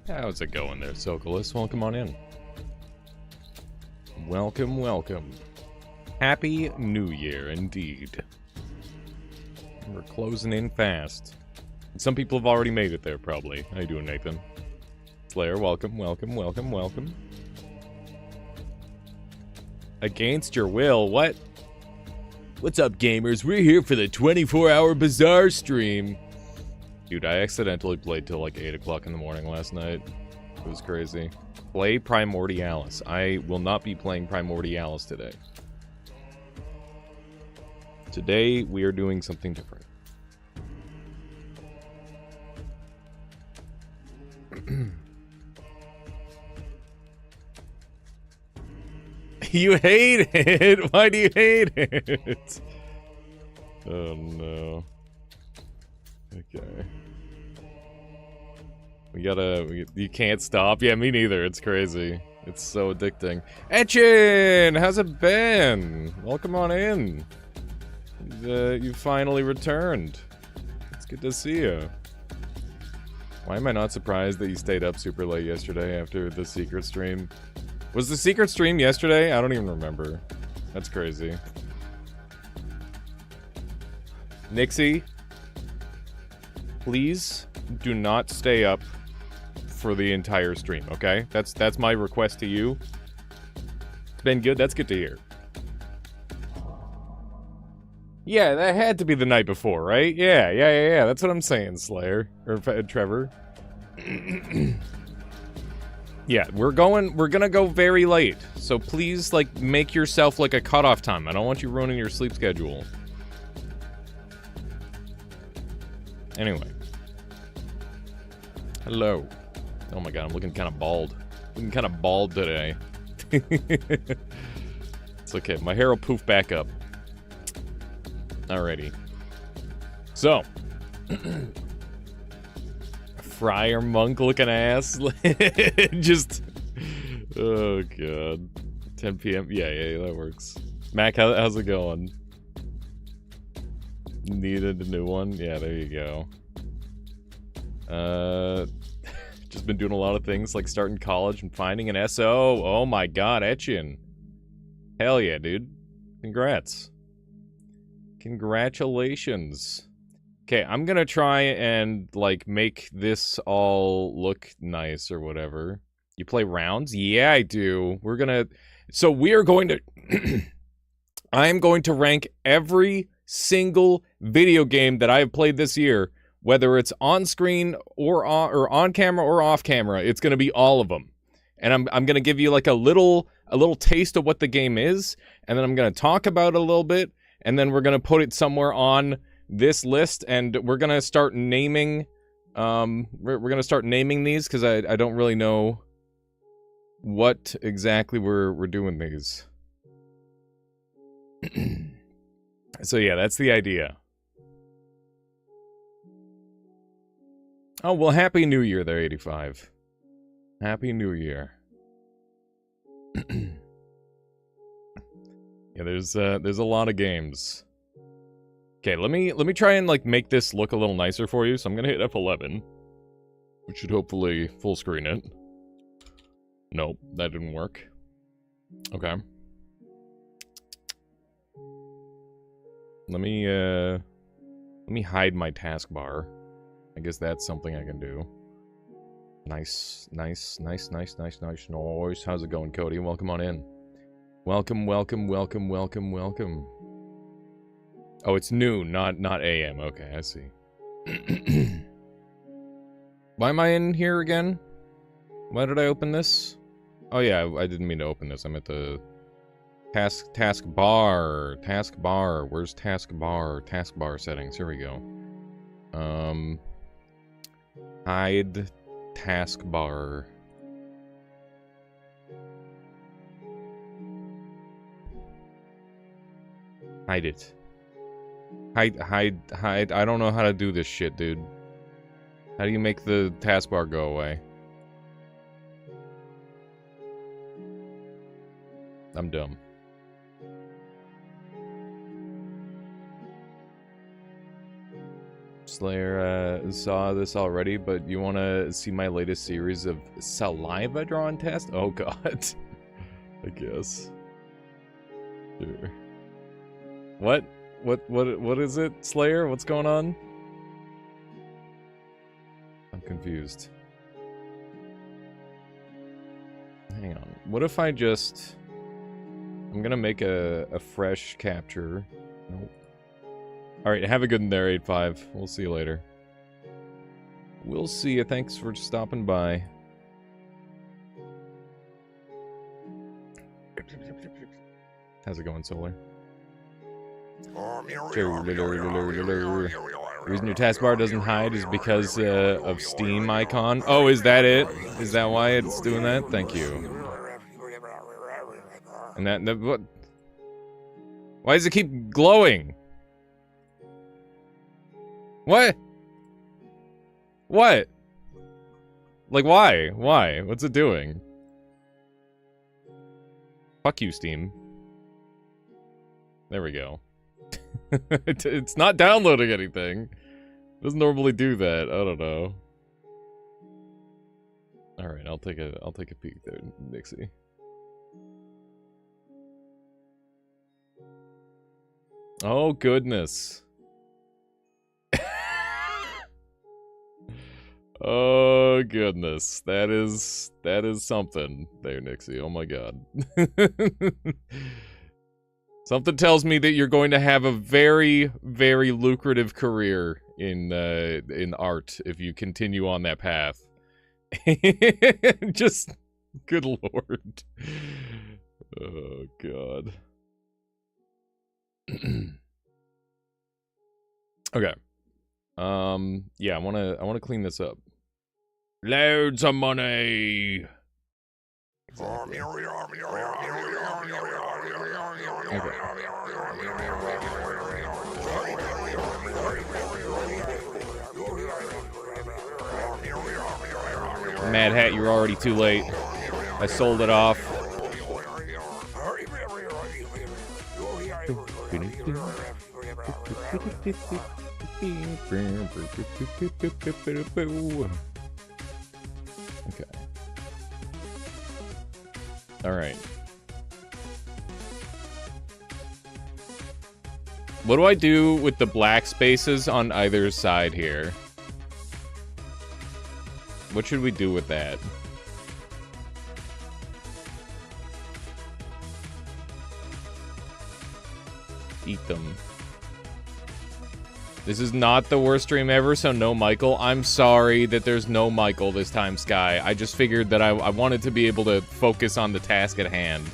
How's it going there, Sokolis? Welcome on in. Welcome, welcome. Happy New Year, indeed. We're closing in fast. Some people have already made it there, probably. How you doing, Nathan? Slayer, welcome, welcome, welcome, welcome. Against your will, what? What's up, gamers? We're here for the 24-hour Bazaar stream. Dude, I accidentally played till like 8 o'clock in the morning last night. It was crazy. Play Primordialis. I will not be playing Primordialis today. Today, we are doing something different. You hate it? Why do you hate it? Oh no. Okay. You can't stop. Yeah, me neither. It's crazy. It's so addicting. Etchin! How's it been? Welcome on in. You finally returned. It's good to see you. Why am I not surprised that you stayed up super late yesterday after the secret stream? Was the secret stream yesterday? I don't even remember. That's crazy. Nixie, please do not stay up for the entire stream, okay? That's my request to you. It's been good. That's good to hear. Yeah, that had to be the night before, right? Yeah. That's what I'm saying, Slayer. Or Trevor. Yeah, we're gonna go very late. So please, like, make yourself, like, a cutoff time. I don't want you ruining your sleep schedule. Anyway. Hello. Oh my god, I'm looking kind of bald. Looking kind of bald today. It's okay, my hair will poof back up. Alrighty. So. Friar monk looking ass. Just. Oh god. 10 p.m. Yeah, that works. Mac, how's it going? Needed a new one? Yeah, there you go. Just been doing a lot of things like starting college and finding an SO. Oh my god, Etchin. Hell yeah, dude. Congrats. Congratulations. Okay, I'm gonna try and, like, make this all look nice or whatever. You play rounds? Yeah, I do. So we are going to... I'm going to rank every single video game that I have played this year, whether it's on screen or on camera or off camera. It's going to be all of them. And I'm going to give you, like, a little taste of what the game is, and then I'm going to talk about it a little bit, and then we're going to put it somewhere on this list, and we're gonna start naming we're gonna start naming these because I don't really know what exactly we're doing these. So yeah, that's the idea. Oh well, Happy New Year there, 85. Happy New Year. Yeah, there's a lot of games. Okay, let me try and, like, make this look a little nicer for you. So I'm gonna hit F11, which should hopefully full screen it. Nope, that didn't work. Okay. Let me hide my taskbar. I guess that's something I can do. Nice. How's it going, Cody? Welcome on in. Welcome. Oh, it's noon, not AM. Okay, I see. Why am I in here again? Why did I open this? Oh yeah, I didn't mean to open this. I'm at the taskbar. Where's taskbar? Taskbar settings. Here we go. Hide taskbar. Hide it. Hide. I don't know how to do this shit, dude. How do you make the taskbar go away? I'm dumb. Slayer saw this already, but you want to see my latest series of saliva drawing test? Oh god. I guess. Sure. What? What is it, Slayer? What's going on? I'm confused. Hang on. What if I just... I'm gonna make a fresh capture. Nope. Alright, have a good one there, 8-5. We'll see you later. We'll see you. Thanks for stopping by. How's it going, Solar? The reason your taskbar doesn't hide is because of Steam icon. Oh, is that it? Is that why it's doing that? Thank you. And that what? Why does it keep glowing? What? What? Like, why? Why? What's it doing? Fuck you, Steam. There we go. It's not downloading anything. It doesn't normally do that. I don't know. All right, I'll take a peek there, Nixie. Oh goodness. Oh goodness. That is something there, Nixie. Oh my god. Something tells me that you're going to have a very, very lucrative career in art if you continue on that path. Just, good lord. Oh god. Okay. Yeah, I wanna clean this up. Loads of money. Exactly. Okay. Mad Hat, you're already too late. I sold it off. Okay. Alright. What do I do with the black spaces on either side here? What should we do with that? Eat them. This is not the worst stream ever, so no Michael. I'm sorry that there's no Michael this time, Sky. I just figured that I wanted to be able to focus on the task at hand.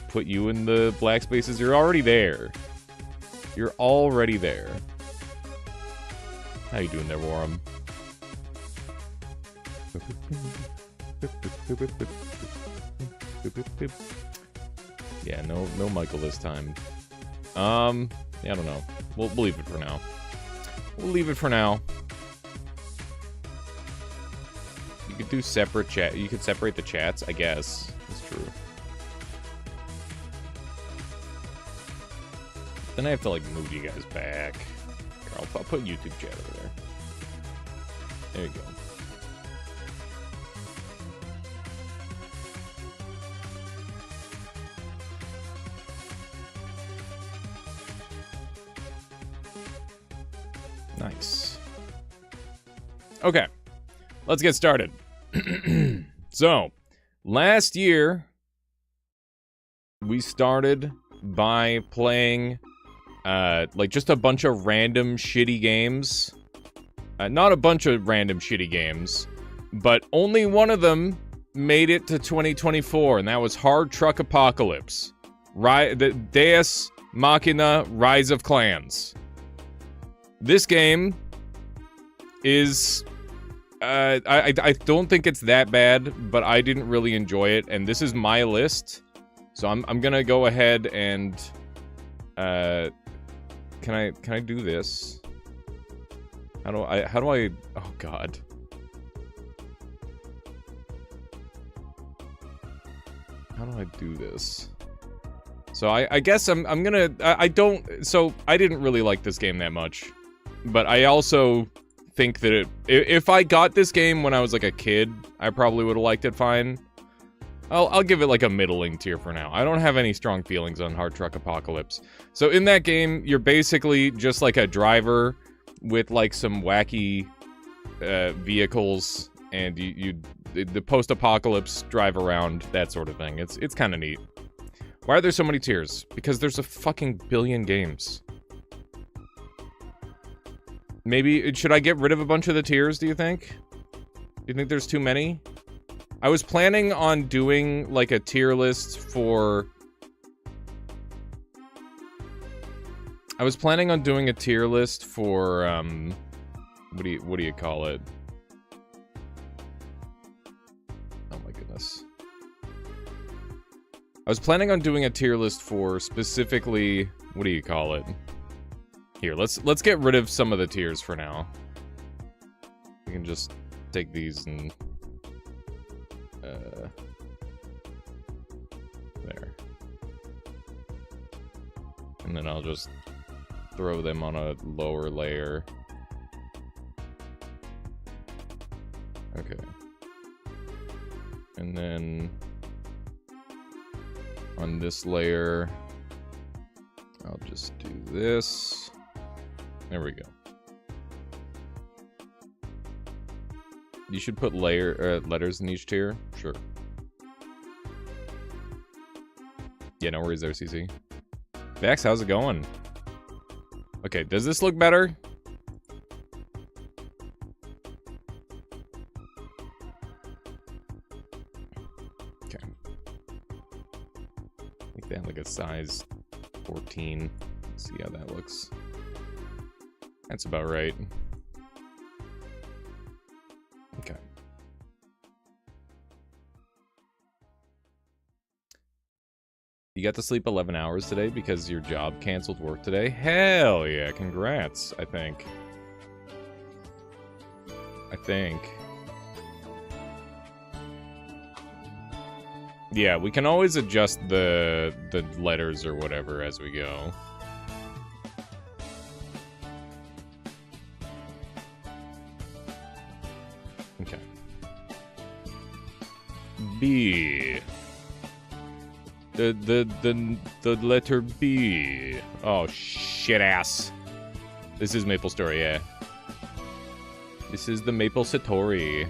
Put you in the black spaces. You're already there. You're already there. How you doing there, Warren? Yeah, no Michael this time. Yeah, I don't know. We'll leave it for now. We'll leave it for now. You could do separate chat. You could separate the chats, I guess. That's true. Then I have to, like, move you guys back. Here, I'll put YouTube chat over there. There you go. Nice. Okay. Let's get started. So, last year, we started by playing, like, just a bunch of random shitty games. Not a bunch of random shitty games, but only one of them made it to 2024, and that was Hard Truck Apocalypse. The Deus Machina Rise of Clans. This game is... I don't think it's that bad, but I didn't really enjoy it, and this is my list. So I'm gonna go ahead and... Can I do this? How do I... Oh, God. how do I do this? So I guess I'm gonna... I don't... So, I didn't really like this game that much. But I also think that if I got this game when I was like a kid, I probably would have liked it fine. I'll give it like a middling tier for now. I don't have any strong feelings on Hard Truck Apocalypse. So in that game, you're basically just like a driver with like some wacky vehicles, and the post-apocalypse drive around, that sort of thing. It's kind of neat. Why are there so many tiers? Because there's a fucking billion games. Maybe, should I get rid of a bunch of the tiers, do you think? Do you think there's too many? I was planning on doing, like, a tier list for... I was planning on doing a tier list for, what do you call it? Oh my goodness. I was planning on doing a tier list for specifically, what do you call it? Here, let's get rid of some of the tiers for now. We can just take these and there. And then I'll just throw them on a lower layer. Okay. And then on this layer, I'll just do this. There we go. You should put letters in each tier? Sure. Yeah, no worries there, CC. Vax, how's it going? Okay, does this look better? Okay. Make that like a size 14. Let's see how that looks. That's about right. Okay. You got to sleep 11 hours today because your job canceled work today? Hell yeah, congrats, I think. Yeah, we can always adjust the letters or whatever as we go. Okay. B. The letter B. Oh, shit ass. This is Maple Story, yeah. This is the Maple Satori.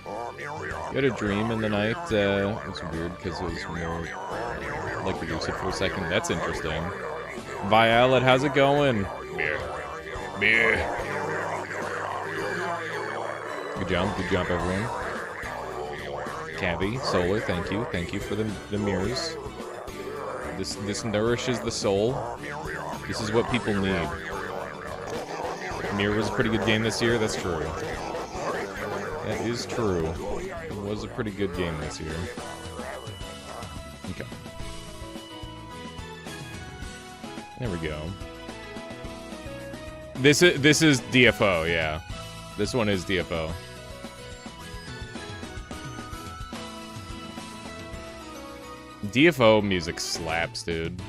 You had a dream in the night. It was weird because it was more like reduce it for a second. That's interesting. Violet, how's it going? Beer. Good job, everyone. Cabby, Solar, thank you for the mirrors. This nourishes the soul. This is what people need. Mirror was a pretty good game this year. That's true. That is true. It was a pretty good game this year. Okay. There we go. This is DFO, yeah. This one is DFO. DFO music slaps, dude.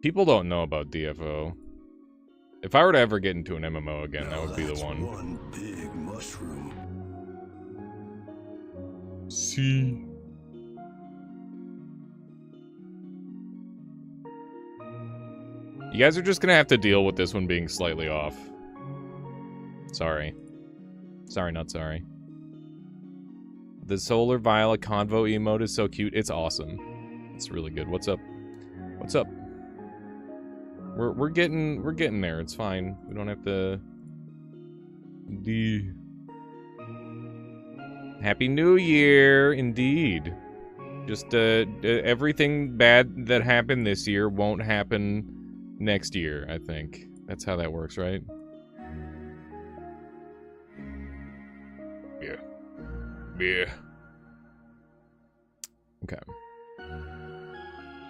People don't know about DFO. If I were to ever get into an MMO again, that would be the one. One big mushroom. See. You guys are just gonna have to deal with this one being slightly off. Sorry. Sorry, not sorry. The Solar Violet Convo emote is so cute. It's awesome. It's really good. What's up? What's up? We're getting there. It's fine. We don't have to. Happy New Year, indeed. Just everything bad that happened this year won't happen next year. I think that's how that works, right? Yeah. Yeah. Okay.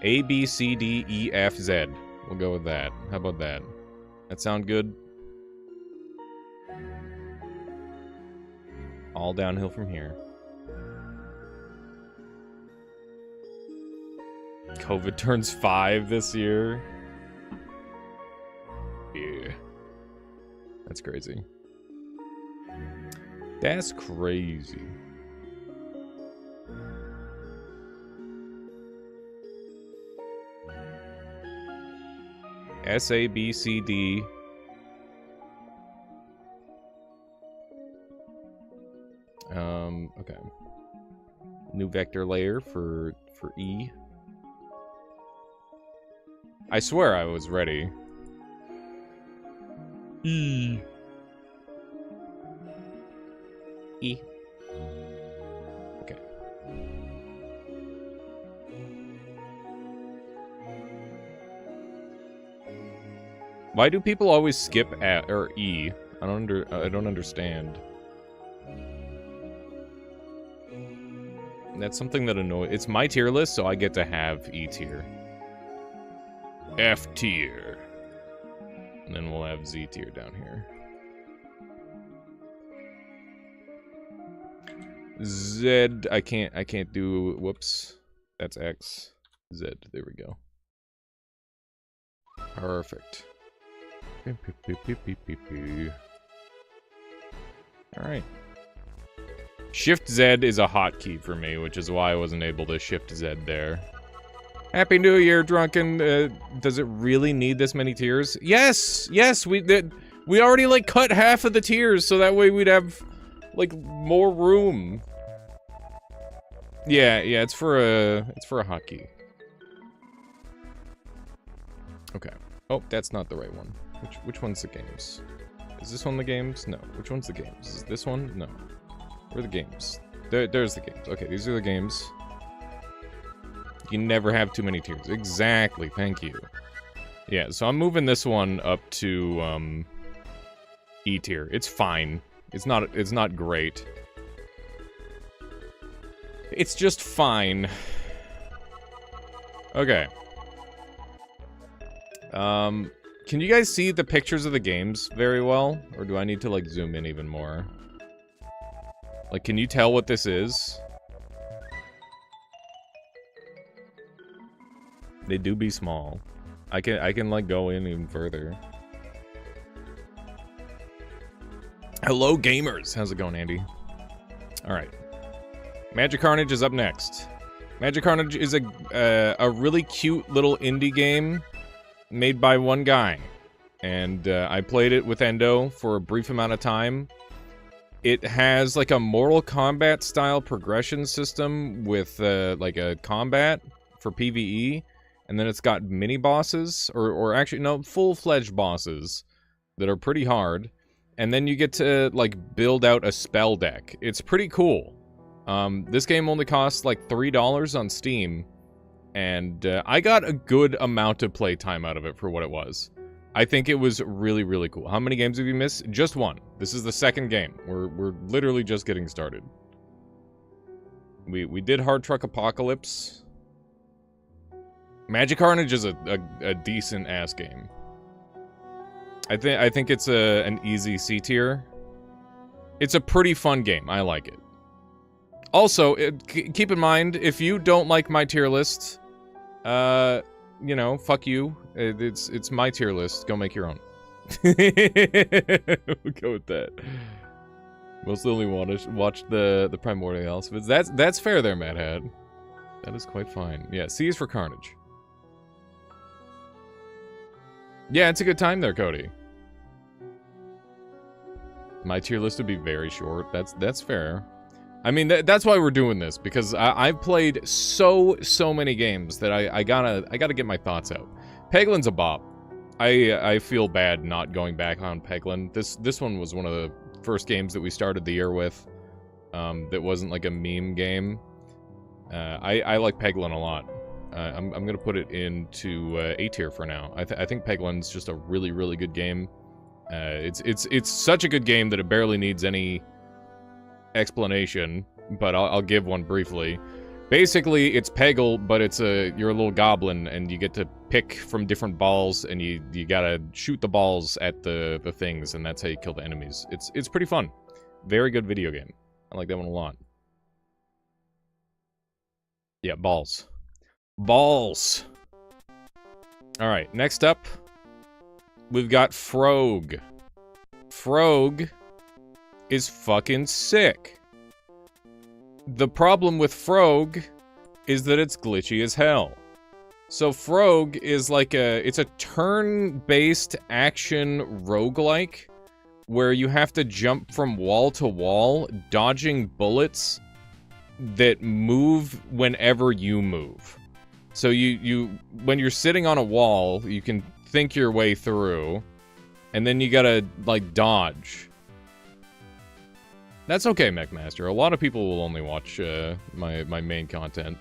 A, B, C, D, E, F, Z. We'll go with that. How about that? That sound good? All downhill from here. COVID turns 5 this year. Yeah. That's crazy. That's crazy. S, A, B, C, D. Okay. New vector layer for E. I swear I was ready. E. E. Okay. Why do people always skip at or E? I don't understand. That's something that annoys. It's my tier list, so I get to have E tier. F tier. And then we'll have Z tier down here. Z, I can't do, whoops. That's X. Z, there we go. Perfect. Alright. Shift Z is a hotkey for me, which is why I wasn't able to Shift Z there. Happy New Year, Drunken. Does it really need this many tiers? Yes! Yes, we already, like, cut half of the tiers, so that way we'd have, like, more room. Yeah, it's for a hotkey. Okay. Oh, that's not the right one. Which one's the games? Is this one the games? No. Which one's the games? Is this one? No. Where are the games? There's the games. Okay, these are the games. You can never have too many tiers. Exactly, thank you. Yeah, so I'm moving this one up to, E tier. It's fine. It's not great. It's just fine. Okay. Can you guys see the pictures of the games very well? Or do I need to, like, zoom in even more? Like, can you tell what this is? They do be small. I can, like, go in even further. Hello, gamers! How's it going, Andy? Alright. Magic Carnage is up next. Magic Carnage is a really cute little indie game made by one guy. And I played it with Endo for a brief amount of time. It has like a Mortal Kombat style progression system with like a combat for PvE. And then it's got mini bosses, or actually, no, full-fledged bosses that are pretty hard. And then you get to, like, build out a spell deck. It's pretty cool. This game only costs, like, $3 on Steam. And I got a good amount of playtime out of it for what it was. I think it was really, really cool. How many games have you missed? Just one. This is the second game. We're literally just getting started. We did Hard Truck Apocalypse. Magic Carnage is a decent ass game. I think it's an easy C tier. It's a pretty fun game. I like it. Also, keep in mind, if you don't like my tier list, you know, fuck you. It's my tier list. Go make your own. We'll go with that. Mostly only want to watch the Primordials, but that's fair there, Mad Hat. That is quite fine. Yeah, C is for Carnage. Yeah, it's a good time there, Cody. My tier list would be very short. That's fair. I mean, that's why we're doing this, because I've played so many games that I gotta get my thoughts out. Peglin's a bop. I feel bad not going back on Peglin. This one was one of the first games that we started the year with. That wasn't like a meme game. I like Peglin a lot. I'm gonna put it into A tier for now. I think Peglin's just a really, really good game. It's such a good game that it barely needs any explanation, but I'll give one briefly. Basically, it's Peggle, but you're a little goblin, and you get to pick from different balls, and you gotta shoot the balls at the things, and that's how you kill the enemies. It's pretty fun. Very good video game. I like that one a lot. Yeah, balls. Balls! Alright, next up, we've got Frog. Frog is fucking sick. The problem with Frog is that it's glitchy as hell. So Frog is like it's a turn-based action roguelike where you have to jump from wall to wall, dodging bullets that move whenever you move. So when you're sitting on a wall, you can think your way through, and then you gotta, like, dodge. That's okay, Mechmaster. A lot of people will only watch my main content.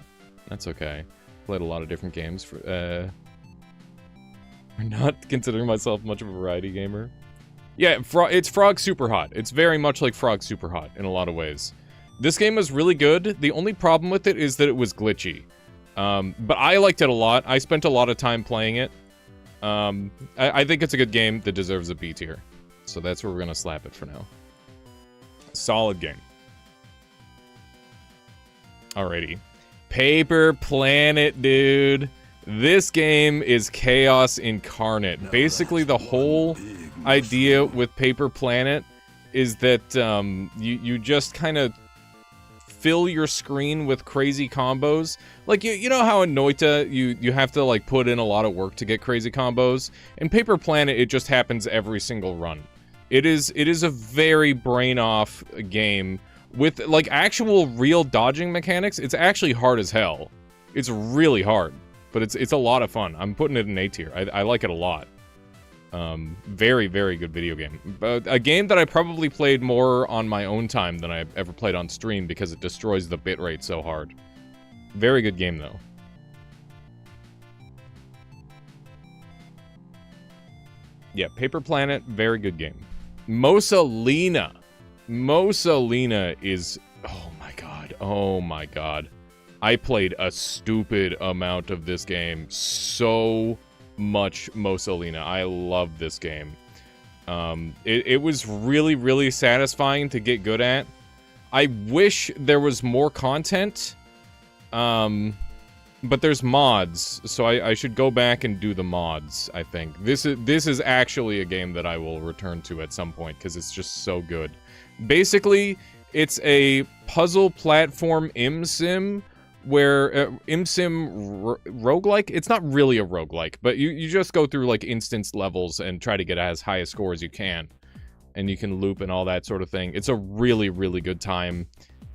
That's okay. Played a lot of different games for not considering myself much of a variety gamer. Yeah, it's Frog Super Hot. It's very much like Frog Super Hot in a lot of ways. This game was really good. The only problem with it is that it was glitchy. But I liked it a lot. I spent a lot of time playing it. I think it's a good game that deserves a B tier. So that's where we're gonna slap it for now. Solid game. Alrighty. Paper Planet, dude. This game is chaos incarnate. Now basically, the that's whole one big idea mushroom. with Paper Planet is that you just kind of fill your screen with crazy combos. Like, you know how in Noita you have to, like, put in a lot of work to get crazy combos? In Paper Planet, it just happens every single run. It is a very brain-off game with, like, actual real dodging mechanics. It's actually hard as hell. It's really hard, but it's a lot of fun. I'm putting it in A tier. I like it a lot. Very, very good video game. A game that I probably played more on my own time than I've ever played on stream because it destroys the bitrate so hard. Very good game, though. Yeah, Paper Planet, very good game. Mosalina. Mosalina is... oh my god. Oh my god. I played a stupid amount of this game. So much Mosalina. I love this game. It was really, really satisfying to get good at. I wish there was more content. But there's mods, so I should go back and do the mods, I think. This is actually a game that I will return to at some point, because it's just so good. Basically, it's a puzzle platform sim where sim roguelike. It's not really a roguelike, but you just go through like instance levels and try to get as high a score as you can, and you can loop and all that sort of thing. It's a really, really good time,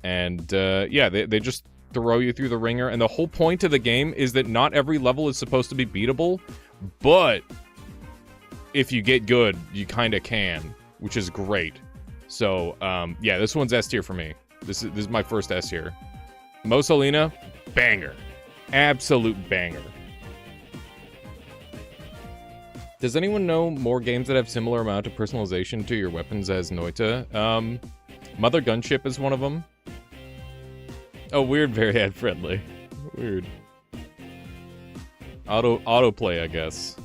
and yeah, they just throw you through the ringer, and the whole point of the game is that not every level is supposed to be beatable, but if you get good, you kind of can, which is great. So yeah, this one's S tier for me. This is my first S tier. Mosalina, banger. Absolute banger. Does anyone know more games that have similar amount of personalization to your weapons as Noita? Mother Gunship is one of them. Oh, weird, very ad friendly. Weird. Autoplay, I guess.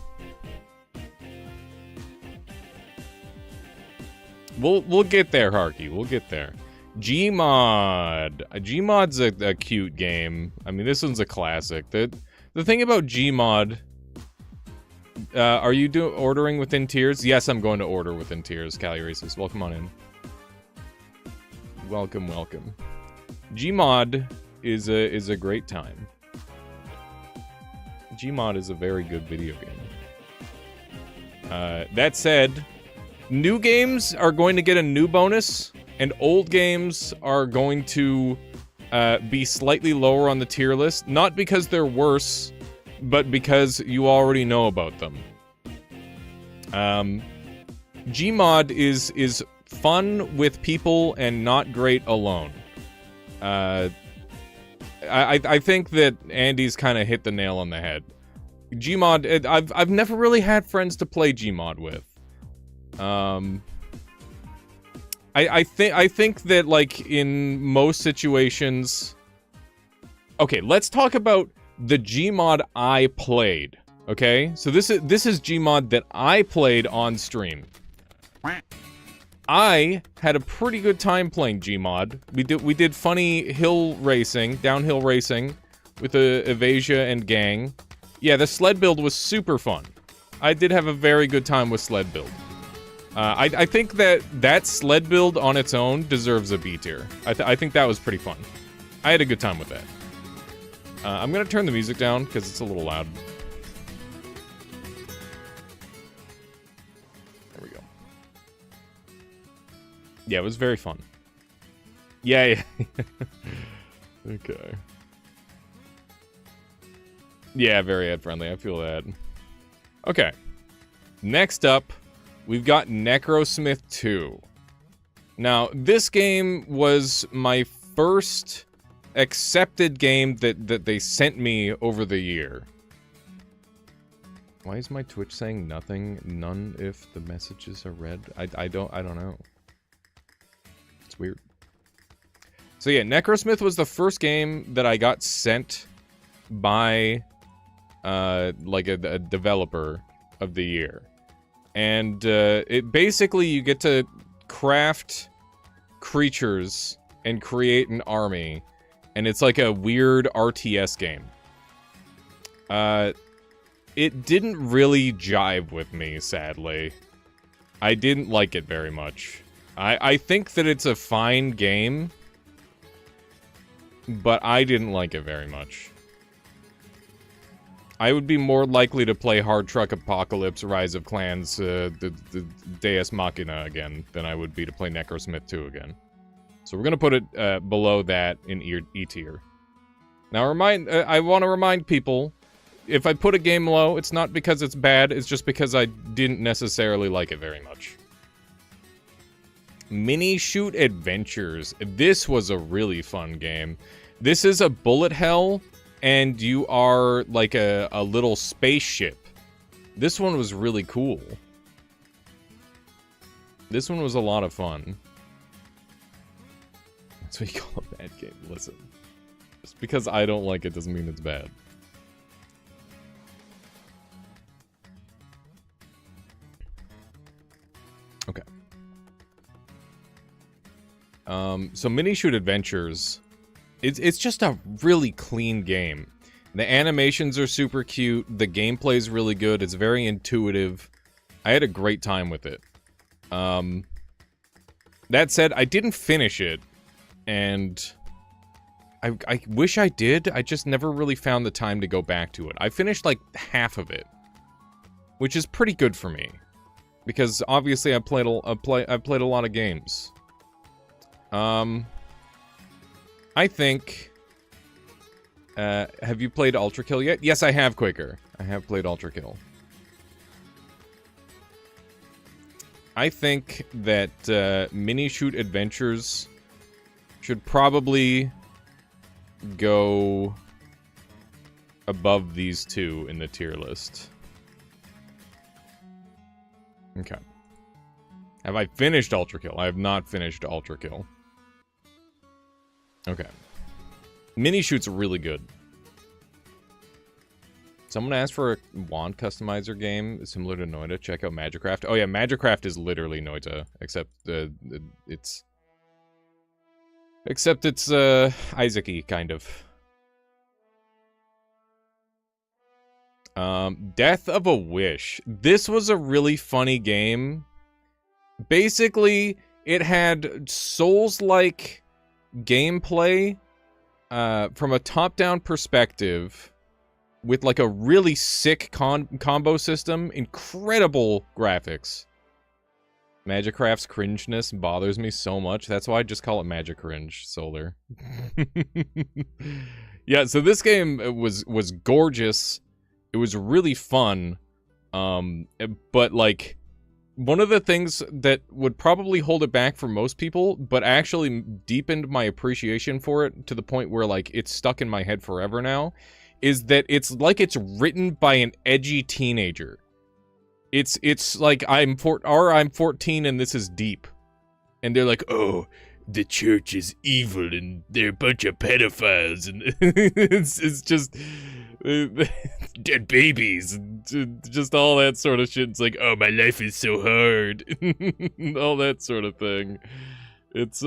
We'll get there, Harky. We'll get there. Gmod. Gmod's a cute game. I mean, this one's a classic. The thing about Gmod. Are you ordering within tiers? Yes, I'm going to order within tiers. Cali Races, welcome on in. Welcome, welcome. Gmod is a great time. Gmod is a very good video game. That said, new games are going to get a new bonus, and old games are going to be slightly lower on the tier list, not because they're worse, but because you already know about them. Gmod is fun with people and not great alone. I think that Andy's kind of hit the nail on the head. Gmod, I've never really had friends to play Gmod with. I think that, like, in most situations... Okay, let's talk about the Gmod I played, okay? So this is Gmod that I played on stream. I had a pretty good time playing Gmod. We did funny hill racing, downhill racing, with Evasia and gang. Yeah, the sled build was super fun. I did have a very good time with sled build. I think that sled build on its own deserves a B tier. I think that was pretty fun. I had a good time with that. I'm gonna turn the music down because it's a little loud. There we go. Yeah, it was very fun. Yeah. Okay. Yeah, very ad-friendly. I feel that. Okay. Next up, we've got Necrosmith 2. Now, this game was my first accepted game that they sent me over the year. Why is my Twitch saying nothing? None if the messages are read? I don't know. It's weird. So yeah, Necrosmith was the first game that I got sent by like a developer of the year. And it basically, you get to craft creatures and create an army, and it's like a weird RTS game. It didn't really jive with me, sadly. I didn't like it very much. I think that it's a fine game, but I didn't like it very much. I would be more likely to play Hard Truck Apocalypse, Rise of Clans, the Deus Machina again, than I would be to play Necrosmith 2 again. So we're gonna put it below that in E tier. Now I want to remind people, if I put a game low, it's not because it's bad, it's just because I didn't necessarily like it very much. Mini Shoot Adventures. This was a really fun game. This is a bullet hell, and you are like a little spaceship. This one was really cool. This one was a lot of fun. That's what you call a bad game. Listen. Just because I don't like it doesn't mean it's bad. Okay. So Mini Shoot Adventures, it's just a really clean game. The animations are super cute, the gameplay is really good, it's very intuitive. I had a great time with it. That said, I didn't finish it, and I wish I did. I just never really found the time to go back to it. I finished like half of it, which is pretty good for me, because obviously I've played a lot of games. I think, have you played Ultra Kill yet? Yes, I have, Quaker. I have played Ultra Kill. I think that, Mini Shoot Adventures should probably go above these two in the tier list. Okay. Have I finished Ultra Kill? I have not finished Ultra Kill. Okay. Mini Shoot's really good. Someone asked for a wand customizer game similar to Noita. Check out Magicraft. Oh yeah, Magicraft is literally Noita, except it's Isaac-y, kind of. Death of a Wish. This was a really funny game. Basically, it had Souls-like gameplay from a top-down perspective with like a really sick combo system, incredible graphics. Magicraft's cringeness bothers me so much. That's why I just call it Magic Cringe, Solar. Yeah, so this game was gorgeous. It was really fun. But like, one of the things that would probably hold it back for most people, but actually deepened my appreciation for it to the point where like it's stuck in my head forever now, is that it's like it's written by an edgy teenager. It's like I'm 14 and this is deep. And they're like, oh, the church is evil and they're a bunch of pedophiles and it's just dead babies and just all that sort of shit. It's like, oh, my life is so hard. All that sort of thing. It's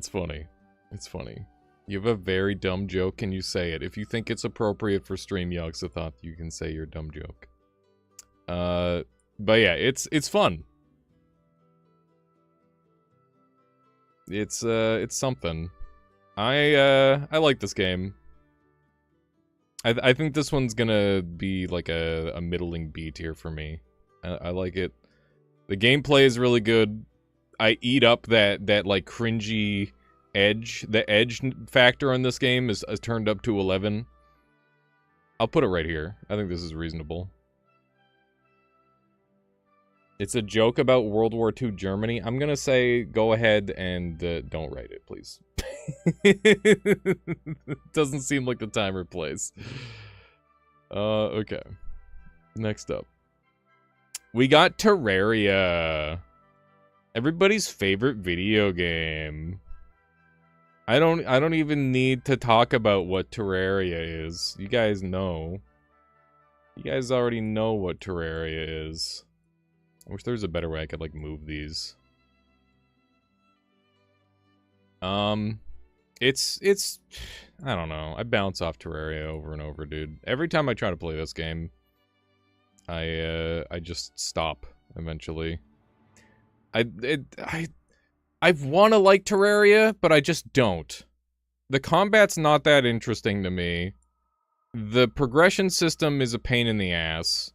funny. It's funny. You have a very dumb joke, can you say it? If you think it's appropriate for stream Yogg-Sothoth, you can say your dumb joke. But yeah, it's fun. It's something. I like this game. I think this one's gonna be like a middling B tier for me. I like it. The gameplay is really good. I eat up that like cringy edge. The edge factor on this game is turned up to 11. I'll put it right here. I think this is reasonable. It's a joke about World War II Germany. I'm gonna say go ahead and don't write it, please. It doesn't seem like the time or place. Okay. Next up. We got Terraria. Everybody's favorite video game. I don't even need to talk about what Terraria is. You guys know. You guys already know what Terraria is. I wish there was a better way I could, like, move these. It's... I don't know. I bounce off Terraria over and over, dude. Every time I try to play this game, I just stop, eventually. I want to like Terraria, but I just don't. The combat's not that interesting to me. The progression system is a pain in the ass.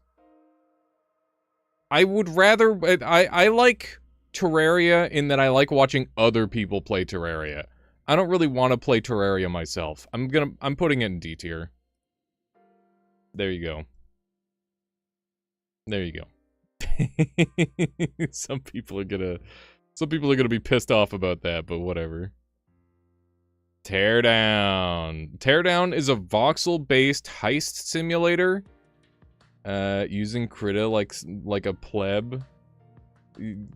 I would rather... I like Terraria in that I like watching other people play Terraria. I don't really want to play Terraria myself. I'm putting it in D tier. There you go. There you go. Some people are gonna be pissed off about that, but whatever. Teardown. Teardown is a voxel-based heist simulator. Using Krita like a pleb.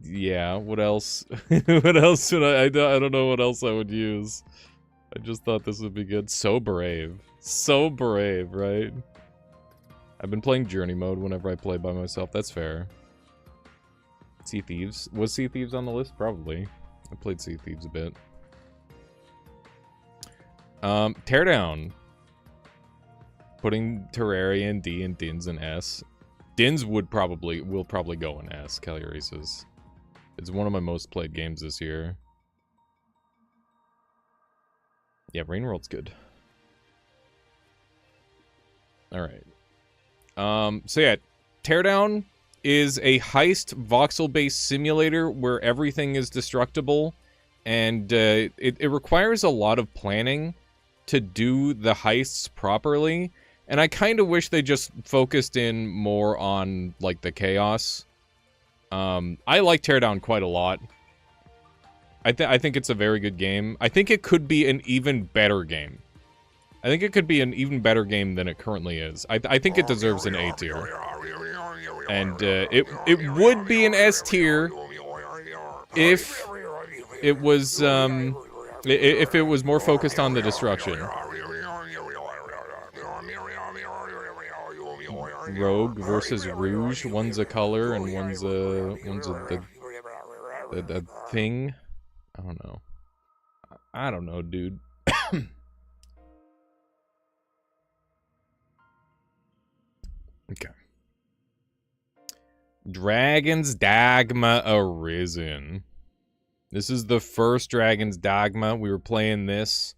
Yeah, what else? What else would I don't know what else I would use. I just thought this would be good. So brave. So brave, right? I've been playing Journey mode whenever I play by myself. That's fair. Sea Thieves. Was Sea Thieves on the list? Probably. I played Sea Thieves a bit. Teardown. Putting Terraria in D and Dins in S. Dins will probably go in S, Cagliari says. It's one of my most played games this year. Yeah, Rainworld's good. Alright. So yeah, Teardown is a heist voxel-based simulator where everything is destructible, and it requires a lot of planning to do the heists properly. And I kind of wish they just focused in more on, like, the chaos. I like Teardown quite a lot. I think it's a very good game. I think it could be an even better game. I think it could be an even better game than it currently is. I think it deserves an A tier. And it would be an S tier if it was more focused on the destruction. Rogue versus Rouge. One's a color and one's a thing. I don't know. I don't know, dude. Okay. Dragon's Dogma Arisen. This is the first Dragon's Dogma. We were playing this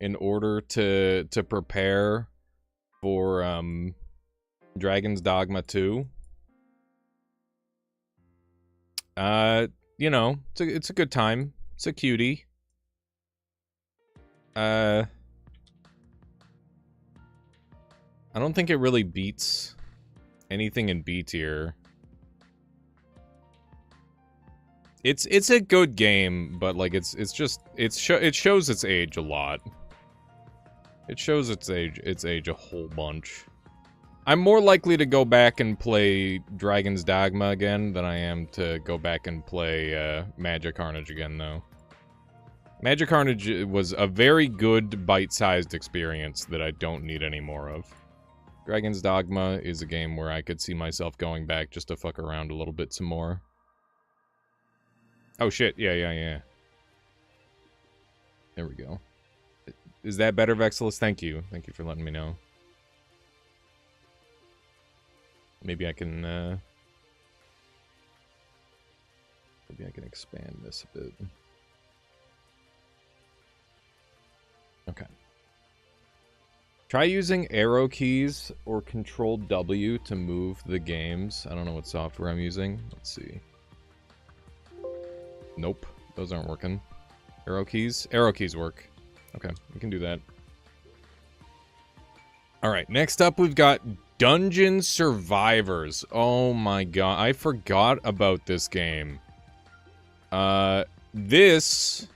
in order to prepare for Dragon's Dogma 2. You know, it's a good time. It's a cutie. I don't think it really beats anything in B tier. It's a good game, but like it shows its age a lot. It shows its age a whole bunch. I'm more likely to go back and play Dragon's Dogma again than I am to go back and play Magic Carnage again, though. Magic Carnage was a very good bite-sized experience that I don't need any more of. Dragon's Dogma is a game where I could see myself going back just to fuck around a little bit some more. Oh shit, yeah. There we go. Is that better, Vexilus? Thank you. Thank you for letting me know. Maybe I can, maybe I can expand this a bit. Okay. Try using arrow keys or Control W to move the games. I don't know what software I'm using. Let's see. Nope. Those aren't working. Arrow keys? Arrow keys work. Okay, we can do that. Alright, next up we've got Dungeon Survivors. Oh my god, I forgot about this game. This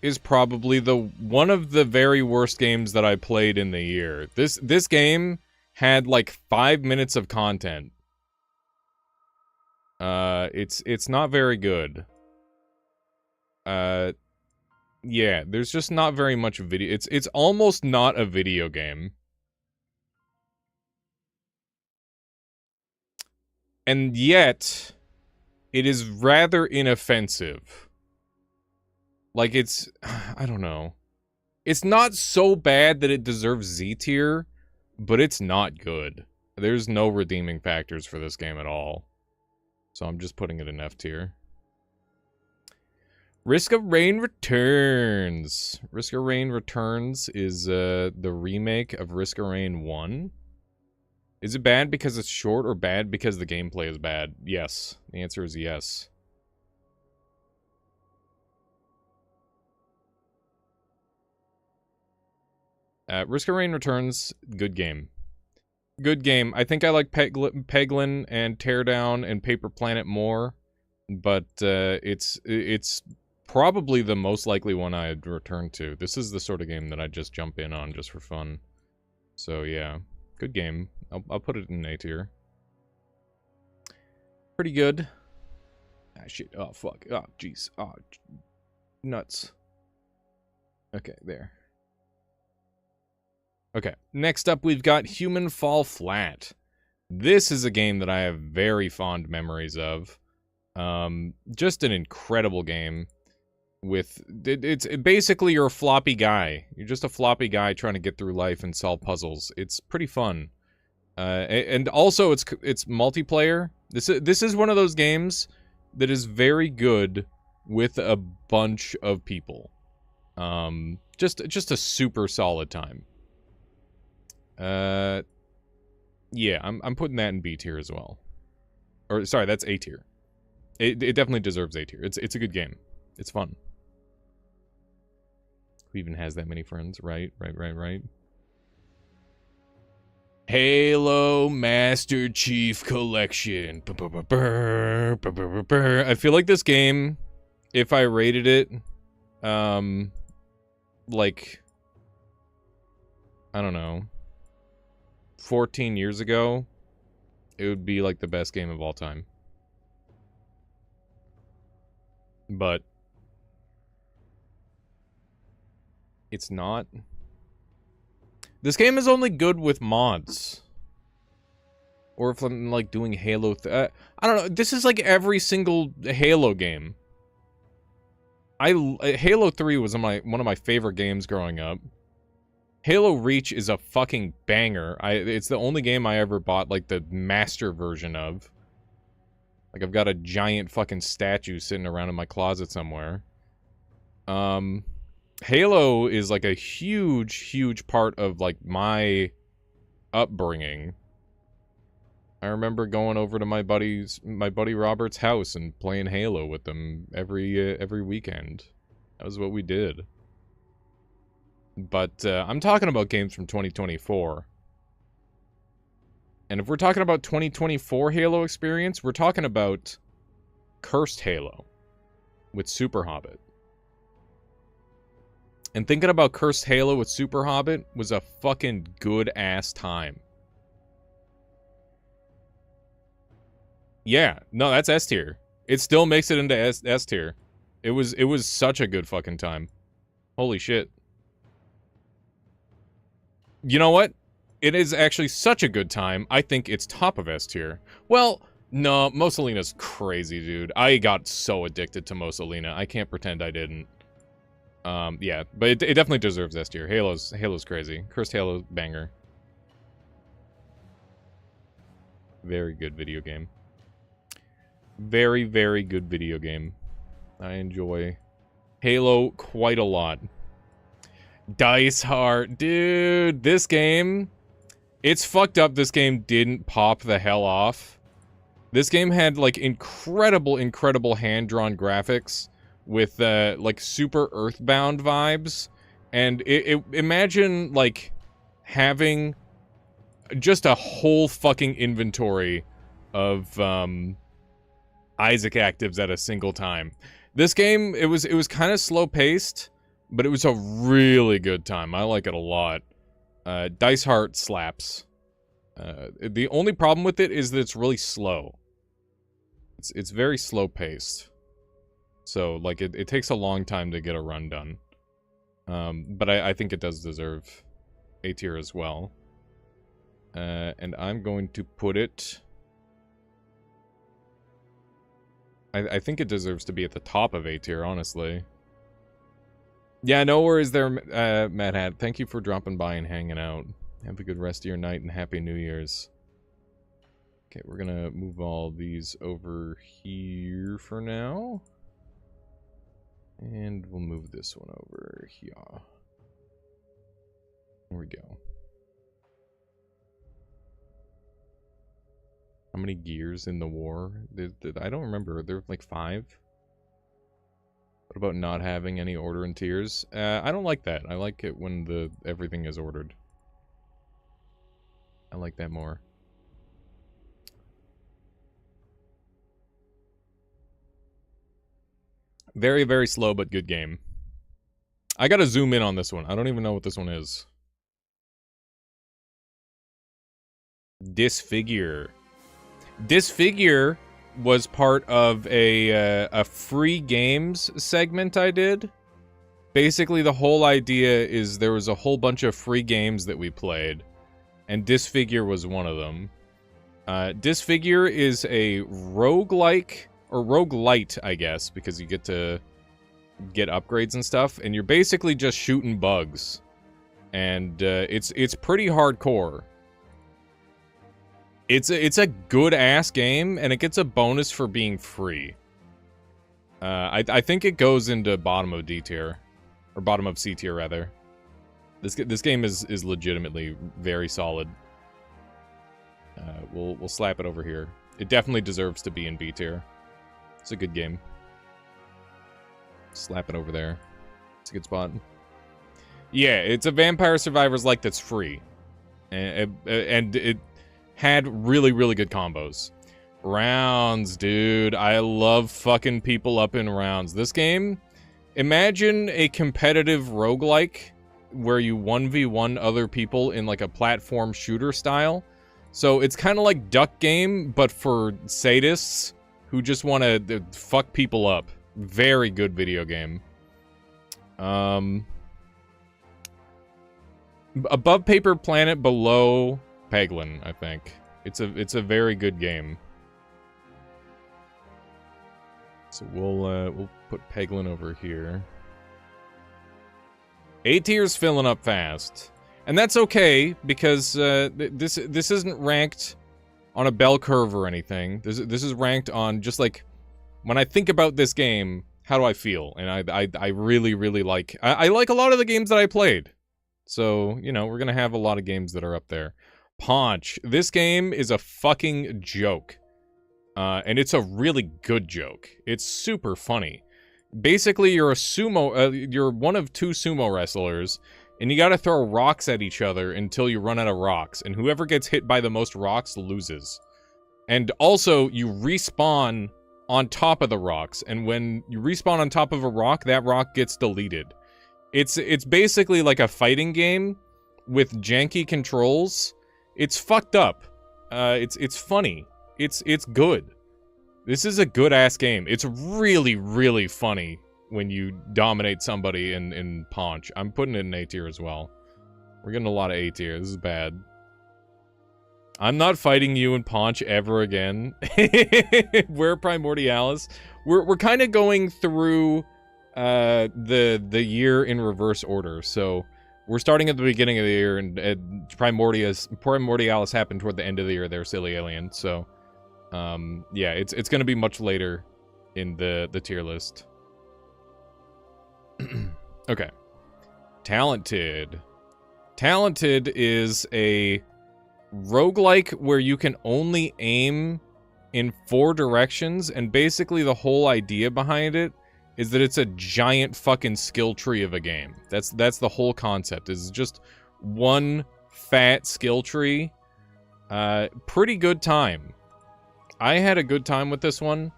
is probably one of the very worst games that I played in the year. This game had like 5 minutes of content. It's not very good. Yeah, there's just not very much video. It's almost not a video game. And yet, it is rather inoffensive. Like, it's... I don't know. It's not so bad that it deserves Z tier, but it's not good. There's no redeeming factors for this game at all. So I'm just putting it in F tier. Risk of Rain Returns. Risk of Rain Returns is the remake of Risk of Rain 1. Is it bad because it's short or bad because the gameplay is bad? Yes. The answer is yes. Risk of Rain Returns, good game. Good game. I think I like Peglin and Teardown and Paper Planet more, but it's probably the most likely one I'd return to. This is the sort of game that I just jump in on just for fun. So yeah, good game. I'll put it in A tier. Pretty good. Ah shit. Oh fuck. Oh jeez. Oh nuts. Okay, there. Okay, next up we've got Human Fall Flat. This is a game that I have very fond memories of. Just an incredible game. It's basically you're a floppy guy. You're just a floppy guy trying to get through life and solve puzzles. It's pretty fun. And also it's multiplayer. This is one of those games that is very good with a bunch of people. Just a super solid time. Yeah, I'm putting that in B tier as well. Or sorry, that's A tier. It definitely deserves A tier. It's a good game. It's fun. Who even has that many friends? Right. Halo Master Chief Collection. I feel like this game, if I rated it, like, I don't know, 14 years ago, it would be like the best game of all time. But it's not. This game is only good with mods. Or if I'm like doing Halo, I don't know. This is like every single Halo game. Halo 3 was one of my favorite games growing up. Halo Reach is a fucking banger. It's the only game I ever bought like the master version of. Like I've got a giant fucking statue sitting around in my closet somewhere. Halo is like a huge part of like my upbringing. I remember going over to my buddy Robert's house and playing Halo with them every weekend. That was what we did. But I'm talking about games from 2024. And if we're talking about 2024 Halo experience, we're talking about Cursed Halo with Super Hobbit. And thinking about Cursed Halo with Super Hobbit was a fucking good-ass time. Yeah, no, that's S tier. It still makes it into S tier. It was such a good fucking time. Holy shit. You know what? It is actually such a good time, I think it's top of S tier. Well, no, Mussolina's crazy, dude. I got so addicted to Mussolina. I can't pretend I didn't. Yeah, but it definitely deserves S tier. Halo's crazy. Cursed Halo banger. Very good video game. Very, very good video game. I enjoy Halo quite a lot. Dice Heart. Dude, this game... It's fucked up this game didn't pop the hell off. This game had, like, incredible hand-drawn graphics with, like, super Earthbound vibes. And imagine, like, having just a whole fucking inventory of, Isaac actives at a single time. This game, it was kind of slow-paced, but it was a really good time. I like it a lot. Dice Heart slaps. The only problem with it is that it's really slow. It's very slow-paced. So, like, it takes a long time to get a run done. But I think it does deserve A tier as well. And I'm going to put it... I think it deserves to be at the top of A tier, honestly. Yeah, no worries there, Mad Hat. Thank you for dropping by and hanging out. Have a good rest of your night and Happy New Year's. Okay, we're gonna move all these over here for now. And we'll move this one over here. There we go. How many gears in the war? I don't remember. Are there like 5? What about not having any order and tiers? I don't like that. I like it when everything is ordered. I like that more. Very, very slow, but good game. I gotta zoom in on this one. I don't even know what this one is. Disfigure. Disfigure was part of a free games segment I did. Basically, the whole idea is there was a whole bunch of free games that we played, and Disfigure was one of them. Disfigure is a roguelike, or roguelite, I guess, because you get to get upgrades and stuff, and you're basically just shooting bugs. And it's pretty hardcore. It's a good-ass game, and it gets a bonus for being free. I think it goes into bottom of D tier. Or bottom of C tier, rather. This game is legitimately very solid. We'll slap it over here. It definitely deserves to be in B tier. It's a good game. Slap it over there. It's a good spot. Yeah, it's a Vampire Survivors like that's free. And it had really, really good combos. Rounds, dude. I love fucking people up in rounds. This game, imagine a competitive roguelike where you 1v1 other people in like a platform shooter style. So it's kind of like Duck Game, but for sadists who just want to fuck people up. Very good video game. Above Paper Planet, below Peglin, I think. It's a very good game. So we'll put Peglin over here. A tier's filling up fast. And that's okay, because this isn't ranked on a bell curve or anything. This is ranked on just like, when I think about this game, how do I feel? And I really, really like... I like a lot of the games that I played. So, you know, we're gonna have a lot of games that are up there. Paunch. This game is a fucking joke. And it's a really good joke. It's super funny. Basically, you're a sumo... you're one of 2 sumo wrestlers, and you gotta throw rocks at each other until you run out of rocks, and whoever gets hit by the most rocks loses. And also, you respawn on top of the rocks, and when you respawn on top of a rock, that rock gets deleted. It's basically like a fighting game with janky controls. It's fucked up. It's funny. It's good. This is a good-ass game. It's really, really funny when you dominate somebody in Paunch. I'm putting it in A tier as well. We're getting a lot of A tier. This is bad. I'm not fighting you in Paunch ever again. We're Primordialis. We're kind of going through the year in reverse order. So we're starting at the beginning of the year, and Primordialis happened toward the end of the year. There, silly alien. So yeah, it's going to be much later in the tier list. Okay. Talented. Talented is a roguelike where you can only aim in 4 directions, and basically the whole idea behind it is that it's a giant fucking skill tree of a game. That's the whole concept. It's just one fat skill tree. Pretty good time. I had a good time with this one.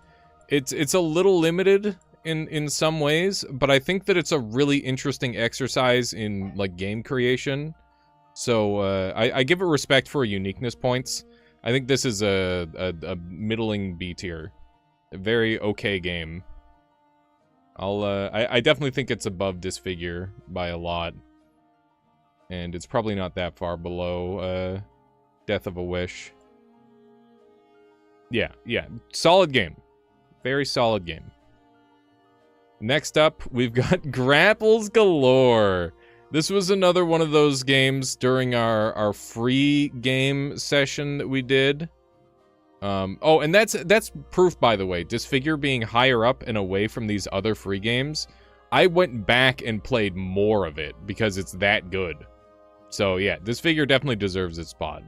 It's a little limited in some ways, but I think that it's a really interesting exercise in like game creation. So I give it respect for uniqueness points. I think this is a middling B tier, a very okay game. I definitely think it's above Disfigure by a lot, and it's probably not that far below Death of a Wish. Yeah, solid game, very solid game. Next up, we've got Grapples Galore. This was another one of those games during our free game session that we did. Oh, and that's proof, by the way. Disfigure being higher up and away from these other free games. I went back and played more of it because it's that good. So yeah, Disfigure definitely deserves its spot.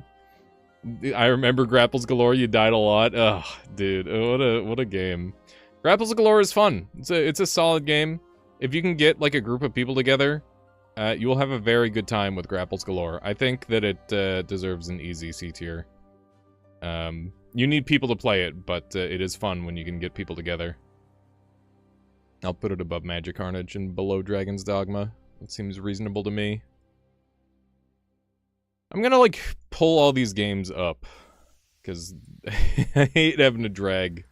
I remember Grapples Galore. You died a lot. Ugh, dude, what a game. Grapples Galore is fun. It's a solid game. If you can get like a group of people together, you will have a very good time with Grapples Galore. I think that it deserves an easy C tier. You need people to play it, but it is fun when you can get people together. I'll put it above Magic Carnage and below Dragon's Dogma. It seems reasonable to me. I'm gonna, like, pull all these games up, because I hate having to drag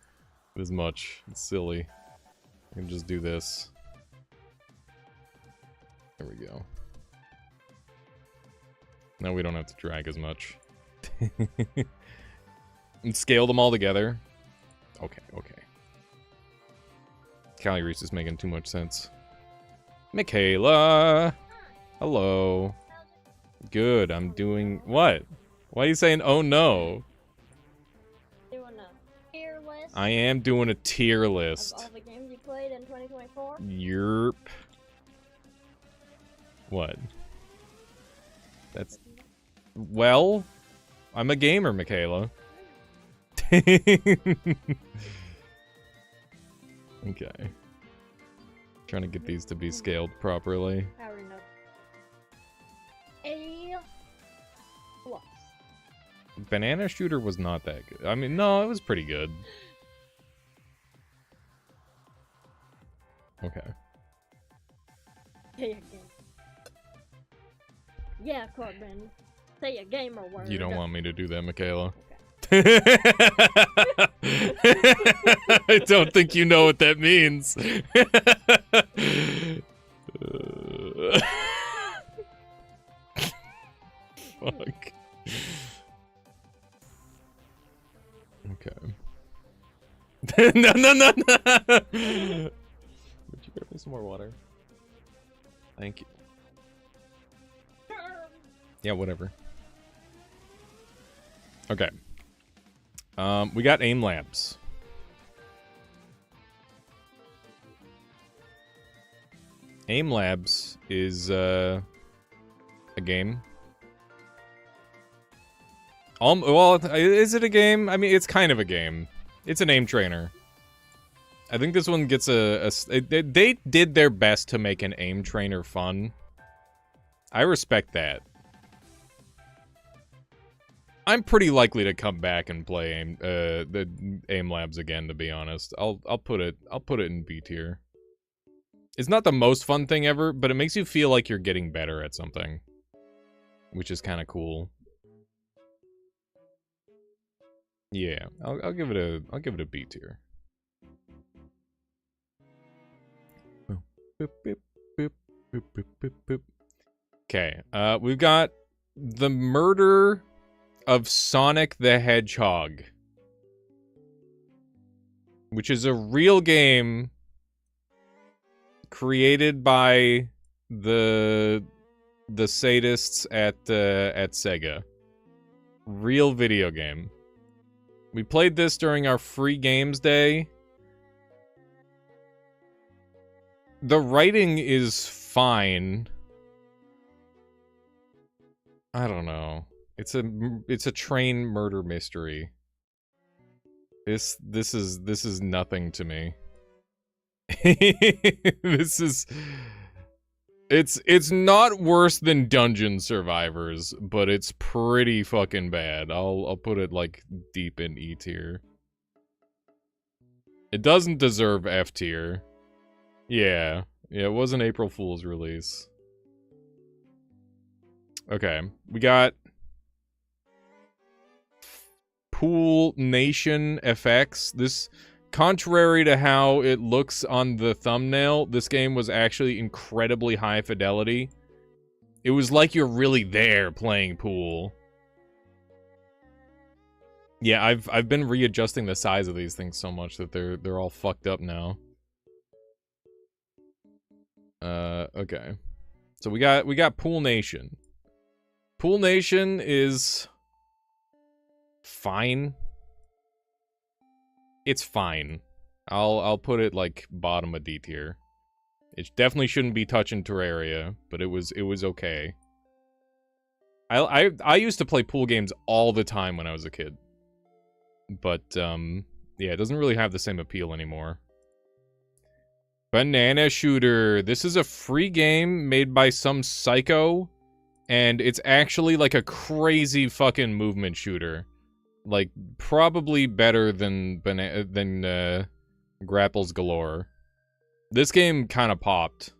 as much. It's silly. I can just do this. There we go. Now we don't have to drag as much. And scale them all together. Okay. Callie Reese is making too much sense. Michaela! Hello. Good, I'm doing... What? Why are you saying, oh no? Doing a tier list. I am doing a tier list. Of all the games you played in 2024. Yerp. What? That's... Well, I'm a gamer, Michaela. Okay. Trying to get these to be scaled properly. I already know. A plus. Banana Shooter was not that good. I mean, no, it was pretty good. Okay. Say a game. Yeah, Corbin. Say a gamer word. You don't want me to do that, Michaela. Okay. I don't think you know what that means. Fuck. Okay. No. Would you grab me some more water? Thank you. Yeah, whatever. Okay. We got Aim Labs. Aim Labs is a game. Well, is it a game? I mean, it's kind of a game. It's an aim trainer. I think this one gets they did their best to make an aim trainer fun. I respect that. I'm pretty likely to come back and play the Aim Labs again, to be honest. I'll put it in B tier. It's not the most fun thing ever, but it makes you feel like you're getting better at something, which is kind of cool. Yeah, I'll give it a B tier. Okay, we've got The Murder of Sonic the Hedgehog, which is a real game created by the sadists at Sega. Real video game. We played this during our free games day. The writing is fine. I don't know. It's a train murder mystery. This is nothing to me. It's not worse than Dungeon Survivors, but it's pretty fucking bad. I'll put it like deep in E tier. It doesn't deserve F tier. Yeah, it was an April Fool's release. Okay, we got Pool Nation FX. This, contrary to how it looks on the thumbnail, this game was actually incredibly high fidelity. It was like you're really there playing pool. Yeah, I've been readjusting the size of these things so much that they're all fucked up now. Okay. So we got Pool Nation. Pool Nation is fine. It's fine. I'll put it like bottom of D tier. It definitely shouldn't be touching Terraria, but it was okay. I used to play pool games all the time when I was a kid. But yeah, it doesn't really have the same appeal anymore. Banana Shooter. This is a free game made by some psycho, and it's actually like a crazy fucking movement shooter. Like, probably better than Grapples Galore. This game kind of popped.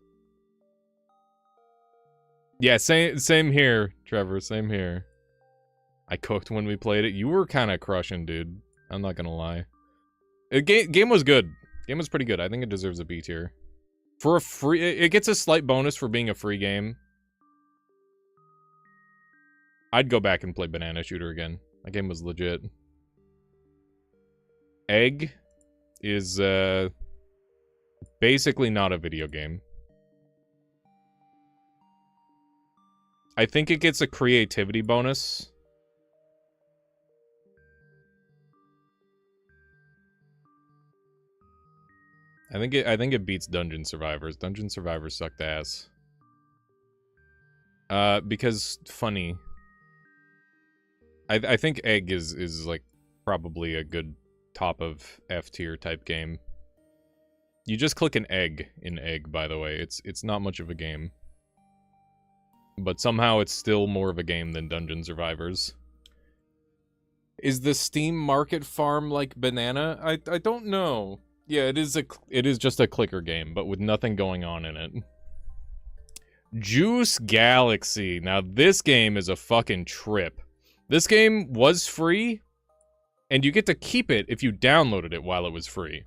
Yeah, same here, Trevor. Same here. I cooked when we played it. You were kind of crushing, dude. I'm not gonna lie. Game was good. Game was pretty good. I think it deserves a B tier. For a free... It gets a slight bonus for being a free game. I'd go back and play Banana Shooter again. That game was legit. Egg is, basically not a video game. I think it gets a creativity bonus. I think it beats Dungeon Survivors. Dungeon Survivors sucked ass. Because funny. I think Egg is like probably a good top of F tier type game. You just click an egg in Egg, by the way. It's not much of a game. But somehow it's still more of a game than Dungeon Survivors. Is the Steam Market Farm like Banana? I don't know. Yeah, it is just a clicker game, but with nothing going on in it. Juice Galaxy. Now this game is a fucking trip. This game was free, and you get to keep it if you downloaded it while it was free.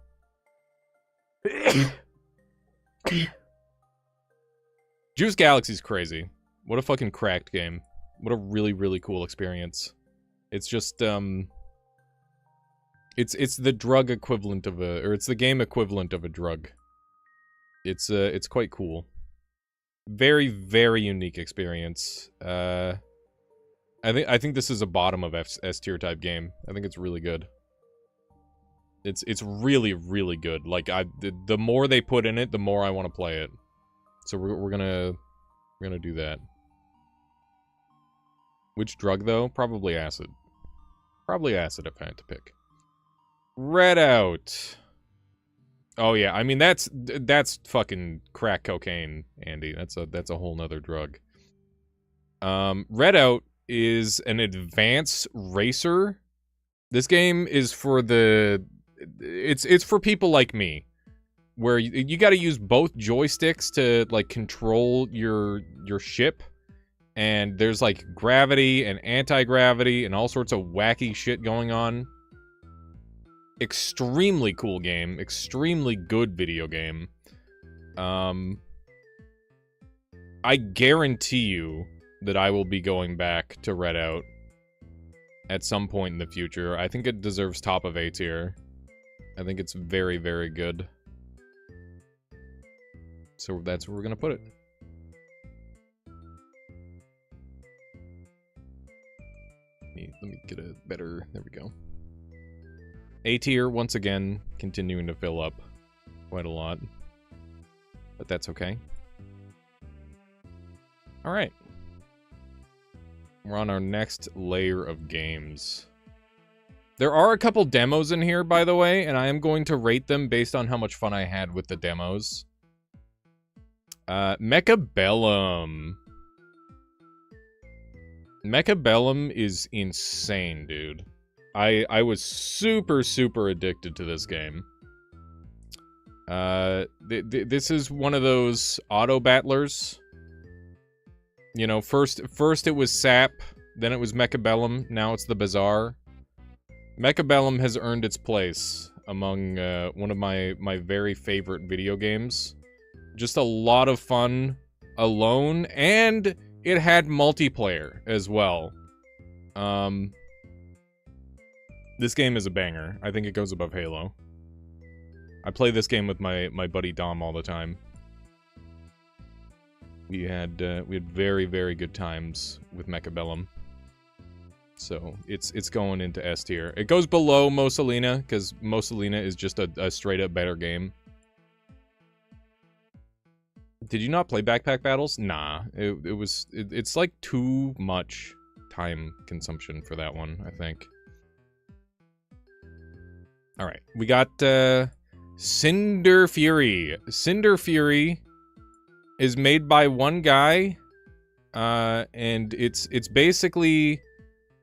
Juice Galaxy's crazy. What a fucking cracked game. What a really, really cool experience. It's just, It's the drug equivalent of a... Or it's the game equivalent of a drug. It's quite cool. Very, very unique experience. I think this is a bottom of S tier type game. I think it's really good. It's really, really good. Like, the more they put in it, the more I want to play it. So we're gonna do that. Which drug, though? Probably acid. Probably acid if I had to pick. Redout. Oh yeah, I mean that's fucking crack cocaine, Andy. That's a whole nother drug. Redout is an advanced racer. This game is for the... It's for people like me, where you got to use both joysticks to like control your ship, and there's like gravity and anti-gravity and all sorts of wacky shit going on. Extremely cool game. Extremely good video game. I guarantee you that I will be going back to Redout at some point in the future. I think it deserves top of A tier. I think it's very, very good. So that's where we're gonna put it. Let me get a better... There we go. A tier, once again, continuing to fill up quite a lot. But that's okay. Alright. We're on our next layer of games. There are a couple demos in here, by the way, and I am going to rate them based on how much fun I had with the demos. Mechabellum. Mechabellum is insane, dude. I was super, super addicted to this game. This is one of those auto battlers. You know, first it was Sap, then it was Mechabellum, now it's the Bazaar. Mechabellum has earned its place among one of my very favorite video games. Just a lot of fun alone, and it had multiplayer as well. This game is a banger. I think it goes above Halo. I play this game with my buddy Dom all the time. We had very, very good times with Mechabellum. So it's going into S tier. It goes below Mussolina because Mussolina is just a straight up better game. Did you not play Backpack Battles? Nah, it's like too much time consumption for that one, I think. All right, we got Cinder Fury. Cinder Fury is made by one guy, and it's basically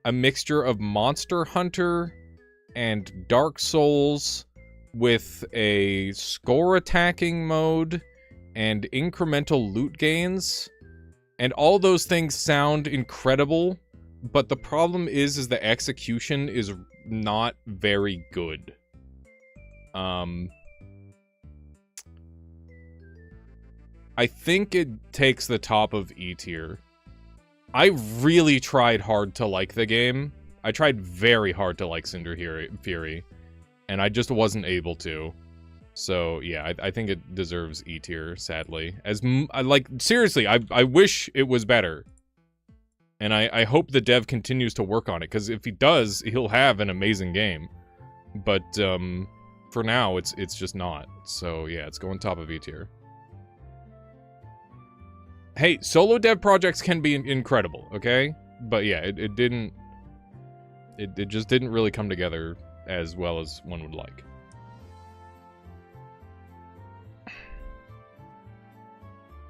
a mixture of Monster Hunter and Dark Souls with a score attacking mode and incremental loot gains. And all those things sound incredible, but the problem is the execution is not very good. I think it takes the top of E tier. I really tried hard to like the game. I tried very hard to like Cinder Fury, and I just wasn't able to. So yeah, I think it deserves E tier, sadly. Seriously, I wish it was better. And I hope the dev continues to work on it, because if he does, he'll have an amazing game. But for now, it's just not. So yeah, it's going top of E tier. Hey, solo dev projects can be incredible, okay? But yeah, it just didn't really come together as well as one would like.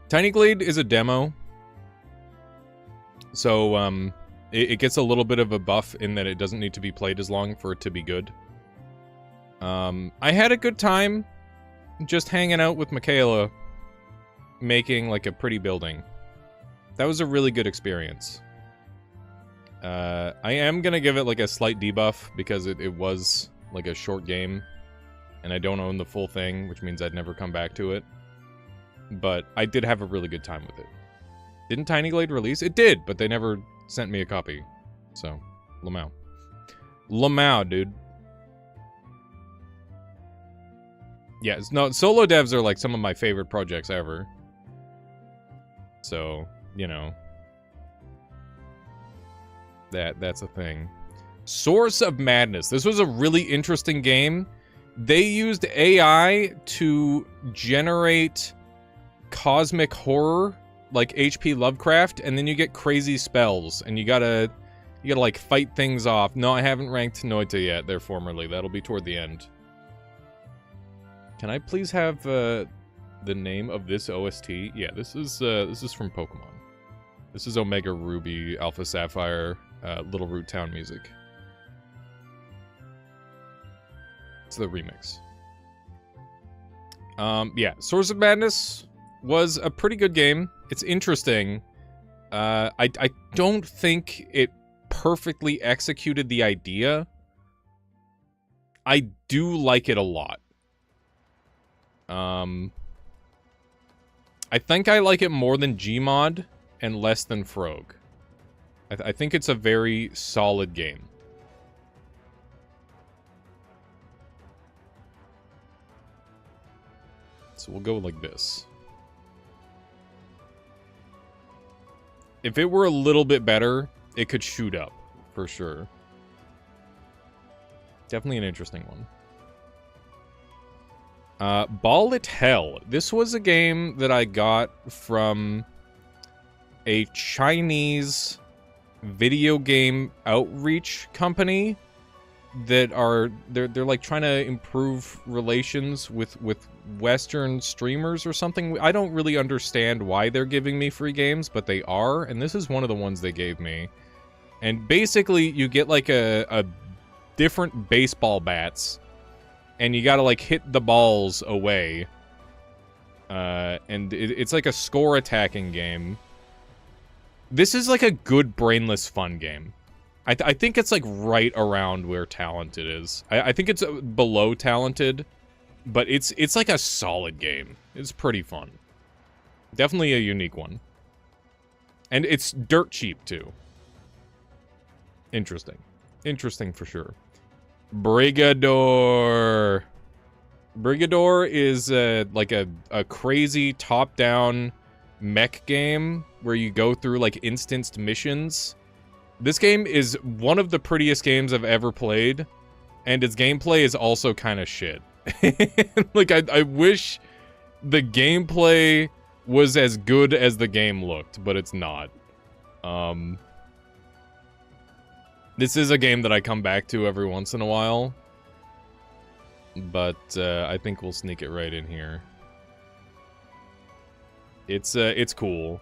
Tiny Glade is a demo. So, it gets a little bit of a buff in that it doesn't need to be played as long for it to be good. I had a good time just hanging out with Michaela, making, like, a pretty building. That was a really good experience. I am gonna give it, like, a slight debuff, because it was, like, a short game, and I don't own the full thing, which means I'd never come back to it. But I did have a really good time with it. Didn't Tiny Glade release? It did, but they never sent me a copy. So, Lamau. Lamau, dude. Yeah, no, solo devs are, like, some of my favorite projects ever. So, you know. That's a thing. Source of Madness. This was a really interesting game. They used AI to generate cosmic horror, like HP Lovecraft, and then you get crazy spells, and you gotta like fight things off. No, I haven't ranked Noita yet, there formerly. That'll be toward the end. Can I please have the name of this OST? Yeah, this is from Pokemon. This is Omega Ruby, Alpha Sapphire, Little Root Town music. It's the remix. Yeah, Source of Madness was a pretty good game. It's interesting. I don't think it perfectly executed the idea. I do like it a lot. I think I like it more than Gmod and less than Frog. I think it's a very solid game. So we'll go like this. If it were a little bit better, it could shoot up, for sure. Definitely an interesting one. Ball It Hell. This was a game that I got from a Chinese video game outreach company that are they're like trying to improve relations with Western streamers or something. I don't really understand why they're giving me free games, but they are, and this is one of the ones they gave me. And basically, you get like a different baseball bats, and you gotta like hit the balls away. And it's like a score attacking game. This is like a good brainless fun game. I think it's like right around where Talented is. I think it's below Talented, but it's like a solid game. It's pretty fun. Definitely a unique one. And it's dirt cheap too. Interesting. Interesting for sure. Brigador. Brigador is like a crazy top-down mech game where you go through like instanced missions. This game is one of the prettiest games I've ever played, and its gameplay is also kind of shit. Like, I wish the gameplay was as good as the game looked, but it's not. This is a game that I come back to every once in a while, but I think we'll sneak it right in here. It's cool.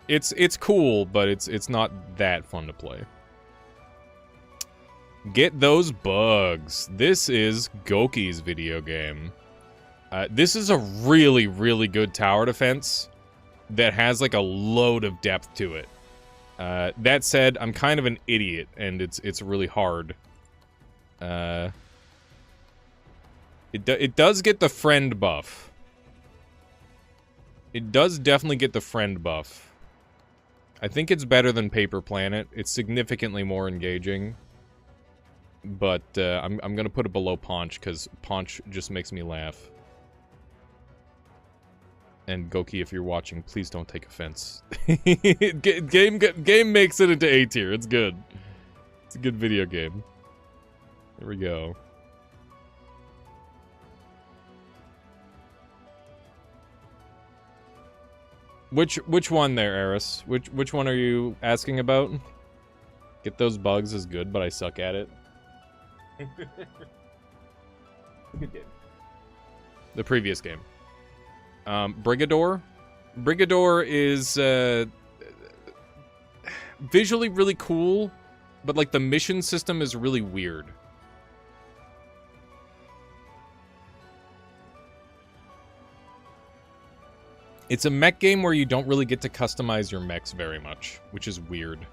It's cool, but it's not that fun to play. Get those bugs. This is Goki's video game. This is a really, really good tower defense that has like a load of depth to it. That said, I'm kind of an idiot, and it's really hard. It does get the friend buff. It does definitely get the friend buff. I think it's better than Paper Planet. It's significantly more engaging. But I'm gonna put it below Paunch, because Paunch just makes me laugh. And Goki, if you're watching, please don't take offense. Game makes it into A tier. It's good. It's a good video game. There we go. Which one there, Eris? Which one are you asking about? Get those bugs is good, but I suck at it. Good game. The previous game. Brigador? Brigador is, visually really cool, but, like, the mission system is really weird. It's a mech game where you don't really get to customize your mechs very much, which is weird.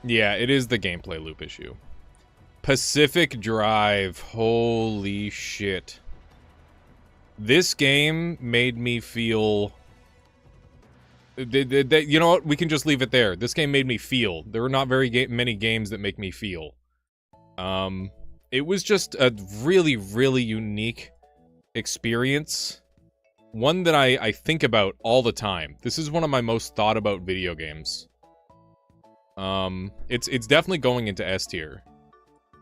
Yeah, it is the gameplay loop issue. Pacific Drive. Holy shit. This game made me feel... You know what? We can just leave it there. This game made me feel. There are not very many games that make me feel. It was just a really, really unique experience. One that I think about all the time. This is one of my most thought about video games. It's definitely going into S tier.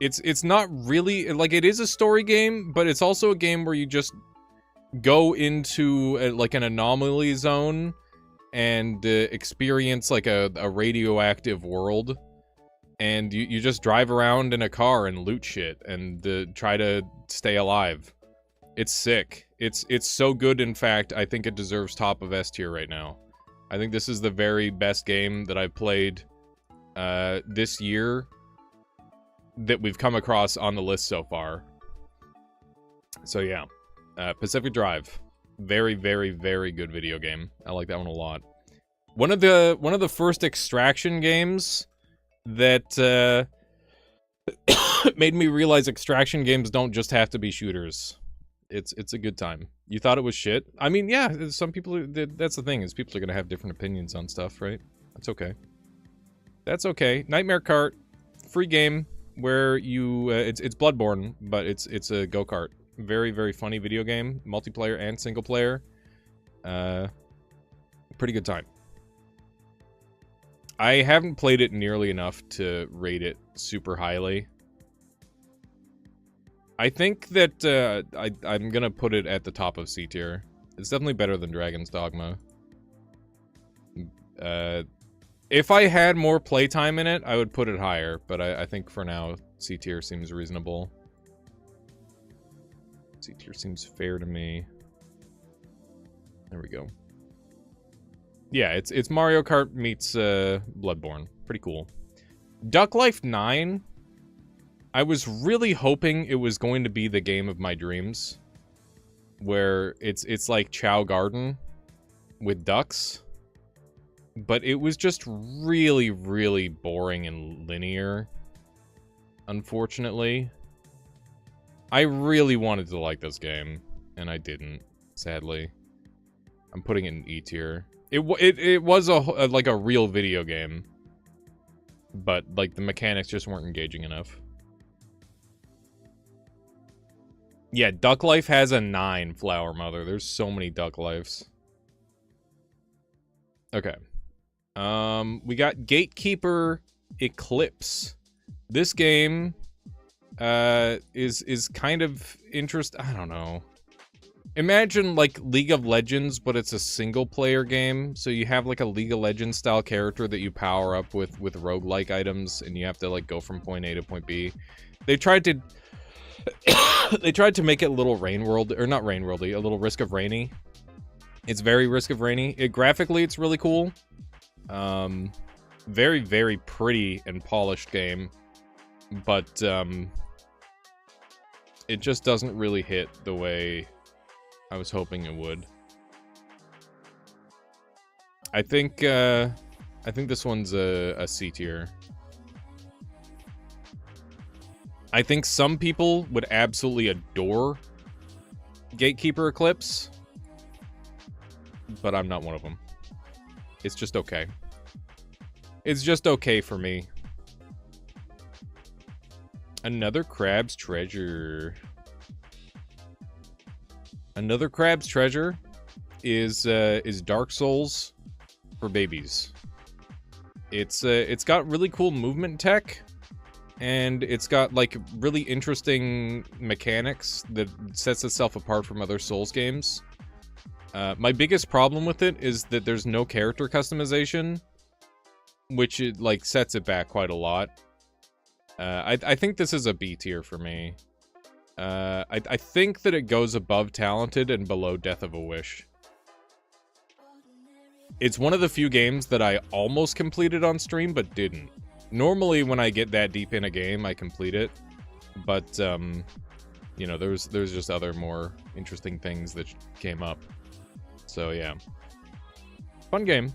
It's not really... Like, it is a story game, but it's also a game where you just go into like an anomaly zone and experience like a radioactive world, and you just drive around in a car and loot shit and try to stay alive. It's sick. It's so good. In fact, I think it deserves top of S tier right now. I think this is the very best game that I've played this year that we've come across on the list so far. So yeah. Pacific Drive, very, very, very good video game. I like that one a lot. One of the first extraction games that Made me realize extraction games don't just have to be shooters. It's a good time. You thought it was shit? I mean, yeah, some people, that's the thing, is people are gonna have different opinions on stuff, right? That's okay. That's okay. Nightmare Kart, free game where you, it's Bloodborne, but it's a go-kart. Very, very funny video game, multiplayer and single player. Pretty good time. I haven't played it nearly enough to rate it super highly. I think that I'm gonna put it at the top of C tier. It's definitely better than Dragon's Dogma. If I had more playtime in it, I would put it higher, but I think for now, C tier seems reasonable. C tier seems fair to me. There we go. Yeah, it's Mario Kart meets Bloodborne. Pretty cool. Duck Life 9. I was really hoping it was going to be the game of my dreams, where it's like Chow Garden with ducks, but it was just really, really boring and linear, unfortunately. I really wanted to like this game, and I didn't, sadly. I'm putting it in E tier. It was like a real video game, but like the mechanics just weren't engaging enough. Yeah, Duck Life has a 9, Flower Mother. There's so many Duck Lives. Okay. We got Gatekeeper Eclipse. This game is kind of I don't know. Imagine like League of Legends, but it's a single player game. So you have like a League of Legends style character that you power up with roguelike items, and you have to like go from point A to point B. They tried to they tried to make it a little Rain World, or not Rain Worldy, a little Risk of Rainy. It's very Risk of Rainy. Graphically, it's really cool. Very, very pretty and polished game. But, it just doesn't really hit the way I was hoping it would. I think this one's a C tier. I think some people would absolutely adore Gatekeeper Eclipse, but I'm not one of them. It's just okay. It's just okay for me. Another Crab's Treasure. Another Crab's Treasure is Dark Souls for babies. It's got really cool movement tech, and it's got like really interesting mechanics that sets itself apart from other Souls games. My biggest problem with it is that there's no character customization, which it like sets it back quite a lot. I think this is a B tier for me. I think that it goes above Talented and below Death of a Wish. It's one of the few games that I almost completed on stream, but didn't. Normally, when I get that deep in a game, I complete it. But, you know, there's just other more interesting things that came up. So, yeah. Fun game.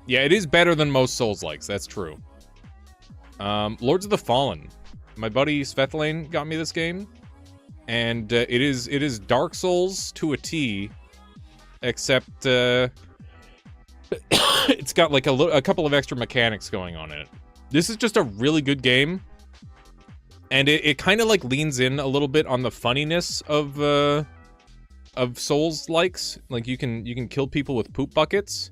Yeah, it is better than most Souls-likes, that's true. Lords of the Fallen. My buddy Svetlane got me this game. And it is Dark Souls to a T, except it's got like a couple of extra mechanics going on in it. This is just a really good game, and it kind of like leans in a little bit on the funniness of Souls likes. Like you can kill people with poop buckets.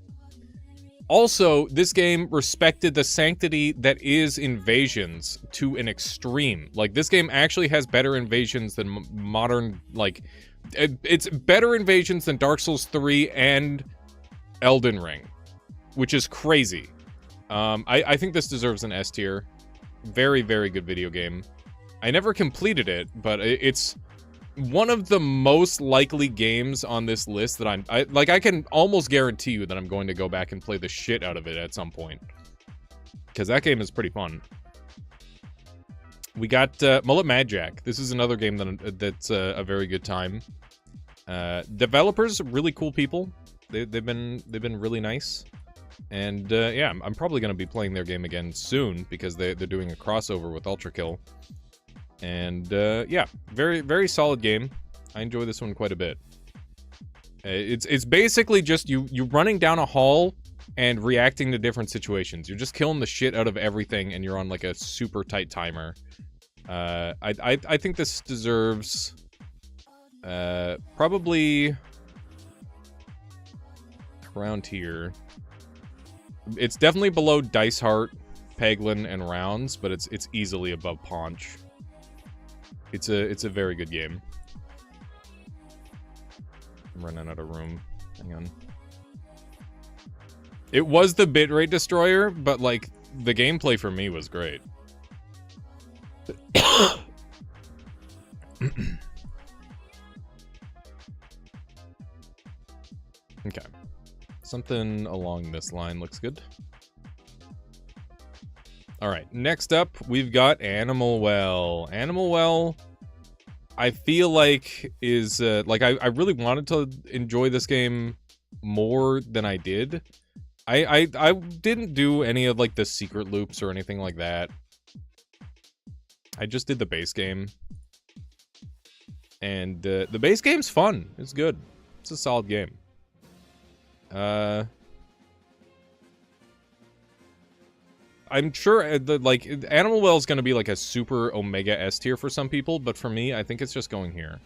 Also, this game respected the sanctity that is invasions to an extreme. Like, this game actually has better invasions than modern, like... It's better invasions than Dark Souls 3 and Elden Ring, which is crazy. I think this deserves an S tier. Very, very good video game. I never completed it, but it's one of the most likely games on this list that I can almost guarantee you that I'm going to go back and play the shit out of it at some point. Because that game is pretty fun. We got Mullet Mad Jack. This is another game that's a very good time. Developers, really cool people. They've been really nice. And yeah, I'm probably going to be playing their game again soon because they're doing a crossover with Ultra Kill. And yeah, very, very solid game. I enjoy this one quite a bit. It's basically just you running down a hall and reacting to different situations. You're just killing the shit out of everything, and you're on like a super tight timer. I think this deserves probably around here. It's definitely below Dice Heart, Peglin, and Rounds, but it's easily above Paunch. It's a very good game. I'm running out of room. Hang on. It was the bitrate destroyer, but like the gameplay for me was great. Okay. Something along this line looks good. Alright, next up, we've got Animal Well. Animal Well, I feel like is, like, I really wanted to enjoy this game more than I did. I didn't do any of, like, the secret loops or anything like that. I just did the base game. And, the base game's fun. It's good. It's a solid game. I'm sure Animal Well is going to be like a super Omega S tier for some people, but for me, I think it's just going here.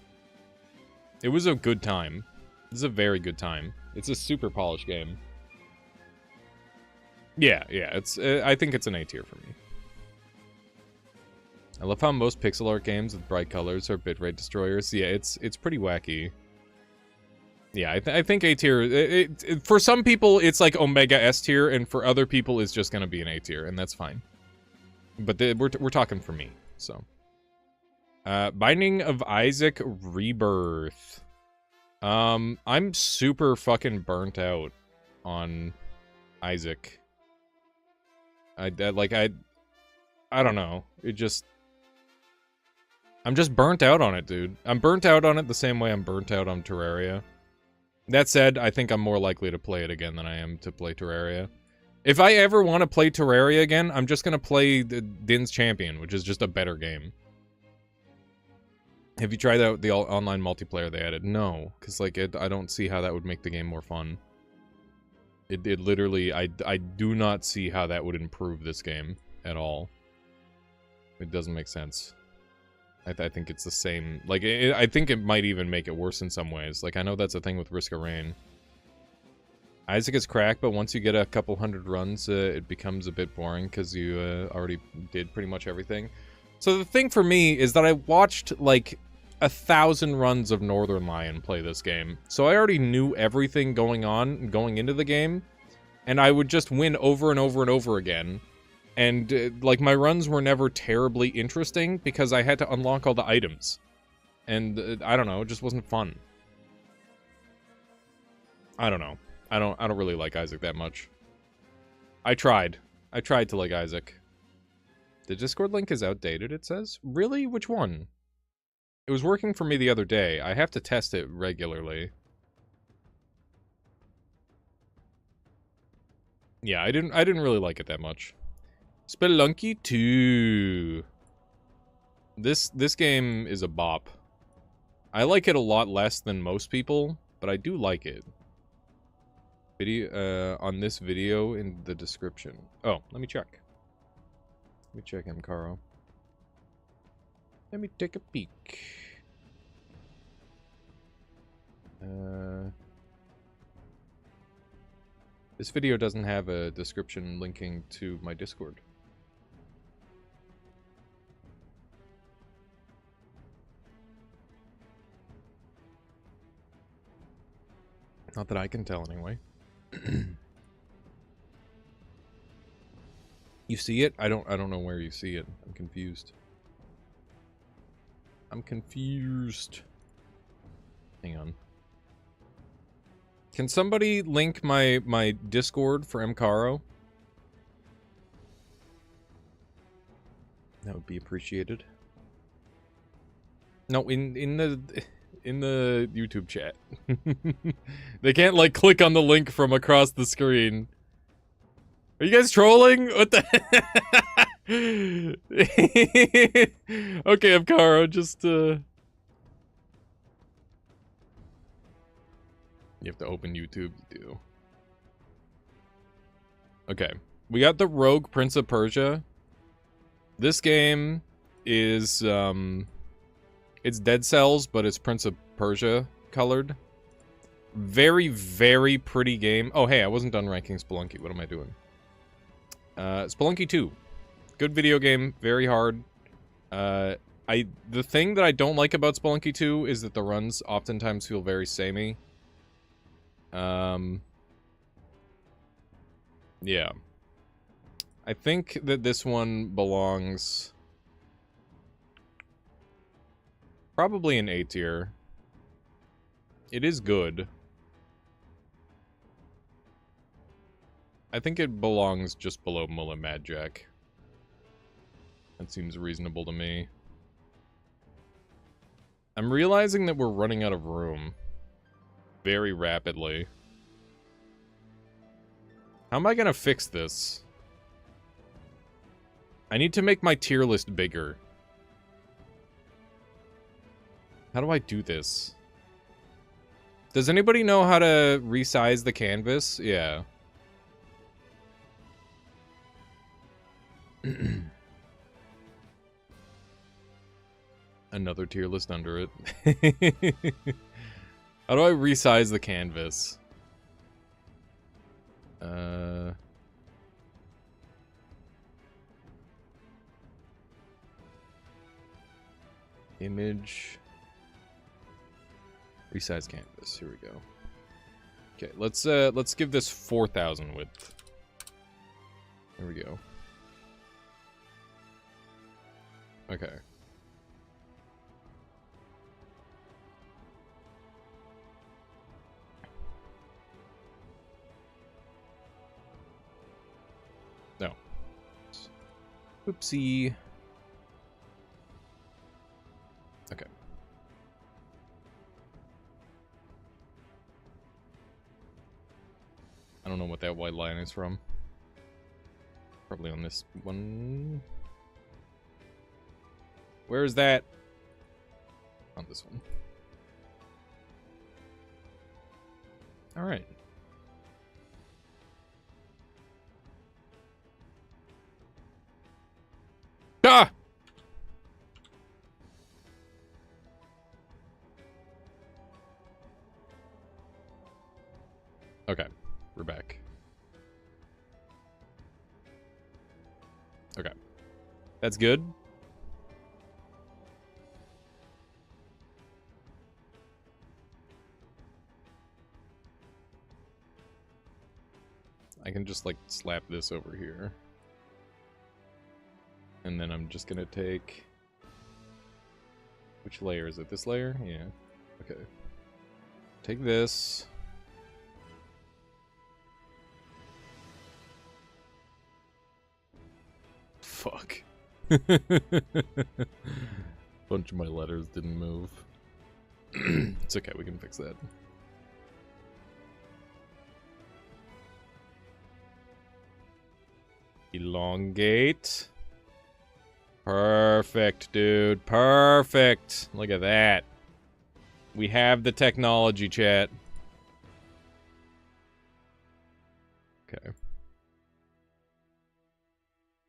It was a good time. This is a very good time. It's a super polished game. Yeah, it's. I think it's an A tier for me. I love how most pixel art games with bright colors are bitrate destroyers. Yeah, it's pretty wacky. Yeah, I think A tier. For some people, it's like Omega S tier, and for other people, it's just gonna be an A tier, and that's fine. But we're talking for me, so. Binding of Isaac Rebirth. I'm super fucking burnt out on Isaac. I don't know. I'm just burnt out on it, dude. I'm burnt out on it the same way I'm burnt out on Terraria. That said, I think I'm more likely to play it again than I am to play Terraria. If I ever want to play Terraria again, I'm just going to play the Din's Champion, which is just a better game. Have you tried out the online multiplayer they added? No, because like I don't see how that would make the game more fun. It literally, I do not see how that would improve this game at all. It doesn't make sense. I think it's the same. Like, I think it might even make it worse in some ways. Like, I know that's a thing with Risk of Rain. Isaac is cracked, but once you get a couple hundred runs, it becomes a bit boring because you already did pretty much everything. So the thing for me is that I watched, like, 1,000 runs of Northern Lion play this game. So I already knew everything going on, going into the game. And I would just win over and over and over again. And, like, my runs were never terribly interesting because I had to unlock all the items. And, I don't know, it just wasn't fun. I don't know. I don't really like Isaac that much. I tried to like Isaac. The Discord link is outdated, it says? Really? Which one? It was working for me the other day. I have to test it regularly. Yeah, I didn't really like it that much. Spelunky 2. This game is a bop. I like it a lot less than most people, but I do like it. Video on this video in the description. Oh, let me check. Let me check Mcaro. Let me take a peek. This video doesn't have a description linking to my Discord. Not that I can tell, anyway. You see it? I don't know where you see it. I'm confused. I'm confused. Hang on. Can somebody link my Discord for Mcaro? That would be appreciated. No, in the YouTube chat. They can't, like, click on the link from across the screen. Are you guys trolling? What the? Okay, Amkara, just You have to open YouTube. You do. Okay, we got the Rogue Prince of Persia. This game is it's Dead Cells, but it's Prince of Persia colored. Very, very pretty game. Oh, hey, I wasn't done ranking Spelunky. What am I doing? Spelunky 2. Good video game. Very hard. The thing that I don't like about Spelunky 2 is that the runs oftentimes feel very samey. Yeah. I think that this one belongs probably in A tier. It is good. I think it belongs just below Mullah Mad Jack. That seems reasonable to me. I'm realizing that we're running out of room very rapidly. How am I gonna fix this? I need to make my tier list bigger. How do I do this? Does anybody know how to resize the canvas? Yeah. Another tier list under it. How do I resize the canvas? Image. Resize canvas. Here we go. Okay, let's give this 4,000 width. There we go. Okay. No. Oopsie. Okay. I don't know what that white line is from. Probably on this one. Where is that? On this one. All right. Ah! Okay, we're back. Okay. That's good. I can just, like, slap this over here. And then I'm just gonna take... Which layer is it? This layer? Yeah. Okay. Take this. Fuck. Bunch of my letters didn't move. It's okay, we can fix that. Elongate. Perfect, dude. Perfect. Look at that. We have the technology, chat. Okay.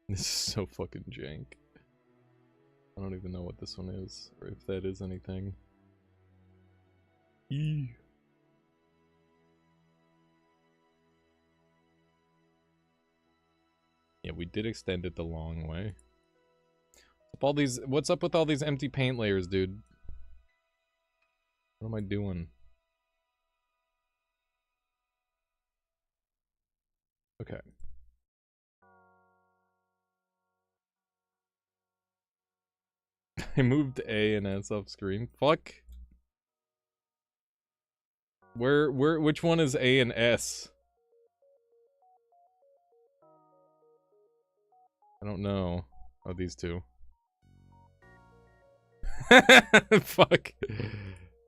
This is so fucking jank. I don't even know what this one is, or if that is anything. Eee. Yeah, we did extend it the long way. What's up with all these empty paint layers, dude? What am I doing? Okay. I moved A and S off screen. Fuck. Which one is A and S? I don't know. Oh, these two. Fuck.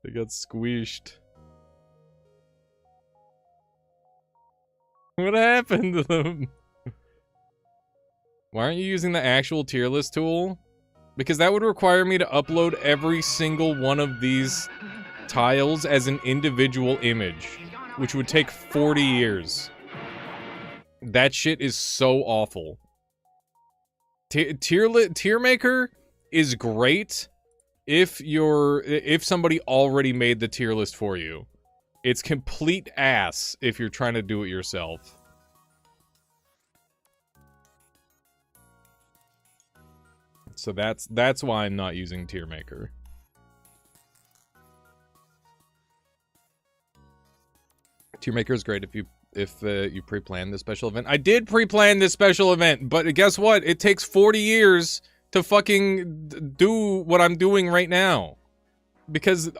They got squeezed. What happened to them? Why aren't you using the actual tier list tool? Because that would require me to upload every single one of these tiles as an individual image, which would take 40 years. That shit is so awful. Tier maker is great if somebody already made the tier list for you. It's complete ass if you're trying to do it yourself. So that's why I'm not using tier maker. Tier maker is great if you pre-plan the special event. I did pre-plan this special event, but guess what? It takes 40 years to fucking do what I'm doing right now. Because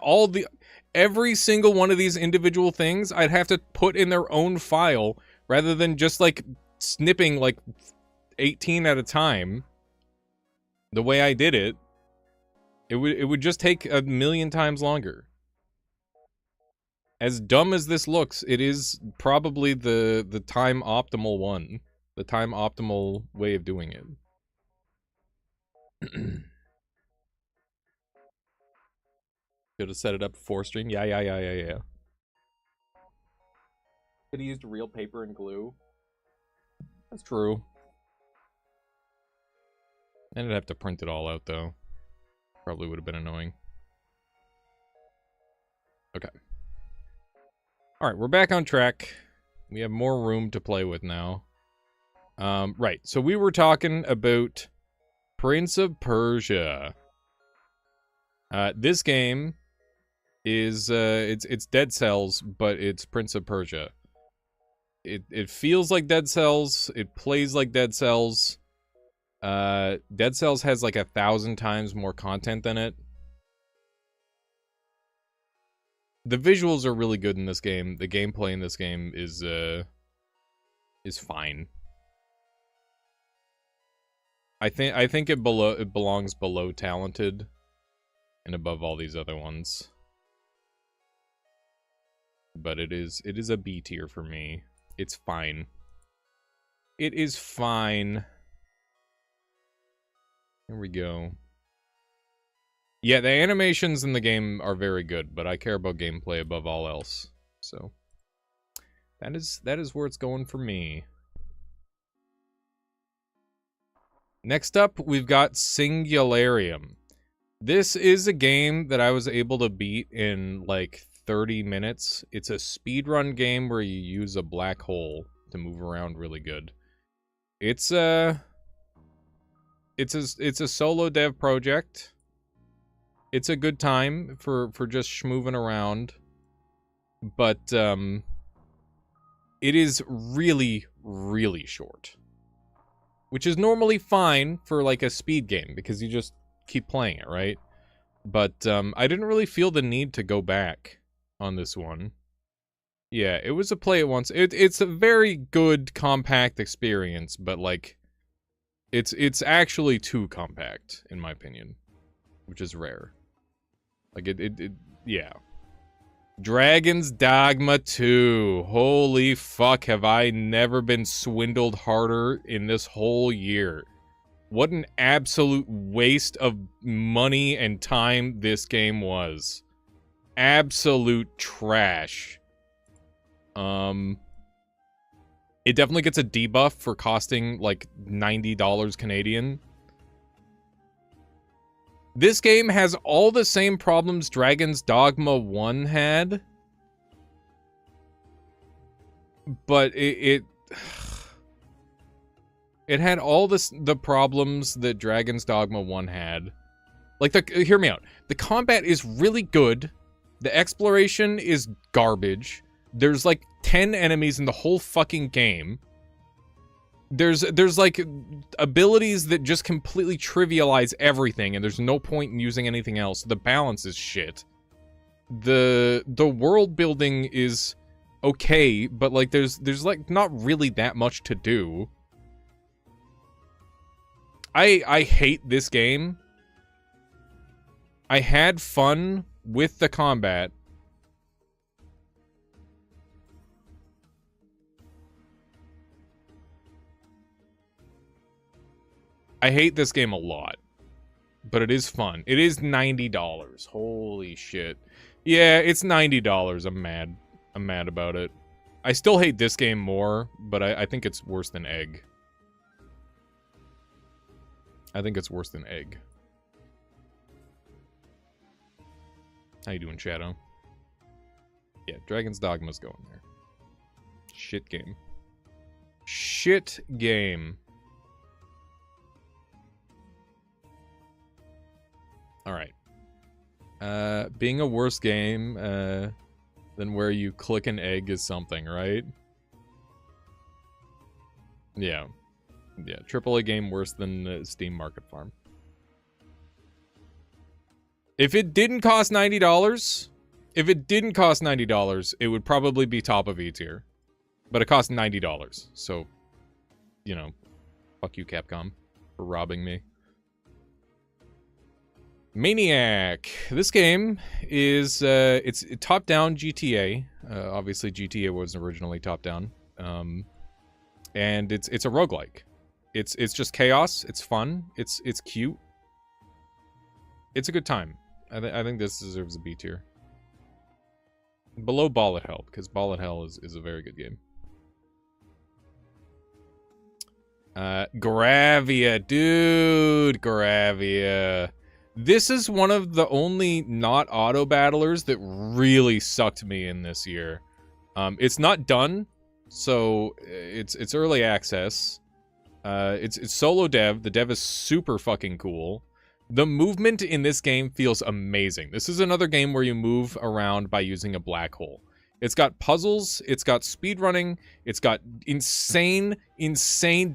every single one of these individual things I'd have to put in their own file rather than just like snipping like 18 at a time. The way I did it, it would just take a million times longer. As dumb as this looks, it is probably the time optimal one. The time optimal way of doing it. Should have set it up before stream. Yeah. Could have used real paper and glue. That's true. And I'd have to print it all out, though. Probably would have been annoying. Okay. Alright, we're back on track. We have more room to play with now. Right, so we were talking about Prince of Persia. This game is, it's Dead Cells, but it's Prince of Persia. It feels like Dead Cells, it plays like Dead Cells. Dead Cells has like 1,000 times more content than it. The visuals are really good in this game. The gameplay in this game is fine. I think it belongs below talented and above all these other ones. But it is a B tier for me. It's fine. It is fine. Here we go. Yeah, the animations in the game are very good, but I care about gameplay above all else. So that is where it's going for me. Next up, we've got Singularium. This is a game that I was able to beat in like 30 minutes. It's a speedrun game where you use a black hole to move around really good. It's a solo dev project. It's a good time for just schmooving around. But it is really, really short. Which is normally fine for like a speed game because you just keep playing it, right? But I didn't really feel the need to go back on this one. Yeah, it was a play at once. It's a very good compact experience, but like it's actually too compact in my opinion, which is rare. Like yeah. Dragon's Dogma 2. Holy fuck, have I never been swindled harder in this whole year. What an absolute waste of money and time this game was. Absolute trash. It definitely gets a debuff for costing like $90 Canadian. This game has all the same problems Dragon's Dogma 1 had. But it had all the problems that Dragon's Dogma 1 had. Like, hear me out. The combat is really good. The exploration is garbage. There's like 10 enemies in the whole fucking game. There's like abilities that just completely trivialize everything, and there's no point in using anything else. The balance is shit. The world building is okay, but like there's like not really that much to do. I hate this game. I had fun with the combat. I hate this game a lot, but it is fun. It is $90. Holy shit. Yeah, it's $90. I'm mad. I'm mad about it. I still hate this game more, but I think it's worse than Egg. I think it's worse than Egg. How you doing, Shadow? Yeah, Dragon's Dogma's going there. Shit game. Shit game. Alright. Being a worse game, than where you click an egg is something, right? Yeah. Yeah, AAA game worse than Steam Market Farm. If it didn't cost $90, it would probably be top of E tier. But it cost $90, so, you know, fuck you, Capcom, for robbing me. Maniac. This game is, it's top-down GTA. Obviously, GTA was originally top-down. And it's a roguelike. It's just chaos. It's fun. It's cute. It's a good time. I think this deserves a B tier. Below Ball at Hell, because Ball at Hell is a very good game. Gravia, dude, Gravia. This is one of the only not auto battlers that really sucked me in this year. It's not done, so it's early access. It's solo dev. The dev is super fucking cool. The movement in this game feels amazing. This is another game where you move around by using a black hole. It's got puzzles, it's got speedrunning, it's got insane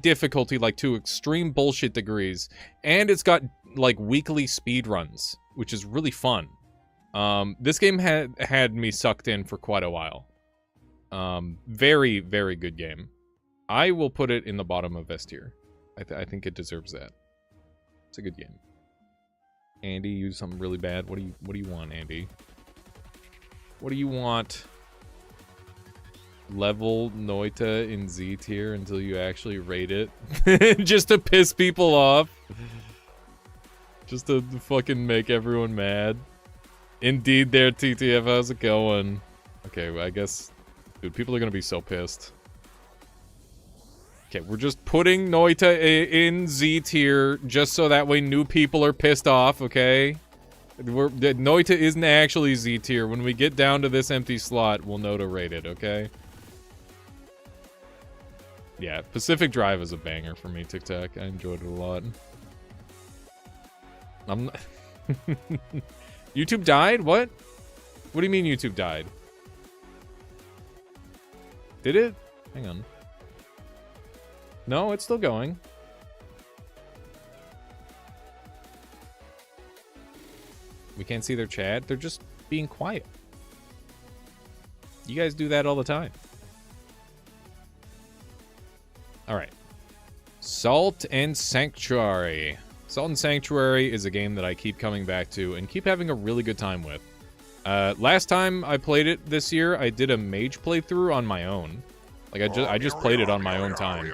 difficulty, like to extreme bullshit degrees, and it's got, like, weekly speedruns, which is really fun. This game had me sucked in for quite a while. Very, very good game. I will put it in the bottom of S tier. I think it deserves that. It's a good game. Andy, you something really bad. What do you want, Andy? What do you want? Level Noita in Z tier until you actually rate it. Just to piss people off. Just to fucking make everyone mad. Indeed there, TTF, how's it going? Okay, well, I guess... Dude, people are gonna be so pissed. Okay, we're just putting Noita in Z tier just so that way new people are pissed off, okay? Noita isn't actually Z tier. When we get down to this empty slot, we'll know to rate it, okay? Yeah, Pacific Drive is a banger for me, Tic Tac. I enjoyed it a lot. I'm not... YouTube died? What? What do you mean YouTube died? Did it? Hang on. No, it's still going. We can't see their chat. They're just being quiet. You guys do that all the time. Alright. Salt and Sanctuary. Salt and Sanctuary is a game that I keep coming back to and keep having a really good time with. Last time I played it this year, I did a mage playthrough on my own. Like, I just played it on my own time.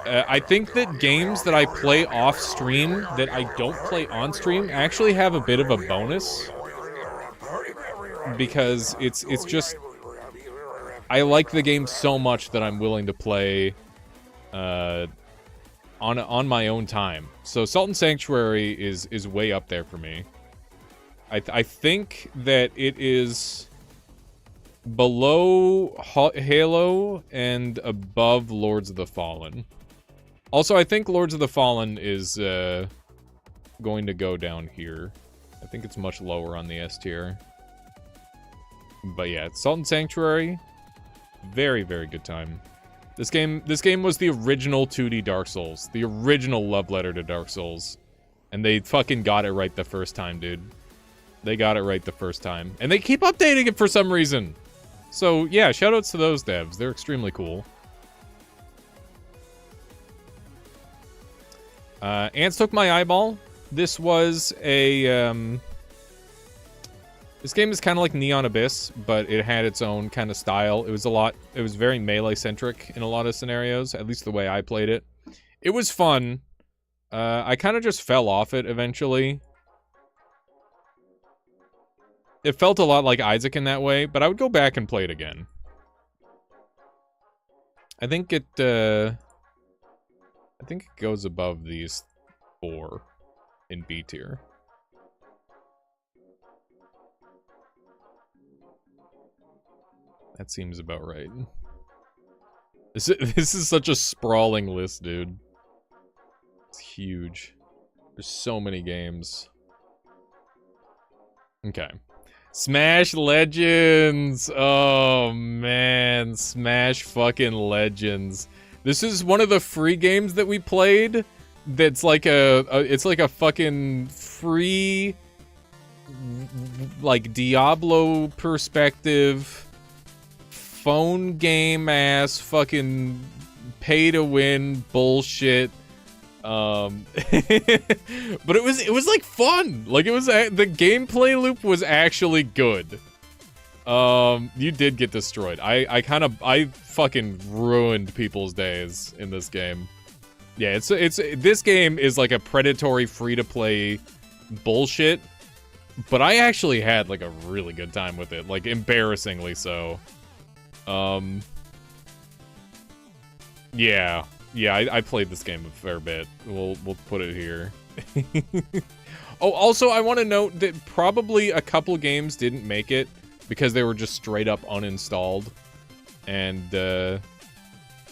I think that games that I play off stream that I don't play on stream actually have a bit of a bonus. Because it's just... I like the game so much that I'm willing to play on my own time. So Salt and Sanctuary is way up there for me. I think that it is below Halo and above Lords of the Fallen. Also, I think Lords of the Fallen is going to go down here. I think it's much lower on the S tier. But yeah, Salt and Sanctuary, very, very good time. This game was the original 2D Dark Souls. The original love letter to Dark Souls. And they fucking got it right the first time, dude. They got it right the first time. And they keep updating it for some reason. So, yeah, shoutouts to those devs. They're extremely cool. Ants Took My Eyeball. This was a, This game is kind of like Neon Abyss, but it had its own kind of style. It was very melee-centric in a lot of scenarios, at least the way I played it. It was fun. I kind of just fell off it eventually. It felt a lot like Isaac in that way, but I would go back and play it again. I think it goes above these 4 in B tier. That seems about right. This is such a sprawling list, dude. It's huge. There's so many games. Okay. Smash Legends! Oh, man. Smash fucking Legends. This is one of the free games that we played that's like it's like a fucking free, like, Diablo perspective, phone game ass, fucking pay-to-win bullshit. But it was like fun. Like, it was the gameplay loop was actually good. You did get destroyed. I fucking ruined people's days in this game. Yeah, this game is like a predatory free-to-play bullshit, but I actually had like a really good time with it, like embarrassingly so. Yeah, I played this game a fair bit. We'll put it here. Oh, also, I want to note that probably a couple games didn't make it because they were just straight up uninstalled, and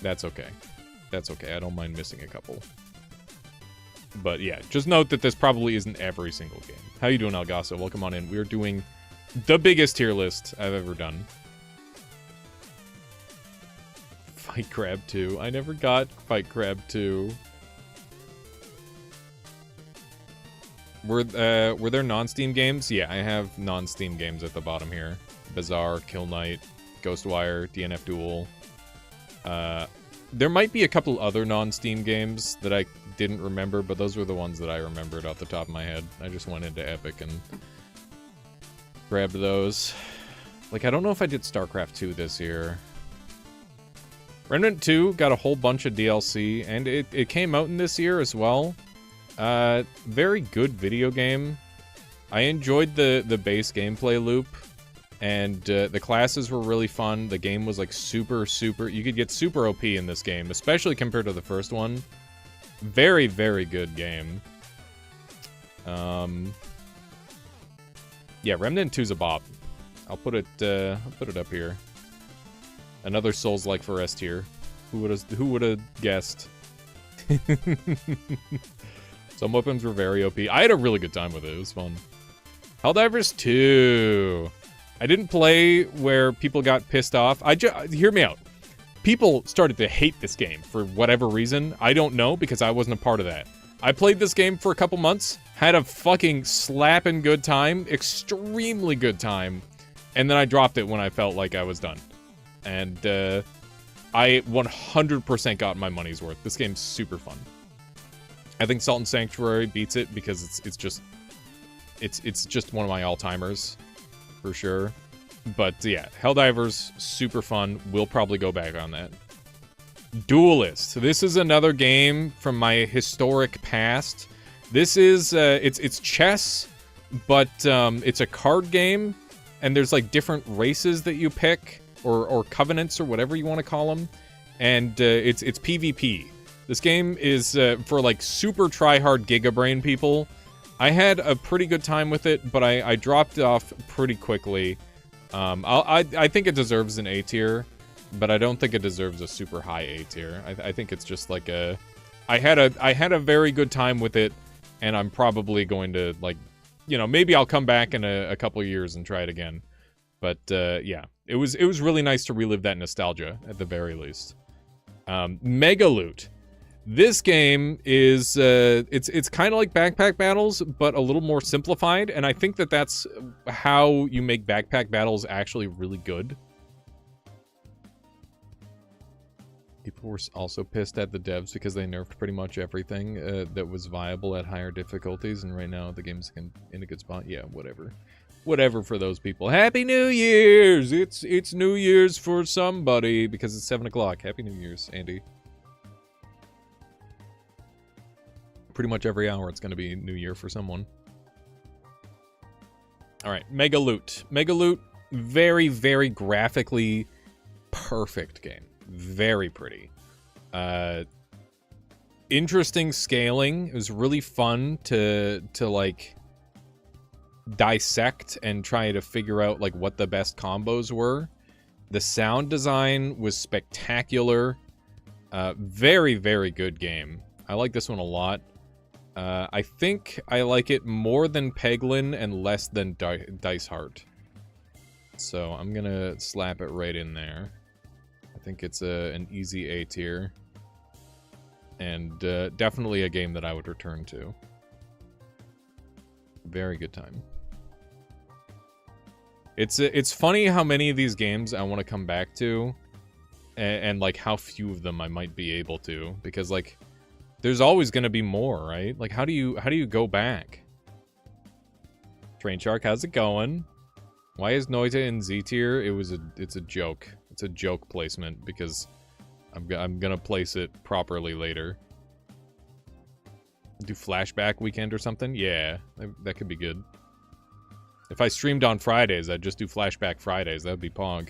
that's okay. That's okay. I don't mind missing a couple. But yeah, just note that this probably isn't every single game. How you doing, Algaso? Welcome on in. We're doing the biggest tier list I've ever done. Fight Crab 2. I never got Fight Crab 2. Were there non-Steam games? Yeah, I have non-Steam games at the bottom here. Bazaar, Kill Knight, Ghostwire, DNF Duel. There might be a couple other non-Steam games that I didn't remember, but those were the ones that I remembered off the top of my head. I just went into Epic and grabbed those. Like, I don't know if I did StarCraft 2 this year. Remnant 2 got a whole bunch of DLC, and it came out in this year as well. Very good video game. I enjoyed the base gameplay loop, and the classes were really fun. The game was like super, you could get super OP in this game, especially compared to the first one. Very, very good game. Yeah, Remnant 2's a bop. I'll put it up here. Another Souls-like for S tier. Who would have guessed? Some weapons were very OP. I had a really good time with it. It was fun. Helldivers 2. I didn't play where people got pissed off. Hear me out. People started to hate this game for whatever reason. I don't know, because I wasn't a part of that. I played this game for a couple months, had a fucking slapping good time, extremely good time, and then I dropped it when I felt like I was done. And I 100% got my money's worth. This game's super fun. I think Salt and Sanctuary beats it because it's just one of my all-timers for sure. But yeah, Helldivers, super fun. We'll probably go back on that. Duelist. This is another game from my historic past. This is it's chess, but it's a card game, and there's like different races that you pick, or covenants, or whatever you want to call them, and it's PvP. This game is for like super try-hard gigabrain people. I had a pretty good time with it, but I dropped off pretty quickly. I think it deserves an A tier, but I don't think it deserves a super high A tier. I think it's just like I had a very good time with it, and I'm probably going to, like, you know, maybe I'll come back in a couple years and try it again. But yeah, it was really nice to relive that nostalgia at the very least. Mega Loot. This game is it's kind of like Backpack Battles, but a little more simplified, and I think that's how you make Backpack Battles actually really good. People were also pissed at the devs because they nerfed pretty much everything that was viable at higher difficulties, and right now the game's in a good spot. Yeah, whatever. Whatever for those people. Happy New Year's! It's New Year's for somebody because it's 7 o'clock. Happy New Year's, Andy. Pretty much every hour it's going to be New Year for someone. Alright, Mega Loot. Mega Loot, very, very graphically perfect game. Very pretty. Interesting scaling. It was really fun to like dissect and try to figure out like what the best combos were. The sound design was spectacular. Very, very good game. I like this one a lot. I think I like it more than Peglin and less than Dice Heart. So I'm gonna slap it right in there. I think it's an easy A tier. And definitely a game that I would return to. Very good time. It's funny how many of these games I want to come back to, and like how few of them I might be able to, because like there's always going to be more, right? Like how do you go back? Train Shark, how's it going? Why is Noita in Z tier? It's a joke. It's a joke placement because I'm gonna place it properly later. Do flashback weekend or something? Yeah, that could be good. If I streamed on Fridays, I'd just do flashback Fridays. That'd be Pog.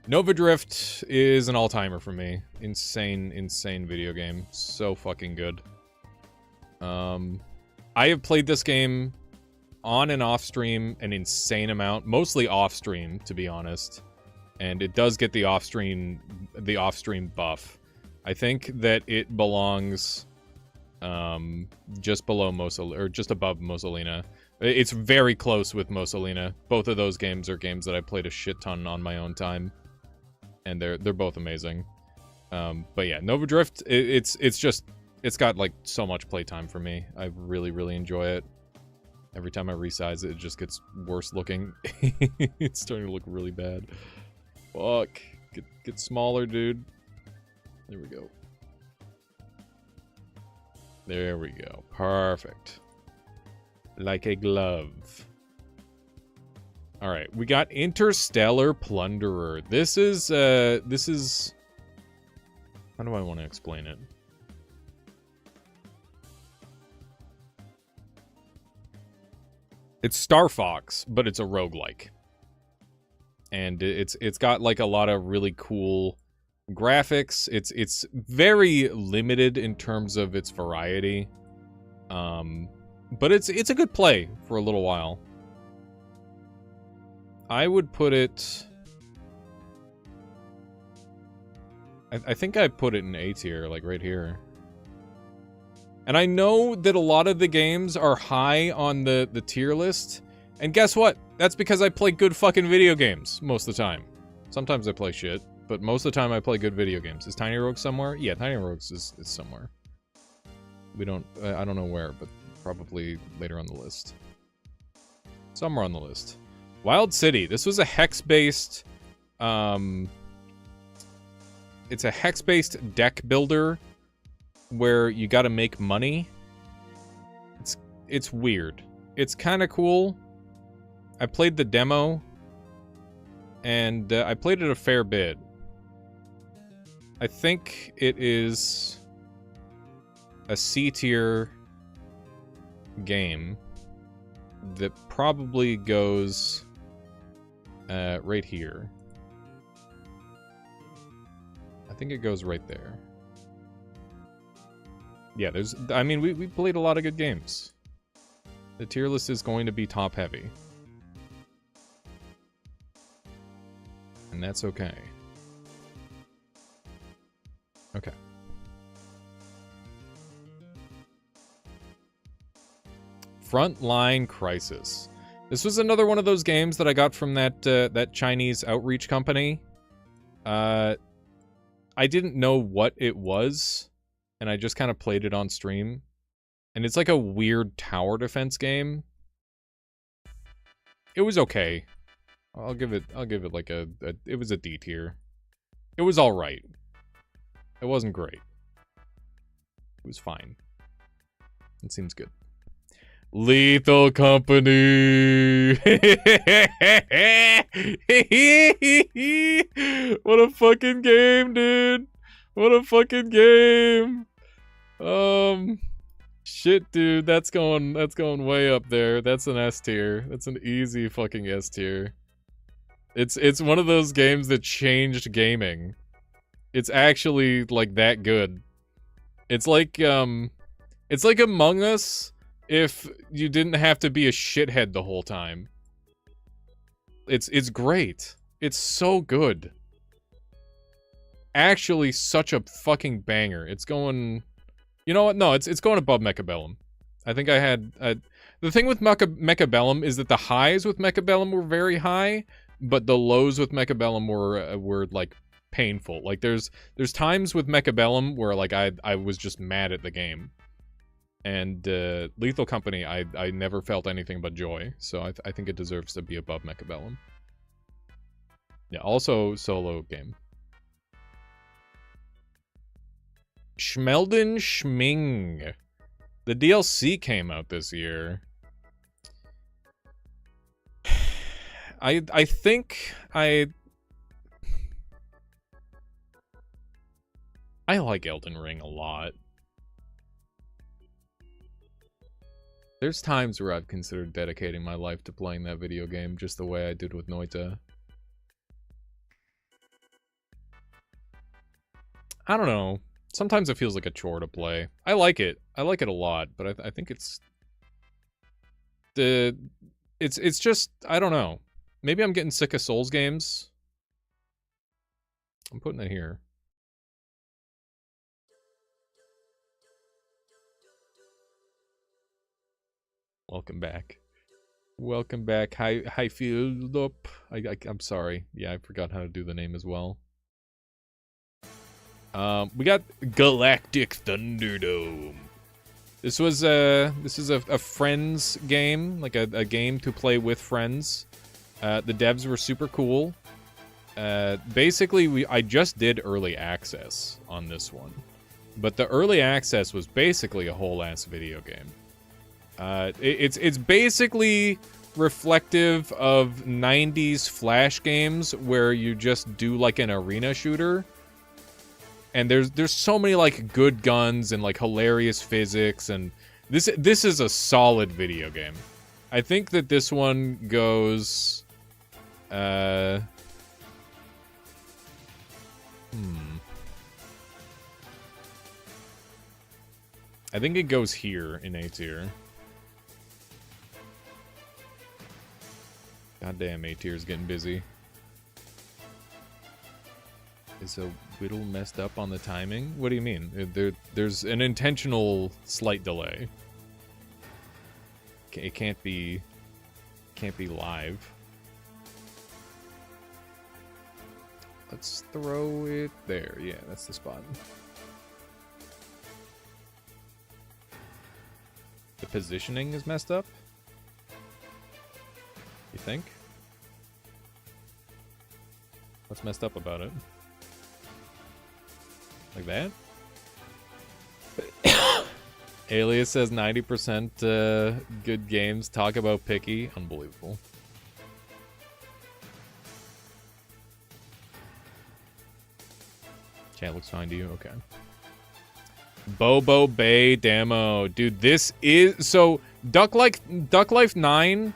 Nova Drift is an all-timer for me. Insane, insane video game. So fucking good. I have played this game on and off stream an insane amount. Mostly off stream, to be honest. And it does get the off-stream buff. I think that it belongs just below or just above Mussolina. It's very close with Mussolina. Both of those games are games that I played a shit ton on my own time, and they're both amazing. But yeah, Nova Drift, it's got like so much playtime for me. I really, really enjoy it. Every time I resize it, it just gets worse looking. It's starting to look really bad. Fuck. Get smaller, dude. There we go. There we go. Perfect. Like a glove. Alright, we got Interstellar Plunderer. This is... How do I want to explain it? It's Star Fox, but it's a roguelike. And it's got like a lot of really cool graphics. It's very limited in terms of its variety. But it's a good play for a little while. I would put it... I think I put it in A tier, like right here. And I know that a lot of the games are high on the tier list. And guess what? That's because I play good fucking video games most of the time. Sometimes I play shit, but most of the time I play good video games. Is Tiny Rogues somewhere? Yeah, Tiny Rogues is somewhere. We don't... I don't know where, but probably later on the list. Somewhere on the list. Wild City. This was a hex-based... It's a hex-based deck builder where you gotta make money. It's weird. It's kind of cool. I played the demo, and I played it a fair bit. I think it is a C-tier game that probably goes right here. I think it goes right there. Yeah, I mean, we played a lot of good games. The tier list is going to be top heavy. And that's okay. Okay. Frontline Crisis. This was another one of those games that I got from that Chinese outreach company. I didn't know what it was, and I just kind of played it on stream. And it's like a weird tower defense game. It was okay. I'll give it like it was a D tier. It was all right. It wasn't great. It was fine. It seems good. Lethal Company. What a fucking game, dude. What a fucking game. Shit, dude, that's going way up there. That's an S tier. That's an easy fucking S tier. It's one of those games that changed gaming. It's actually like that good. It's like Among Us if you didn't have to be a shithead the whole time. It's great. It's so good. Actually, such a fucking banger. It's going... You know what? No, it's going above Mechabellum. I think I had... the thing with Mechabellum is that the highs with Mechabellum were very high, but the lows with Mechabellum were like, painful. Like, there's times with Mechabellum where, like, I was just mad at the game. And Lethal Company, I never felt anything but joy. So I think it deserves to be above Mechabellum. Yeah, also solo game. Schmelden Schming. The DLC came out this year. I think I like Elden Ring a lot. There's times where I've considered dedicating my life to playing that video game just the way I did with Noita. I don't know. Sometimes it feels like a chore to play. I like it. I like it a lot, but I think it's just, I don't know. Maybe I'm getting sick of Souls games. I'm putting it here. Welcome back. Welcome back. Hi, field up. I'm sorry. Yeah, I forgot how to do the name as well. We got Galactic Thunderdome. This is a friends game, like a game to play with friends. The devs were super cool. Basically, I just did early access on this one, but the early access was basically a whole ass video game. It's basically reflective of 90s Flash games where you just do like an arena shooter. And there's so many like good guns and like hilarious physics, and this is a solid video game. I think that this one goes I think it goes here in A tier. Goddamn, A tier's getting busy. Is a whittle messed up on the timing? What do you mean? There's an intentional slight delay. It can't be live. Let's throw it there. Yeah, that's the spot. The positioning is messed up? You think? What's messed up about it? Like that? Alias says 90% good games. Talk about picky. Unbelievable. Chat looks fine to you? Okay. Bobo Bay demo. Dude, this is... So, Duck Life 9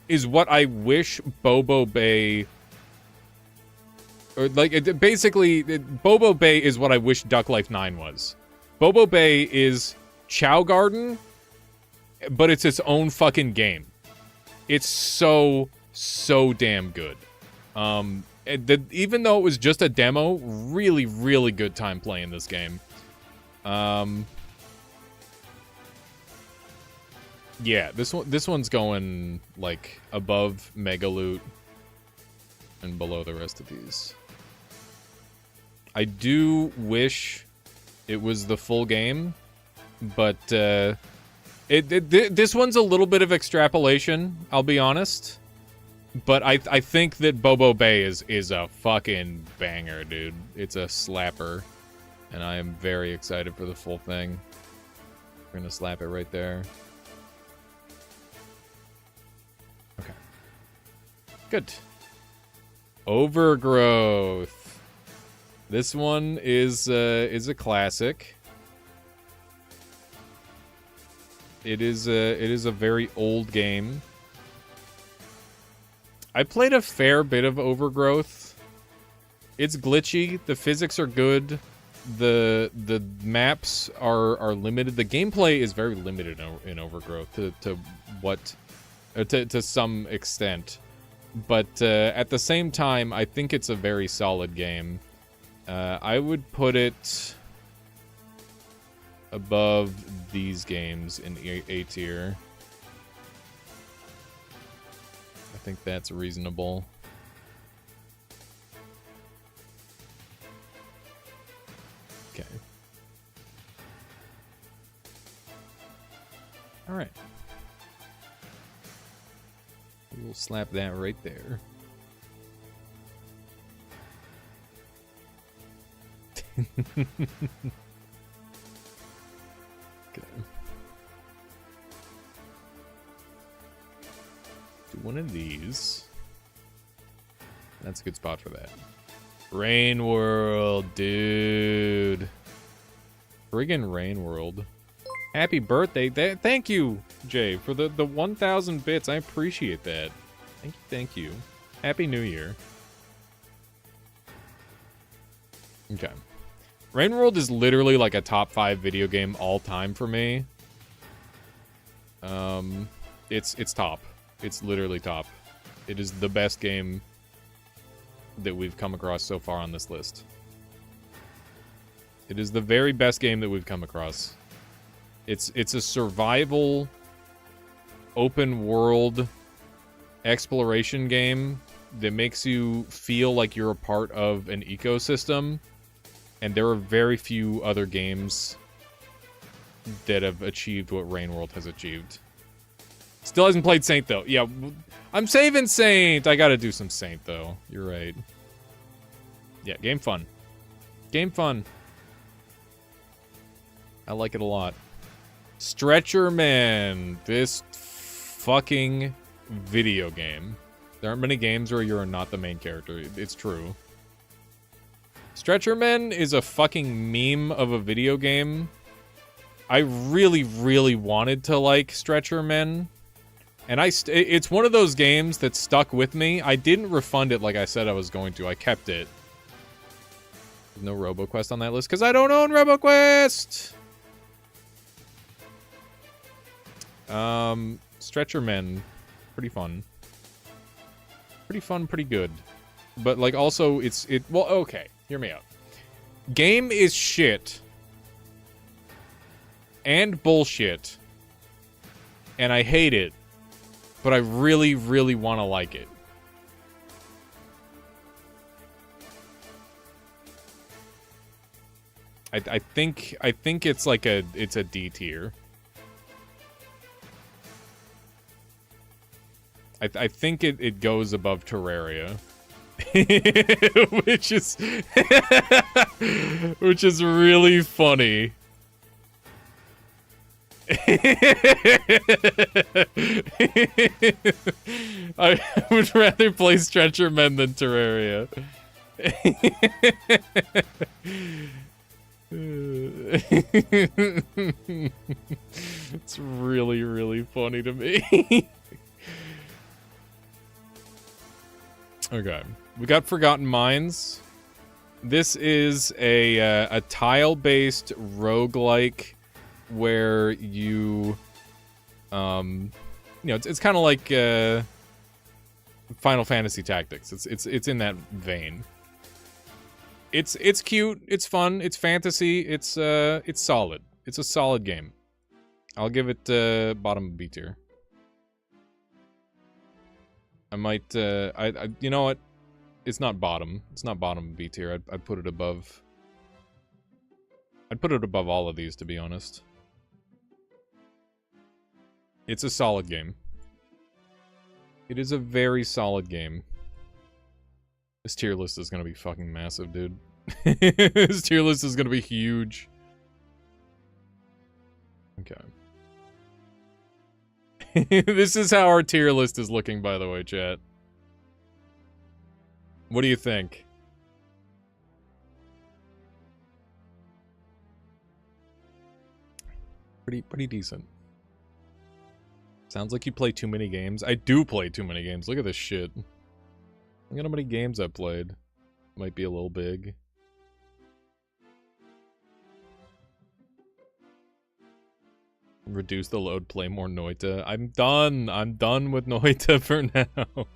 is what I wish Bobo Bay... Or, like, basically, Bobo Bay is what I wish Duck Life 9 was. Bobo Bay is Chow Garden, but it's its own fucking game. It's so damn good. Even though it was just a demo, really, really good time playing this game. Yeah, this one's going, like, above Mega Loot and below the rest of these. I do wish it was the full game, but this one's a little bit of extrapolation, I'll be honest. But I think that Bobo Bay is a fucking banger, dude. It's a slapper, and I am very excited for the full thing. We're gonna slap it right there. Okay. Good. Overgrowth. This one is a classic. It is a very old game. I played a fair bit of Overgrowth. It's glitchy. The physics are good. The maps are limited. The gameplay is very limited in Overgrowth to some extent. But at the same time, I think it's a very solid game. I would put it above these games in A tier. I think that's reasonable. Okay. All right. We'll slap that right there. Okay. Do one of these. That's a good spot for that. Rain World, dude. Friggin' Rain World. Happy birthday. Thank you, Jay, for the 1,000 bits. I appreciate that. Thank you. Happy New Year. Okay. Rain World is literally like a top 5 video game all time for me. It's top. It's literally top. It is the best game that we've come across so far on this list. It is the very best game that we've come across. It's a survival, open world exploration game that makes you feel like you're a part of an ecosystem. And there are very few other games that have achieved what Rain World has achieved. Still hasn't played Saint, though. Yeah, I'm saving Saint. I gotta do some Saint, though. You're right. Yeah, game fun. Game fun. I like it a lot. Stretcher Man. This fucking video game. There aren't many games where you're not the main character. It's true. Stretcher Men is a fucking meme of a video game. I really, really wanted to like Stretcher Men. And it's one of those games that stuck with me. I didn't refund it like I said I was going to. I kept it. No RoboQuest on that list because I don't own RoboQuest! Stretcher Men. Pretty fun. Pretty fun, pretty good. But, like, also, well, okay. Hear me out. Game is shit. And bullshit. And I hate it. But I really, really want to like it. I think it's like it's a D tier. I think it goes above Terraria. which is really funny. I would rather play Stretcher Men than Terraria. It's really, really funny to me. Okay, we got Forgotten Mines. This is a tile-based roguelike where you, it's kind of like Final Fantasy Tactics. It's in that vein. It's cute. It's fun. It's fantasy. It's solid. It's a solid game. I'll give it bottom B tier. I might, you know what? It's not bottom. It's not bottom B tier. I'd put it above. I'd put it above all of these, to be honest. It's a solid game. It is a very solid game. This tier list is gonna be fucking massive, dude. This tier list is gonna be huge. Okay. This is how our tier list is looking, by the way, chat. What do you think? Pretty decent. Sounds like you play too many games. I do play too many games. Look at this shit. Look at how many games I've played. Might be a little big. Reduce the load, play more Noita. I'm done. I'm done with Noita for now.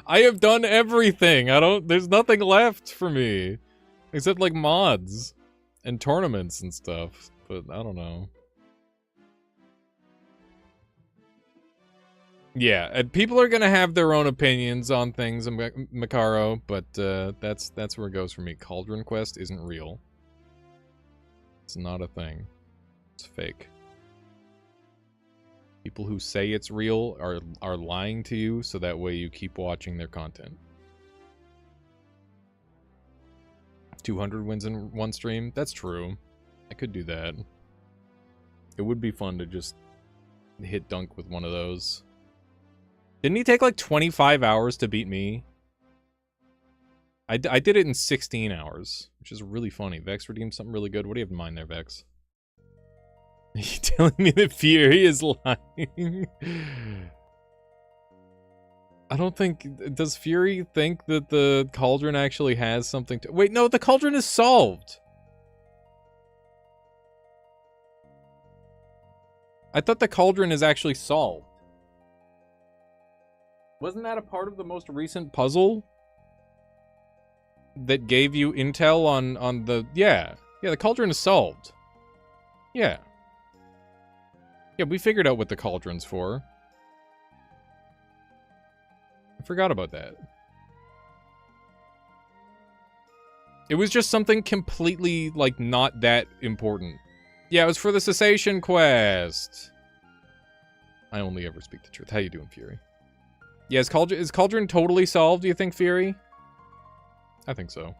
I have done everything. There's nothing left for me. Except like mods. And tournaments and stuff. But I don't know. Yeah, and people are gonna have their own opinions on things, Macaro, but that's where it goes for me. Cauldron Quest isn't real. It's not a thing. It's fake. People who say it's real are lying to you, so that way you keep watching their content. 200 wins in one stream? That's true. I could do that. It would be fun to just hit dunk with one of those. Didn't he take like 25 hours to beat me? I did it in 16 hours, which is really funny. Vex redeemed something really good. What do you have in mind there, Vex? Are you telling me that Fury is lying? I don't think... Does Fury think that the Cauldron actually has something to... Wait, no, the Cauldron is solved! I thought the Cauldron is actually solved. Wasn't that a part of the most recent puzzle? That gave you intel on the... Yeah. Yeah, the Cauldron is solved. Yeah. Yeah, we figured out what the Cauldron's for. I forgot about that. It was just something completely, like, not that important. Yeah, it was for the Cessation Quest. I only ever speak the truth. How you doing, Fury? Yeah, is Cauldron totally solved, do you think, Fury? I think so.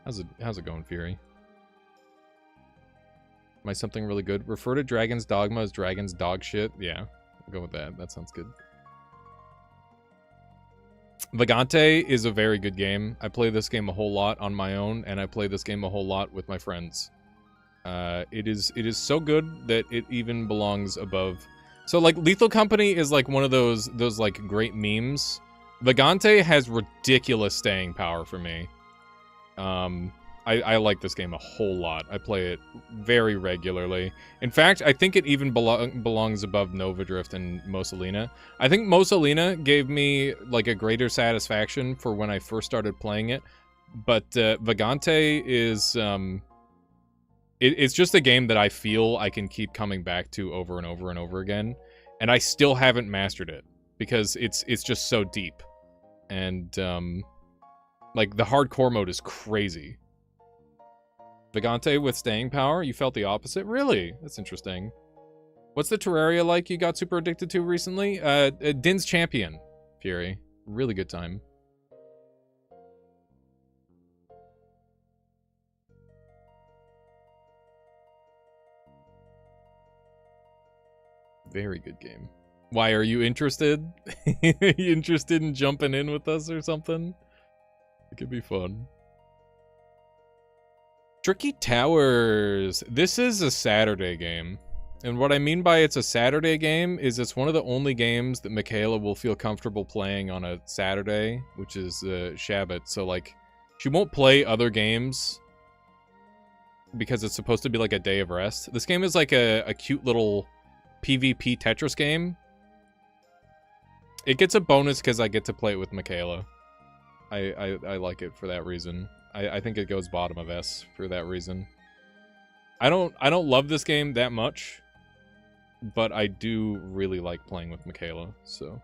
How's it going, Fury? Am I something really good? Refer to Dragon's Dogma as Dragon's dog shit? Yeah, I'll go with that. That sounds good. Vagante is a very good game. I play this game a whole lot on my own, and I play this game a whole lot with my friends. It is so good that it even belongs above... So, like, Lethal Company is, like, one of those like, great memes. Vagante has ridiculous staying power for me. I like this game a whole lot. I play it very regularly. In fact, I think it even belongs above Nova Drift and Mosalina. I think Mosalina gave me, like, a greater satisfaction for when I first started playing it. But Vagante is... It's just a game that I feel I can keep coming back to over and over and over again. And I still haven't mastered it. Because it's just so deep. And, like, the hardcore mode is crazy. Vagante with staying power? You felt the opposite? Really? That's interesting. What's the Terraria like you got super addicted to recently? Din's Champion, Fury. Really good time. Very good game. Why, are you interested? Are you interested in jumping in with us or something? It could be fun. Tricky Towers. This is a Saturday game. And what I mean by it's a Saturday game is it's one of the only games that Michaela will feel comfortable playing on a Saturday, which is Shabbat. So, like, she won't play other games because it's supposed to be like a day of rest. This game is like a cute little PvP Tetris game. It gets a bonus because I get to play it with Michaela. I like it for that reason. I think it goes bottom of S for that reason. I don't love this game that much, but I do really like playing with Michaela, so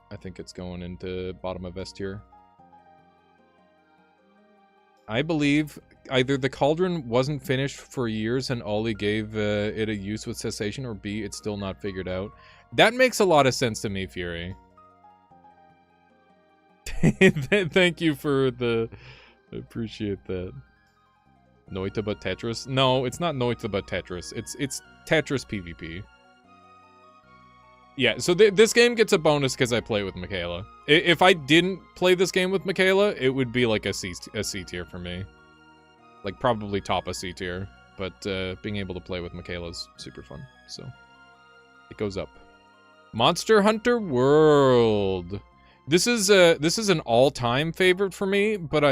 I think it's going into bottom of S tier. I believe either the Cauldron wasn't finished for years and Ollie gave it a use with Cessation, or B, it's still not figured out. That makes a lot of sense to me, Fury. Thank you for the... I appreciate that. Noita but Tetris? No, it's not Noita but Tetris. It's Tetris PvP. Yeah, so this game gets a bonus because I play with Michaela. If I didn't play this game with Michaela, it would be like a C tier for me. Like, probably top a C tier. but being able to play with Michaela's super fun. So it goes up. Monster Hunter World. This is an all-time favorite for me, but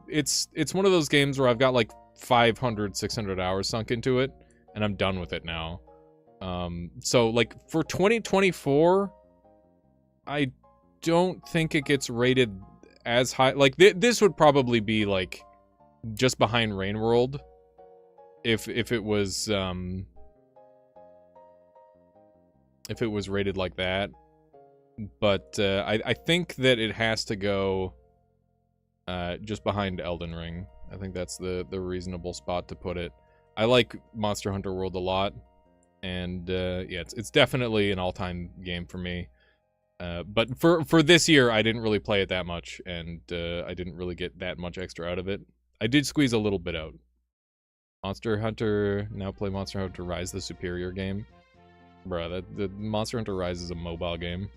it's one of those games where I've got like 500, 600 hours sunk into it, and I'm done with it now. So like for 2024, I don't think it gets rated as high. Like this would probably be like just behind Rain World if it was rated like that. But I think that it has to go just behind Elden Ring. I think that's the reasonable spot to put it. I like Monster Hunter World a lot, and yeah, it's definitely an all-time game for me. But for this year, I didn't really play it that much, and I didn't really get that much extra out of it. I did squeeze a little bit out. Monster Hunter, now play Monster Hunter Rise, the superior game. Bruh, the Monster Hunter Rise is a mobile game.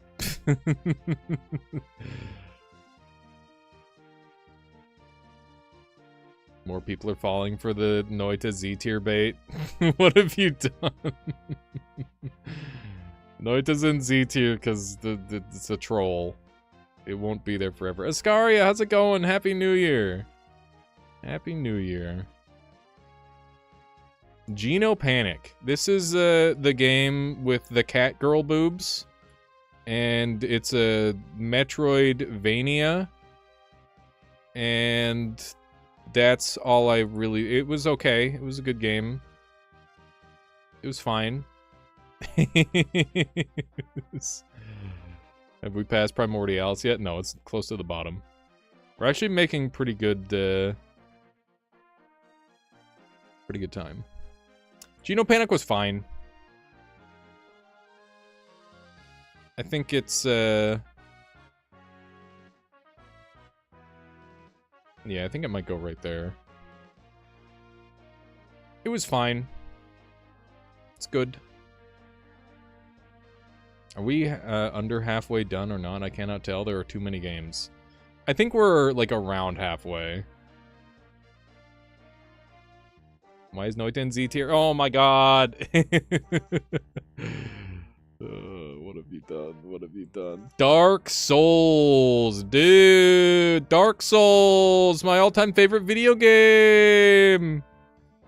More people are falling for the Noita Z tier bait. What have you done? Noita's in Z tier because it's a troll. It won't be there forever. Ascaria, how's it going? Happy New Year. Happy New Year. Geno Panic. This is the game with the cat girl boobs. And it's a Metroidvania. And that's all I really... It was okay. It was a good game. It was fine. Have we passed Primordialis yet? No, it's close to the bottom. We're actually making pretty good time. Geno Panic was fine. I think it's yeah, I think it might go right there. It was fine. It's good. Are we under halfway done or not? I cannot tell. There are too many games. I think we're like around halfway. Why is Noita in Z tier? Oh my god! What have you done? What have you done? Dark Souls, dude! Dark Souls! My all-time favorite video game!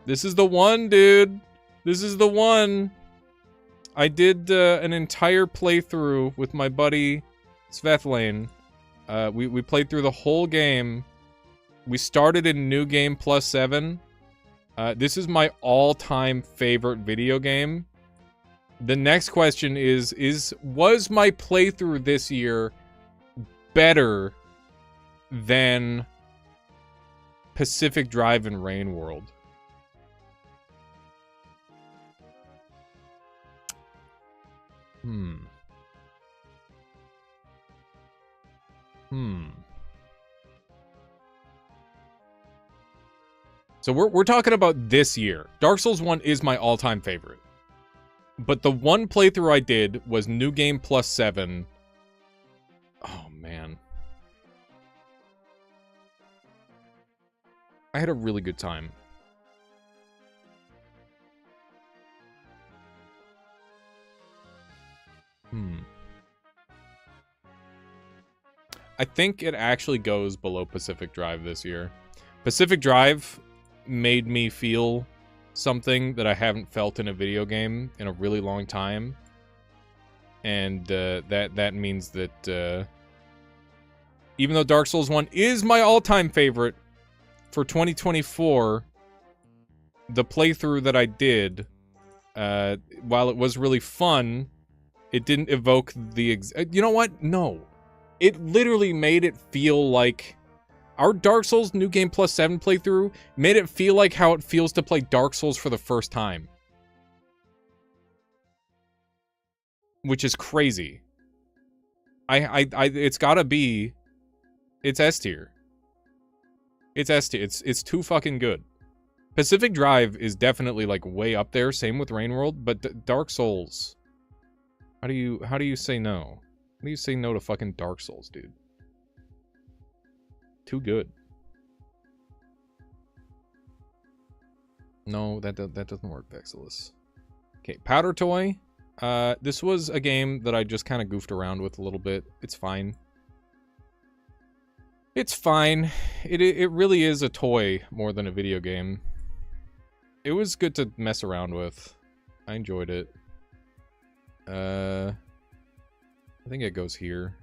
This is the one, dude. This is the one. I did an entire playthrough with my buddy Svethlane. We played through the whole game. We started in New Game Plus 7. This is my all-time favorite video game. The next question was my playthrough this year better than Pacific Drive and Rain World? So we're talking about this year. Dark Souls 1 is my all-time favorite. But the one playthrough I did was New Game Plus 7. Oh, man. I had a really good time. I think it actually goes below Pacific Drive this year. Pacific Drive made me feel something that I haven't felt in a video game in a really long time. And that means that even though Dark Souls 1 is my all-time favorite, for 2024, the playthrough that I did, while it was really fun, it didn't evoke the... You know what? No. It literally made it feel like... Our Dark Souls New Game Plus 7 playthrough made it feel like how it feels to play Dark Souls for the first time. Which is crazy. It's gotta be... It's S tier. It's S tier. It's too fucking good. Pacific Drive is definitely like way up there. Same with Rain World, but Dark Souls. How do you say no? How do you say no to fucking Dark Souls, dude? Too good. No, that doesn't work, Vexilus. Okay, Powder Toy. This was a game that I just kind of goofed around with a little bit. It's fine. It's fine. It really is a toy more than a video game. It was good to mess around with. I enjoyed it. I think it goes here.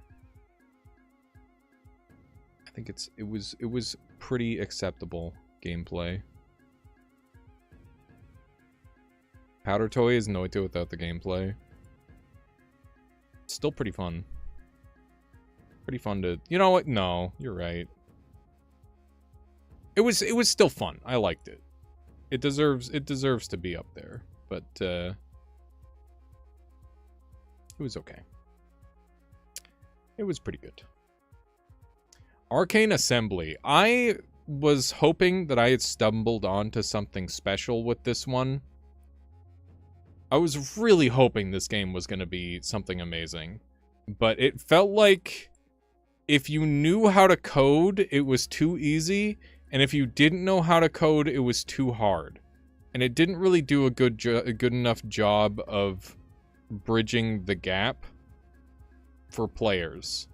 I think it was pretty acceptable gameplay. Powder Toy is Noito without the gameplay. It's still pretty fun. Pretty fun to... You know what? No, you're right. It was still fun. I liked it. It deserves to be up there, but it was okay. It was pretty good. Arcane Assembly. I was hoping that I had stumbled onto something special with this one. I was really hoping this game was going to be something amazing, but it felt like if you knew how to code, it was too easy, and if you didn't know how to code, it was too hard. And it didn't really do a good enough job of bridging the gap for players.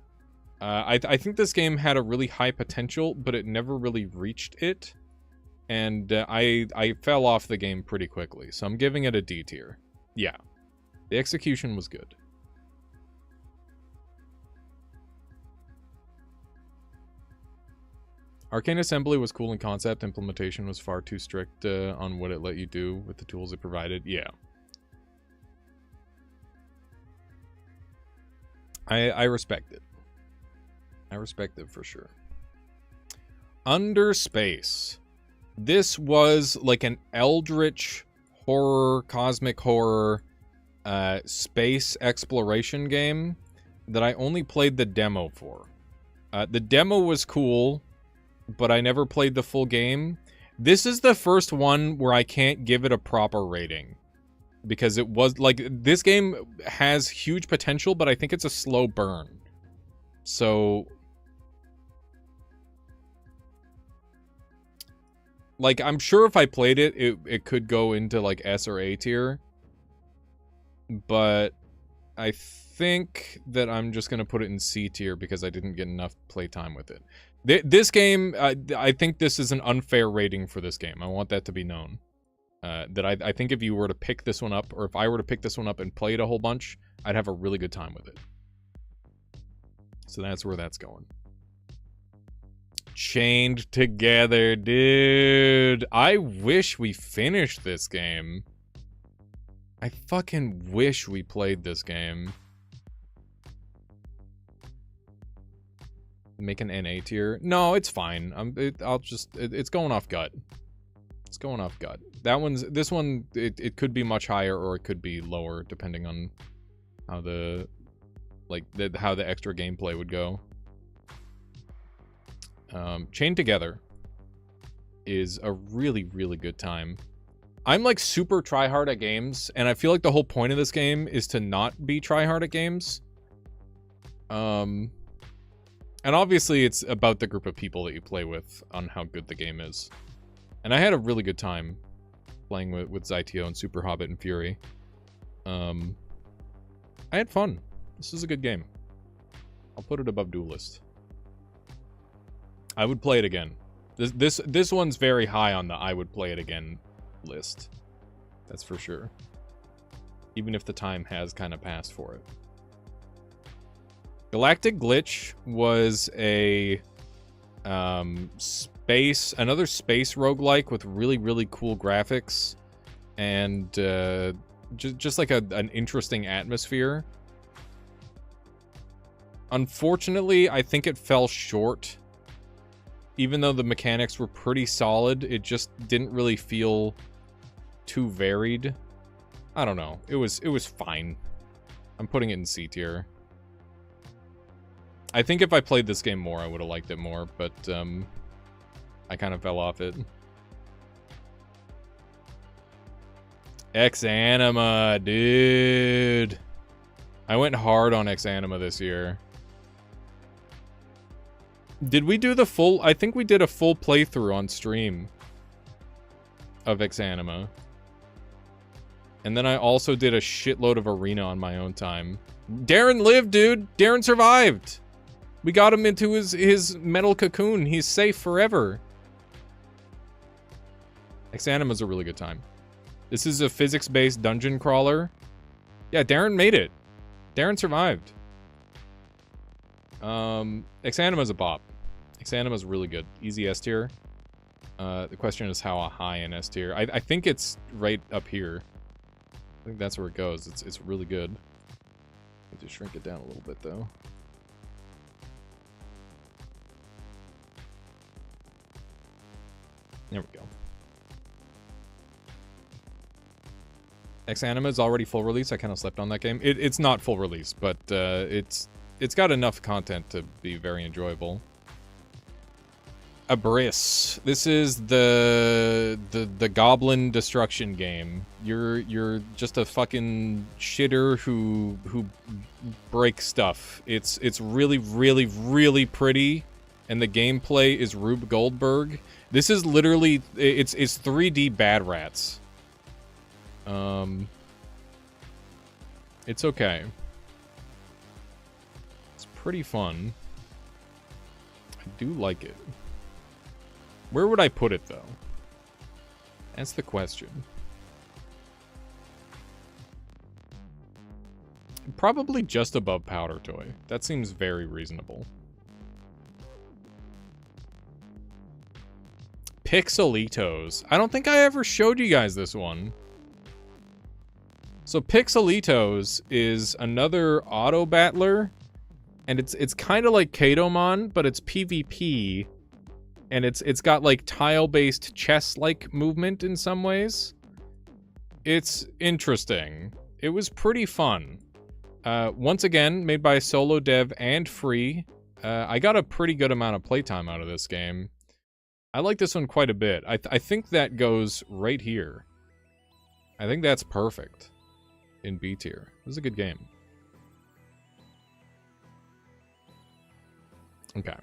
I think this game had a really high potential, but it never really reached it, and I fell off the game pretty quickly, so I'm giving it a D tier. Yeah, the execution was good. Arcane Assembly was cool in concept. Implementation was far too strict on what it let you do with the tools it provided. Yeah. I respect it. I respect it for sure. Under Space. This was like an eldritch horror, cosmic horror, space exploration game that I only played the demo for. The demo was cool, but I never played the full game. This is the first one where I can't give it a proper rating. Because it was, like, this game has huge potential, but I think it's a slow burn. So... like, I'm sure if I played it, it could go into, like, S or A tier. But I think that I'm just going to put it in C tier because I didn't get enough playtime with it. This game, I think this is an unfair rating for this game. I want that to be known. That I think if you were to pick this one up, or if I were to pick this one up and play it a whole bunch, I'd have a really good time with it. So that's where that's going. Chained Together, dude. I wish we finished this game. I fucking wish we played this game. Make an NA tier? No, it's fine. It's going off gut. It's going off gut. This one, it could be much higher or it could be lower depending on how how the extra gameplay would go. Chained Together is a really, really good time. I'm like super tryhard at games, and I feel like the whole point of this game is to not be tryhard at games. And obviously it's about the group of people that you play with on how good the game is. And I had a really good time playing with Zytio and Super Hobbit and Fury. I had fun. This is a good game. I'll put it above Duelist. I would play it again. This one's very high on the I would play it again list. That's for sure. Even if the time has kind of passed for it. Galactic Glitch was a another space roguelike with really, really cool graphics and just like an interesting atmosphere. Unfortunately, I think it fell short. Even though the mechanics were pretty solid, it just didn't really feel too varied. I don't know. It was fine. I'm putting it in C tier. I think if I played this game more, I would have liked it more, but I kind of fell off it. X-Anima, dude. I went hard on X-Anima this year. Did we do the full... I think we did a full playthrough on stream of Exanima. And then I also did a shitload of Arena on my own time. Darren lived, dude! Darren survived! We got him into his metal cocoon. He's safe forever. Exanima's a really good time. This is a physics-based dungeon crawler. Yeah, Darren made it. Darren survived. Exanima's a bop. Exanima's really good. Easy S tier. The question is how high in S tier. I think it's right up here. I think that's where it goes. It's really good. I have to shrink it down a little bit though. There we go. Exanima is already full release. I kind of slept on that game. It's not full release, but it's got enough content to be very enjoyable. Abyss. This is the goblin destruction game. You're just a fucking shitter who breaks stuff. It's really really pretty, and the gameplay is Rube Goldberg. This is literally it's 3D Bad Rats. It's okay. It's pretty fun. I do like it. Where would I put it, though? That's the question. Probably just above Powder Toy. That seems very reasonable. Pixelitos. I don't think I ever showed you guys this one. So Pixelitos is another auto battler, and it's kind of like Katomon, but it's PvP, and it's got like tile-based chess-like movement in some ways. It's interesting. It was pretty fun. Once again, made by solo dev and free. I got a pretty good amount of playtime out of this game. I like this one quite a bit. I think that goes right here. I think that's perfect. In B tier. This is a good game. Okay.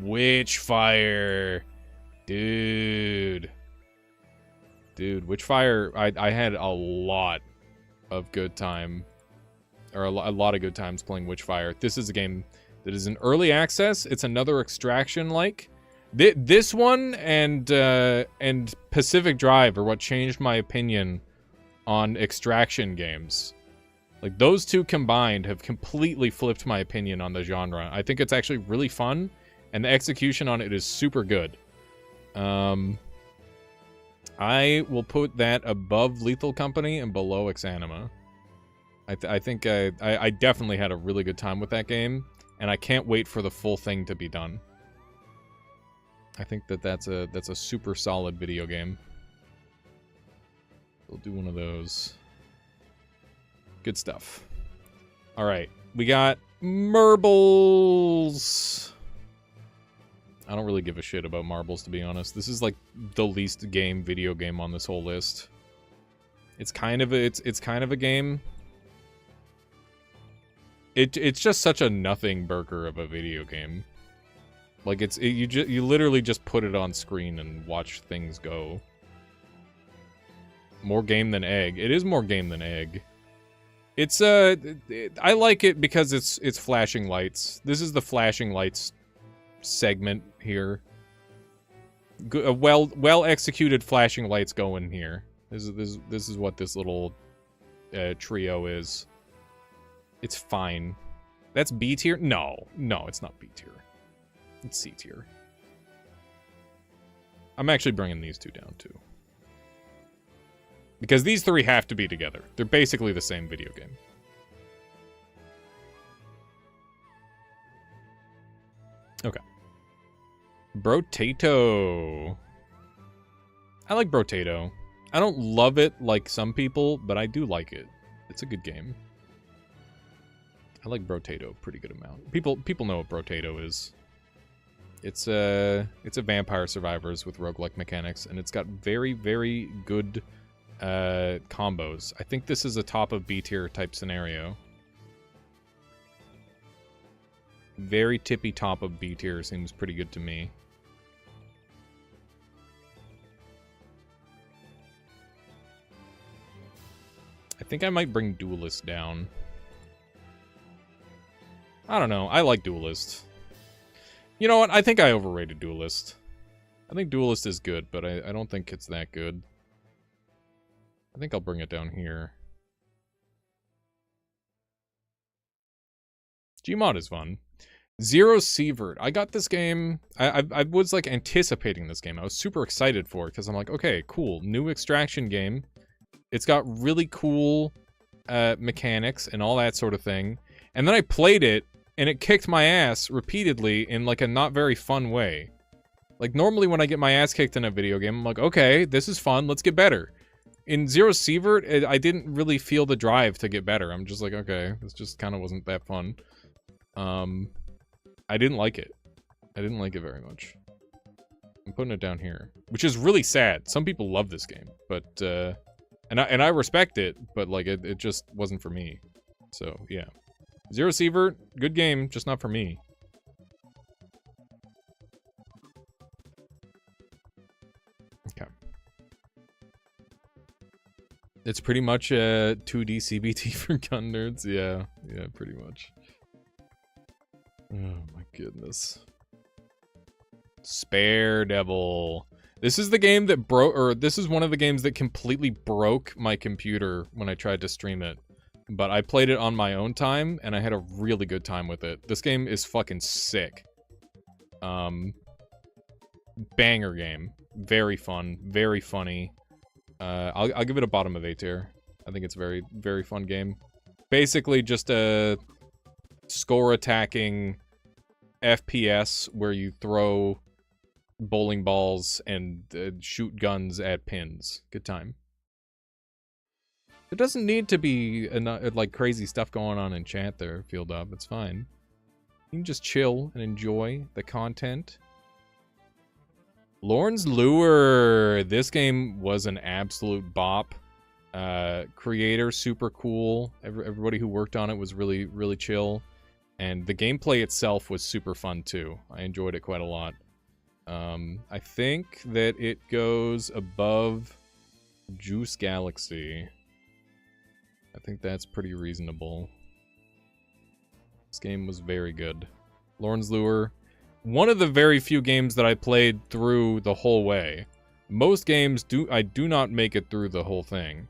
Witchfire. Dude, Witchfire, I had a lot of good time. Or a lot of good times playing Witchfire. This is a game that is in early access. It's another extraction-like. This one and Pacific Drive are what changed my opinion on extraction games. Like, those two combined have completely flipped my opinion on the genre. I think it's actually really fun, and the execution on it is super good. I will put that above Lethal Company and below Exanima. I think I definitely had a really good time with that game, and I can't wait for the full thing to be done. I think that's a super solid video game. We'll do one of those. Good stuff. All right, we got marbles. I don't really give a shit about marbles, to be honest. This is like the least video game on this whole list. It's kind of a game. It's just such a nothing burger of a video game. Like you literally just put it on screen and watch things go. More game than egg. It is more game than egg. It's I like it because it's flashing lights. This is the flashing lights segment here. Well executed flashing lights going here. This is what this little trio is. It's fine. That's B tier? No, it's not B tier. It's C tier. I'm actually bringing these two down too. Because these three have to be together. They're basically the same video game. Okay. Brotato. I like Brotato. I don't love it like some people, but I do like it. It's a good game. I like Brotato a pretty good amount. People know what Brotato is. It's a Vampire Survivors with roguelike mechanics, and it's got very, very good combos. I think this is a top of B tier type scenario. Very tippy top of B tier seems pretty good to me. I think I might bring Duelist down. I don't know. I like Duelist. You know what? I think I overrated Duelist. I think Duelist is good, but I don't think it's that good. I think I'll bring it down here. Gmod is fun. Zero Sievert. I got this game. I was like anticipating this game. I was super excited for it because I'm like, okay, cool, new extraction game. It's got really cool mechanics and all that sort of thing. And then I played it, and it kicked my ass repeatedly in like a not very fun way. Like normally when I get my ass kicked in a video game, I'm like, okay, this is fun. Let's get better. In Zero Sievert, I didn't really feel the drive to get better. I'm just like, okay, this just kind of wasn't that fun. I didn't like it. I didn't like it very much. I'm putting it down here, which is really sad. Some people love this game, but and I respect it, but like it just wasn't for me. So yeah, Zero Sievert, good game, just not for me. Okay. It's pretty much a 2D CBT for gun nerds. Yeah, pretty much. Oh my goodness. Spare Devil. This is the game that broke, or this is one of the games that completely broke my computer when I tried to stream it. But I played it on my own time, and I had a really good time with it. This game is fucking sick. Banger game. Very fun. Very funny. I'll give it a bottom of A tier. I think it's a very, very fun game. Basically just a score attacking FPS where you throw bowling balls and shoot guns at pins. Good time. There doesn't need to be like crazy stuff going on in chat there, Field Up. It's fine. You can just chill and enjoy the content. Lorne's Lure. This game was an absolute bop. Creator, super cool. Everybody who worked on it was really, really chill. And the gameplay itself was super fun too. I enjoyed it quite a lot. I think that it goes above Juice Galaxy. I think that's pretty reasonable. This game was very good. Lorne's Lure. One of the very few games that I played through the whole way. Most games I do not make it through the whole thing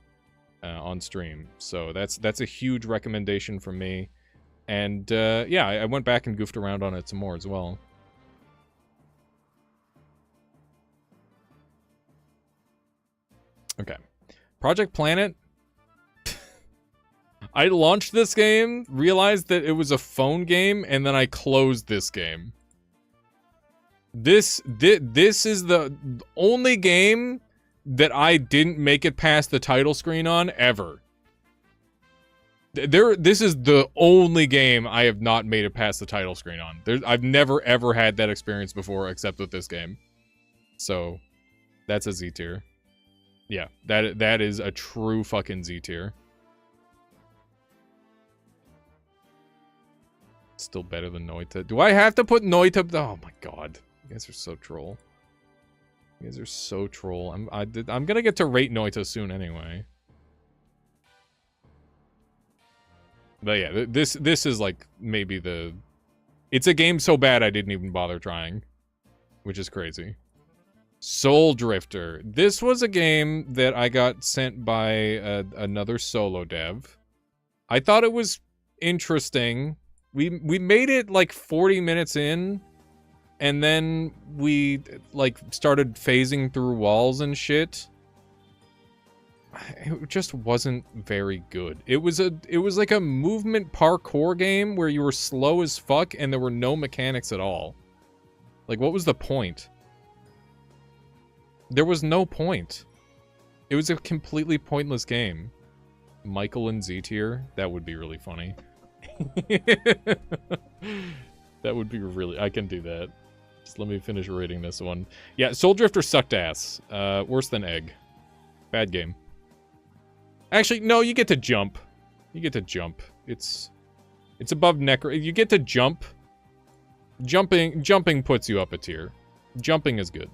on stream. So that's a huge recommendation from me. And yeah, I went back and goofed around on it some more as well. Okay. Project Planet. I launched this game, realized that it was a phone game, and then I closed this game. This is the only game that I didn't make it past the title screen on ever. This is the only game I have not made it past the title screen on. I've never ever had that experience before except with this game. So, that's a Z tier. Yeah, that is a true fucking Z tier. Still better than Noita. Do I have to put Noita? Oh my god. You guys are so troll. You guys are so troll. I'm gonna get to rate Noita soon anyway. But yeah, this is like maybe the... It's a game so bad I didn't even bother trying. Which is crazy. Soul Drifter. This was a game that I got sent by another solo dev. I thought it was interesting. We made it like 40 minutes in, and then we like started phasing through walls and shit. It just wasn't very good. It was like a movement parkour game where you were slow as fuck and there were no mechanics at all. Like, what was the point? There was no point. It was a completely pointless game. Michael in Z tier? That would be really funny. That would be really... I can do that. Just let me finish rating this one. Yeah, Soul Drifter sucked ass. Worse than Egg. Bad game. Actually, no, you get to jump. You get to jump. It's above Necro. You get to jump. Jumping puts you up a tier. Jumping is good.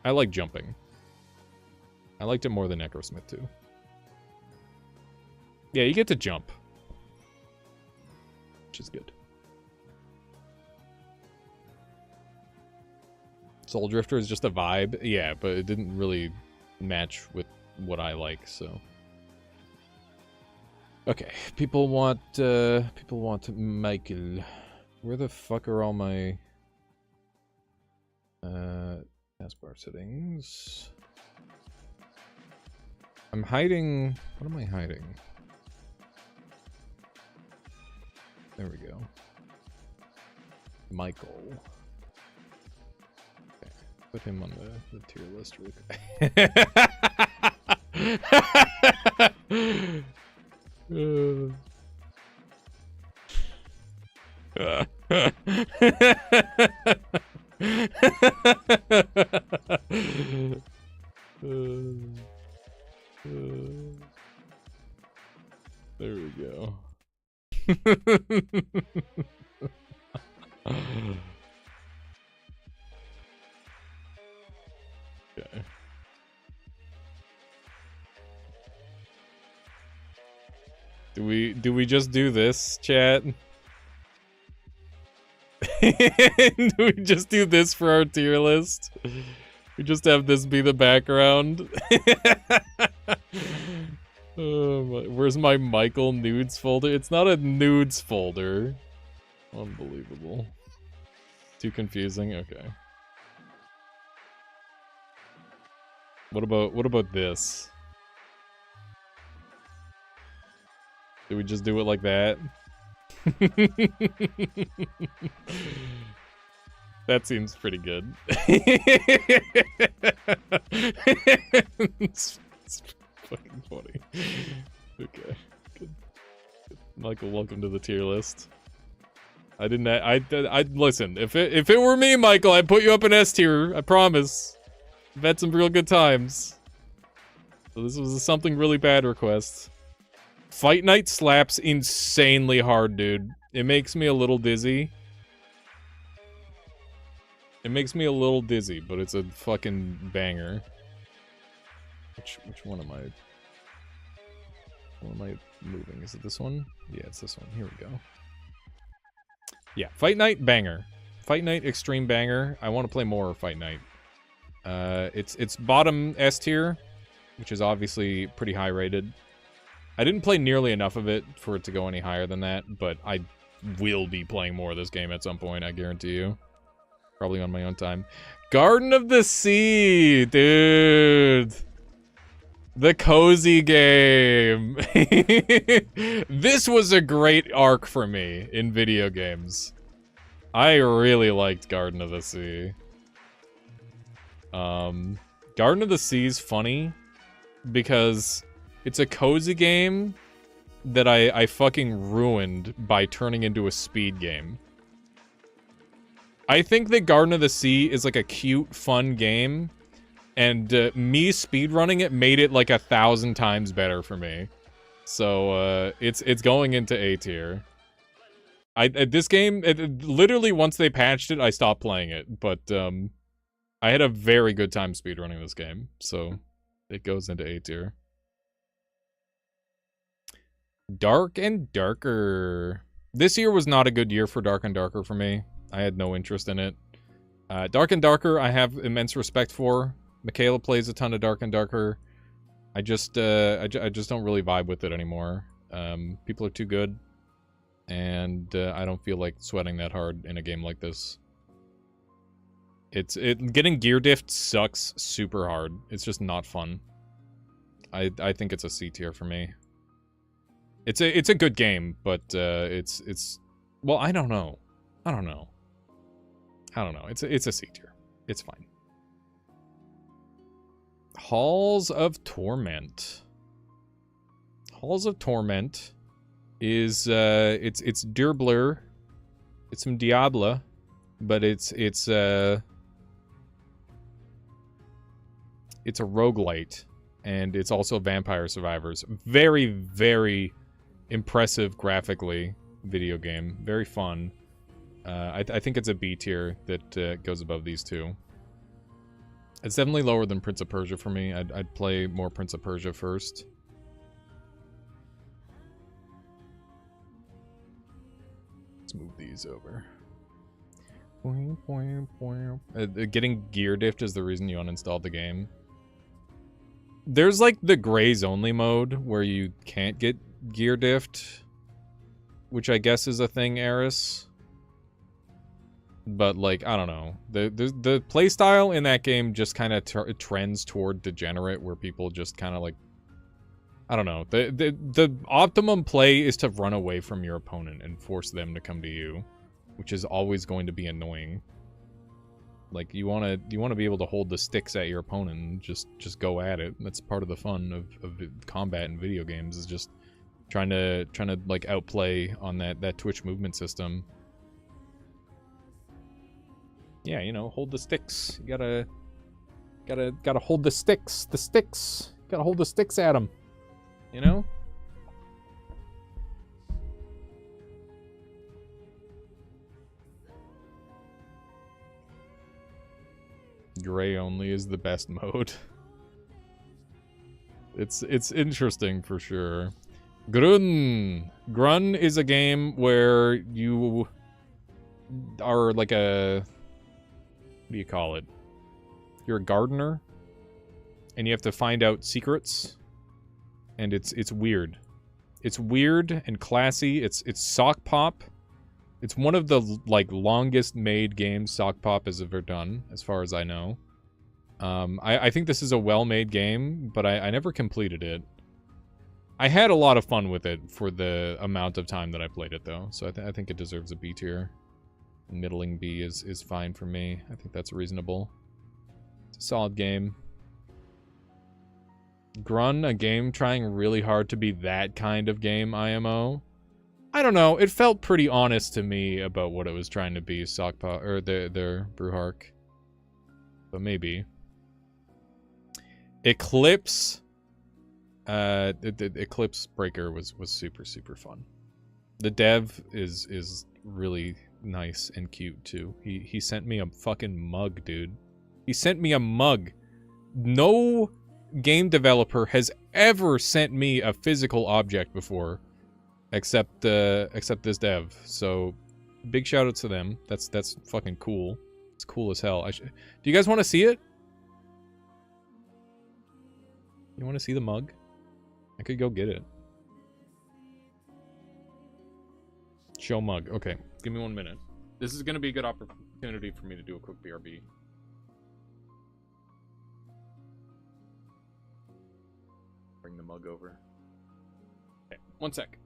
I like jumping. I liked it more than Necrosmith too. Yeah, you get to jump. Which is good. Soul Drifter is just a vibe. Yeah, but it didn't really match with what I like, so. Okay, people want Michael. Where the fuck are all my taskbar settings? I'm hiding. What am I hiding? There we go. Michael. Okay, put him on the tier list real quick. There we go. Okay. Do we just do this, chat? Do we just do this for our tier list? We just have this be the background. Oh my, where's my Michael nudes folder? It's not a nudes folder. Unbelievable. Too confusing? Okay. What about this? Do we just do it like that? That seems pretty good. It's fucking funny. Okay. Good. Michael, welcome to the tier list. I listen, if it were me, Michael, I'd put you up in S tier. I promise. I've had some real good times. So this was a something really bad request. Fight Night slaps insanely hard, dude. It makes me a little dizzy. It makes me a little dizzy, but it's a fucking banger. Which one am I? What am I moving? Is it this one? Yeah, it's this one. Here we go. Yeah, Fight Night banger. Fight Night extreme banger. I want to play more Fight Night. It's bottom S tier, which is obviously pretty high rated. I didn't play nearly enough of it for it to go any higher than that, but I will be playing more of this game at some point, I guarantee you. Probably on my own time. Garden of the Sea, dude. The cozy game. This was a great arc for me in video games. I really liked Garden of the Sea. Garden of the Sea is funny because it's a cozy game that I fucking ruined by turning into a speed game. I think that Garden of the Sea is like a cute, fun game, and me speedrunning it made it like 1,000 times better for me. So it's going into A tier. This game, literally once they patched it, I stopped playing it. But I had a very good time speedrunning this game, so it goes into A tier. Dark and Darker. This year was not a good year for Dark and Darker for me. I had no interest in it. Dark and Darker, I have immense respect for. Michaela plays a ton of Dark and Darker. I just don't really vibe with it anymore. People are too good, and I don't feel like sweating that hard in a game like this. Getting gear diffed sucks super hard. It's just not fun. I think it's a C tier for me. It's a good game, but it's well, I don't know. It's a C tier. It's fine. Halls of Torment. Halls of Torment is it's Diabler. It's some Diablo, but it's a roguelite, and it's also Vampire Survivors. Very, very impressive graphically video game. Very fun. I think it's a B tier that goes above these two. It's definitely lower than Prince of Persia for me. I'd play more Prince of Persia first. Let's move these over. Getting gear diff is the reason you uninstalled the game. There's like the grays only mode where you can't get gear diffed, which I guess is a thing, Eris. But like, I don't know. The playstyle in that game just kind of trends toward degenerate, where people just kind of like, I don't know. The optimum play is to run away from your opponent and force them to come to you, which is always going to be annoying. Like, you want to be able to hold the sticks at your opponent and just go at it. That's part of the fun of combat in video games, is just trying to like outplay on that Twitch movement system. Yeah, you know, hold the sticks. You gotta hold the sticks. The sticks. Gotta hold the sticks at them. You know? Gray only is the best mode. It's interesting for sure. Grun. Grun is a game where you are like a, what do you call it? You're a gardener, and you have to find out secrets. And it's weird. It's weird and classy. It's sock pop. It's one of the like longest made games Sock Pop has ever done, as far as I know. I think this is a well-made game, but I never completed it. I had a lot of fun with it for the amount of time that I played it, though. So I think it deserves a B tier. Middling B is fine for me. I think that's reasonable. It's a solid game. Grun, a game trying really hard to be that kind of game, IMO. I don't know. It felt pretty honest to me about what it was trying to be, Sockpaw, or their Brewhark. But maybe. Eclipse. The Eclipse Breaker was super, super fun. The dev is really nice and cute, too. He sent me a fucking mug, dude. He sent me a mug. No game developer has ever sent me a physical object before. Except this dev. So, big shout out to them. That's fucking cool. It's cool as hell. Do you guys want to see it? You want to see the mug? I could go get it. Show mug. Okay, give me 1 minute. This is gonna be a good opportunity for me to do a quick BRB. Bring the mug over. Okay, 1 sec.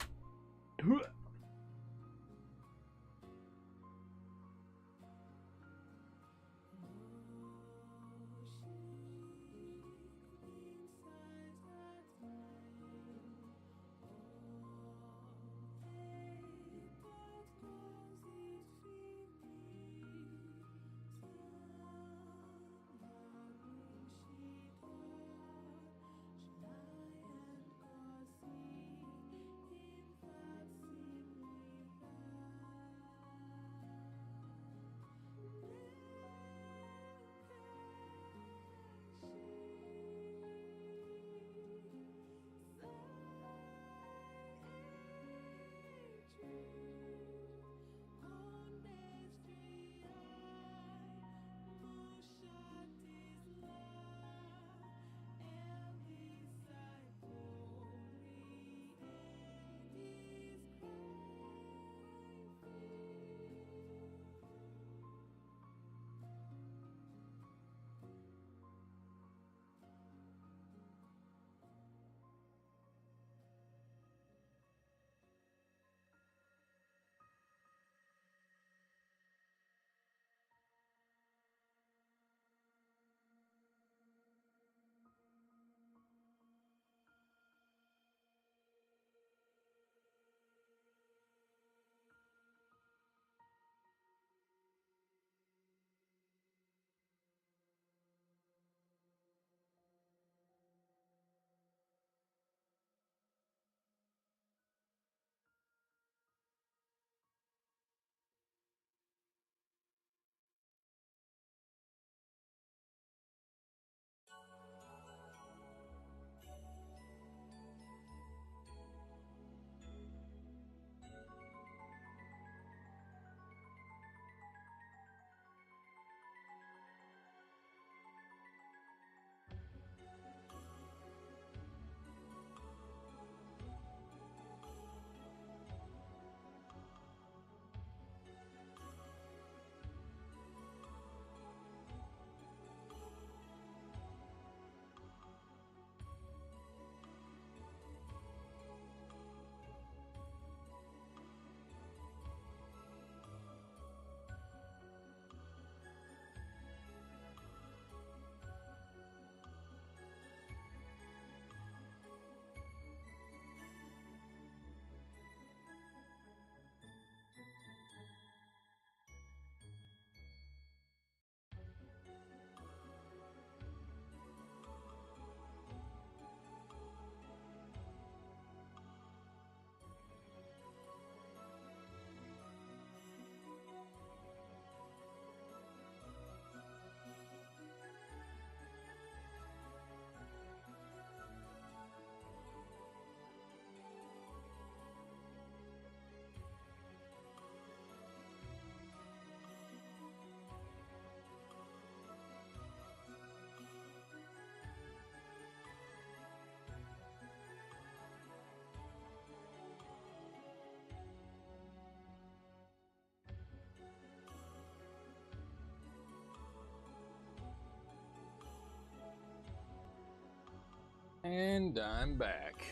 And I'm back.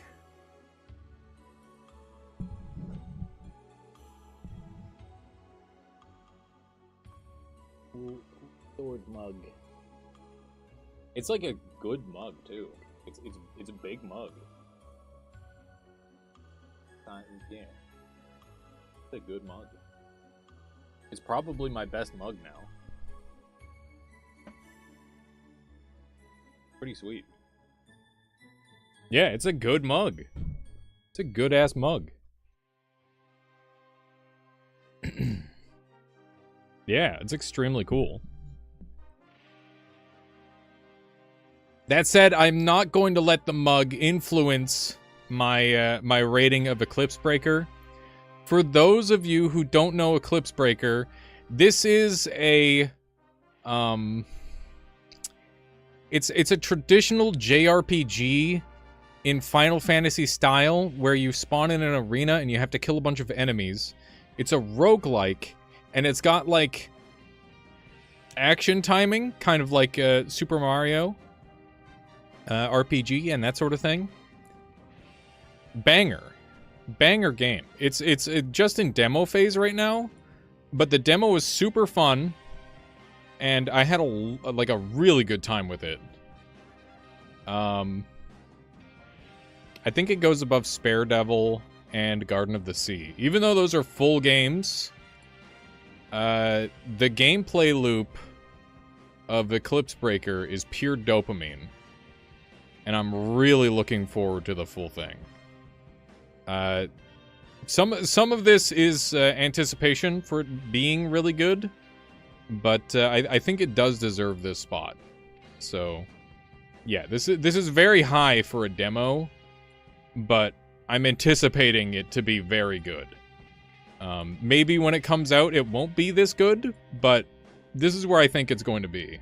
Sword mug. It's like a good mug too. It's a big mug. Yeah, it's a good mug. It's probably my best mug now. Pretty sweet. Yeah, it's a good mug. It's a good ass mug. Yeah, it's extremely cool. That said, I'm not going to let the mug influence my my rating of Eclipse Breaker. For those of you who don't know Eclipse Breaker, this is a it's a traditional JRPG in Final Fantasy style where you spawn in an arena and you have to kill a bunch of enemies. It's a roguelike, and it's got like action timing, kind of like Super Mario RPG and that sort of thing. Banger game. It's just in demo phase right now, but the demo was super fun, and I had a really good time with it. I think it goes above Spare Devil and Garden of the Sea. Even though those are full games, the gameplay loop of Eclipse Breaker is pure dopamine. And I'm really looking forward to the full thing. Some of this is anticipation for it being really good, but I think it does deserve this spot. So, yeah, this is very high for a demo, but I'm anticipating it to be very good. Maybe when it comes out, it won't be this good, but this is where I think it's going to be.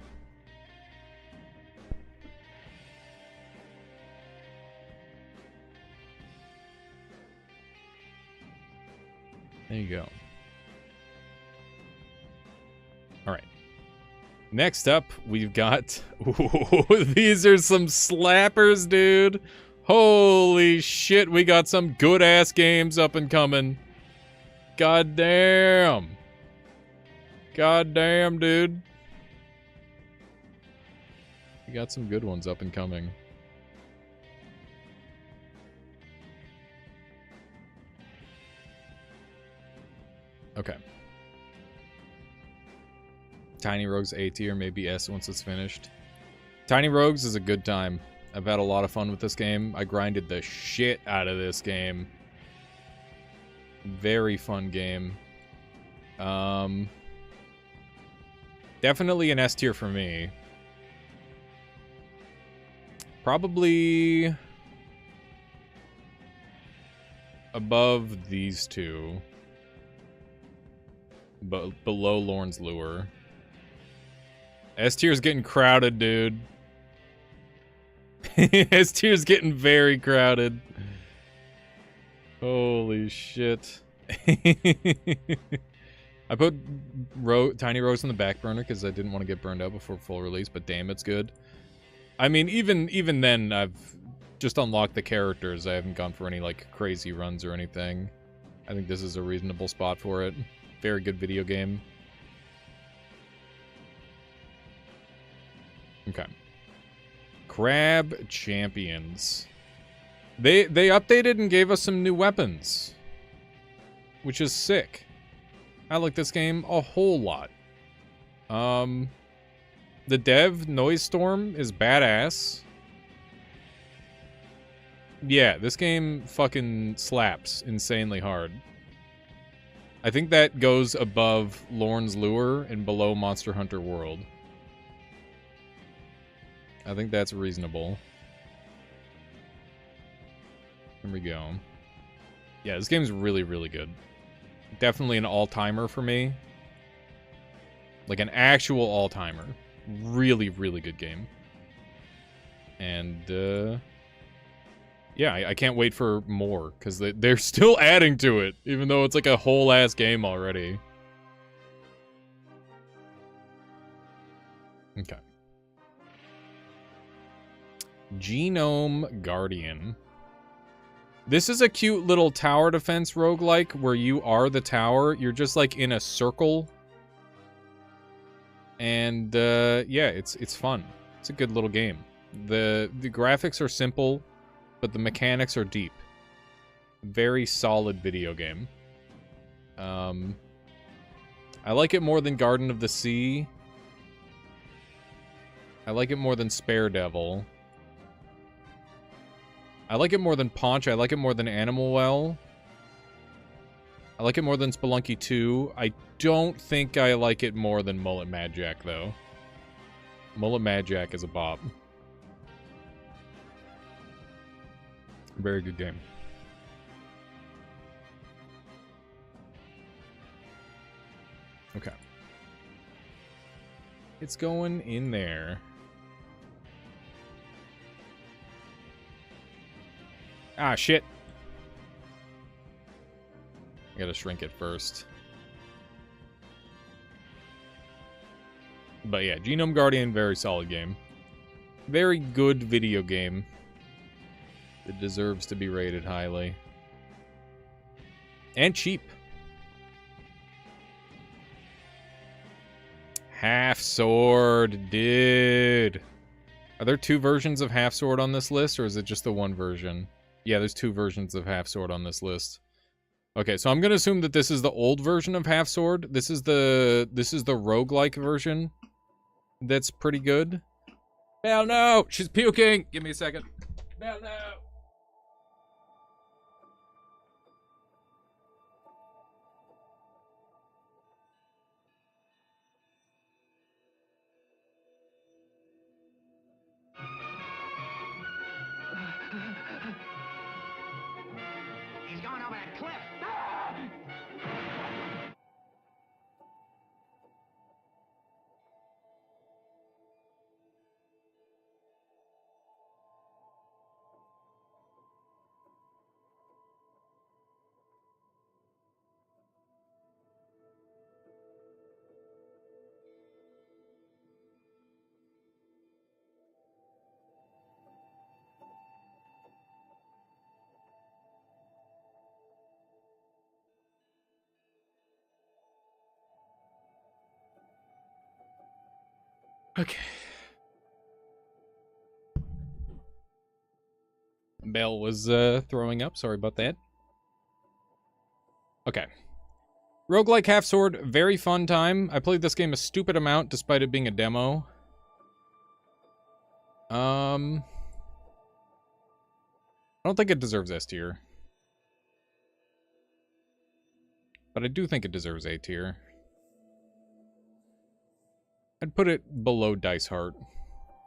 There you go. All right. Next up, we've got... Ooh, these are some slappers, dude. Holy shit, we got some good-ass games up and coming. God damn. God damn, dude. We got some good ones up and coming. Okay. Tiny Rogues A tier, maybe S once it's finished. Tiny Rogues is a good time. I've had a lot of fun with this game. I grinded the shit out of this game. Very fun game. Definitely an S tier for me. Probably above these two. But below Lorne's Lure. S tier's getting crowded, dude. S tier's getting very crowded. Holy shit. I put Tiny Rose on the back burner because I didn't want to get burned out before full release, but damn, it's good. I mean, even then, I've just unlocked the characters. I haven't gone for any, like, crazy runs or anything. I think this is a reasonable spot for it. Very good video game. Okay. Crab Champions. They updated and gave us some new weapons, which is sick. I like this game a whole lot. The dev, Noise Storm, is badass. Yeah, this game fucking slaps insanely hard. I think that goes above Lorne's Lure and below Monster Hunter World. I think that's reasonable. Here we go. Yeah, this game's really, really good. Definitely an all-timer for me. Like an actual all-timer. Really, really good game. And, yeah, I can't wait for more, because they're still adding to it, even though it's like a whole-ass game already. Okay. Genome Guardian. This is a cute little tower defense roguelike where you are the tower. You're just like in a circle. And yeah, it's fun. It's a good little game. The graphics are simple, but the mechanics are deep. Very solid video game. I like it more than Garden of the Sea. I like it more than Spare Devil. I like it more than Paunch. I like it more than Animal Well. I like it more than Spelunky 2. I don't think I like it more than Mullet Mad Jack, though. Mullet Mad Jack is a bop. Very good game. Okay. It's going in there. Ah, shit. I gotta shrink it first. But yeah, Genome Guardian, very solid game. Very good video game. It deserves to be rated highly. And cheap. Half Sword, dude. Are there 2 versions of Half Sword on this list, or is it just the one version? Yeah, there's 2 versions of Half Sword on this list. Okay, so I'm gonna assume that this is the old version of Half Sword. This is the roguelike version. That's pretty good. Belle, no! She's puking! Give me a second. Belle, no! He's going over that cliff. Okay. Belle was throwing up. Sorry about that. Okay. Roguelike Half Sword, very fun time. I played this game a stupid amount despite it being a demo. I don't think it deserves S tier. But I do think it deserves A tier. I'd put it below Dice Heart.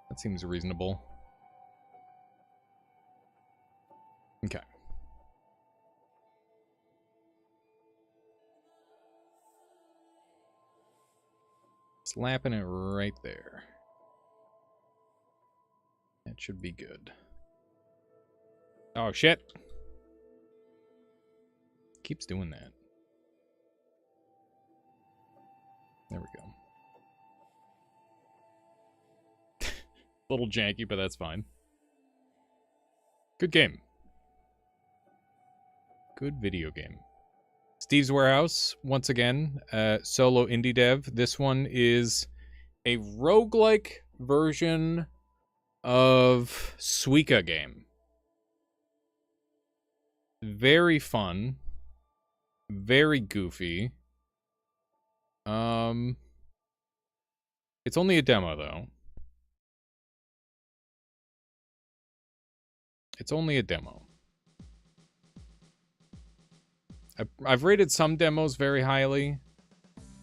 That seems reasonable. Okay. Slapping it right there. That should be good. Oh, shit. Keeps doing that. There we go. Little janky, but that's fine. Good game. Good video game. Steve's Warehouse, once again, solo indie dev. This one is a roguelike version of Suika game. Very fun. Very goofy. It's only a demo, though. It's only a demo. I've rated some demos very highly.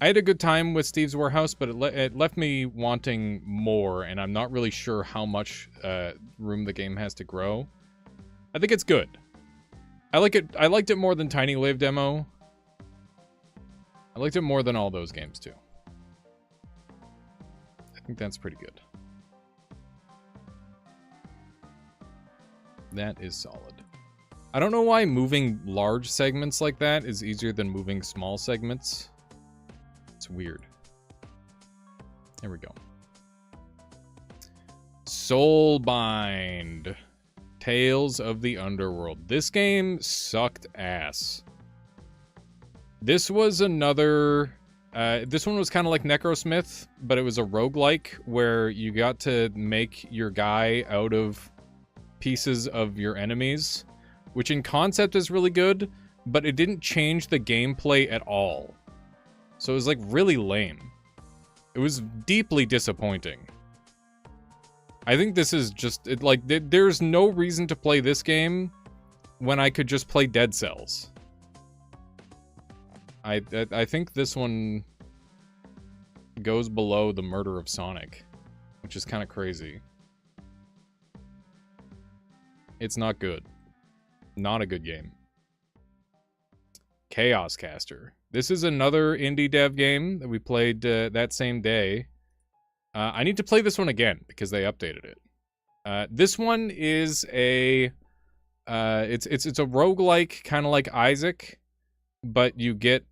I had a good time with Steve's Warehouse, but it left me wanting more, and I'm not really sure how much room the game has to grow. I think it's good. I like it. I liked it more than Tiny Live demo. I liked it more than all those games too. I think that's pretty good. That is solid. I don't know why moving large segments like that is easier than moving small segments. It's weird. There we go. Soulbind. Tales of the Underworld. This game sucked ass. This was another... this one was kind of like Necrosmith, but it was a roguelike where you got to make your guy out of pieces of your enemies, which in concept is really good, but it didn't change the gameplay at all. So it was like really lame. It was deeply disappointing. I think this is just, there's no reason to play this game when I could just play Dead Cells. I think this one goes below the murder of Sonic, which is kind of crazy. It's not good. Not a good game. Chaos Caster. This is another indie dev game that we played that same day. I need to play this one again because they updated it. This one is a it's a roguelike, kind of like Isaac, but you get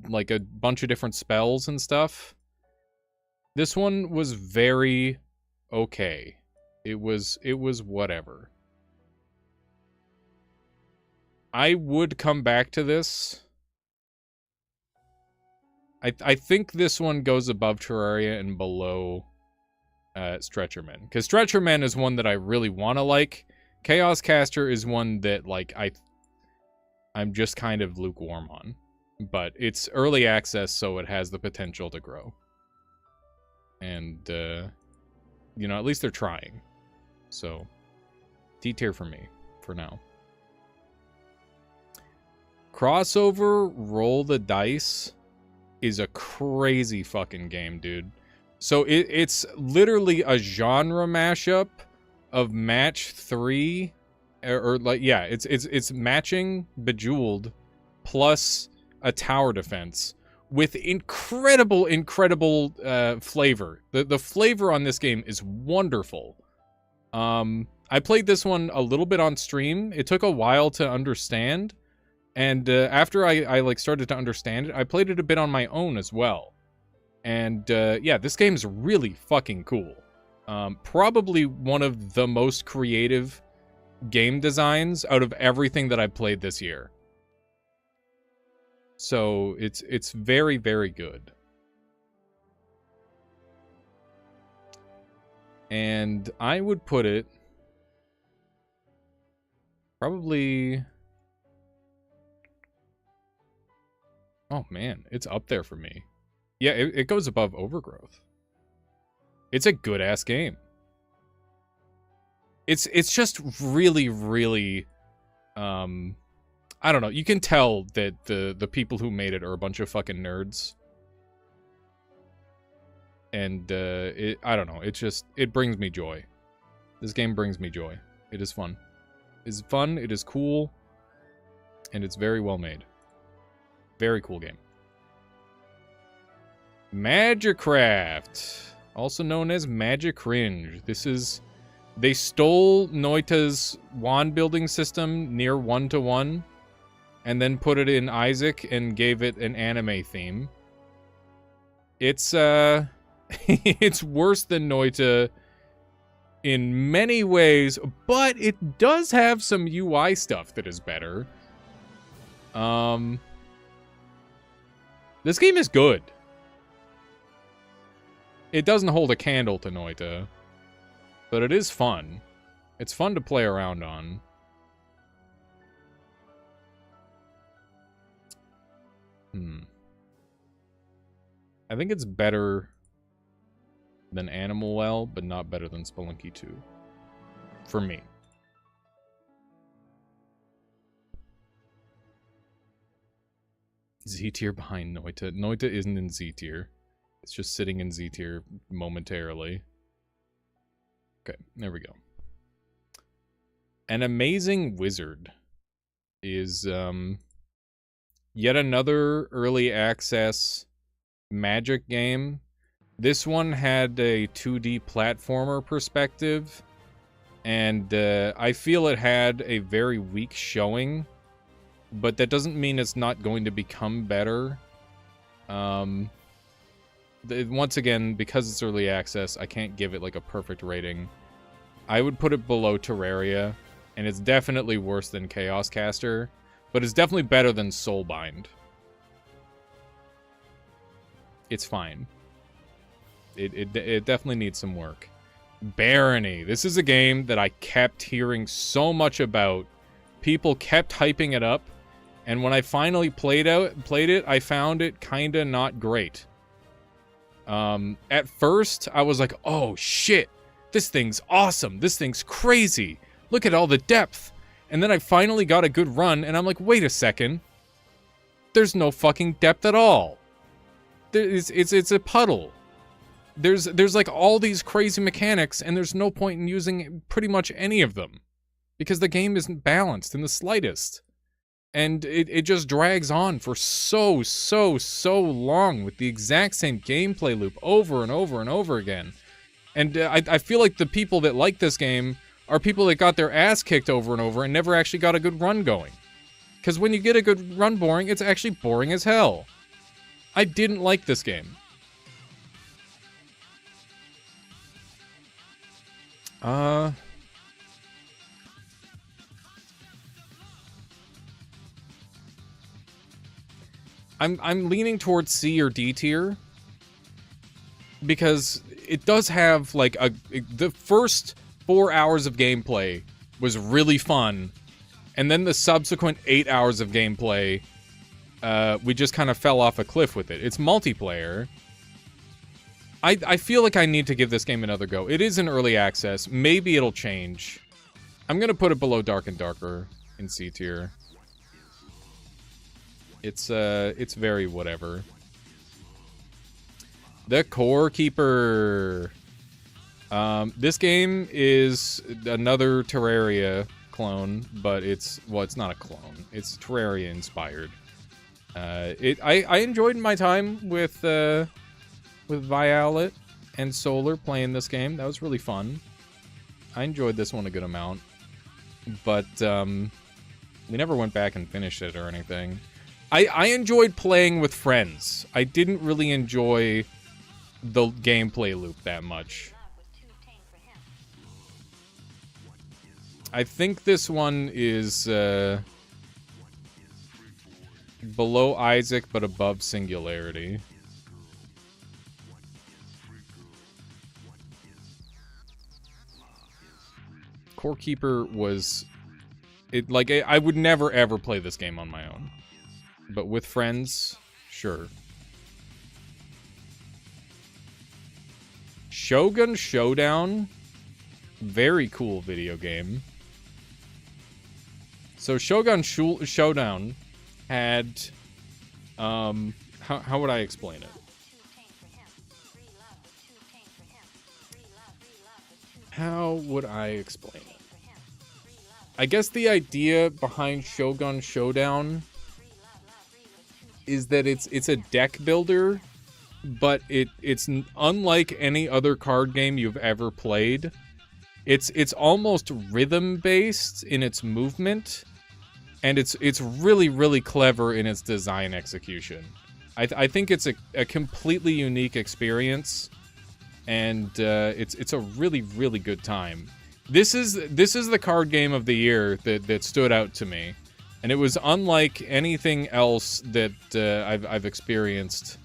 like a bunch of different spells and stuff. This one was very okay. It was whatever. I would come back to this. I think this one goes above Terraria and below Stretcherman. Because Stretcherman is one that I really want to like. Chaos Caster is one that, like, I'm just kind of lukewarm on. But it's early access, so it has the potential to grow. And, you know, at least they're trying. So, D-tier for me, for now. Crossover Roll the Dice is a crazy fucking game, dude. So it's literally a genre mashup of Match 3, or like, yeah, it's matching Bejeweled plus a tower defense with incredible flavor. The flavor on this game is wonderful. I played this one a little bit on stream. It took a while to understand. And after I like started to understand it, I played it a bit on my own as well. And yeah, this game's really fucking cool. Probably one of the most creative game designs out of everything that I played this year. So it's very, very good. And I would put it probably... Oh, man. It's up there for me. Yeah, it goes above Overgrowth. It's a good-ass game. It's just really, really... I don't know. You can tell that the people who made it are a bunch of fucking nerds. And, I don't know. It brings me joy. This game brings me joy. It is fun. It's fun, it is cool, and it's very well made. Very cool game. Magicraft, also known as Magic Cringe. This is... They stole Noita's wand building system near 1-to-1, and then put it in Isaac and gave it an anime theme. It's, it's worse than Noita in many ways, but it does have some UI stuff that is better. This game is good. It doesn't hold a candle to Noita, but it is fun. It's fun to play around on. I think it's better than Animal Well, but not better than Spelunky 2. For me. Z tier behind Noita. Noita isn't in Z tier. It's just sitting in Z tier momentarily. Okay, there we go. An Amazing Wizard is yet another early access Magic game. This one had a 2D platformer perspective, and I feel it had a very weak showing, but that doesn't mean it's not going to become better. once again, because it's early access, I can't give it like a perfect rating. I would put it below Terraria, and it's definitely worse than Chaos Caster, but it's definitely better than Soulbind. It's fine. It definitely needs some work. Barony. This is a game that I kept hearing so much about. People kept hyping it up, and when I finally played it, I found it kinda not great. At first, I was like, oh shit, this thing's awesome, this thing's crazy, look at all the depth. And then I finally got a good run, and I'm like, wait a second, there's no fucking depth at all. It's a puddle. There's like all these crazy mechanics, and there's no point in using pretty much any of them, because the game isn't balanced in the slightest. And it just drags on for so long with the exact same gameplay loop over and over and over again. And I feel like the people that like this game are people that got their ass kicked over and over and never actually got a good run going. Because when you get a good run boring, it's actually boring as hell. I didn't like this game. I'm leaning towards C or D tier, because it does have like the first 4 hours of gameplay was really fun, and then the subsequent 8 hours of gameplay, we just kind of fell off a cliff with it. It's multiplayer. I feel like I need to give this game another go. It is in early access. Maybe it'll change. I'm gonna put it below Dark and Darker in C tier. It's very whatever. The Core Keeper. This game is another Terraria clone, but it's not a clone. It's Terraria inspired. I enjoyed my time with Violet and Solar playing this game. That was really fun. I enjoyed this one a good amount, but we never went back and finished it or anything. I enjoyed playing with friends. I didn't really enjoy the gameplay loop that much. I think this one is below Isaac but above Singularity. Core Keeper was... I would never ever play this game on my own. But with friends, sure. Shogun Showdown, very cool video game. So Shogun Showdown had, how would I explain it? How would I explain it? I guess the idea behind Shogun Showdown is that it's a deck builder, but it's unlike any other card game you've ever played. It's almost rhythm based in its movement, and it's really clever in its design execution. I think it's a completely unique experience, and it's a really good time. This is the card game of the year that stood out to me. And it was unlike anything else that I've experienced.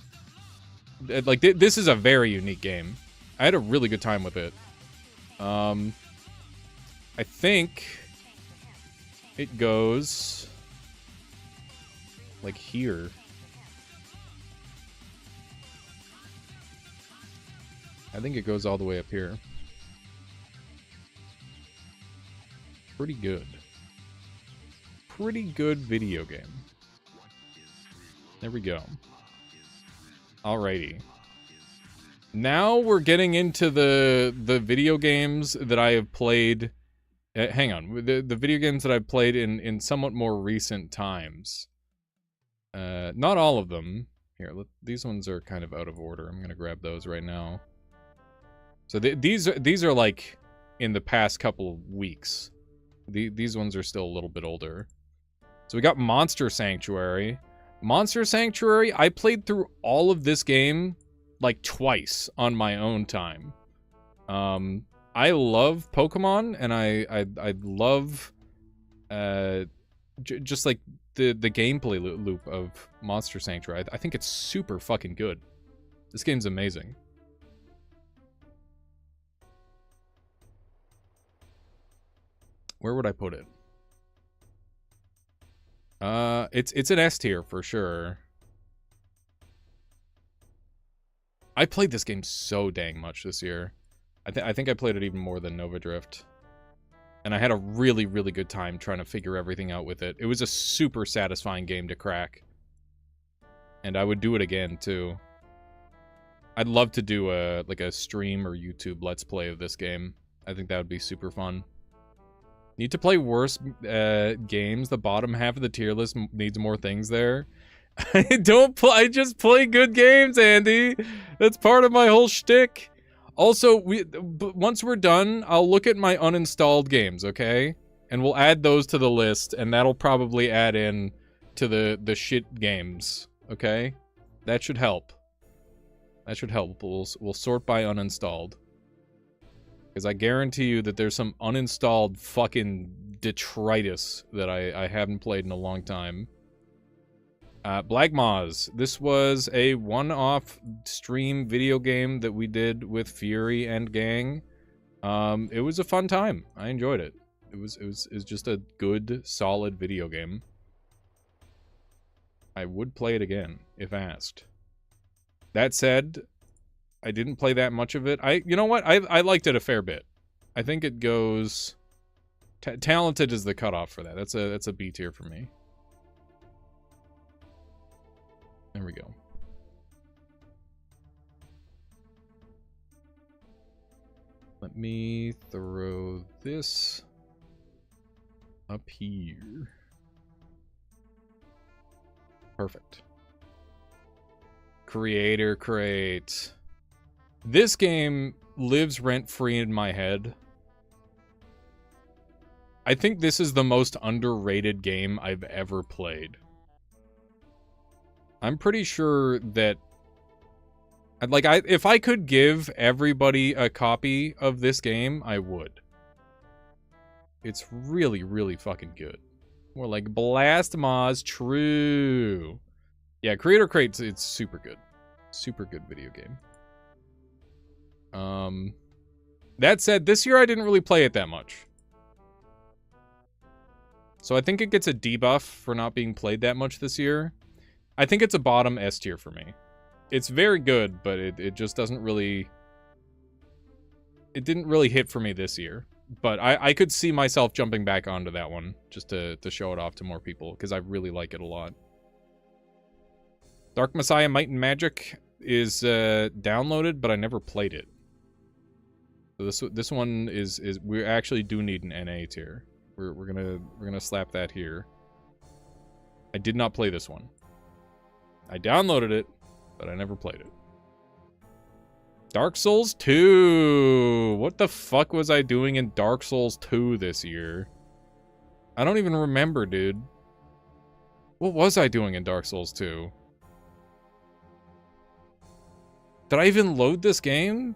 Like, this is a very unique game. I had a really good time with it. I think it goes like here. I think it goes all the way up here. Pretty good. Pretty good video game. There we go. Alrighty. Now we're getting into the video games that I have played. Hang on. The video games that I've played in somewhat more recent times. Not all of them. Here, these ones are kind of out of order. I'm gonna grab those right now. So these are like in the past couple of weeks. These ones are still a little bit older. So we got Monster Sanctuary. Monster Sanctuary, I played through all of this game like twice on my own time. I love Pokemon, and I love just like the gameplay loop of Monster Sanctuary. I think it's super fucking good. This game's amazing. Where would I put it? It's an S tier for sure. I played this game so dang much this year. I think I played it even more than Nova Drift. And I had a really, really good time trying to figure everything out with it. It was a super satisfying game to crack. And I would do it again, too. I'd love to do like a stream or YouTube Let's Play of this game. I think that would be super fun. Need to play worse games. The bottom half of the tier list needs more things there. I just play good games, Andy. That's part of my whole shtick. Also, once we're done, I'll look at my uninstalled games, okay? And we'll add those to the list, and that'll probably add in to the shit games, okay? That should help. That should help. We'll sort by uninstalled. Because I guarantee you that there's some uninstalled fucking detritus that I haven't played in a long time. Black Moz. This was a one-off stream video game that we did with Fury and gang. It was a fun time. I enjoyed it. It was just a good, solid video game. I would play it again, if asked. That said, I didn't play that much of it. You know what? I liked it a fair bit. I think it goes... talented is the cutoff for that. That's a B tier for me. There we go. Let me throw this up here. Perfect. Creator Crate. This game lives rent-free in my head. I think this is the most underrated game I've ever played. I'm pretty sure that... if I could give everybody a copy of this game, I would. It's really, really fucking good. More like Blast Moz, true. Yeah, Creator Crate, it's super good. Super good video game. That said, this year I didn't really play it that much. So I think it gets a debuff for not being played that much this year. I think it's a bottom S tier for me. It's very good, but it just doesn't really... It didn't really hit for me this year. But I could see myself jumping back onto that one, just to show it off to more people, because I really like it a lot. Dark Messiah Might and Magic is downloaded, but I never played it. So this one is we actually do need an NA tier. We're gonna slap that here. I did not play this one. I downloaded it, but I never played it. Dark Souls 2. What the fuck was I doing in Dark Souls 2 this year? I don't even remember, dude. What was I doing in Dark Souls 2? Did I even load this game?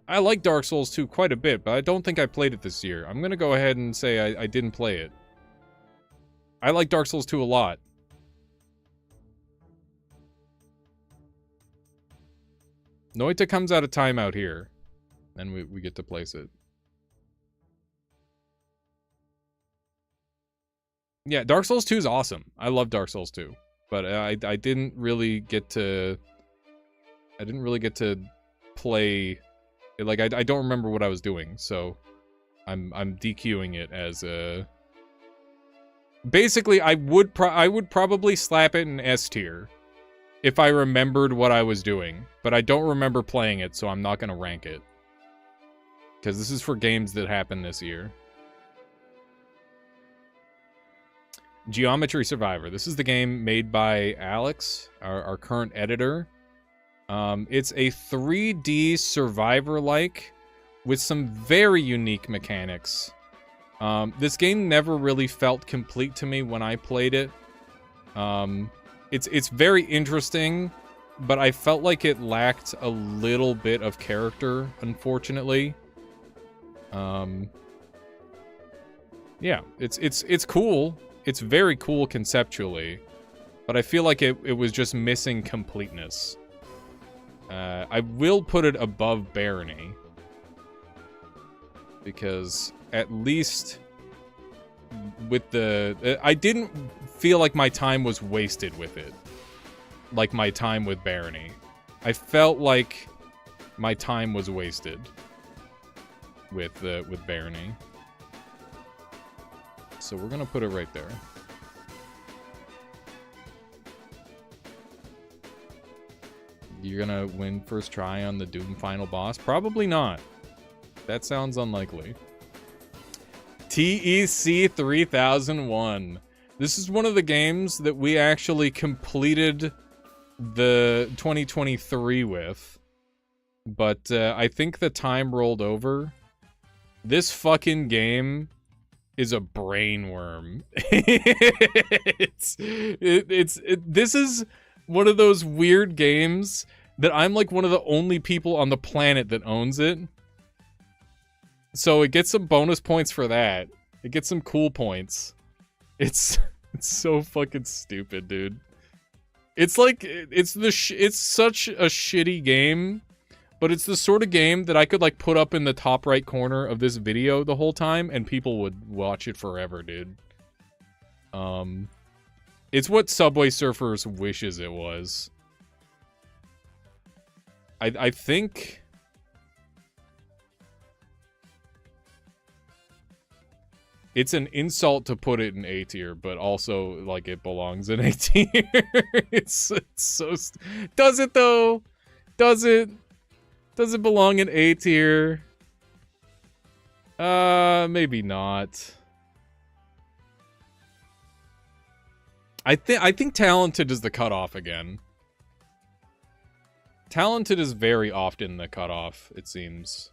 I like Dark Souls 2 quite a bit, but I don't think I played it this year. I'm gonna go ahead and say I didn't play it. I like Dark Souls 2 a lot. Noita comes out of timeout here. Then we get to place it. Yeah, Dark Souls 2 is awesome. I love Dark Souls 2. But I didn't really get to... I didn't really get to play... Like, I don't remember what I was doing, so... I'm DQing it as a... Basically, I would probably slap it in S tier. If I remembered what I was doing. But I don't remember playing it, so I'm not going to rank it. Because this is for games that happened this year. Geometry Survivor. This is the game made by Alex, our current editor. It's a 3D Survivor-like with some very unique mechanics. This game never really felt complete to me when I played it. It's very interesting, but I felt like it lacked a little bit of character, unfortunately. Yeah, it's cool. It's very cool conceptually, but I feel like it was just missing completeness. I will put it above Barony, because at least with the... I didn't feel like my time was wasted with it, like my time with Barony. I felt like my time was wasted with Barony. So we're gonna put it right there. You're gonna win first try on the Doom final boss? Probably not. That sounds unlikely. TEC 3001. This is one of the games that we actually completed the 2023 with. But I think the time rolled over. This fucking game is a brain worm. This is one of those weird games that I'm like one of the only people on the planet that owns it. So it gets some bonus points for that. It gets some cool points. It's so fucking stupid, dude. It's like it's such a shitty game, but it's the sort of game that I could like put up in the top right corner of this video the whole time and people would watch it forever, dude. It's what Subway Surfers wishes it was. I think it's an insult to put it in A tier, but also like it belongs in A tier. it's so does it though? Does it belong in A tier? Maybe not. I think Talented is the cutoff again. Talented is very often the cutoff, it seems.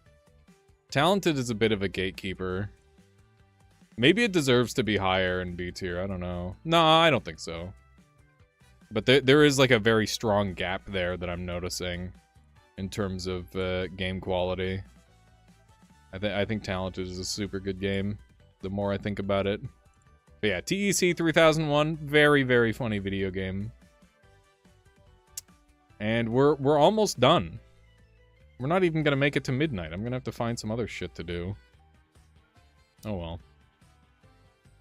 Talented is a bit of a gatekeeper. Maybe it deserves to be higher in B tier, I don't know. No, I don't think so. But there is like a very strong gap there that I'm noticing in terms of game quality. I think Talented is a super good game, the more I think about it. But yeah, TEC 3001, very, very funny video game. And we're almost done. We're not even gonna make it to midnight. I'm gonna have to find some other shit to do. Oh well.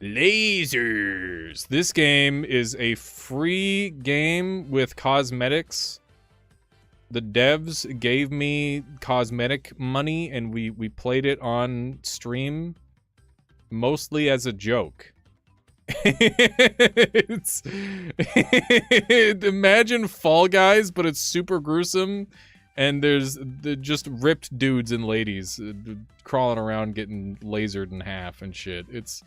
Lasers! This game is a free game with cosmetics. The devs gave me cosmetic money and we played it on stream mostly as a joke. Imagine Fall Guys, but it's super gruesome, and there's just ripped dudes and ladies crawling around getting lasered in half and shit. It's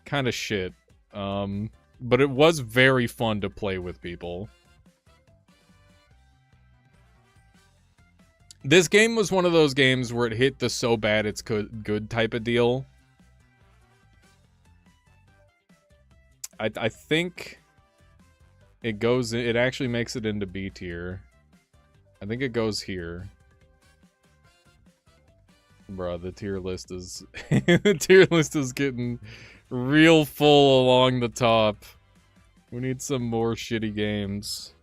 kind of shit, but it was very fun to play with people. This game was one of those games where it hit the so bad it's good type of deal. I think it actually makes it into B tier. I think it goes here. Bruh, the tier list is the tier list is getting real full along the top. We need some more shitty games.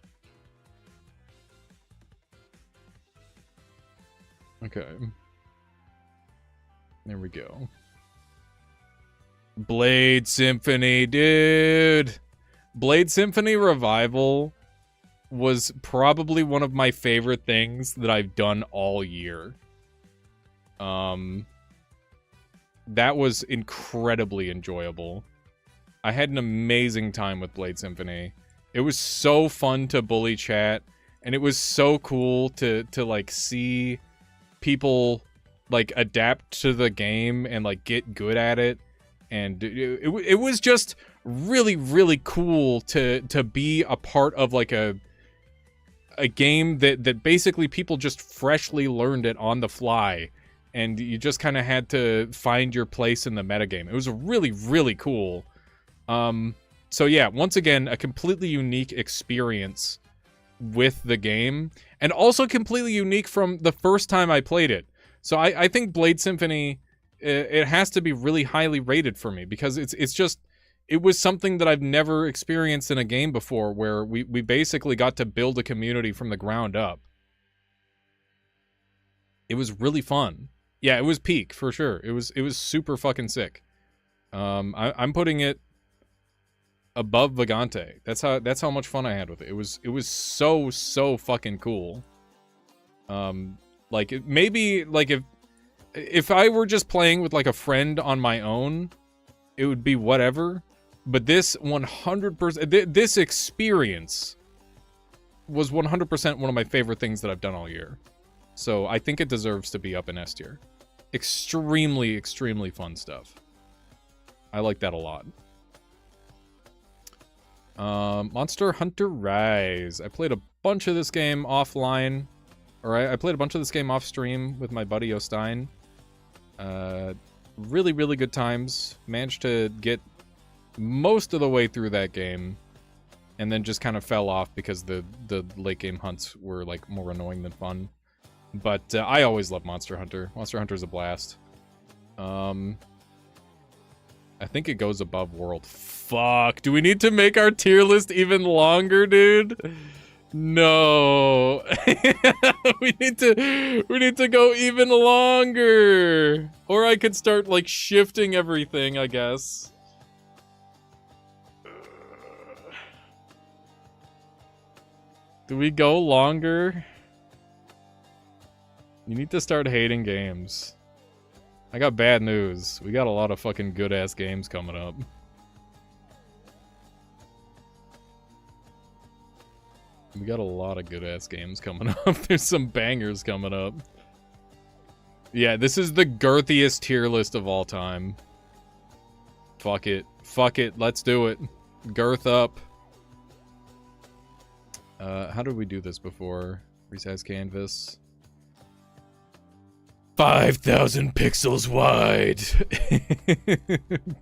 Okay. There we go. Blade Symphony, dude. Blade Symphony Revival was probably one of my favorite things that I've done all year. That was incredibly enjoyable. I had an amazing time with Blade Symphony. It was so fun to bully chat, and it was so cool to like see people like adapt to the game and like get good at it. And it was just really, really cool to be a part of like a game that basically people just freshly learned it on the fly, and you just kind of had to find your place in the metagame. It was really, really cool. So yeah, once again, a completely unique experience with the game, and also completely unique from the first time I played it. So I think Blade Symphony, it has to be really highly rated for me, because it's just, it was something that I've never experienced in a game before, where we basically got to build a community from the ground up. It was really fun. Yeah, it was peak for sure. It was super fucking sick. I'm putting it above Vagante. That's how much fun I had with it. It was so fucking cool. Like maybe like if I were just playing with like a friend on my own, it would be whatever. But this 100%, this experience was 100% one of my favorite things that I've done all year. So I think it deserves to be up in S tier. Extremely fun stuff. I like that a lot. Monster Hunter Rise. I played a bunch of this game offline. Or I played a bunch of this game off stream with my buddy Ostein. Really good times. Managed to get most of the way through that game. And then just kind of fell off because the late game hunts were like more annoying than fun. But I always love Monster Hunter. Monster Hunter is a blast. I think it goes above World. Fuck. Do we need to make our tier list even longer, dude? No. we need to go even longer. Or I could start like shifting everything, I guess. Do we go longer? You need to start hating games. I got bad news. We got a lot of fucking good-ass games coming up. We got a lot of good-ass games coming up. There's some bangers coming up. Yeah, this is the girthiest tier list of all time. Fuck it. Fuck it. Let's do it. Girth up. How did we do this before? Resize canvas. 5,000 pixels wide.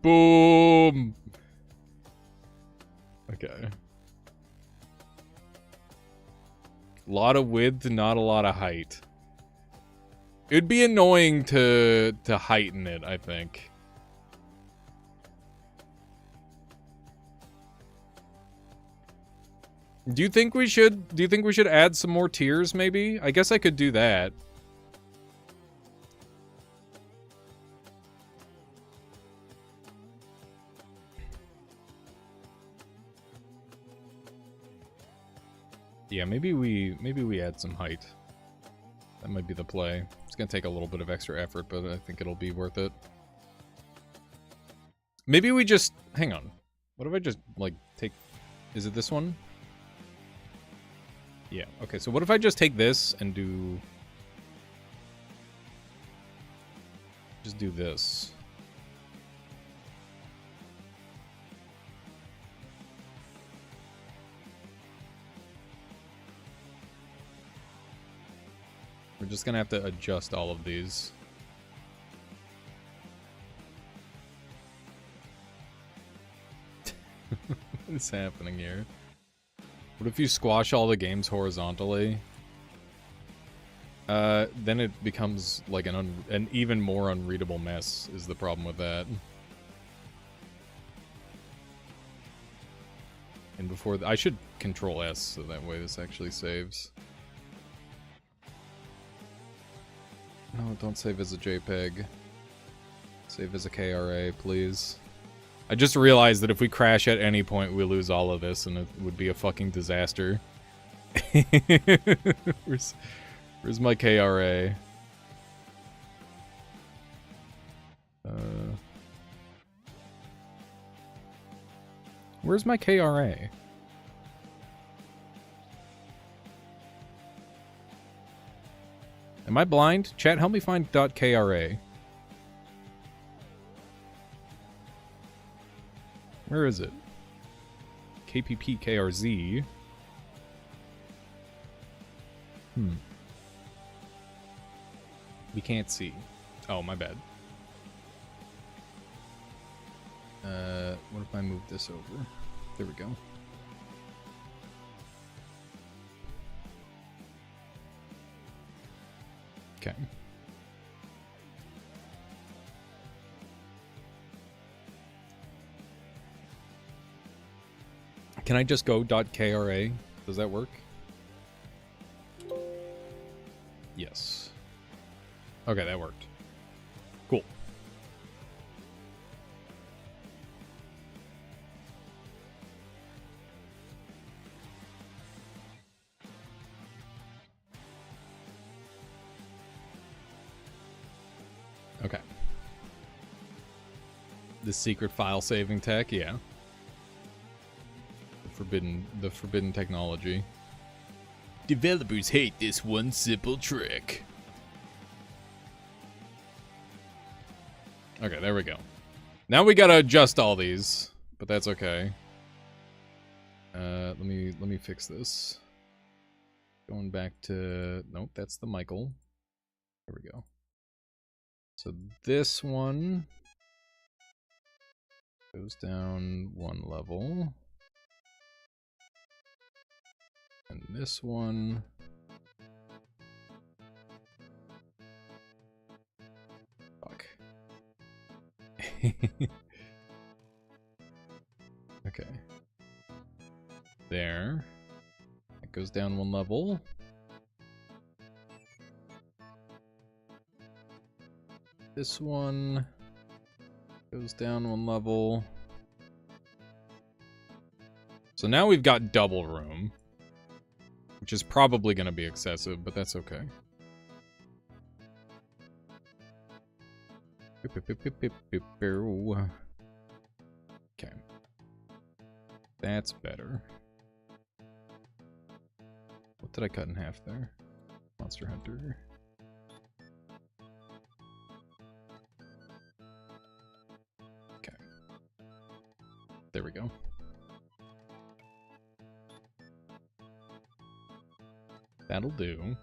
Boom. Okay. Lot of width, not a lot of height. It'd be annoying to heighten it, I think. Do you think we should add some more tiers maybe? I guess I could do that. Yeah, maybe we add some height. That might be the play. It's gonna take a little bit of extra effort, but I think it'll be worth it. Maybe we just... Hang on. What if I just, like, take... Is it this one? Yeah, okay, so what if I just take this and do... Just do this. We're just gonna have to adjust all of these. What is happening here? What if you squash all the games horizontally? Then it becomes like an even more unreadable mess, is the problem with that. And before... I should Control S, so that way this actually saves. No, don't save as a JPEG. Save as a KRA, please. I just realized that if we crash at any point, we lose all of this, and it would be a fucking disaster. Where's my KRA? Where's my KRA? Am I blind? Chat, help me find .kra. Where is it? KPP KRZ. We can't see. Oh, my bad. What if I move this over? There we go. Okay. Can I just go .kra? Does that work? Yes. Okay, that worked. Cool. Okay. The secret file saving tech, yeah. The forbidden technology. Developers hate this one simple trick. Okay, there we go. Now we gotta adjust all these, but that's okay. Let me fix this. Going back to nope, that's the Michael. There we go. So this one goes down one level. And this one fuck. Okay. There. It goes down one level. This one goes down one level. So now we've got double room, which is probably going to be excessive, but that's okay. Okay. That's better. What did I cut in half there? Monster Hunter. Okay. There we go. That'll do.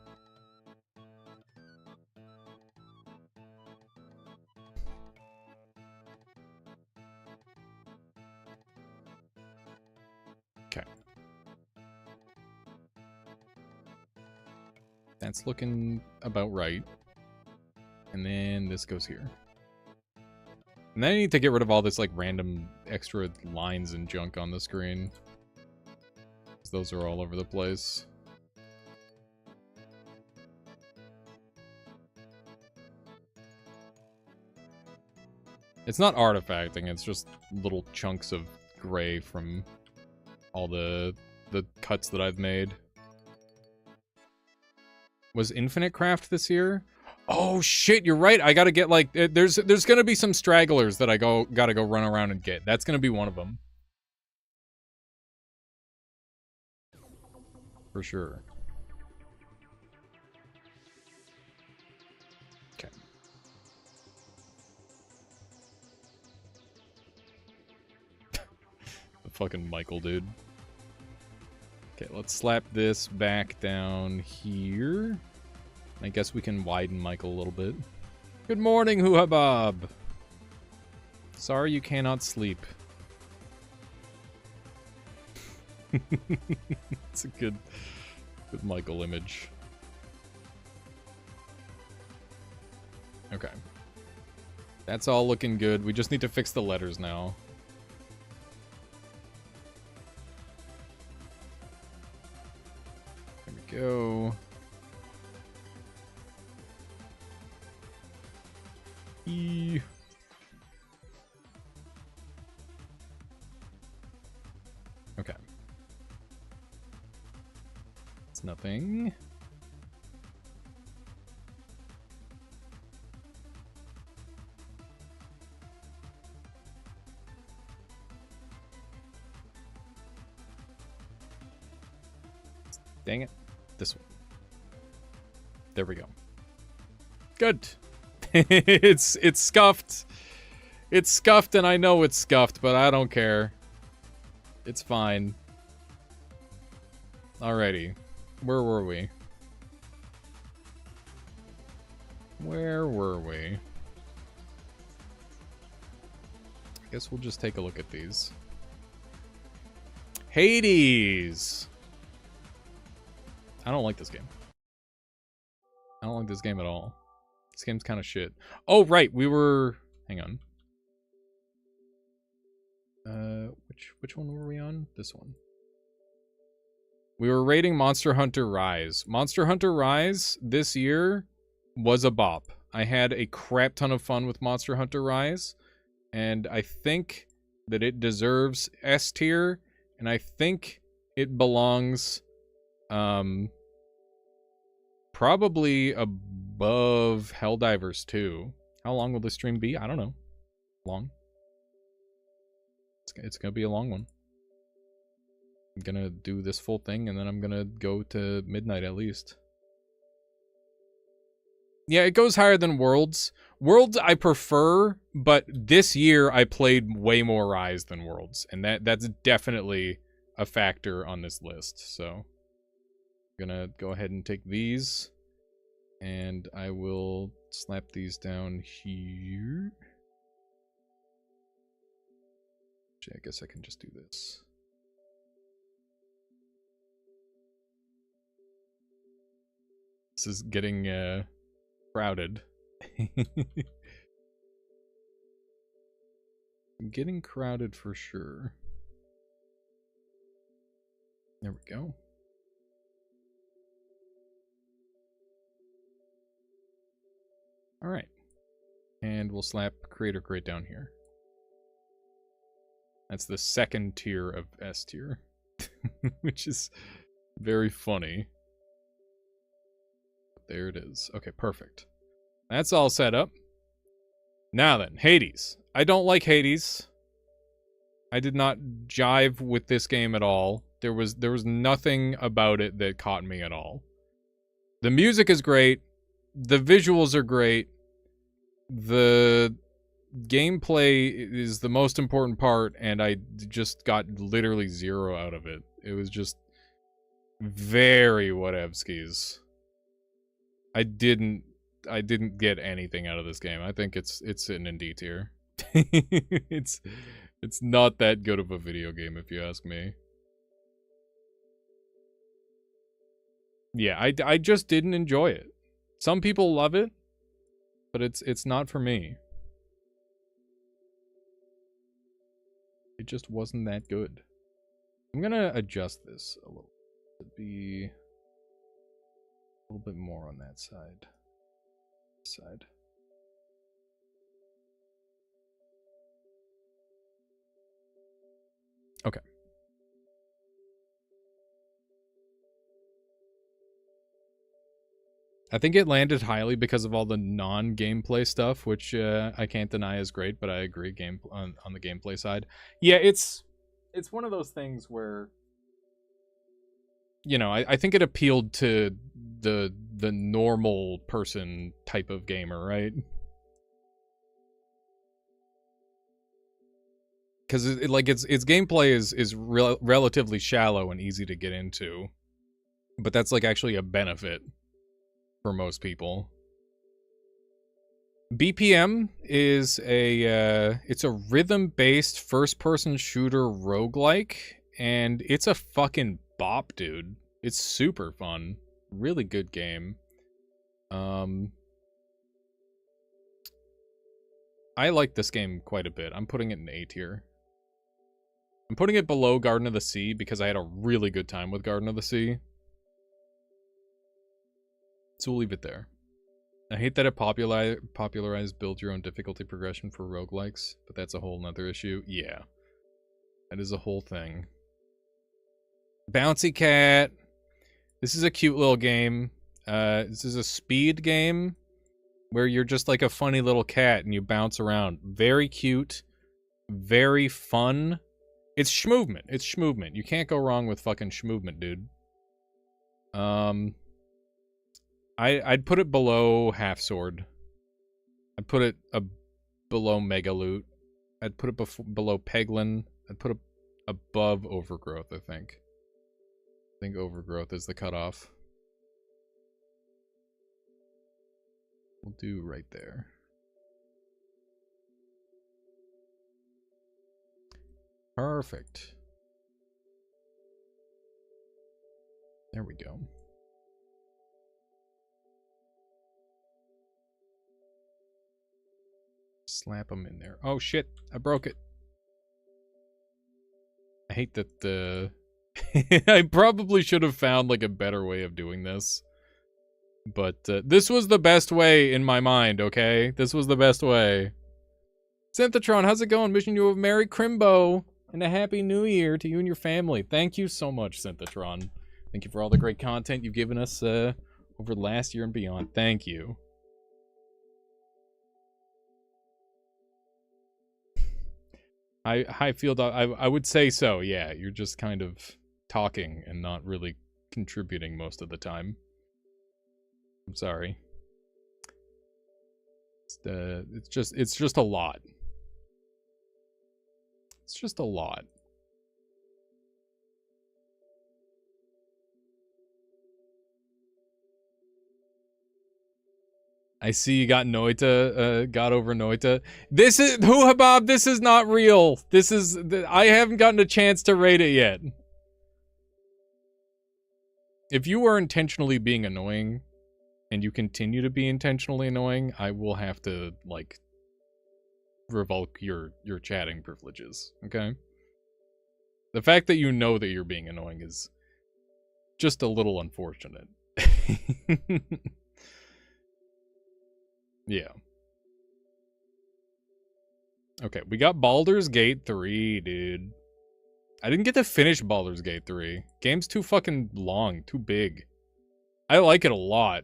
Okay. That's looking about right. And then this goes here. And then I need to get rid of all this like random extra lines and junk on the screen. 'Cause those are all over the place. It's not artifacting, it's just little chunks of gray from all the cuts that I've made. Was Infinite Craft this year? Oh shit, you're right. I gotta get like there's gonna be some stragglers that I gotta go run around and get. That's gonna be one of them. For sure. Okay. The fucking Michael, dude. Okay, let's slap this back down here. I guess we can widen Michael a little bit. Good morning, Hoo-ha Bob. Sorry you cannot sleep. It's a good Michael image. Okay. That's all looking good. We just need to fix the letters now. There we go. E. Okay. It's nothing. Dang it. This one. There we go. Good. It's scuffed. It's scuffed and I know it's scuffed, but I don't care. It's fine. Alrighty. Where were we? Where were we? I guess we'll just take a look at these. Hades! I don't like this game. I don't like this game at all. This game's kind of shit. Oh, right. We were... Hang on. Which one were we on? This one. We were rating Monster Hunter Rise. Monster Hunter Rise this year was a bop. I had a crap ton of fun with Monster Hunter Rise, and I think that it deserves S tier, and I think it belongs probably above Helldivers 2. How long will this stream be? I don't know. Long. It's gonna be a long one. I'm gonna do this full thing, and then I'm gonna go to midnight at least. Yeah, it goes higher than Worlds. Worlds I prefer, but this year I played way more Rise than Worlds, and that's definitely a factor on this list. So I'm gonna go ahead and take these, and I will slap these down here. Actually, I guess I can just do this. This is getting crowded. Getting crowded for sure. There we go. All right. And we'll slap Creator Crate down here. That's the second tier of S tier, which is very funny. There it is. Okay, perfect. That's all set up. Now then, Hades. I don't like Hades. I did not jive with this game at all. There was nothing about it that caught me at all. The music is great. The visuals are great. The gameplay is the most important part, and I just got literally 0 out of it. It was just very whatevskis. I didn't get anything out of this game. I think it's sitting in D tier. It's not that good of a video game, if you ask me. Yeah, I just didn't enjoy it. Some people love it, but it's not for me. It just wasn't that good. I'm gonna adjust this a little to be a little bit more on that side. Okay. I think it landed highly because of all the non-gameplay stuff, which I can't deny is great, but I agree on the gameplay side. Yeah, it's one of those things where, you know, I think it appealed to the normal person type of gamer, right? Because its gameplay is relatively shallow and easy to get into, but that's like actually a benefit for most people. BPM is it's a rhythm-based first-person shooter roguelike, and it's a fucking bop, dude. It's super fun. Really good game. I like this game quite a bit. I'm putting it in A tier. I'm putting it below Garden of the Sea because I had a really good time with Garden of the Sea. So we'll leave it there. I hate that it popularized build your own difficulty progression for roguelikes, but that's a whole nother issue. Yeah. That is a whole thing. Bouncy Cat. This is a cute little game. This is a speed game where you're just like a funny little cat and you bounce around. Very cute. Very fun. It's schmovement. It's schmovement. You can't go wrong with fucking schmovement, dude. I'd put it below Half Sword. I'd put it below Megaloot. I'd put it below Peglin. I'd put it above Overgrowth, I think. I think Overgrowth is the cutoff. We'll do right there. Perfect. There we go. slap them in there. Oh shit, I broke it. I hate that the... I probably should have found like a better way of doing this. But this was the best way in my mind, okay? This was the best way. Synthetron, how's it going? Wishing you a Merry Crimbo and a Happy New Year to you and your family. Thank you so much, Synthetron. Thank you for all the great content you've given us over the last year and beyond. Thank you. Highfield, I would say so, yeah. You're just kind of talking and not really contributing most of the time. I'm sorry. It's just a lot. It's just a lot. I see you got Noita, got over Noita. This is, Huhabab, this is not real. This is, I haven't gotten a chance to rate it yet. If you are intentionally being annoying, and you continue to be intentionally annoying, I will have to, like, revoke your chatting privileges, okay? The fact that you know that you're being annoying is just a little unfortunate. Yeah. Okay, we got Baldur's Gate 3, dude. I didn't get to finish Baldur's Gate 3. Game's too fucking long, too big. I like it a lot.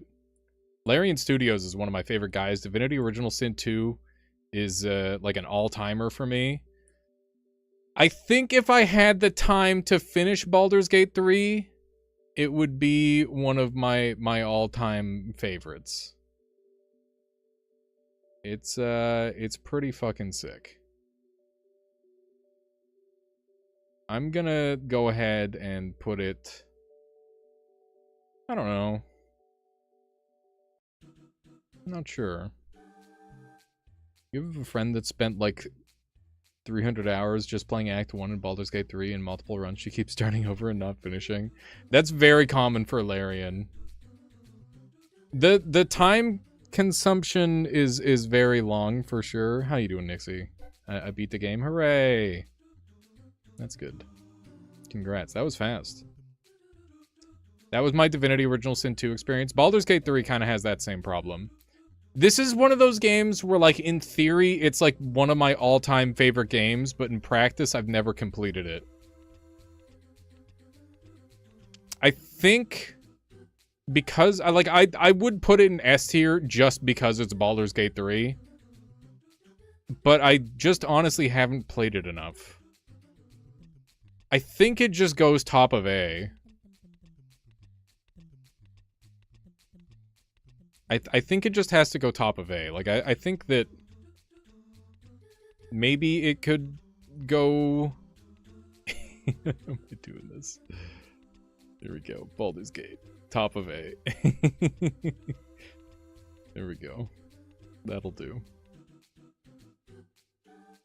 Larian Studios is one of my favorite guys. Divinity Original Sin 2 is like an all-timer for me. I think if I had the time to finish Baldur's Gate 3, it would be one of my all-time favorites. It's pretty fucking sick. I'm gonna go ahead and put it, I don't know. I'm not sure. You have a friend that spent like 300 hours just playing Act 1 in Baldur's Gate 3 in multiple runs. She keeps starting over and not finishing. That's very common for Larian. The time consumption is very long for sure. How you doing, Nixie? I beat the game. Hooray! That's good. Congrats. That was fast. That was my Divinity Original Sin 2 experience. Baldur's Gate 3 kind of has that same problem. This is one of those games where, like, in theory, it's, like, one of my all-time favorite games, but in practice, I've never completed it. I think because, I would put it in S tier just because it's Baldur's Gate 3. But I just honestly haven't played it enough. I think it just goes top of A. I think it just has to go top of A. Like, I think that maybe it could go... How am I doing this? There we go. Baldur's Gate. Top of A. There we go. That'll do.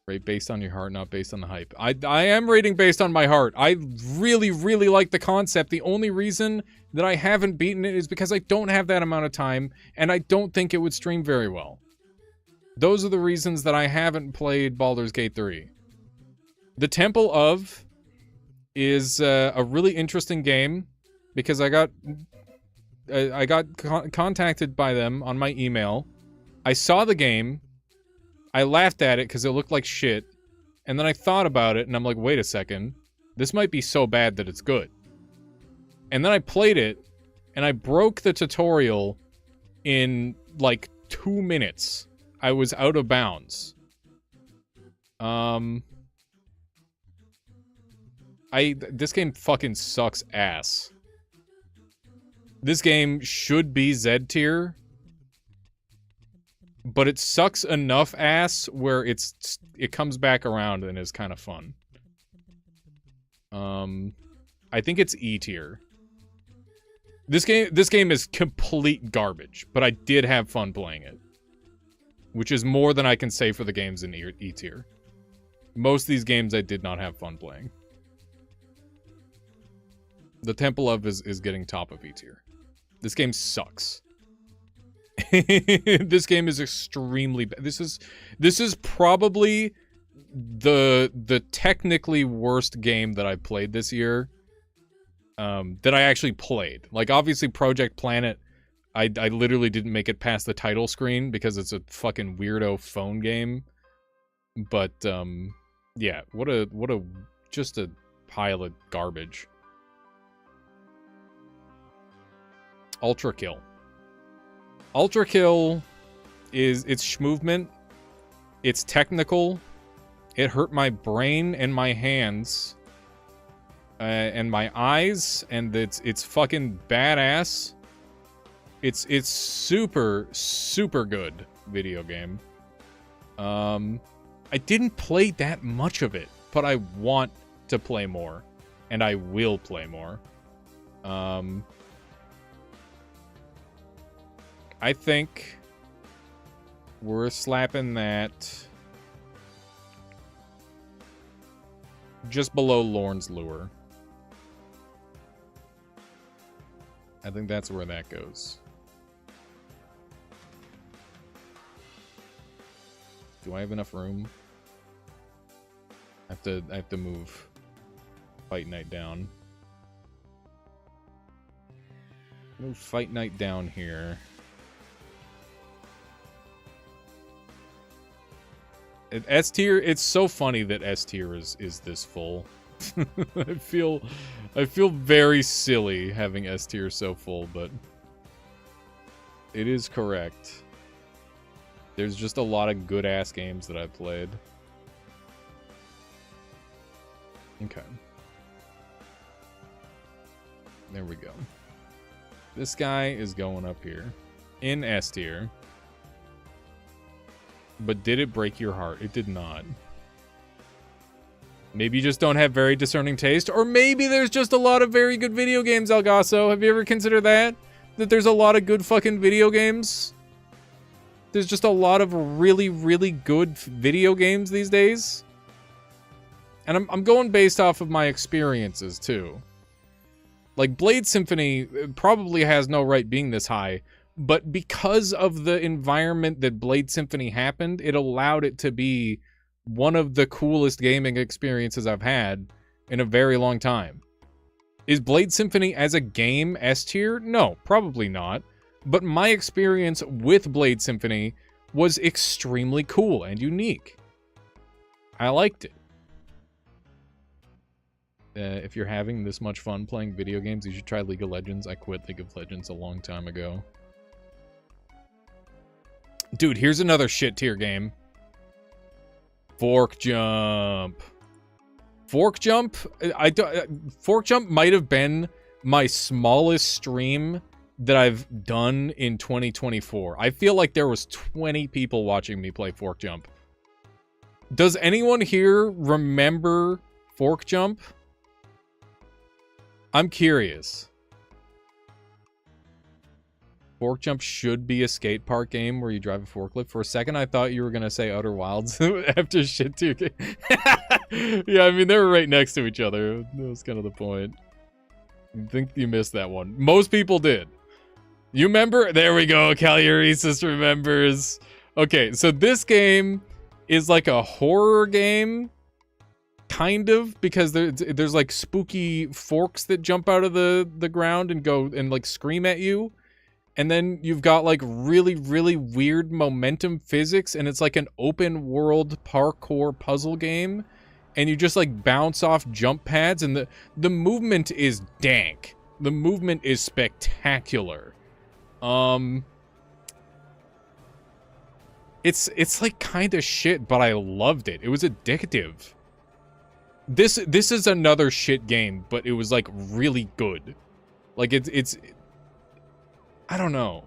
Rate based on your heart, not based on the hype. I am rating based on my heart. I really, really like the concept. The only reason that I haven't beaten it is because I don't have that amount of time, and I don't think it would stream very well. Those are the reasons that I haven't played Baldur's Gate 3. The Temple of is a really interesting game because I got contacted by them on my email. I saw the game. I laughed at it because it looked like shit. And then I thought about it, and I'm like, wait a second. This might be so bad that it's good. And then I played it, and I broke the tutorial in, like, 2 minutes. I was out of bounds. This game fucking sucks ass. This game should be Z tier. But it sucks enough ass where it comes back around and is kind of fun. I think it's E tier. This game is complete garbage, but I did have fun playing it. Which is more than I can say for the games in E tier. Most of these games I did not have fun playing. The Temple of is getting top of E tier. This game sucks. This game is extremely bad. This is probably the technically worst game that I played this year. That I actually played. Like, obviously Project Planet, I literally didn't make it past the title screen because it's a fucking weirdo phone game. But yeah, what a just a pile of garbage. Ultra Kill. Ultra Kill is, it's schmovement, it's technical, it hurt my brain and my hands, and my eyes, and it's fucking badass. It's super, super good video game. I didn't play that much of it, but I want to play more, and I will play more. I think we're slapping that just below Lorne's Lure. I think that's where that goes. Do I have enough room? I have to move Fight Night down. Move Fight Night down here. S tier, it's so funny that S tier is this full. I feel very silly having S tier so full, but it is correct. There's just a lot of good ass games that I've played. Okay. There we go. This guy is going up here in S tier. But did it break your heart? It did not. Maybe you just don't have very discerning taste, or maybe there's just a lot of very good video games, Elgaso. Have you ever considered that? That there's a lot of good fucking video games? There's just a lot of really, really good video games these days? And I'm going based off of my experiences, too. Like, Blade Symphony probably has no right being this high, but because of the environment that Blade Symphony happened, it allowed it to be one of the coolest gaming experiences I've had in a very long time. Is Blade Symphony as a game S tier? No, probably not. But my experience with Blade Symphony was extremely cool and unique. I liked it. If you're having this much fun playing video games, you should try League of Legends. I quit League of Legends a long time ago. Dude, here's another shit tier game. Fork Jump. Fork Jump? Fork Jump might have been my smallest stream that I've done in 2024. I feel like there was 20 people watching me play Fork Jump. Does anyone here remember Fork Jump? I'm curious. Fork Jump should be a skate park game where you drive a forklift. For a second, I thought you were going to say Outer Wilds after shit tier game. Yeah, I mean, they were right next to each other. That was kind of the point. I think you missed that one. Most people did. You remember? There we go. Calioresis remembers. Okay, so this game is like a horror game. Kind of, because there's like spooky forks that jump out of the ground and go and like scream at you. And then you've got like really, really weird momentum physics, and it's like an open world parkour puzzle game. And you just like bounce off jump pads, and the movement is dank. The movement is spectacular. It's like kind of shit, but I loved it. It was addictive. This is another shit game, but it was like really good. Like it's I don't know.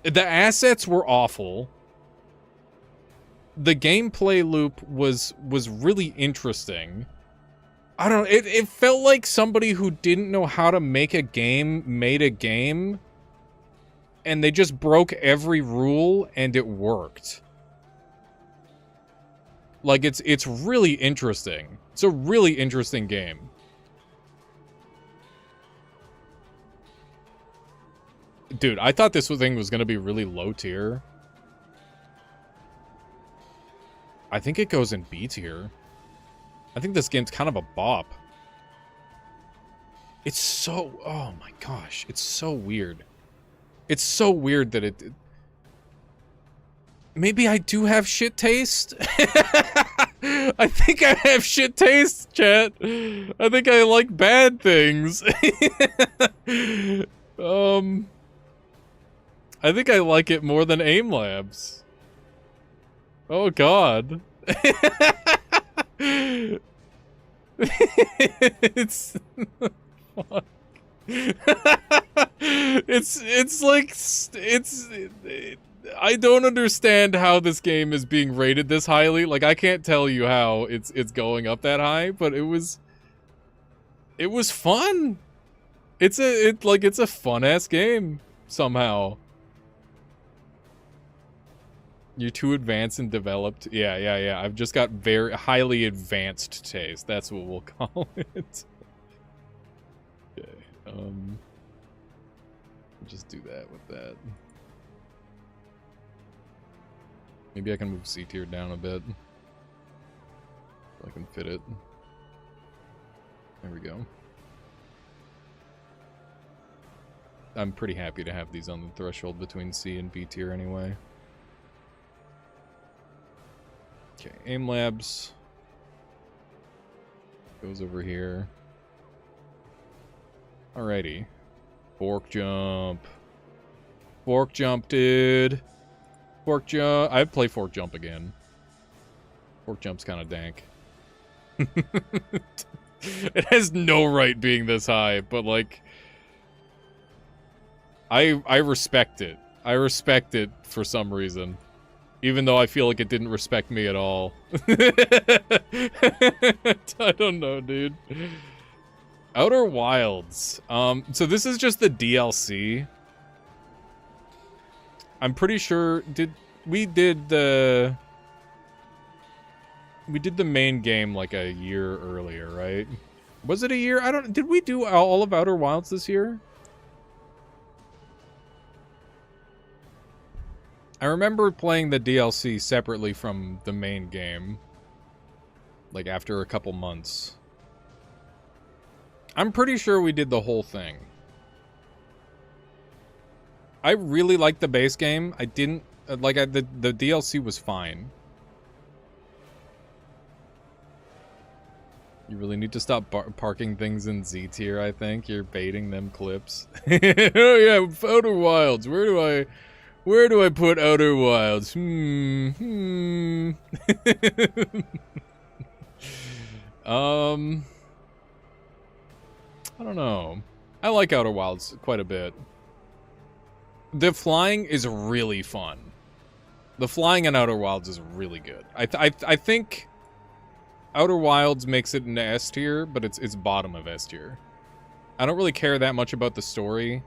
The assets were awful. The gameplay loop was really interesting. I don't know. It felt like somebody who didn't know how to make a game made a game, and they just broke every rule and it worked. Like it's really interesting. It's a really interesting game. Dude, I thought this thing was gonna be really low tier. I think it goes in B tier. I think this game's kind of a bop. It's so... Oh my gosh. It's so weird. It's so weird that it... Maybe I do have shit taste? I think I have shit taste, chat. I think I like bad things. I think I like it more than Aim Labs. Oh god. It's fuck. It's like I don't understand how this game is being rated this highly. Like I can't tell you how it's going up that high, but it was fun. It's a fun ass game somehow. You're too advanced and developed. Yeah. I've just got very highly advanced taste. That's what we'll call it. Okay. Just do that with that. Maybe I can move C tier down a bit. So I can fit it. There we go. I'm pretty happy to have these on the threshold between C and B tier anyway. Okay, Aim Labs goes over here. Alrighty. Fork jump. Fork jump, dude. Fork jump. I'd play fork jump again. Fork jump's kind of dank. It has no right being this high, but like I respect it. I respect it for some reason. Even though I feel like it didn't respect me at all. I don't know, dude. Outer Wilds. So this is just the DLC. I'm pretty sure we did the main game like a year earlier, right? Was it a year? Did we do all of Outer Wilds this year? I remember playing the DLC separately from the main game. Like after a couple months. I'm pretty sure we did the whole thing. I really liked the base game. I didn't... the DLC was fine. You really need to stop parking things in Z tier, I think. You're baiting them clips. Oh yeah, Outer Wilds. Where do I put Outer Wilds? I don't know. I like Outer Wilds quite a bit. The flying is really fun. The flying in Outer Wilds is really good. I think Outer Wilds makes it into S tier, but it's bottom of S tier. I don't really care that much about the story.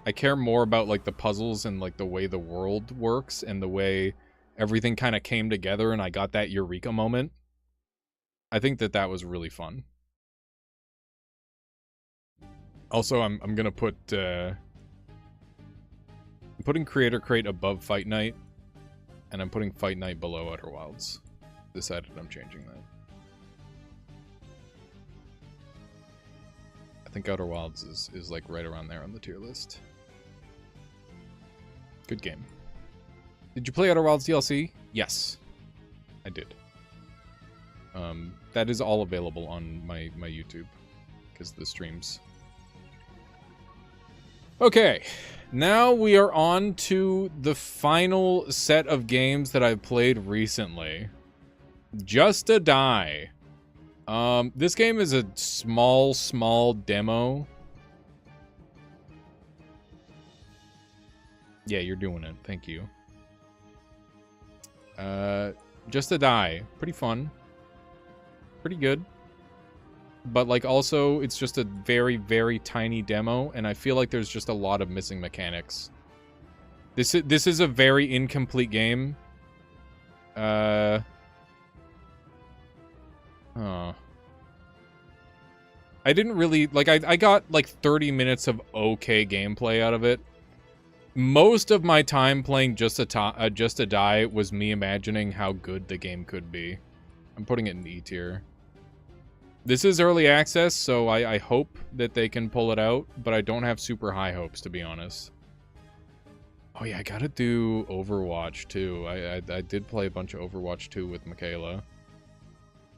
I care more about like the puzzles and like the way the world works and the way everything kind of came together and I got that eureka moment. I think that was really fun. Also, I'm gonna put I'm putting Creator Crate above Fight Night, and I'm putting Fight Night below Outer Wilds. Decided I'm changing that. I think Outer Wilds is like right around there on the tier list. Good game. Did you play Outer Wilds DLC? Yes, I did. That is all available on my YouTube because the streams. Okay, now we are on to the final set of games that I've played recently. Just a Die. This game is a small demo. Yeah, you're doing it. Thank you. Just a Die. Pretty fun. Pretty good. But, like, also, it's just a very tiny demo, and I feel like there's just a lot of missing mechanics. This is a very incomplete game. I didn't really... Like, I got, like, 30 minutes of okay gameplay out of it. Most of my time playing Just to Die was me imagining how good the game could be. I'm putting it in E tier. This is early access, so I hope that they can pull it out, but I don't have super high hopes, to be honest. Oh yeah, I gotta do Overwatch, too. I did play a bunch of Overwatch 2 with Michaela.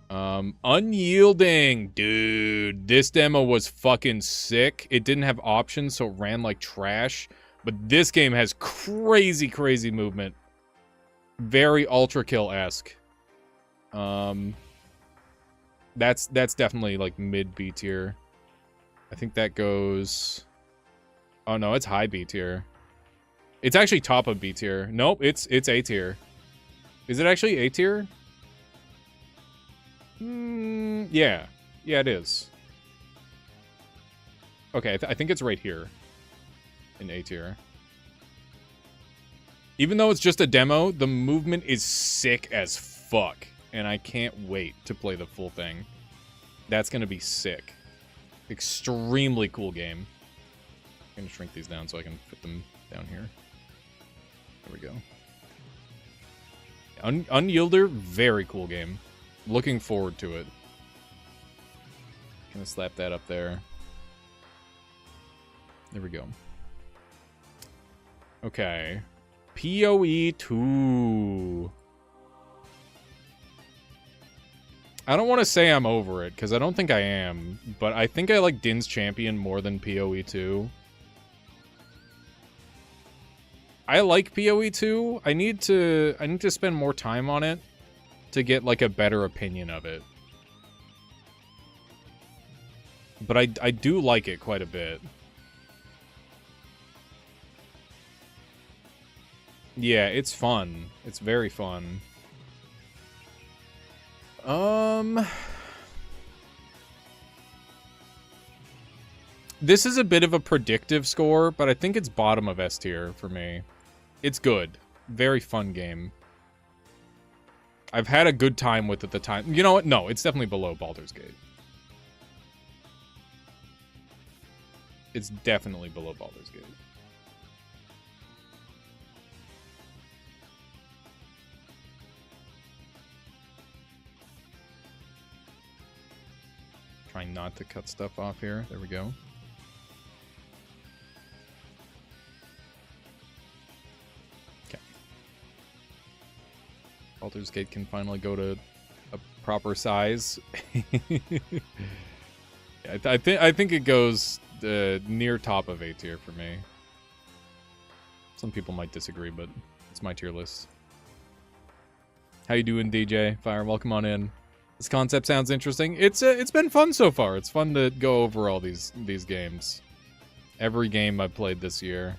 Unyielding! Dude, this demo was fucking sick. It didn't have options, so it ran like trash. But this game has crazy, crazy movement. Very Ultra Kill-esque. That's definitely like mid B tier. I think that goes... Oh no, it's high B tier. It's actually top of B tier. Nope, it's A tier. Is it actually A tier? Yeah. Yeah, it is. Okay, I think it's right here. In A tier. Even though it's just a demo, the movement is sick as fuck. And I can't wait to play the full thing. That's gonna be sick. Extremely cool game. I'm gonna shrink these down so I can fit them down here. There we go. Unyielder, very cool game. Looking forward to it. Gonna slap that up there. There we go. Okay. PoE 2. I don't want to say I'm over it, because I don't think I am, but I think I like Din's Champion more than PoE 2. I like PoE 2. I need to spend more time on it to get like a better opinion of it. But I do like it quite a bit. Yeah, it's fun. It's very fun. This is a bit of a predictive score, but I think it's bottom of S tier for me. It's good. Very fun game. I've had a good time with it at the time. You know what? No, it's definitely below Baldur's Gate. It's definitely below Baldur's Gate. Trying not to cut stuff off here. There we go. Okay. Baldur's Gate can finally go to a proper size. Yeah, I think it goes near top of A tier for me. Some people might disagree, but it's my tier list. How you doing, DJ? Fire, welcome on in. This concept sounds interesting. It's been fun so far. It's fun to go over all these games. Every game I've played this year.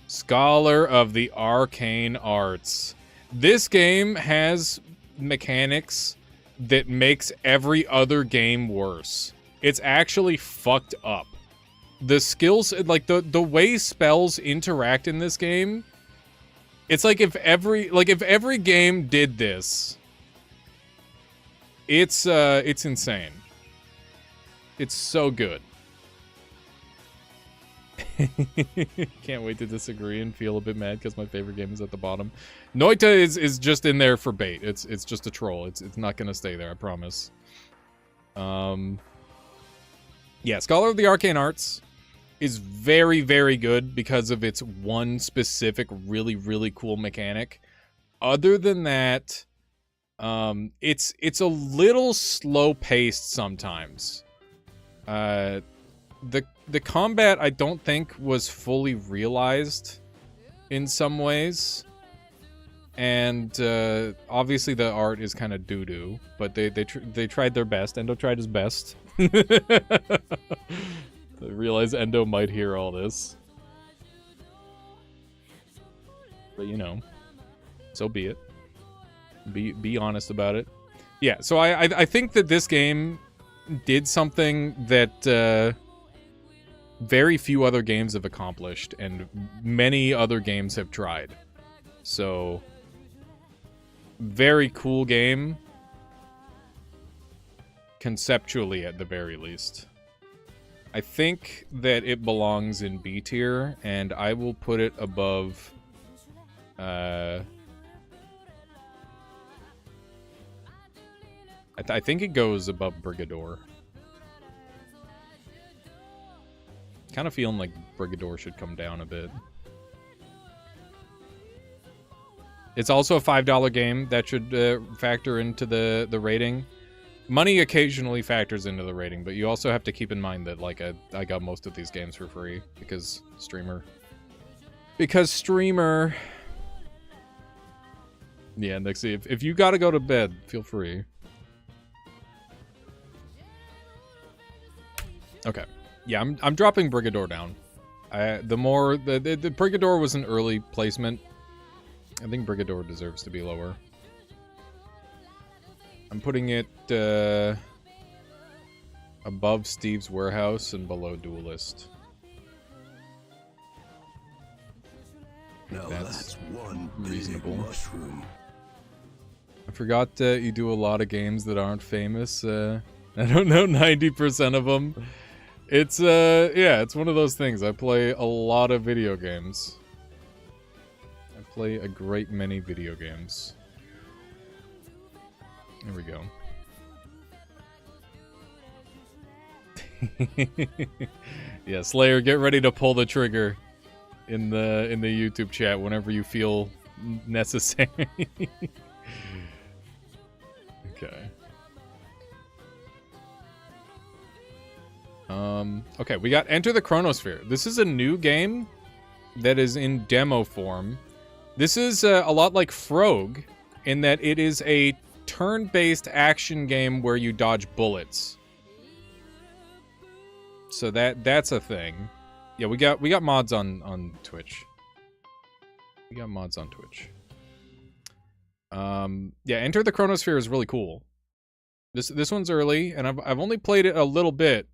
Scholar of the Arcane Arts. This game has mechanics that makes every other game worse. It's actually fucked up. The skills, like the way spells interact in this game, it's like if every game did this. It's insane. It's so good. Can't wait to disagree and feel a bit mad because my favorite game is at the bottom. Noita is just in there for bait. It's just a troll. It's not gonna stay there, I promise. Yeah, Scholar of the Arcane Arts is very, very good because of its one specific really, really cool mechanic. Other than that, it's a little slow paced sometimes. The combat I don't think was fully realized in some ways, and obviously the art is kind of doo doo, but they tried their best. Endo tried his best. I realize Endo might hear all this, but you know, so be it. Be honest about it. Yeah, so I think that this game did something that very few other games have accomplished, and many other games have tried. So, very cool game. Conceptually, at the very least. I think that it belongs in B tier, and I will put it above... I think it goes above Brigador. Kind of feeling like Brigador should come down a bit. It's also a $5 game. That should factor into the rating. Money occasionally factors into the rating, but you also have to keep in mind that like I got most of these games for free because streamer. Because streamer. Yeah, Nixie, if you gotta go to bed, feel free. Okay. Yeah, I'm dropping Brigador down. The Brigador was an early placement. I think Brigador deserves to be lower. I'm putting it above Steve's Warehouse and below Duelist. Now that's one big reasonable. mushroom. I forgot you do a lot of games that aren't famous. I don't know 90% of them. It's yeah, it's one of those things. I play a lot of video games. I play a great many video games. There we go. Yeah, Slayer, get ready to pull the trigger in the YouTube chat whenever you feel necessary. Okay. Okay, we got Enter the Chronosphere. This is a new game that is in demo form. This is a lot like Frog in that it is a turn-based action game where you dodge bullets. So that's a thing. Yeah, we got mods on Twitch. We got mods on Twitch. Yeah, Enter the Chronosphere is really cool. This one's early, and I've only played it a little bit,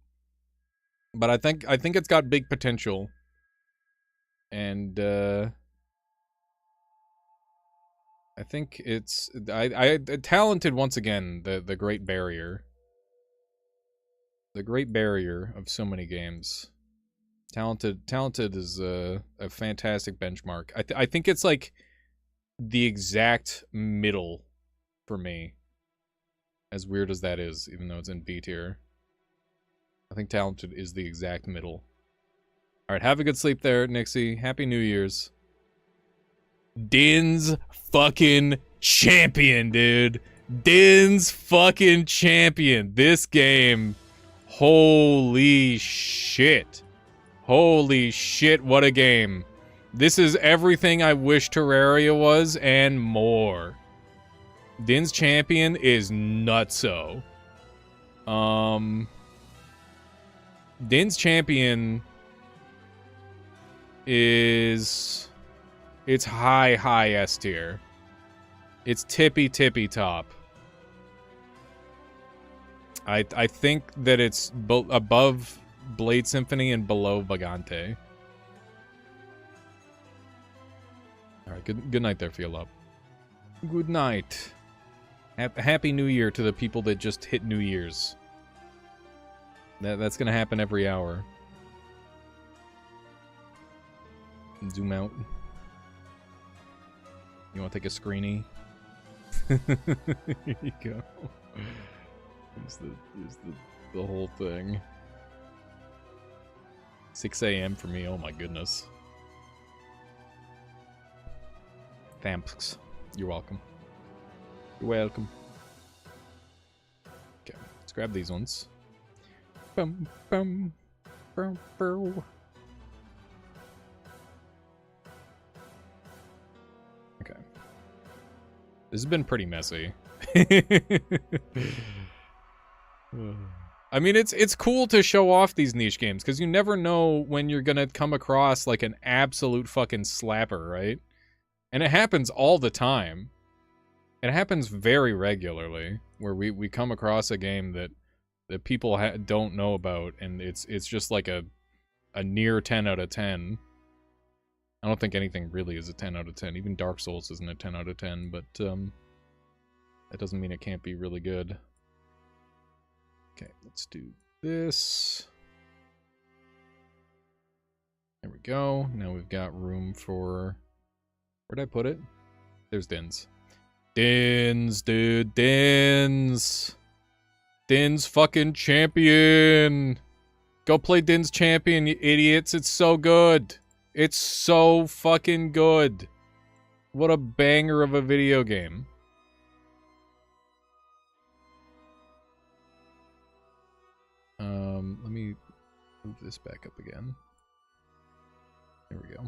but I think it's got big potential. And I think it's I talented once again the Great Barrier. The Great Barrier of so many games. Talented is a fantastic benchmark. I think it's like the exact middle for me. As weird as that is, even though it's in B tier. I think Talented is the exact middle. Alright, have a good sleep there, Nixie. Happy New Year's. Din's fucking champion, dude. Din's fucking champion. This game. Holy shit. Holy shit, what a game. This is everything I wish Terraria was and more. Din's champion is nutso. Din's champion is... It's high S tier. It's tippy top. I think that it's above Blade Symphony and below Vagante. Alright, good night there, Feel Up. Good night. Happy New Year to the people that just hit New Year's. That's gonna happen every hour. Zoom out. You wanna take a screenie? Here you go. Here's the whole thing. 6 a.m. for me, oh my goodness. Thanks. You're welcome. You're welcome. Okay, let's grab these ones. Bum, bum, bum, bum. Okay. This has been pretty messy. I mean, it's cool to show off these niche games, because you never know when you're gonna come across, like, an absolute fucking slapper, right? And it happens all the time. It happens very regularly, where we come across a game that people don't know about, and it's just like a near 10 out of 10. I don't think anything really is a 10 out of 10. Even Dark Souls isn't a 10 out of 10, but that doesn't mean it can't be really good. Okay, let's do this. go. Now we've got room for... Where'd I put it? There's Dins. Dins, dude. Dins. Dins fucking champion. Go play Dins champion, you idiots. It's so good. It's so fucking good. What a banger of a video game. Let me move this back up again. There we go.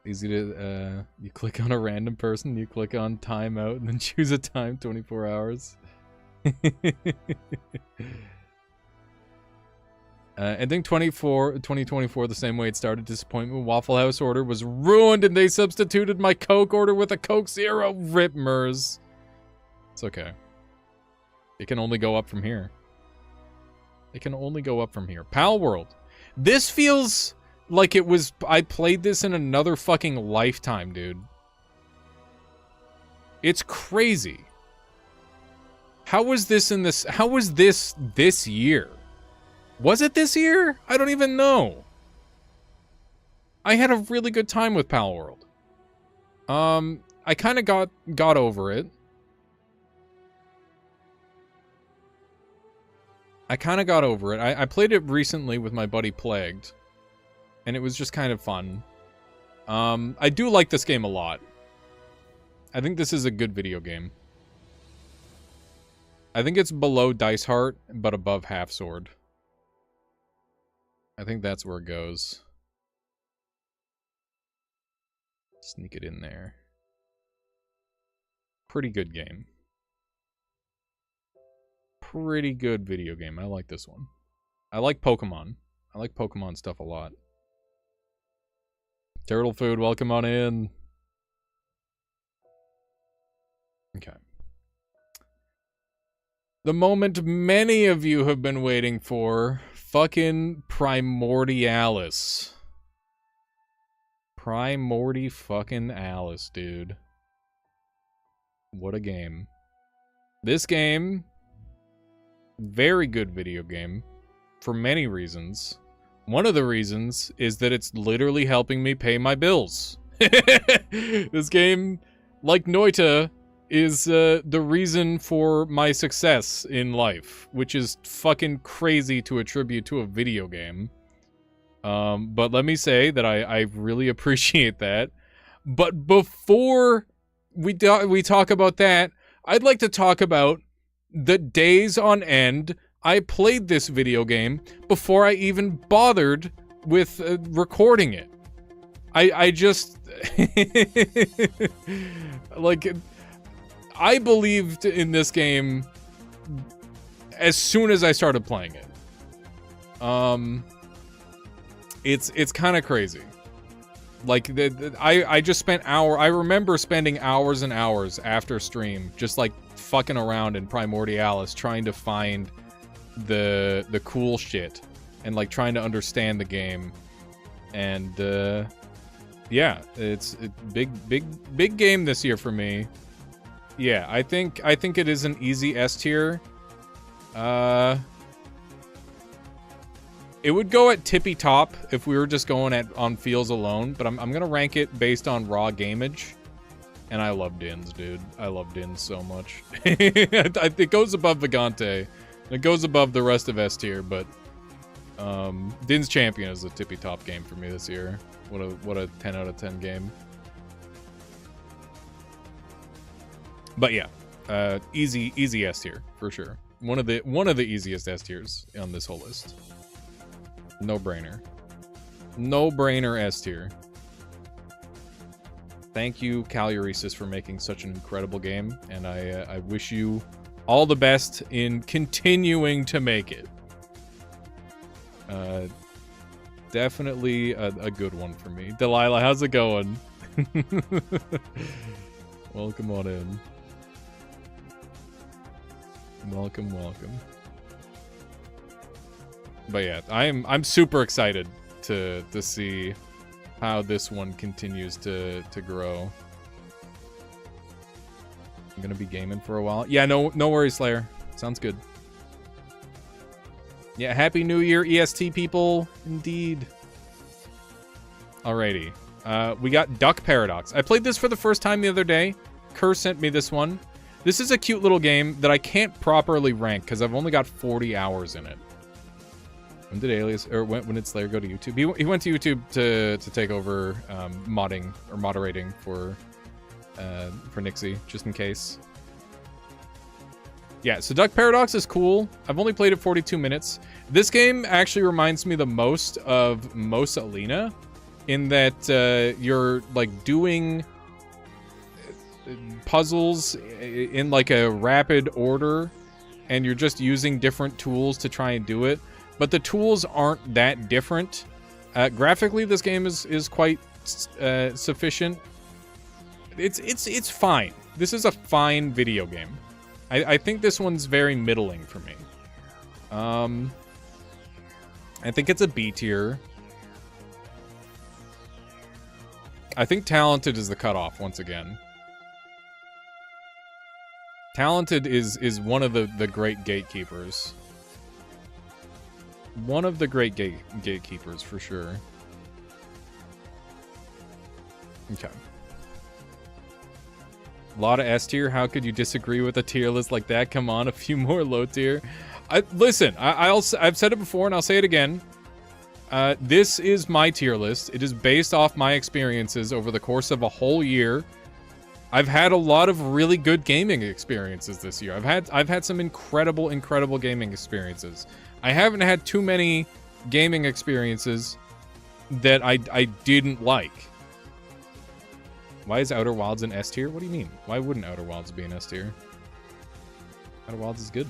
Easy to, you click on a random person, you click on timeout, and then choose a time, 24 hours. Ending 2024 the same way it started. Disappointment. Waffle House order was ruined, and they substituted my Coke order with a Coke Zero. Rip Mers. It's okay. It can only go up from here. It can only go up from here. Pal World. This feels like it was... I played this in another fucking lifetime, dude. It's crazy. How was this in this... How was this year? Was it this year? I don't even know. I had a really good time with Pal World. I kind of got over it. I kind of got over it. I played it recently with my buddy Plagued, and it was just kind of fun. I do like this game a lot. I think this is a good video game. I think it's below Dice Heart, but above Half Sword. I think that's where it goes. Sneak it in there. Pretty good game. Pretty good video game. I like this one. I like Pokemon. I like Pokemon stuff a lot. Turtle Food, welcome on in. Okay. The moment many of you have been waiting for. Fucking Primordialis. Primordi fucking Alice, dude. What a game. This game... Very good video game. For many reasons. One of the reasons is that it's literally helping me pay my bills. This game, like Noita, is the reason for my success in life, which is fucking crazy to attribute to a video game. But let me say that I really appreciate that. But before we talk about that, I'd like to talk about the days on end I played this video game before I even bothered with recording it. I just... like... I believed in this game as soon as I started playing it. It's kind of crazy. Like, I just spent I remember spending hours and hours after stream just like fucking around in Primordialis trying to find the cool shit and like trying to understand the game. And yeah, it's a big game this year for me. Yeah, I think it is an easy S tier. It would go at tippy top if we were just going on feels alone, but I'm gonna rank it based on raw gameage. And I love Dins, dude. I love Dins so much. It goes above Vagante. It goes above the rest of S tier, but Dins Champion is a tippy top game for me this year. What a 10 out of 10 game. But yeah, easy S tier for sure. One of the easiest S tiers on this whole list. No brainer. No brainer S tier. Thank you, Caluresis, for making such an incredible game, and I wish you all the best in continuing to make it. Definitely a good one for me. Delilah, how's it going? Welcome on in. Welcome. But yeah, I'm super excited to see how this one continues to grow. I'm gonna be gaming for a while. Yeah, no worries, Slayer. Sounds good. Yeah, Happy New Year, EST people. Indeed. Alrighty. We got Duck Paradox. I played this for the first time the other day. Kerr sent me this one. This is a cute little game that I can't properly rank because I've only got 40 hours in it. When did Alias, or when did Slayer go to YouTube? He went to YouTube to take over modding or moderating for Nixie, just in case. Yeah, so Duck Paradox is cool. I've only played it 42 minutes. This game actually reminds me the most of Mosalina, in that you're like doing puzzles in like a rapid order, and you're just using different tools to try and do it. But the tools aren't that different. Graphically, this game is quite sufficient. It's fine. This is a fine video game. I think this one's very middling for me. I think it's a B tier. I think Talented is the cutoff once again. Talented is one of the great gatekeepers. One of the great gatekeepers for sure. Okay. A lot of S tier. How could you disagree with a tier list like that? Come on, a few more low tier. Listen, I've said it before and I'll say it again. This is my tier list. It is based off my experiences over the course of a whole year. I've had a lot of really good gaming experiences this year. I've had some incredible gaming experiences. I haven't had too many gaming experiences that I didn't like. Why is Outer Wilds an S tier? What do you mean? Why wouldn't Outer Wilds be an S tier? Outer Wilds is good.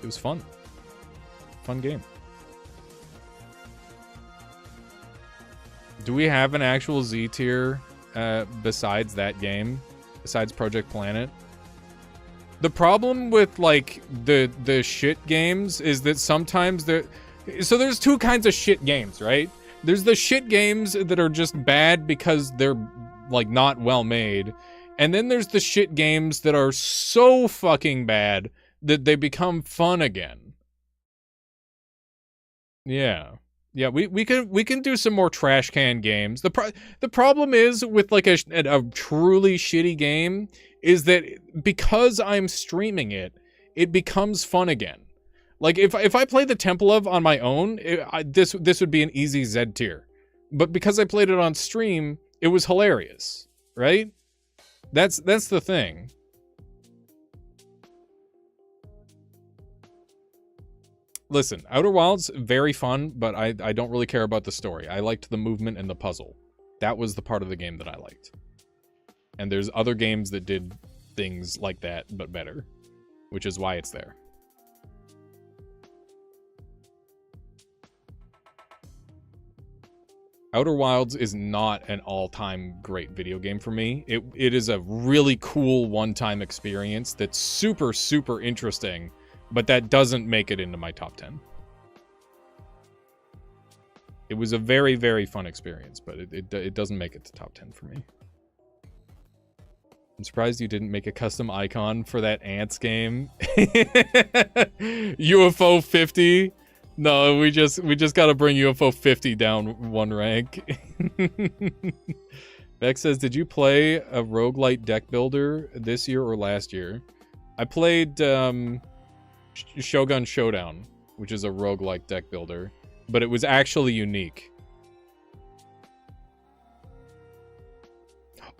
It was fun. Fun game. Do we have an actual Z tier besides that game? Besides Project Planet? The problem with, like, the shit games is that sometimes they're... So there's two kinds of shit games, right? There's the shit games that are just bad because they're, like, not well made. And then there's the shit games that are so fucking bad that they become fun again. Yeah. Yeah, we can do some more trash can games. The problem is with like a truly shitty game is that because I'm streaming it, it becomes fun again. Like if I play the Temple of on my own, this would be an easy Z tier. But because I played it on stream, it was hilarious, right? That's the thing. Listen, Outer Wilds, very fun, but I don't really care about the story. I liked the movement and the puzzle. That was the part of the game that I liked. And there's other games that did things like that, but better. Which is why it's there. Outer Wilds is not an all-time great video game for me. It is a really cool one-time experience that's super, super interesting. But that doesn't make it into my top 10. It was a very, very fun experience, but it doesn't make it to top 10 for me. I'm surprised you didn't make a custom icon for that Ants game. UFO 50? No, we just gotta bring UFO 50 down one rank. Beck says, did you play a roguelite deck builder this year or last year? I played... Shogun Showdown, which is a roguelike deck builder, but it was actually unique.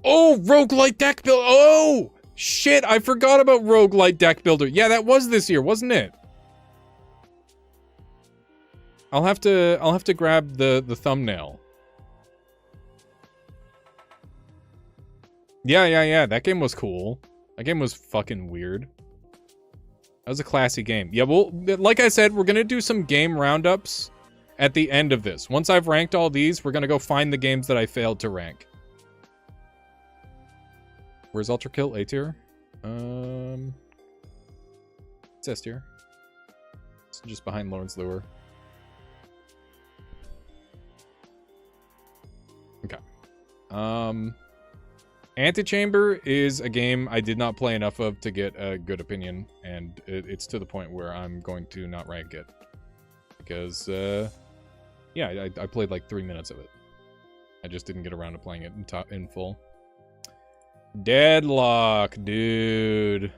Oh, roguelike deck builder! Oh! Shit, I forgot about roguelike deck builder. Yeah, that was this year, wasn't it? I'll have to grab the thumbnail. Yeah, that game was cool. That game was fucking weird. That was a classy game. Yeah, well, like I said, we're going to do some game roundups at the end of this. Once I've ranked all these, we're going to go find the games that I failed to rank. Where's Ultra Kill? A tier? It's S tier. It's just behind Lawrence Lure. Okay. Antichamber is a game I did not play enough of to get a good opinion, and it's to the point where I'm going to not rank it. because, yeah, I played like 3 minutes of it. I just didn't get around to playing it in full. Deadlock, dude.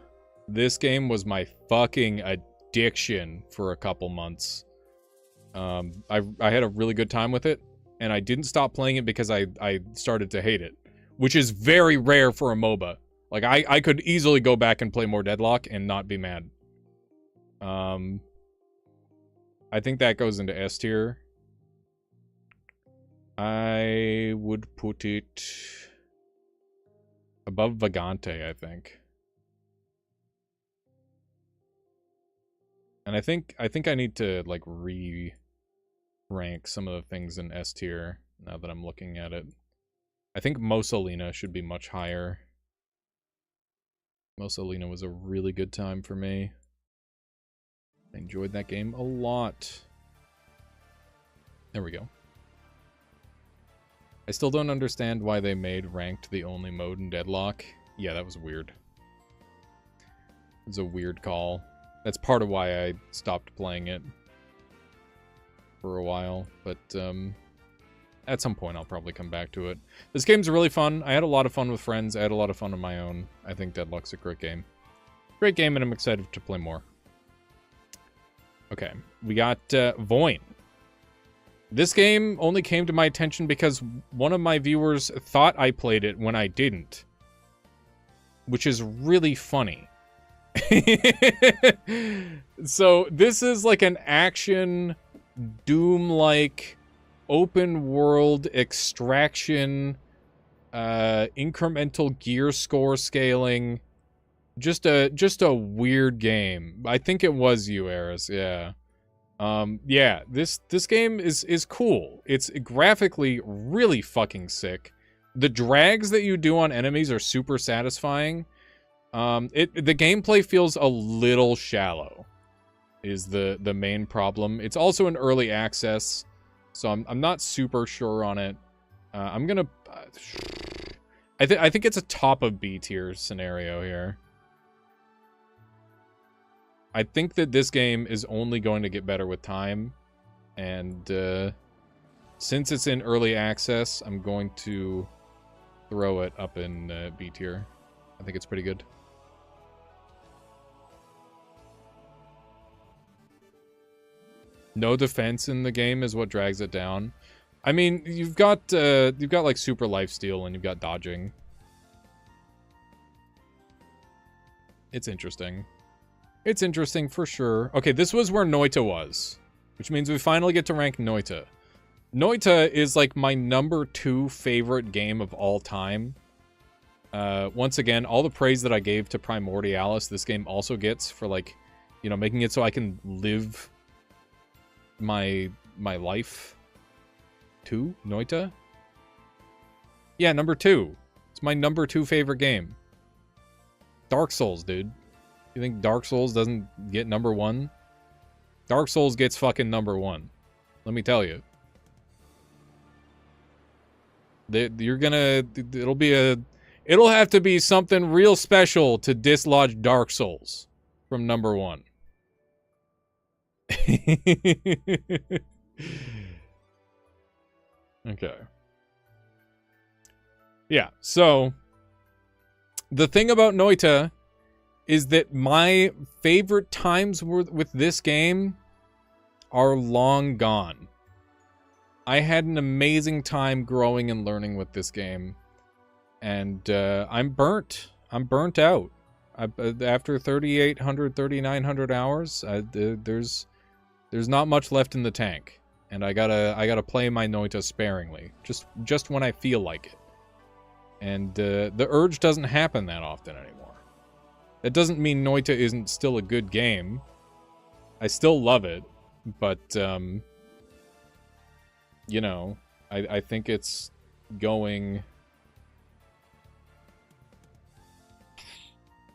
This game was my fucking addiction for a couple months. I had a really good time with it, and I didn't stop playing it because I started to hate it, which is very rare for a MOBA. Like, I could easily go back and play more Deadlock and not be mad. I think that goes into S tier. I would put it above Vagante, I think. And I think I need to like rank some of the things in S tier now that I'm looking at it. I think Mussolina should be much higher. Mussolina was a really good time for me. I enjoyed that game a lot. There we go. I still don't understand why they made ranked the only mode in Deadlock. Yeah, that was weird. It was a weird call. That's part of why I stopped playing it for a while, but at some point I'll probably come back to it. This game's really fun. I had a lot of fun with friends. I had a lot of fun on my own. I think Deadlock's a great game. Great game, and I'm excited to play more. Okay, we got Voin. This game only came to my attention because one of my viewers thought I played it when I didn't, which is really funny. So this is like an action Doom-like open world extraction, incremental gear score scaling, just a weird game. I think it was you, Eris. Yeah. Yeah, this game is cool. It's graphically really fucking sick. The drags that you do on enemies are super satisfying. The gameplay feels a little shallow, is the main problem. It's also in early access, so I'm not super sure on it. I'm gonna I think it's a top of B tier scenario here. I think that this game is only going to get better with time, and since it's in early access, I'm going to throw it up in B tier. I think it's pretty good. No defense in the game is what drags it down. I mean, you've got like super lifesteal and you've got dodging. It's interesting. It's interesting for sure. Okay, this was where Noita was, which means we finally get to rank Noita. Noita is like my #2 favorite game of all time. Once again, all the praise that I gave to Primordialis, this game also gets for, like, you know, making it so I can live my life. 2? Noita? Yeah, #2. It's my #2 favorite game. Dark Souls, dude. You think Dark Souls doesn't get #1? Dark Souls gets fucking #1. Let me tell you. You're gonna... It'll have to be something real special to dislodge Dark Souls from #1. Okay. Yeah, so... The thing about Noita is that my favorite times with this game are long gone. I had an amazing time growing and learning with this game, and I'm burnt. I'm burnt out. After 3,800, 3,900 hours, there's not much left in the tank, and I gotta play my Noita sparingly, just when I feel like it. And the urge doesn't happen that often anymore. That doesn't mean Noita isn't still a good game. I still love it, but, you know, I think it's going...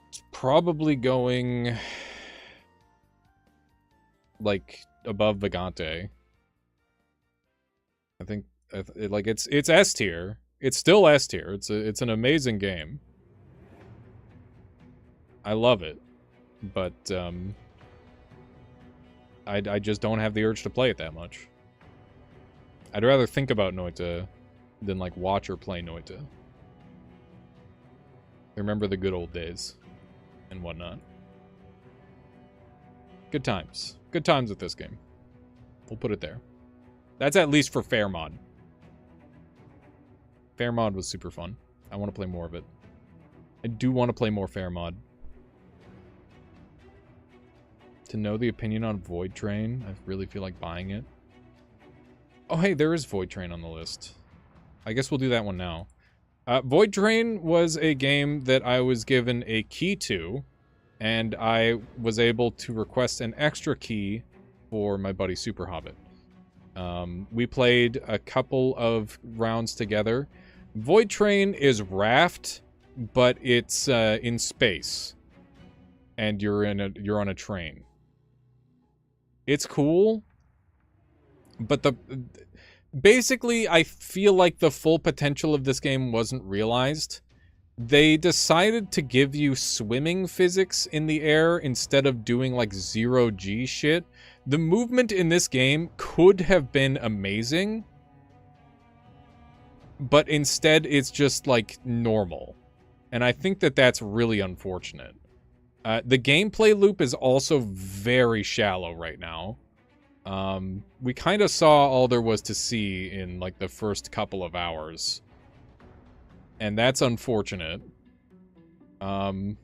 It's probably going, like, above Vagante. I think, like, it's S tier. It's still S tier. It's an amazing game. I love it, but I just don't have the urge to play it that much. I'd rather think about Noita than, like, watch or play Noita. Remember the good old days and whatnot. Good times. Good times with this game. We'll put it there. That's at least for Fair Mod. Fair Mod was super fun. I want to play more of it. I do want to play more Fair Mod. To know the opinion on Void Train, I really feel like buying it. Oh, hey, there is Void Train on the list. I guess we'll do that one now. Void Train was a game that I was given a key to, and I was able to request an extra key for my buddy Super Hobbit. We played a couple of rounds together. Void Train is Raft, but it's in space, and you're on a train. It's cool, but basically I feel like the full potential of this game wasn't realized. They decided to give you swimming physics in the air instead of doing like 0G shit. The movement in this game could have been amazing, but instead it's just like normal. And I think that that's really unfortunate. The gameplay loop is also very shallow right now. We kind of saw all there was to see in like the first couple of hours. And that's unfortunate. I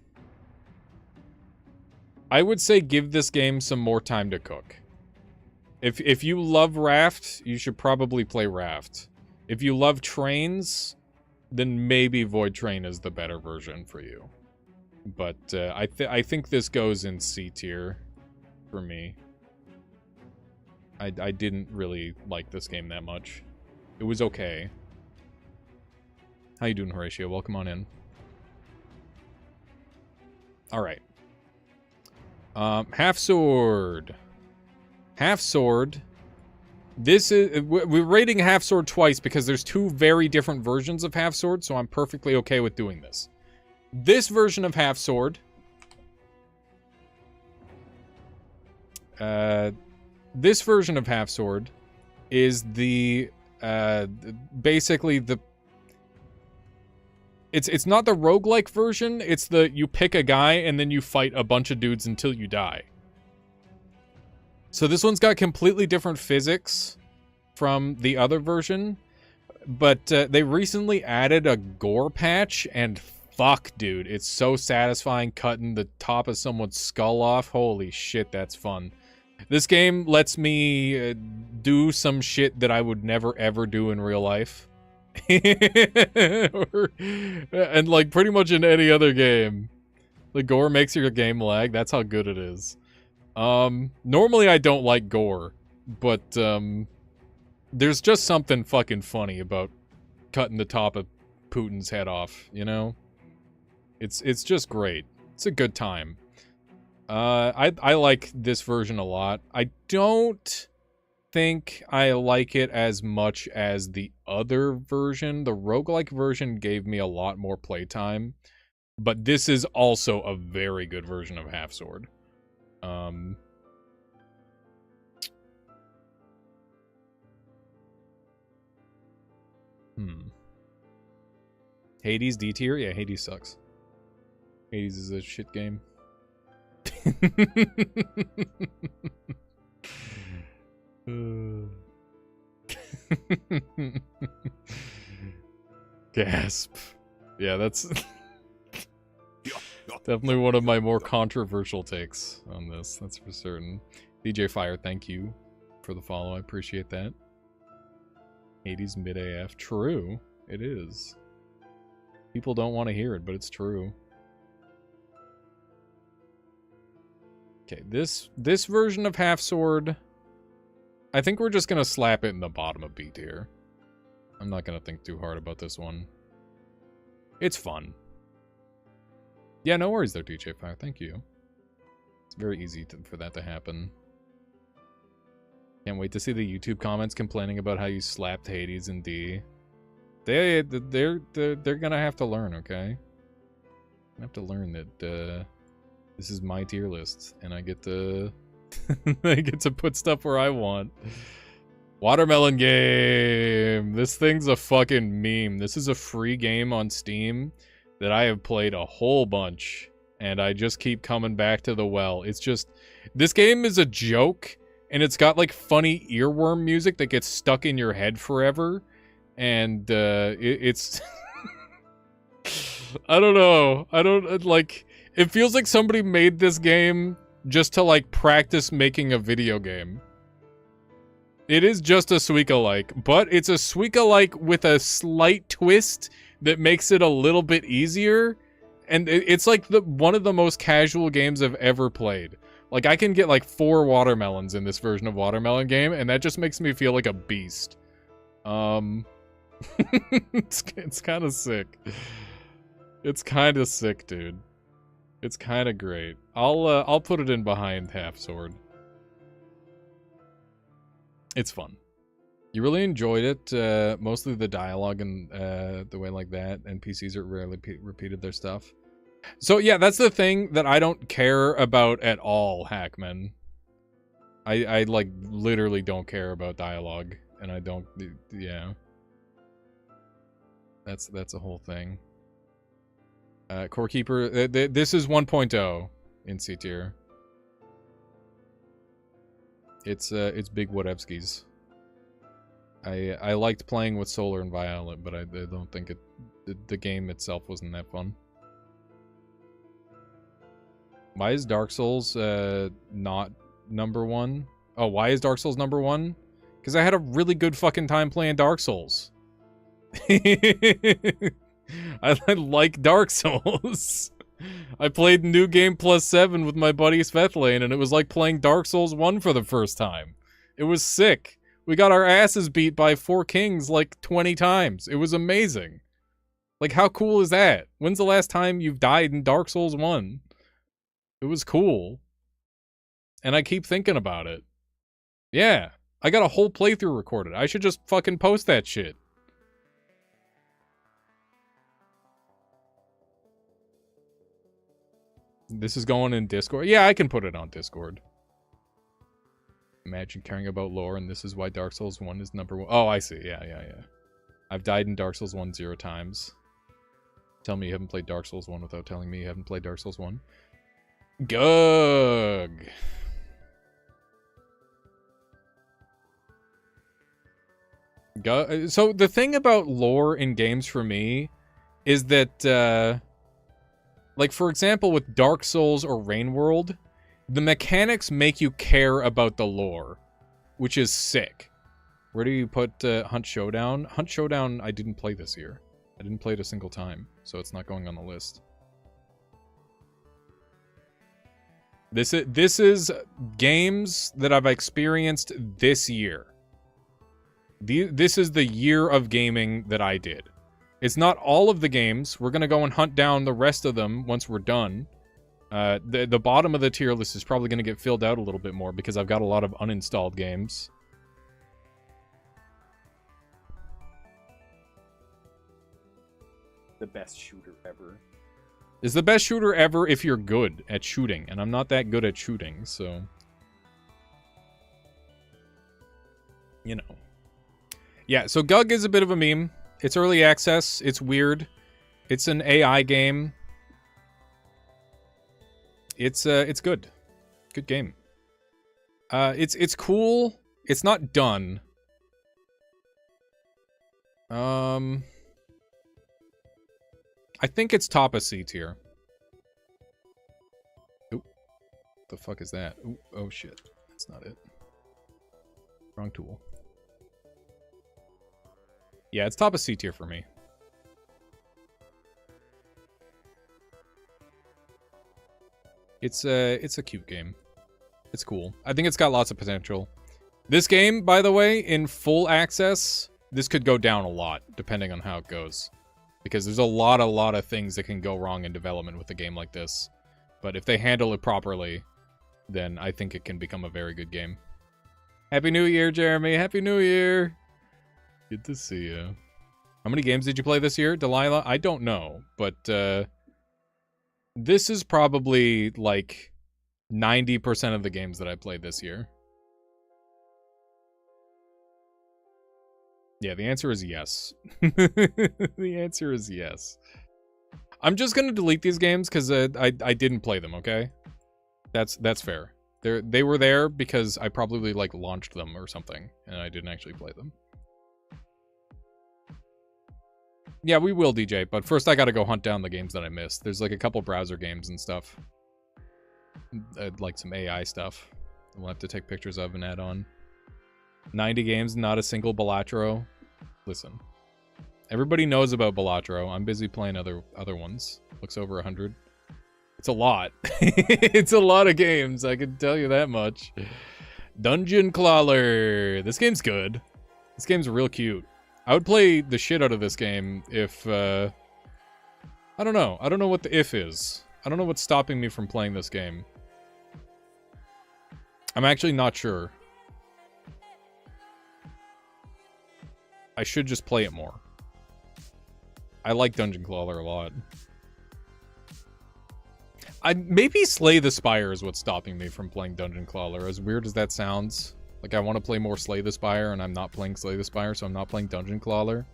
would say give this game some more time to cook. If you love Raft, you should probably play Raft. If you love trains, then maybe Void Train is the better version for you. But I think this goes in C tier for me. I didn't really like this game that much. It was okay. How you doing, Horatio? Welcome on in. Alright. Half Sword. Half Sword. This is... We're rating Half Sword twice because there's two very different versions of Half Sword, so I'm perfectly okay with doing this. This version of Half Sword... this version of Half Sword is the... basically the... It's not the roguelike version, it's the you pick a guy and then you fight a bunch of dudes until you die. So this one's got completely different physics from the other version, but they recently added a gore patch, and fuck, dude, it's so satisfying cutting the top of someone's skull off. Holy shit, that's fun. This game lets me do some shit that I would never ever do in real life. And like pretty much in any other game. The gore makes your game lag. That's how good it is. Normally I don't like gore, but there's just something fucking funny about cutting the top of Putin's head off, you know? It's just great. It's a good time. I like this version a lot. I don't think I like it as much as the other version. The roguelike version gave me a lot more playtime, but this is also a very good version of Half Sword. Hades D tier? Yeah, Hades sucks. Hades is a shit game. Gasp. Yeah, that's definitely one of my more controversial takes on this, that's for certain. DJ Fire, thank you for the follow, I appreciate that. Hades mid AF. True, it is. People don't want to hear it, but it's true. Okay, this version of Half Sword, I think we're just gonna slap it in the bottom of B tier. I'm not gonna think too hard about this one. It's fun. Yeah, no worries there, DJ Fire. Thank you. It's very easy for that to happen. Can't wait to see the YouTube comments complaining about how you slapped Hades in D. They're gonna have to learn, okay? I have to learn that this is my tier list, and I get to I get to put stuff where I want. Watermelon game. This thing's a fucking meme. This is a free game on Steam that I have played a whole bunch, and I just keep coming back to the well. It's just, this game is a joke, and it's got like funny earworm music that gets stuck in your head forever, and it's I don't know. I don't like. It feels like somebody made this game just to like practice making a video game. It is just a Suika-like, but it's a Suika-like with a slight twist that makes it a little bit easier. And it's like one of the most casual games I've ever played. Like, I can get like 4 watermelons in this version of Watermelon game, and that just makes me feel like a beast. It's kind of sick. It's kind of sick, dude. It's kind of great. I'll put it in behind Half Sword. It's fun. You really enjoyed it. Mostly the dialogue and the way like that. NPCs are rarely repeated their stuff. So yeah, that's the thing that I don't care about at all, Hackman. I like literally don't care about dialogue, and I don't. Yeah. That's a whole thing. Core Keeper. This is 1.0 in C tier. It's big whatevskis. I liked playing with Solar and Violet, but I don't think the game itself wasn't that fun. Why is Dark Souls not #1? Oh, why is Dark Souls #1? Because I had a really good fucking time playing Dark Souls. I like Dark Souls. I played New Game Plus 7 with my buddy Svethlane, and it was like playing Dark Souls 1 for the first time. It was sick. We got our asses beat by 4 kings like 20 times. It was amazing. Like, how cool is that? When's the last time you've died in Dark Souls 1? It was cool. And I keep thinking about it. Yeah, I got a whole playthrough recorded. I should just fucking post that shit. This is going in Discord? Yeah, I can put it on Discord. Imagine caring about lore, and this is why Dark Souls 1 is #1. Oh, I see. Yeah. I've died in Dark Souls 1 0 times. Tell me you haven't played Dark Souls 1 without telling me you haven't played Dark Souls 1. Gug! So the thing about lore in games for me is that, like, for example, with Dark Souls or Rain World, the mechanics make you care about the lore, which is sick. Where do you put Hunt Showdown? Hunt Showdown, I didn't play this year. I didn't play it a single time, so it's not going on the list. This is games that I've experienced this year. This is the year of gaming that I did. It's not all of the games. We're going to go and hunt down the rest of them once we're done. The bottom of the tier list is probably going to get filled out a little bit more because I've got a lot of uninstalled games. The best shooter ever. Is the best shooter ever if you're good at shooting, and I'm not that good at shooting, so... You know. Yeah, so Gug is a bit of a meme. It's early access. It's weird. It's an AI game. It's good. Good game. It's cool. It's not done. I think it's top of C tier. Oop. What the fuck is that? Ooh, oh shit. That's not it. Wrong tool. Yeah, it's top of C tier for me. It's a cute game. It's cool. I think it's got lots of potential. This game, by the way, in full access, this could go down a lot, depending on how it goes. Because there's a lot of things that can go wrong in development with a game like this. But if they handle it properly, then I think it can become a very good game. Happy New Year, Jeremy! Happy New Year! Good to see you. How many games did you play this year, Delilah? I don't know, but this is probably, like, 90% of the games that I played this year. Yeah, the answer is yes. The answer is yes. I'm just gonna delete these games because I didn't play them. Okay, that's fair. They were there because I probably like launched them or something, and I didn't actually play them. Yeah, we will, DJ. But first, I gotta go hunt down the games that I missed. There's like a couple browser games and stuff, like some AI stuff. We'll have to take pictures of and add on. 90 games, not a single Balatro. Listen, everybody knows about Balatro. I'm busy playing other ones. Looks over 100. It's a lot. It's a lot of games, I can tell you that much. Dungeon Crawler. This game's good. This game's real cute. I would play the shit out of this game if, I don't know. I don't know what the if is. I don't know what's stopping me from playing this game. I'm actually not sure. I should just play it more. I like Dungeon Crawler a lot. Maybe Slay the Spire is what's stopping me from playing Dungeon Crawler. As weird as that sounds. Like, I want to play more Slay the Spire, and I'm not playing Slay the Spire, so I'm not playing Dungeon Crawler.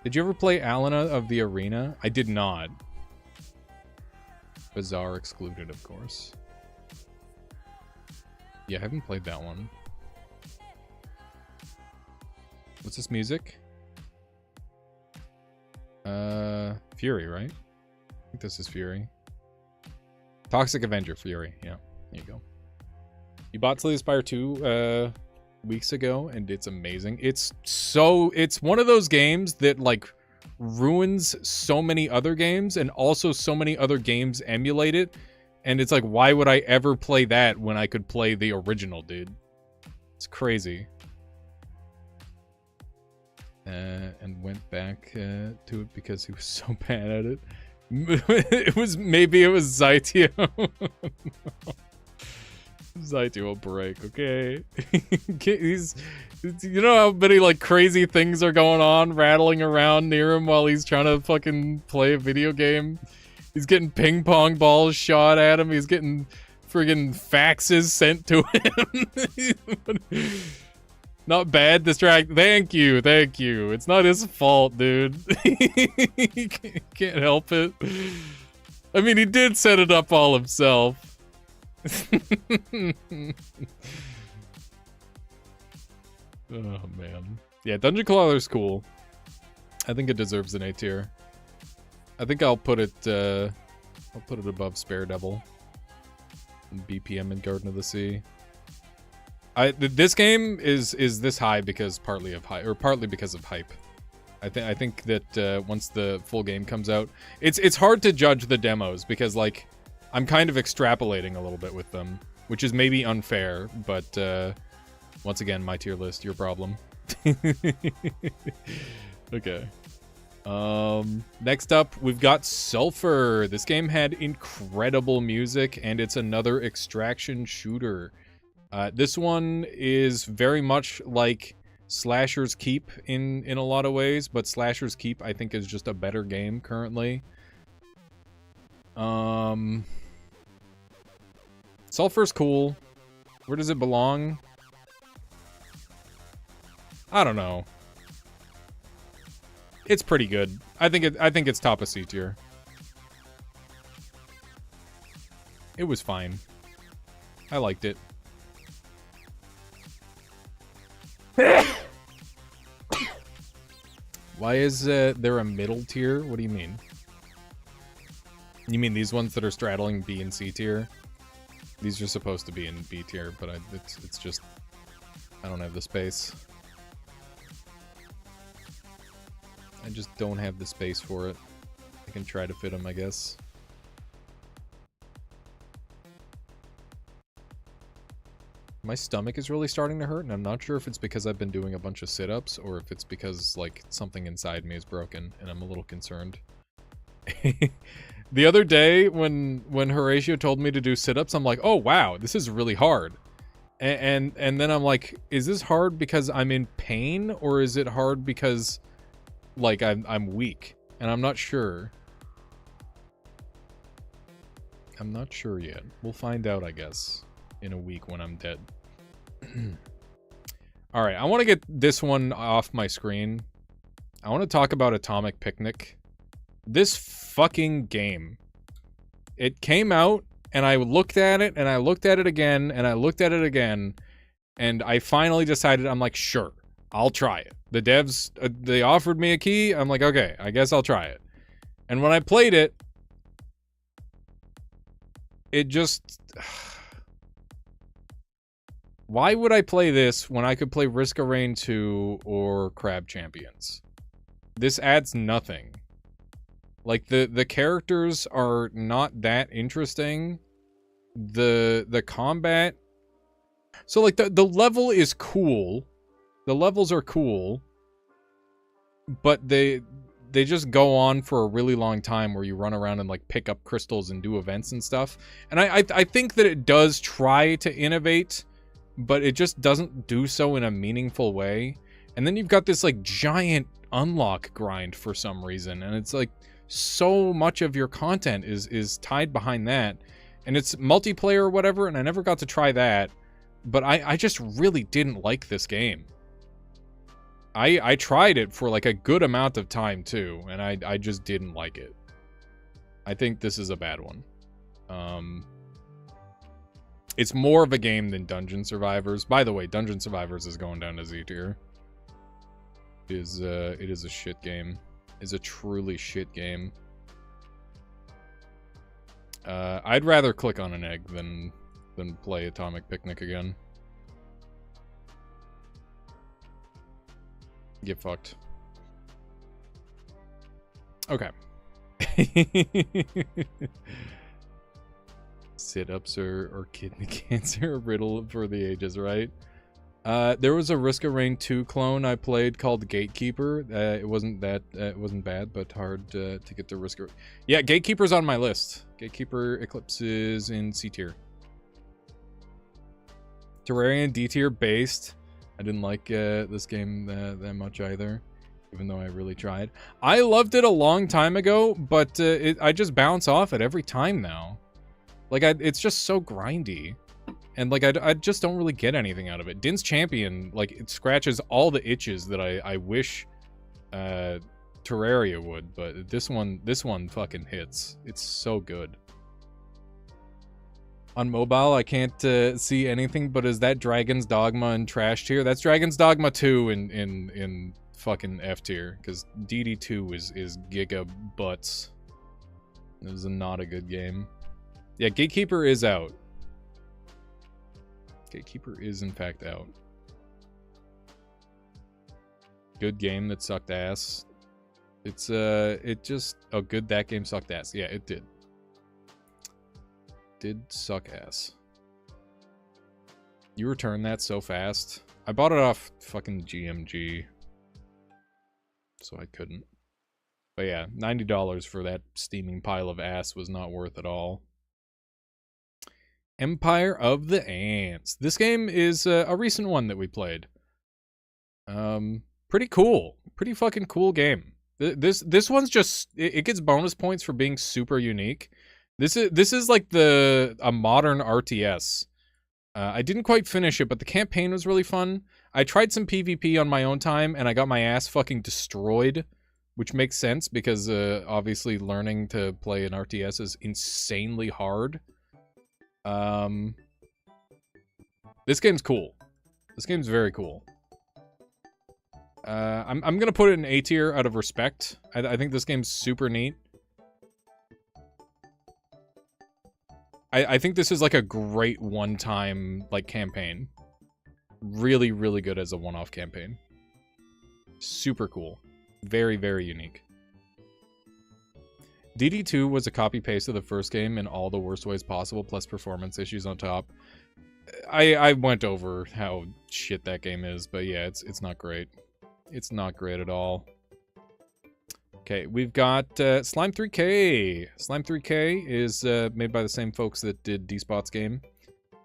Did you ever play Alana of the Arena? I did not. Bizarre excluded, of course. Yeah, I haven't played that one. What's this music? Fury, right? I think this is Fury. Toxic Avenger Fury. Yeah, there you go. You bought Slay the Spire 2 weeks ago, and it's amazing. It's one of those games that like ruins so many other games, and also so many other games emulate it. And it's like, why would I ever play that when I could play the original, dude? It's crazy. And went back to it because he was so bad at it. Maybe it was Zytio. Zytio will break, okay? You know how many like crazy things are going on, rattling around near him while he's trying to fucking play a video game? He's getting ping pong balls shot at him. He's getting friggin' faxes sent to him. Not bad distract. Thank you. It's not his fault, dude. He can't help it. I mean, he did set it up all himself. Oh, man. Yeah, Dungeon Crawler's cool. I think it deserves an A tier. I think I'll put it above Spare Devil and BPM and Garden of the Sea. This game is this high because partly because of hype. I think that once the full game comes out, it's hard to judge the demos because like I'm kind of extrapolating a little bit with them, which is maybe unfair, but once again, my tier list, your problem. Okay. Next up, we've got Sulfur. This game had incredible music, and it's another extraction shooter. This one is very much like Slasher's Keep in a lot of ways, but Slasher's Keep, I think, is just a better game currently. Sulfur's cool. Where does it belong? I don't know. It's pretty good. I think it's top of C tier. It was fine. I liked it. Why is there a middle tier? What do you mean? You mean these ones that are straddling B and C tier? These are supposed to be in B tier, but it's just I don't have the space. I just don't have the space for it. I can try to fit them, I guess. My stomach is really starting to hurt, and I'm not sure if it's because I've been doing a bunch of sit-ups or if it's because, like, something inside me is broken, and I'm a little concerned. The other day, when Horatio told me to do sit-ups, I'm like, oh, wow, this is really hard. And then I'm like, is this hard because I'm in pain, or is it hard because like I'm weak, and I'm not sure. I'm not sure yet. We'll find out, I guess, in a week when I'm dead. All right, I want to get this one off my screen. I want to talk about Atomic Picnic. This fucking game. It came out, and I looked at it, and I looked at it again, and I looked at it again, and I finally decided, I'm like, sure, I'll try it. The devs, they offered me a key. I'm like, okay, I guess I'll try it. And when I played it, it just... Why would I play this when I could play Risk of Rain 2 or Crab Champions? This adds nothing. Like, the characters are not that interesting. The combat... So, like, the level is cool. The levels are cool. But they just go on for a really long time where you run around and, like, pick up crystals and do events and stuff. And I think that it does try to innovate, but it just doesn't do so in a meaningful way. And then you've got this, like, giant unlock grind for some reason. And it's, like, so much of your content is tied behind that. And it's multiplayer or whatever, and I never got to try that. But I just really didn't like this game. I tried it for, like, a good amount of time, too, and I just didn't like it. I think this is a bad one. It's more of a game than Dungeon Survivors. By the way, Dungeon Survivors is going down to Z tier. It is a shit game. It's a truly shit game. I'd rather click on an egg than play Atomic Picnic again. Get fucked. Okay. Sit-ups or kidney cancer, a riddle for the ages, right? There was a Risk of Rain 2 clone I played called Gatekeeper. It wasn't bad, but hard to get to Risk of... Yeah, Gatekeeper's on my list. Gatekeeper Eclipse is in C tier. Terraria D tier based. I didn't like this game that much either, even though I really tried. I loved it a long time ago, but I just bounce off it every time now. Like, it's just so grindy. And, like, I just don't really get anything out of it. Din's Champion, like, it scratches all the itches that I wish Terraria would, but this one fucking hits. It's so good. On mobile, I can't see anything, but is that Dragon's Dogma in trash tier? That's Dragon's Dogma 2 in fucking F tier, because DD2 is giga butts. It was not a good game. Yeah, Gatekeeper is out. Gatekeeper is in fact out. Good game that sucked ass. It's it just... Oh, good, that game sucked ass. Yeah, it did. Did suck ass. You returned that so fast. I bought it off fucking GMG, so I couldn't. But yeah, $90 for that steaming pile of ass was not worth it all. Empire of the Ants. This game is a recent one that we played. Pretty cool. Pretty fucking cool game. This one's just... It gets bonus points for being super unique. This is like a modern RTS. I didn't quite finish it, but the campaign was really fun. I tried some PvP on my own time, and I got my ass fucking destroyed, which makes sense because obviously learning to play an RTS is insanely hard. This game's cool. This game's very cool. I'm gonna put it in A tier out of respect. I think this game's super neat. I think this is like a great one-time like campaign. Really, really good as a one-off campaign. Super cool. Very, very unique. DD2 was a copy-paste of the first game in all the worst ways possible, plus performance issues on top. I went over how shit that game is, but yeah, it's not great. It's not great at all. Okay, we've got Slime 3K. Slime 3K is made by the same folks that did D-Spot's game.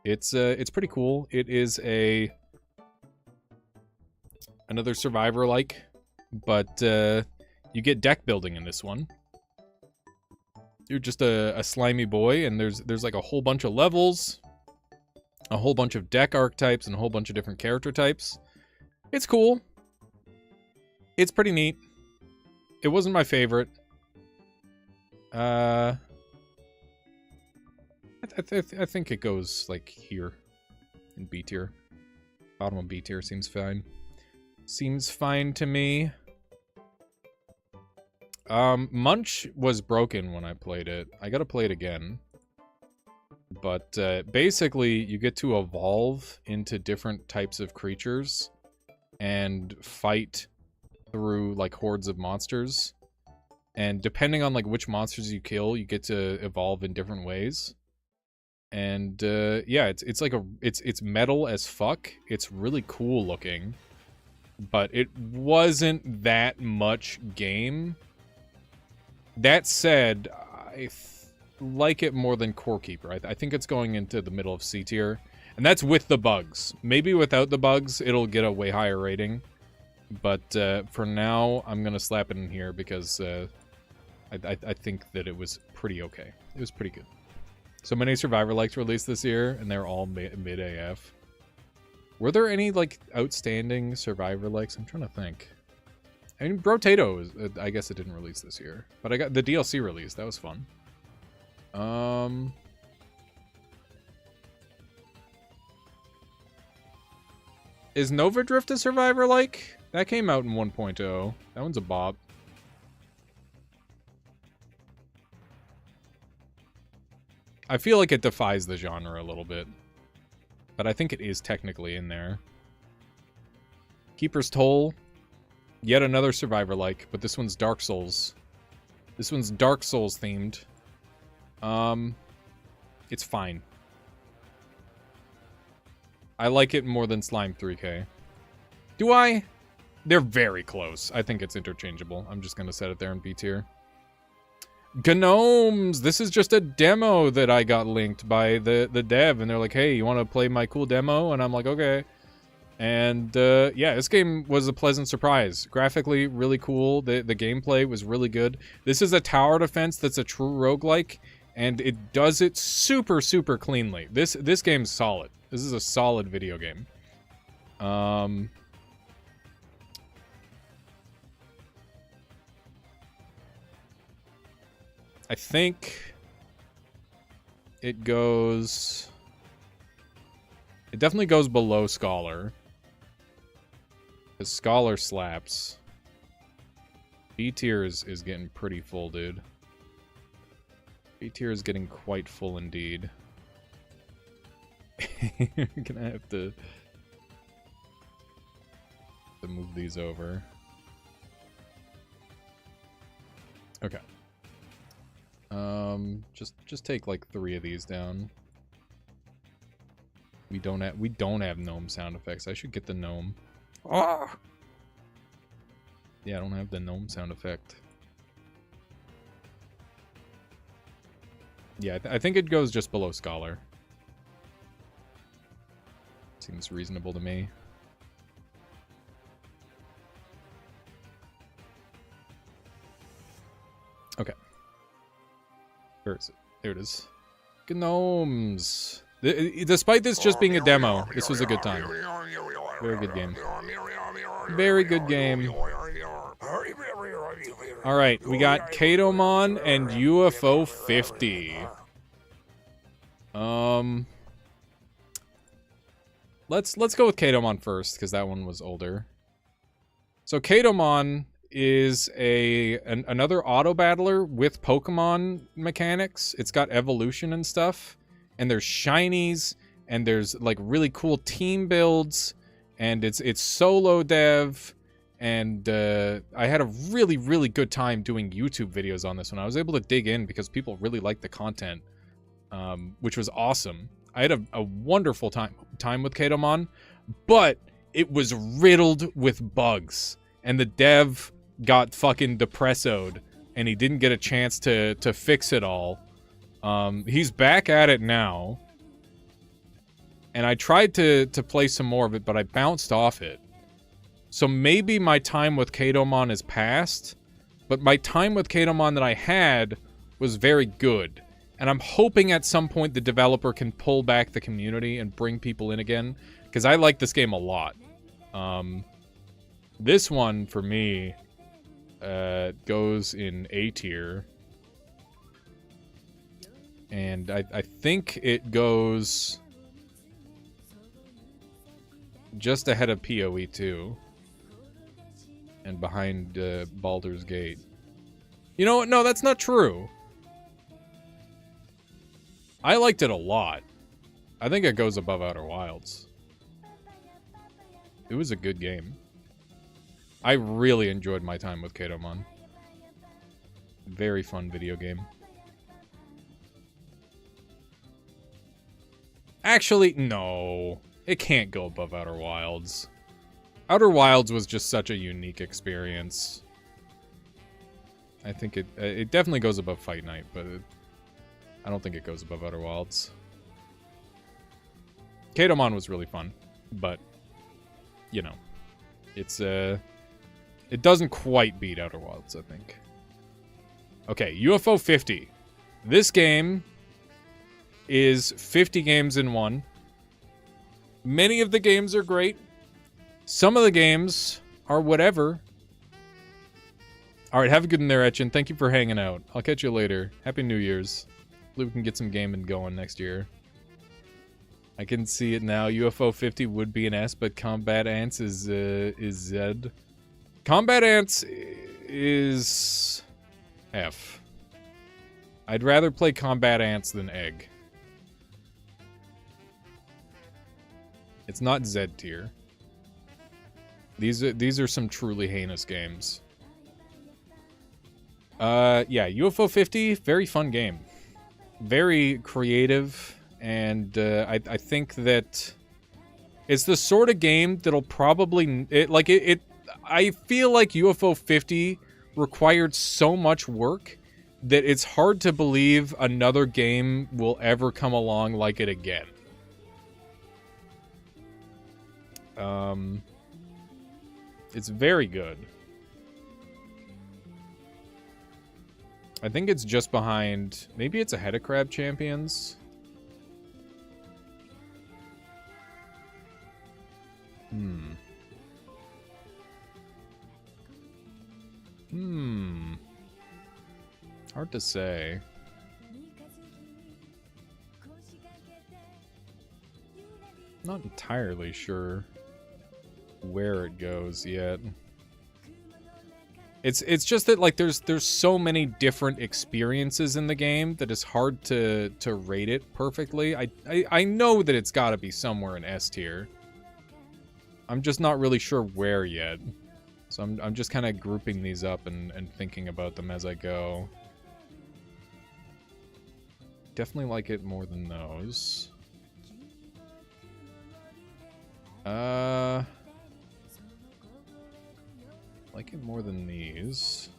It's pretty cool. It is another Survivor-like, but You get deck building in this one. You're just a slimy boy, and there's like a whole bunch of levels, a whole bunch of deck archetypes, and a whole bunch of different character types. It's cool. It's pretty neat. It wasn't my favorite. I think it goes like here in B tier. Bottom of B tier seems fine. Seems fine to me. Munch was broken when I played it. I gotta play it again. But basically, you get to evolve into different types of creatures and fight through like hordes of monsters. And depending on like which monsters you kill, you get to evolve in different ways. And yeah, it's like it's metal as fuck. It's really cool looking, but it wasn't that much game. That said, I like it more than Core Keeper. I think it's going into the middle of C tier, and that's with the bugs. Maybe without the bugs, it'll get a way higher rating. But for now, I'm gonna slap it in here because I think that it was pretty okay. It was pretty good. So many Survivor likes released this year, and they're all mid AF. Were there any like outstanding Survivor likes? I'm trying to think. I mean, Brotato, I guess it didn't release this year, but I got the DLC released. That was fun. Is Nova Drift a Survivor like? That came out in 1.0. That one's a bop. I feel like it defies the genre a little bit, but I think it is technically in there. Keeper's Toll, yet another Survivor-like, but this one's Dark Souls. This one's Dark Souls themed. It's fine. I like it more than Slime 3K. Do I? They're very close. I think it's interchangeable. I'm just gonna set it there in B tier. Gnomes! This is just a demo that I got linked by the dev, and they're like, hey, you want to play my cool demo? And I'm like, okay. And yeah, this game was a pleasant surprise. Graphically, really cool. The gameplay was really good. This is a tower defense that's a true roguelike, and it does it super, super cleanly. This game's solid. This is a solid video game. I think it goes... It definitely goes below Scholar. Because Scholar slaps. B tier is getting pretty full, dude. B tier is getting quite full indeed. You're gonna have to move these over. Okay. Just take like 3 of these down. We don't have gnome sound effects. I should get the gnome. Ah! Yeah, I don't have the gnome sound effect. Yeah, I think it goes just below Scholar. Seems reasonable to me. Okay. Where is it? There it is. Gnomes. Despite this just being a demo, this was a good time. Very good game. Very good game. Alright, we got Katomon and UFO 50. Let's go with Katomon first, because that one was older. So Katomon is another auto battler with Pokemon mechanics. It's got evolution and stuff, and there's shinies, and there's like really cool team builds, and it's solo dev, and I had a really good time doing YouTube videos on this one. I was able to dig in because people really liked the content, which was awesome. I had a wonderful time with Katomon, but it was riddled with bugs, and the dev got fucking depressoed, and he didn't get a chance to fix it all. He's back at it now, and I tried to play some more of it, but I bounced off it. So maybe my time with Katomon is past, but my time with Katomon that I had was very good. And I'm hoping at some point the developer can pull back the community and bring people in again, because I like this game a lot. This one, for me, goes in A tier. And I think it goes just ahead of PoE 2. And behind Baldur's Gate. You know what? No, that's not true. I liked it a lot. I think it goes above Outer Wilds. It was a good game. I really enjoyed my time with Katomon. Very fun video game. Actually, no. It can't go above Outer Wilds. Outer Wilds was just such a unique experience. I think it definitely goes above Fight Night, but I don't think it goes above Outer Wilds. Katomon was really fun, but you know, it doesn't quite beat Outer Wilds, I think. Okay, UFO 50. This game is 50 games in one. Many of the games are great. Some of the games are whatever. Alright, have a good one there, Etchin. Thank you for hanging out. I'll catch you later. Happy New Year's. Hopefully we can get some gaming going next year. I can see it now. UFO 50 would be an S, but Combat Ants is Z. Combat Ants is F. I'd rather play Combat Ants than Egg. It's not Z tier. These are some truly heinous games. Yeah, UFO 50, very fun game. Very creative, and I think that it's the sort of game that'll probably I feel like UFO 50 required so much work that it's hard to believe another game will ever come along like it again. It's very good. I think it's just behind... Maybe it's ahead of Crab Champions? Hard to say. Not entirely sure where it goes yet. It's just that, like, there's so many different experiences in the game that it's hard to rate it perfectly. I know that it's got to be somewhere in S tier. I'm just not really sure where yet. So I'm just kind of grouping these up and thinking about them as I go. Definitely like it more than those. Like it more than these.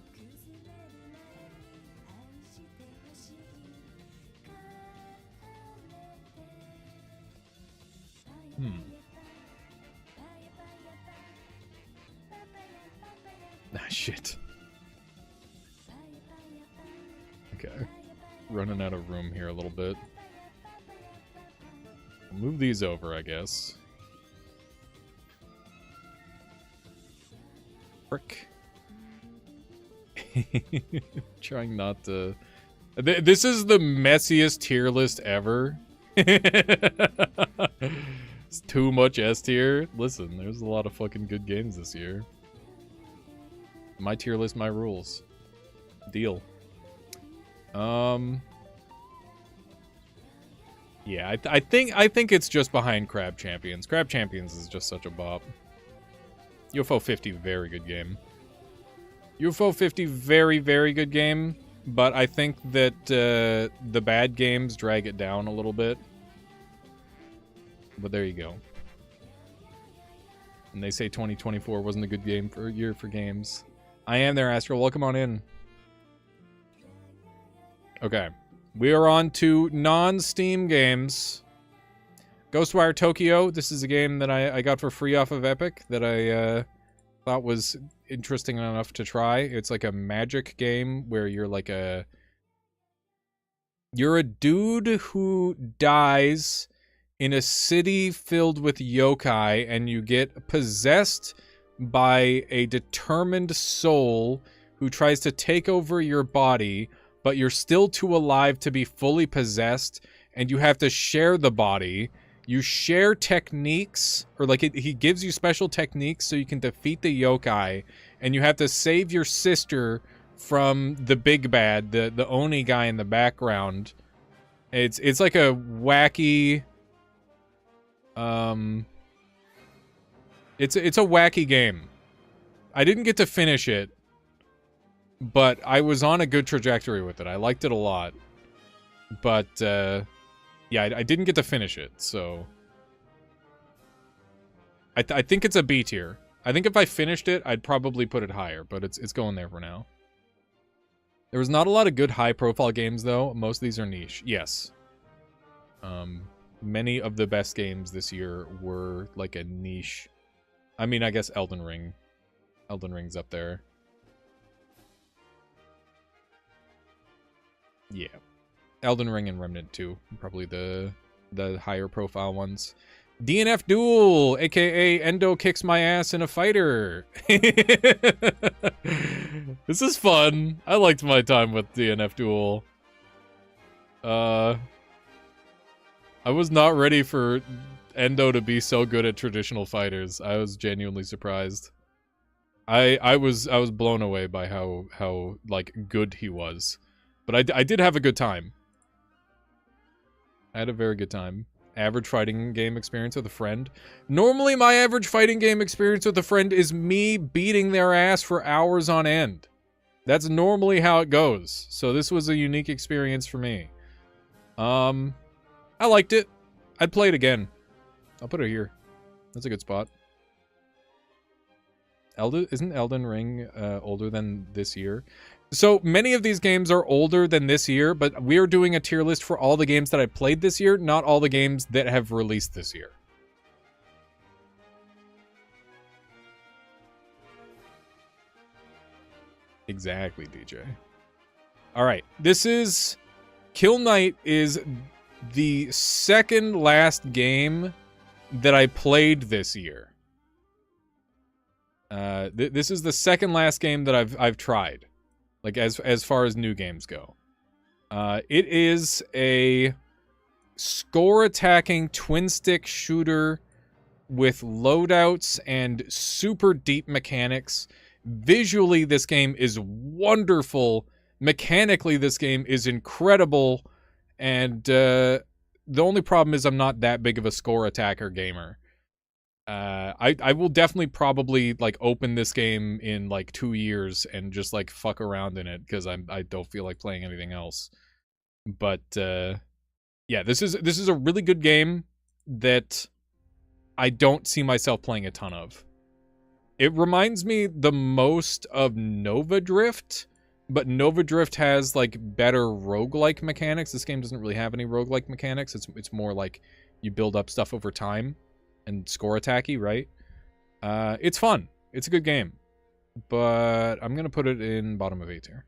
Ah, shit. Okay. Running out of room here a little bit. Move these over, I guess. Frick. Trying not to... This is the messiest tier list ever. It's too much S tier. Listen, there's a lot of fucking good games this year. My tier list, my rules. Deal. Yeah, I think it's just behind Crab Champions. Crab Champions is just such a bop. UFO 50, very good game. UFO 50, very, very good game. But I think that the bad games drag it down a little bit. But there you go. And they say 2024 wasn't a good year for games. I am there, Astro. Welcome on in. Okay. We are on to non-Steam games. Ghostwire Tokyo. This is a game that I got for free off of Epic that I thought was interesting enough to try. It's like a magic game where you're like you're a dude who dies in a city filled with yokai, and you get possessed by a determined soul who tries to take over your body, but you're still too alive to be fully possessed, and you have to share the body. You share techniques, or like he gives you special techniques so you can defeat the yokai, and you have to save your sister from the big bad, the Oni guy in the background. It's like a wacky, it's a wacky game. I didn't get to finish it, but I was on a good trajectory with it. I liked it a lot, but yeah, I didn't get to finish it, so I think it's a B tier. I think if I finished it, I'd probably put it higher, but it's going there for now. There was not a lot of good high-profile games, though. Most of these are niche. Yes. Many of the best games this year were like a niche. I mean, I guess Elden Ring. Elden Ring's up there. Yeah. Elden Ring and Remnant 2. Probably the higher profile ones. DNF Duel, aka Endo kicks my ass in a fighter. This is fun. I liked my time with DNF Duel. I was not ready for Endo to be so good at traditional fighters. I was genuinely surprised. I was blown away by how like good he was. But I did have a good time. I had a very good time. Average fighting game experience with a friend. Normally, my average fighting game experience with a friend is me beating their ass for hours on end. That's normally how it goes. So this was a unique experience for me. I liked it. I'd play it again. I'll put it here. That's a good spot. Isn't Elden Ring older than this year? So many of these games are older than this year, but we're doing a tier list for all the games that I played this year, not all the games that have released this year. Exactly, DJ. All right, this is... Kill Knight is the second last game that I played this year. This is the second last game that I've tried. Like, as far as new games go. It is a score-attacking twin-stick shooter with loadouts and super deep mechanics. Visually, this game is wonderful. Mechanically, this game is incredible. And the only problem is I'm not that big of a score-attacker gamer. I will definitely probably like open this game in like 2 years and just like fuck around in it because I don't feel like playing anything else. But yeah, this is a really good game that I don't see myself playing a ton of. It reminds me the most of Nova Drift, but Nova Drift has like better roguelike mechanics. This game doesn't really have any roguelike mechanics. It's more like you build up stuff over time. And score attacky, right? It's fun. It's a good game. But I'm going to put it in bottom of A tier.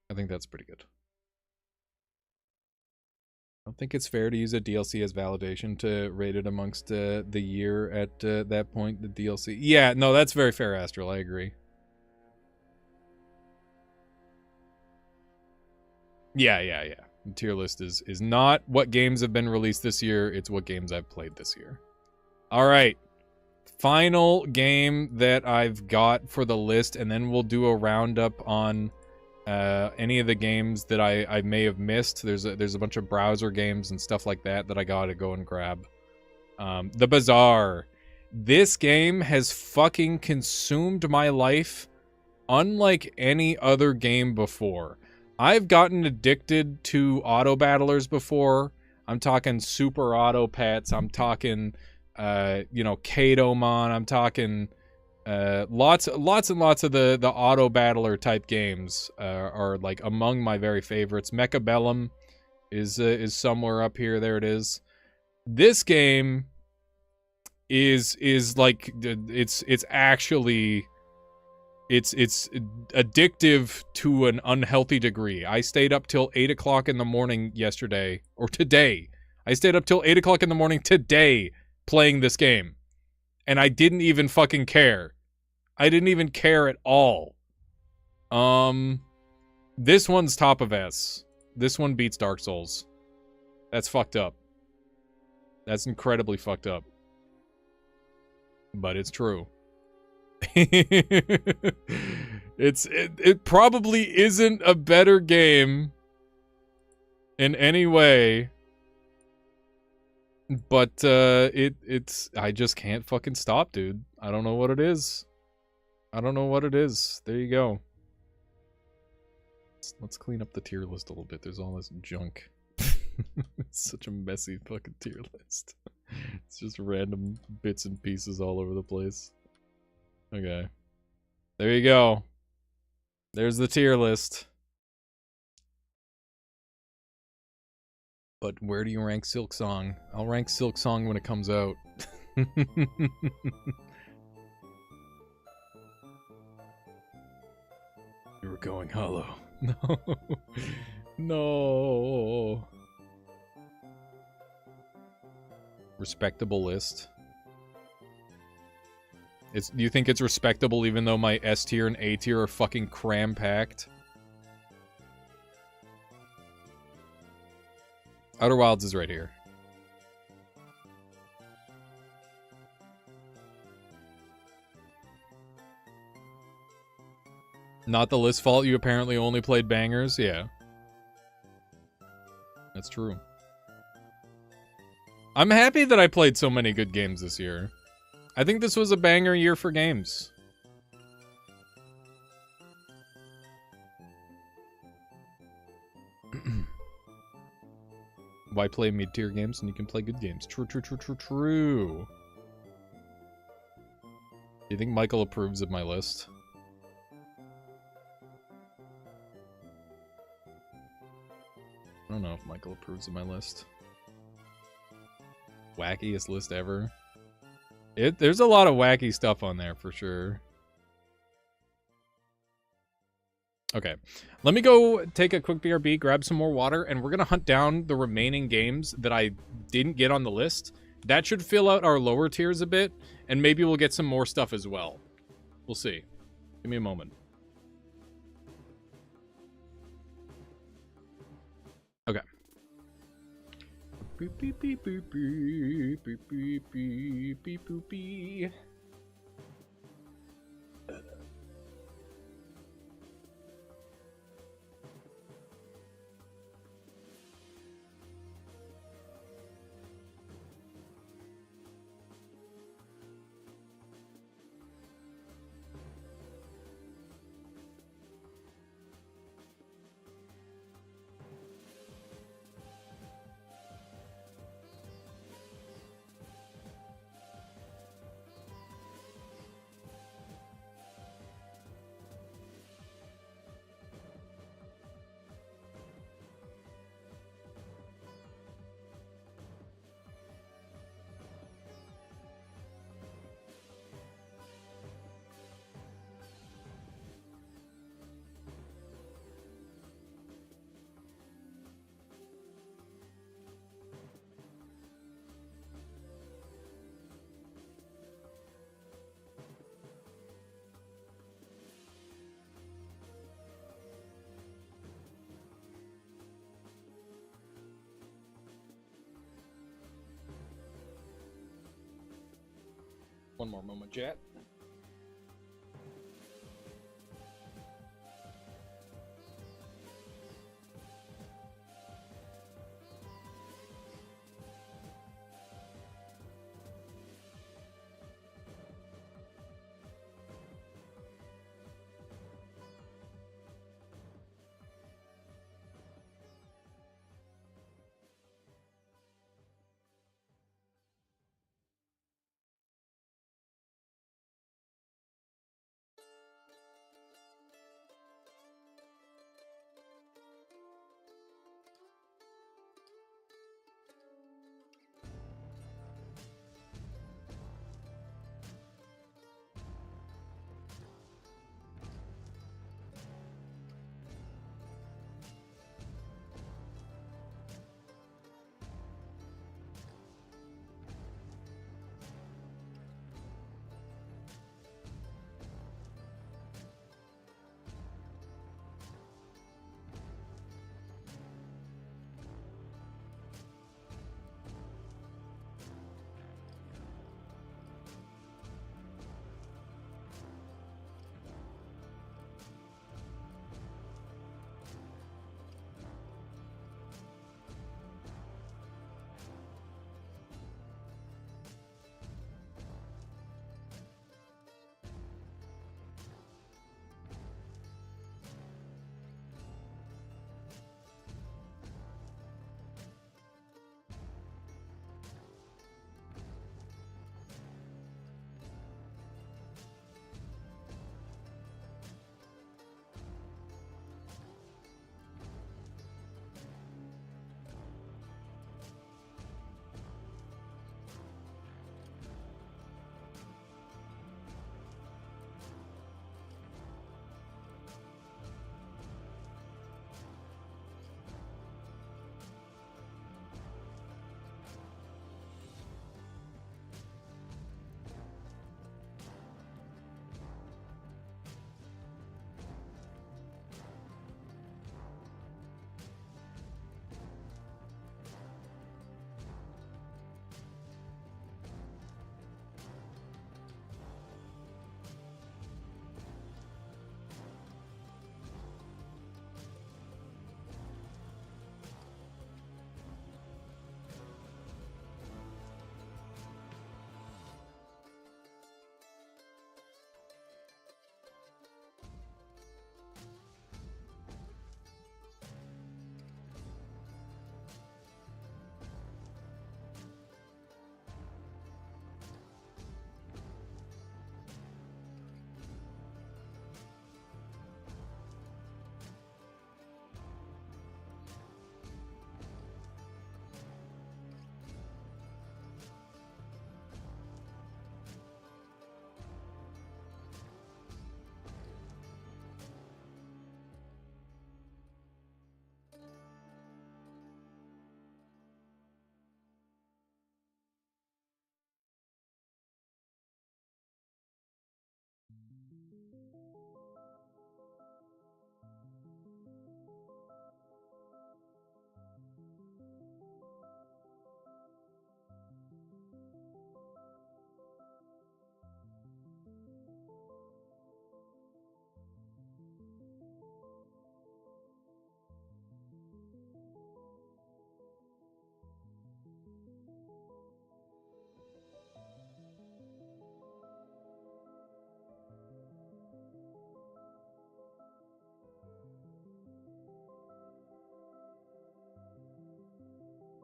I think that's pretty good. I don't think it's fair to use a DLC as validation to rate it amongst the year at that point, the DLC. Yeah, no, that's very fair, Astral. I agree. Yeah. The tier list is not what games have been released this year, it's what games I've played this year. All right. Final game that I've got for the list, and then we'll do a roundup on any of the games that I may have missed. There's a bunch of browser games and stuff like that I gotta go and grab. The Bazaar. This game has fucking consumed my life unlike any other game before. I've gotten addicted to auto battlers before. I'm talking Super Auto Pets. I'm talking, Katomon. I'm talking lots and lots of the auto battler type games are like among my very favorites. Mechabellum is somewhere up here. There it is. This game is like it's actually it's addictive to an unhealthy degree. I stayed up till 8 o'clock in the morning yesterday, or today. I stayed up till 8 o'clock in the morning today playing this game. And I didn't even fucking care. I didn't even care at all. This one's top of S. This one beats Dark Souls. That's fucked up. That's incredibly fucked up. But it's true. It probably isn't a better game in any way, but it's I just can't fucking stop, dude. I don't know what it is. I don't know what it is. There you go. Let's clean up the tier list a little bit. There's all this junk. It's such a messy fucking tier list. It's just random bits and pieces all over the place. Okay. There you go. There's the tier list. But where do you rank Silk Song? I'll rank Silk Song when it comes out. You were going hollow. No. No. Respectable list. Do you think it's respectable even though my S tier and A tier are fucking cram-packed? Outer Wilds is right here. Not the list fault, you apparently only played bangers? Yeah. That's true. I'm happy that I played so many good games this year. I think this was a banger year for games. Why play mid-tier games when you can play good games? True, true, true, true, true. Do you think Michael approves of my list? I don't know if Michael approves of my list. Wackiest list ever. There's a lot of wacky stuff on there for sure. Okay, let me go take a quick BRB, grab some more water, and we're gonna hunt down the remaining games that I didn't get on the list. That should fill out our lower tiers a bit, and maybe we'll get some more stuff as well. We'll see. Give me a moment. Okay. Beep beep beep beep beep beep beep beep beep beep beep. One more moment, chat.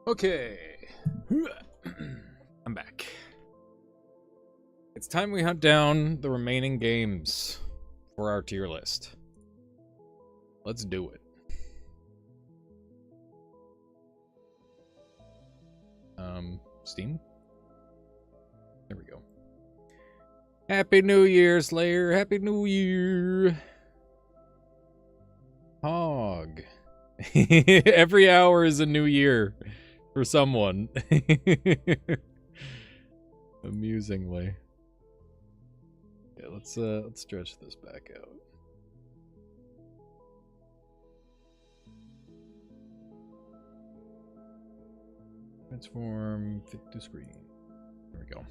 Okay. I'm back. It's time we hunt down the remaining games for our tier list. Let's do it. Steam? There we go. Happy New Year, Slayer. Happy New Year. Hog. Every hour is a new year for someone. Amusingly. Yeah, let's stretch this back out. Transform, fit to screen. There we go.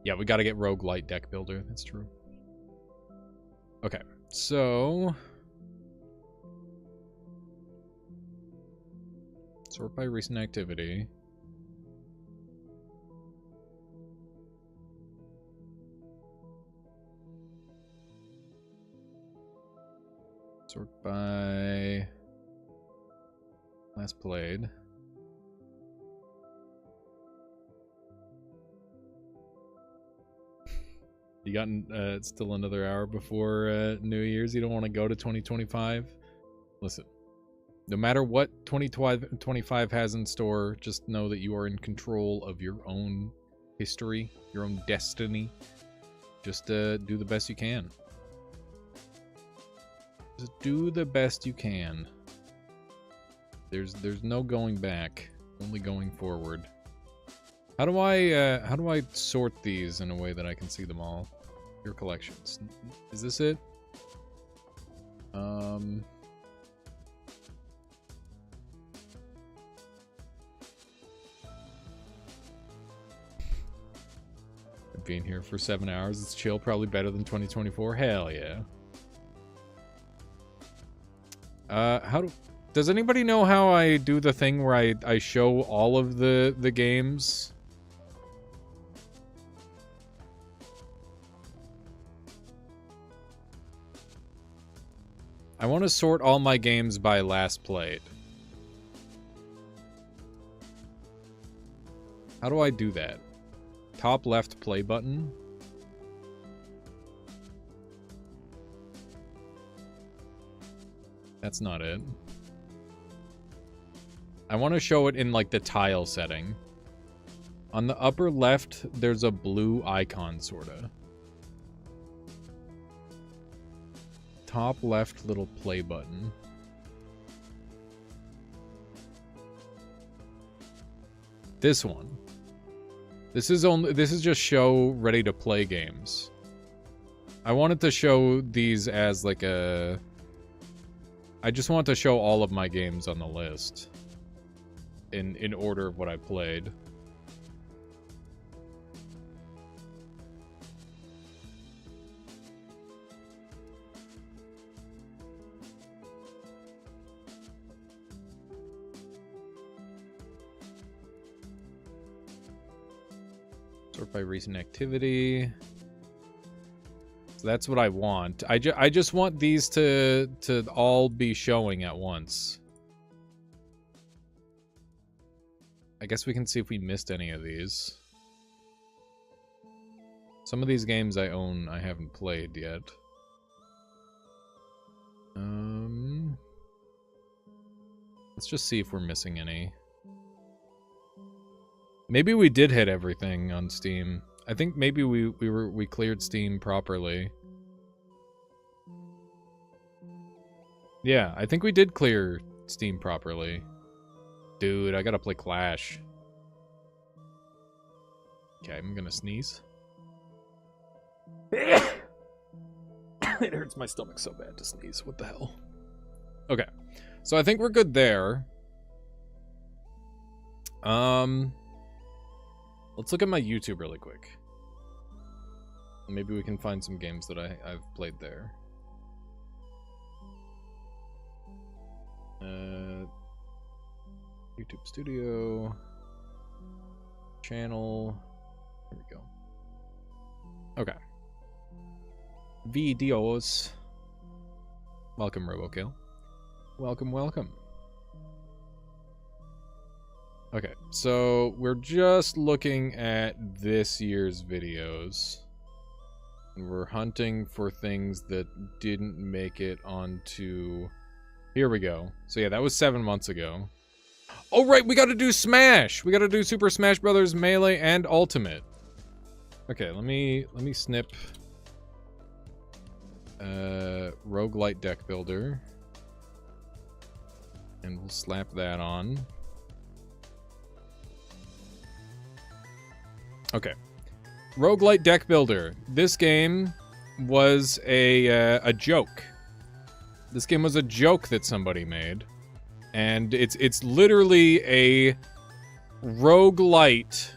Yeah, we gotta get roguelite deck builder. That's true. Okay, so sort by recent activity. Sort by last played. You got still another hour before New Year's. You don't want to go to 2025? Listen, no matter what 2025 has in store, just know that you are in control of your own history, your own destiny. Just do the best you can. Just do the best you can. There's no going back, only going forward. How do I sort these in a way that I can see them all? Your collections. Is this it? Being here for 7 hours, it's chill, probably better than 2024. Hell yeah. Does anybody know how I do the thing where I show all of the games? I want to sort all my games by last played. How do I do that? Top left play button? That's not it. I want to show it in like the tile setting. On the upper left, there's a blue icon, sorta. Top left little play button. This one. This is just show ready to play games. I wanted to show these as like a... I just want to show all of my games on the list. In order of what I played. Sort by recent activity. So that's what I want. I just want these to all be showing at once. I guess we can see if we missed any of these. Some of these games I own, I haven't played yet. Let's just see if we're missing any. Maybe we did hit everything on Steam. I think maybe we cleared Steam properly. Yeah, I think we did clear Steam properly. Dude, I gotta play Clash. Okay, I'm gonna sneeze. It hurts my stomach so bad to sneeze. What the hell? Okay, so I think we're good there. Let's look at my YouTube really quick. Maybe we can find some games that I've played there. YouTube Studio. Channel. There we go. Okay. Videos. Welcome, Robokill. Welcome, welcome. Okay, so we're just looking at this year's videos. And we're hunting for things that didn't make it onto... Here we go. So yeah, that was 7 months ago. Oh right, we gotta do Smash! We gotta do Super Smash Brothers Melee and Ultimate. Okay, let me snip... Roguelite Deck Builder. And we'll slap that on. Okay. Roguelite Deck Builder. This game was a joke. This game was a joke that somebody made. And it's literally a roguelite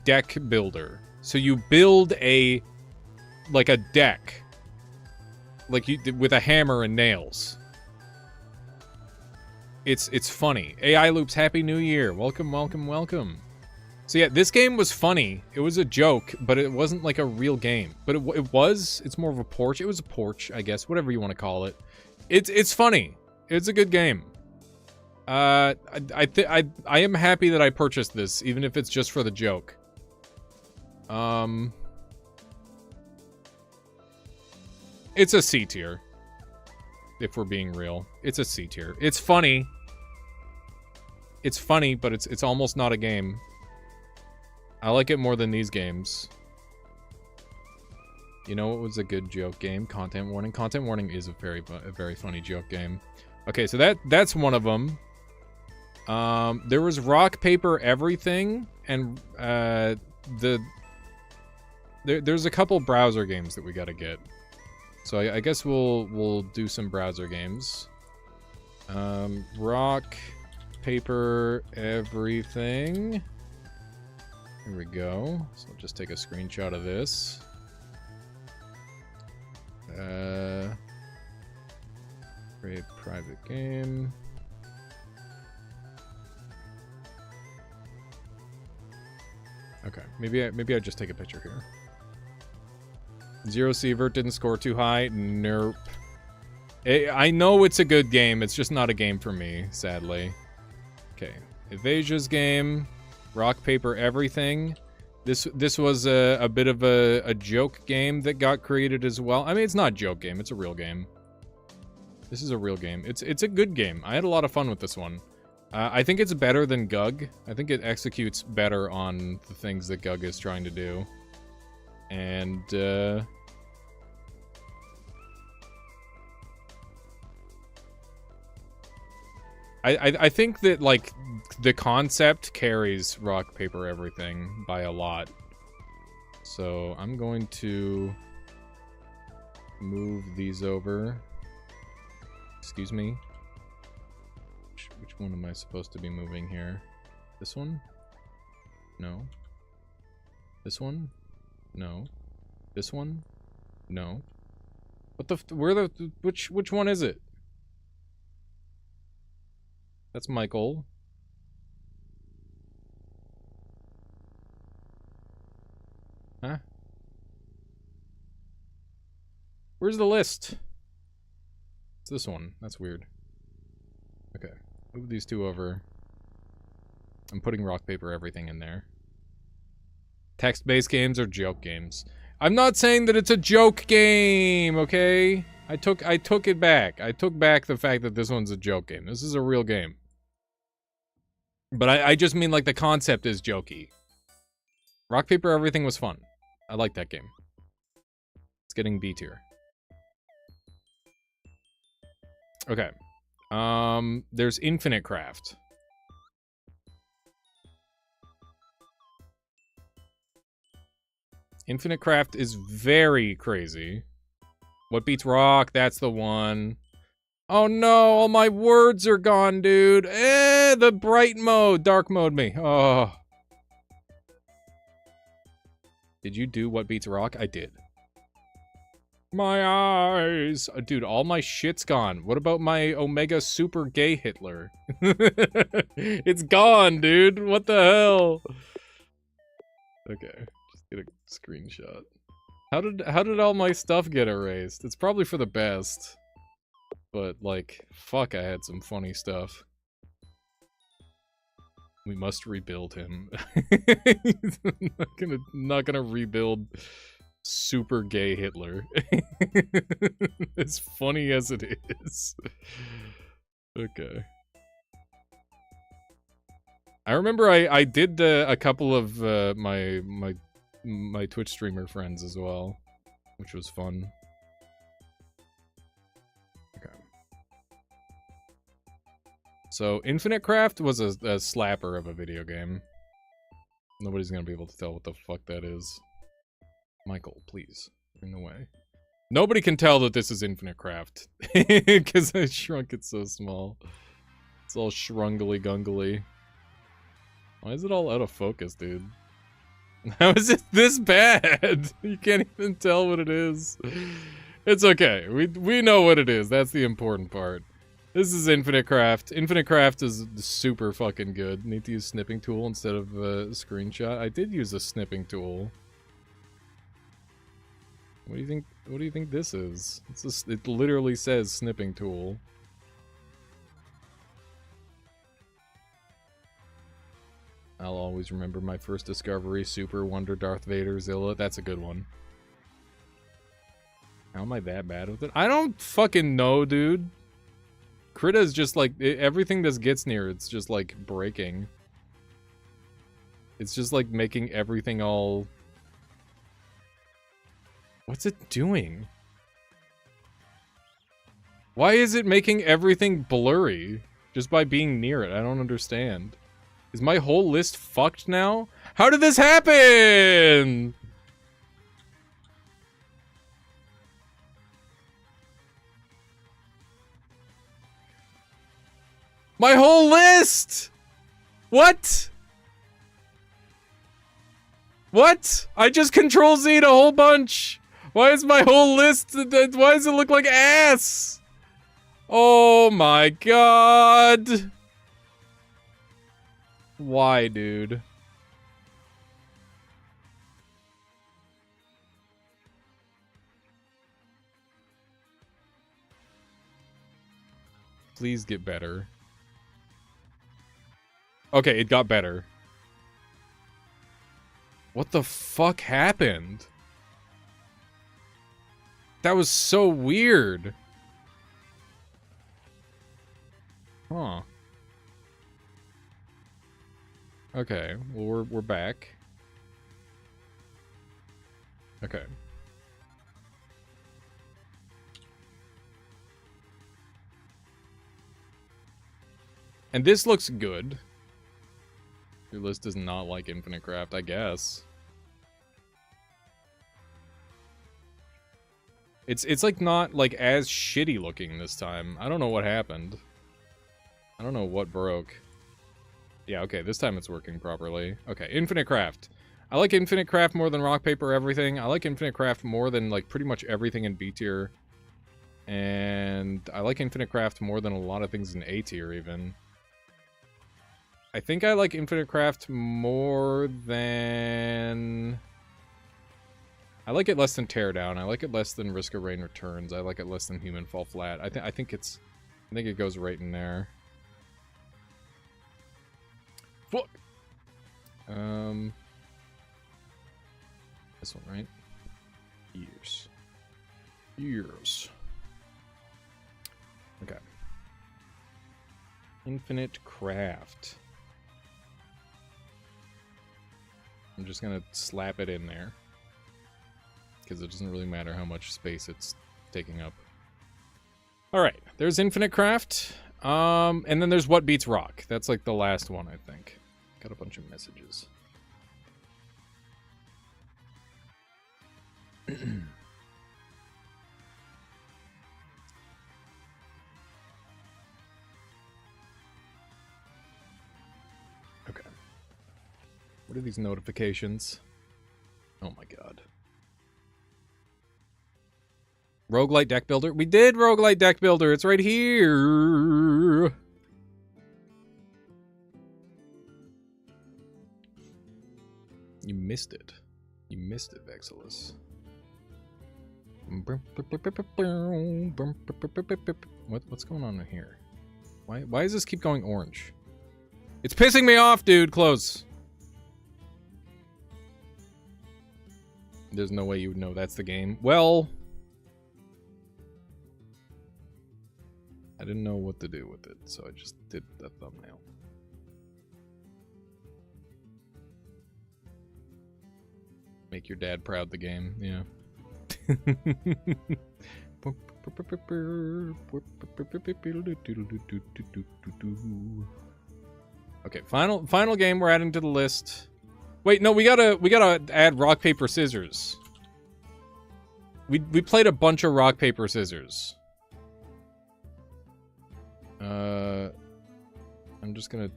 deck builder. So you build a deck. Like you with a hammer and nails. It's funny. AI Loops, Happy New Year. Welcome, welcome, welcome. So yeah, this game was funny. It was a joke, but it wasn't like a real game. But it's more of a porch. It was a porch, I guess, whatever you want to call it. It's funny. It's a good game. I am happy that I purchased this, even if it's just for the joke. It's a C tier. If we're being real. It's a C tier. It's funny. It's funny, but it's almost not a game. I like it more than these games. You know what was a good joke game? Content Warning. Content Warning is a very funny joke game. Okay, so that's one of them. There was Rock, Paper, Everything, and there's a couple browser games that we gotta get. So I guess we'll do some browser games. Rock, Paper, Everything. Here we go. So I'll just take a screenshot of this. Create private game. Okay, maybe I just take a picture here. Zero Sievert didn't score too high. Nope. I know it's a good game. It's just not a game for me, sadly. Okay, Evasia's game. Rock, Paper, Everything. This was a bit of a joke game that got created as well. I mean, it's not a joke game. It's a real game. This is a real game. It's a good game. I had a lot of fun with this one. I think it's better than Gug. I think it executes better on the things that Gug is trying to do. And, I think that, like, the concept carries Rock, Paper, Everything by a lot. So, I'm going to move these over. Excuse me. Which one am I supposed to be moving here? This one? No. This one? No. This one? No. What the which one is it? That's Michael. Huh? Where's the list? It's this one. That's weird. Okay. Move these two over. I'm putting Rock, Paper, Everything in there. Text-based games or joke games. I'm not saying that it's a joke game, okay? I took it back. I took back the fact that this one's a joke game. This is a real game. But I just mean, like, the concept is jokey. Rock, Paper, Everything was fun. I like that game. It's getting B tier. Okay. There's Infinite Craft. Infinite Craft is very crazy. What beats rock? That's the one. Oh no, all my words are gone, dude. The bright mode. Dark mode me. Oh. Did you do what beats rock? I did. My eyes. Dude, all my shit's gone. What about my Omega Super Gay Hitler? It's gone, dude. What the hell? Okay, just get a screenshot. How did all my stuff get erased? It's probably for the best. But, like, fuck, I had some funny stuff. We must rebuild him. Not gonna rebuild super gay Hitler. As funny as it is. Okay. I remember I did a couple of my Twitch streamer friends as well, which was fun. Okay. So Infinite Craft was a slapper of a video game. Nobody's gonna be able to tell what the fuck that is. Michael, please, in the way. Nobody can tell that this is Infinite Craft because I shrunk it so small. It's all shrungly gungly. Why is it all out of focus, dude? How is it this bad? You can't even tell what it is. It's okay. We know what it is. That's the important part. This is Infinite Craft. Infinite Craft is super fucking good. Need to use snipping tool instead of screenshot. I did use a snipping tool. What do you think? What do you think this is? It's just, it literally says snipping tool. I'll always remember my first discovery, Super Wonder Darth Vader Zilla. That's a good one. How am I that bad with it? I don't fucking know, dude. Krita is just like, everything this gets near, it's just like breaking. It's just like making everything all... What's it doing? Why is it making everything blurry just by being near it? I don't understand. Is my whole list fucked now? How did this happen? My whole list! What? What? I just Control Z'd a whole bunch. Why is my whole list, why does it look like ass? Oh my god. Why, dude? Please get better. Okay, it got better. What the fuck happened? That was so weird. Huh. Okay, well we're back. Okay. And this looks good. Your list is not like Infinite Craft, I guess. It's like not like as shitty looking this time. I don't know what happened. I don't know what broke. Yeah, okay, this time it's working properly. Okay, Infinite Craft. I like Infinite Craft more than Rock, Paper, Everything. I like Infinite Craft more than, like, pretty much everything in B tier. And I like Infinite Craft more than a lot of things in A tier, even. I think I like Infinite Craft more than... I like it less than Teardown. I like it less than Risk of Rain Returns. I like it less than Human Fall Flat. I think it goes right in there. Fuck. This one, right? Years. Okay. Infinite Craft. I'm just gonna slap it in there. Because it doesn't really matter how much space it's taking up. Alright, there's Infinite Craft. And then there's What Beats Rock. That's like the last one, I think. Got a bunch of messages. Okay. What are these notifications? Oh my god. Roguelite Deck Builder? We did Roguelite Deck Builder! It's right here! You missed it. You missed it, Vexilus. What's going on in here? Why does this keep going orange? It's pissing me off, dude. Close. There's no way you would know that's the game. Well, I didn't know what to do with it, so I just did the thumbnail. Make your dad proud, the game, yeah. Okay, final game we're adding to the list. Wait, no, we gotta add rock paper scissors. We played a bunch of rock paper scissors. I'm just gonna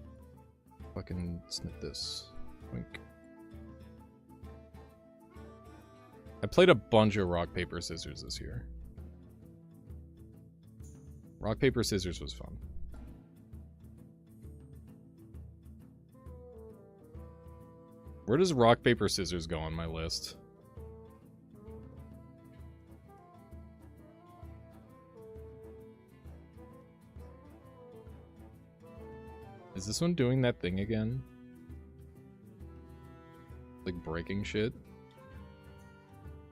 fucking snip this. Wink. I played a bunch of rock paper scissors this year. Rock paper scissors was fun. Where does rock paper scissors go on my list? Is this one doing that thing again? Like breaking shit?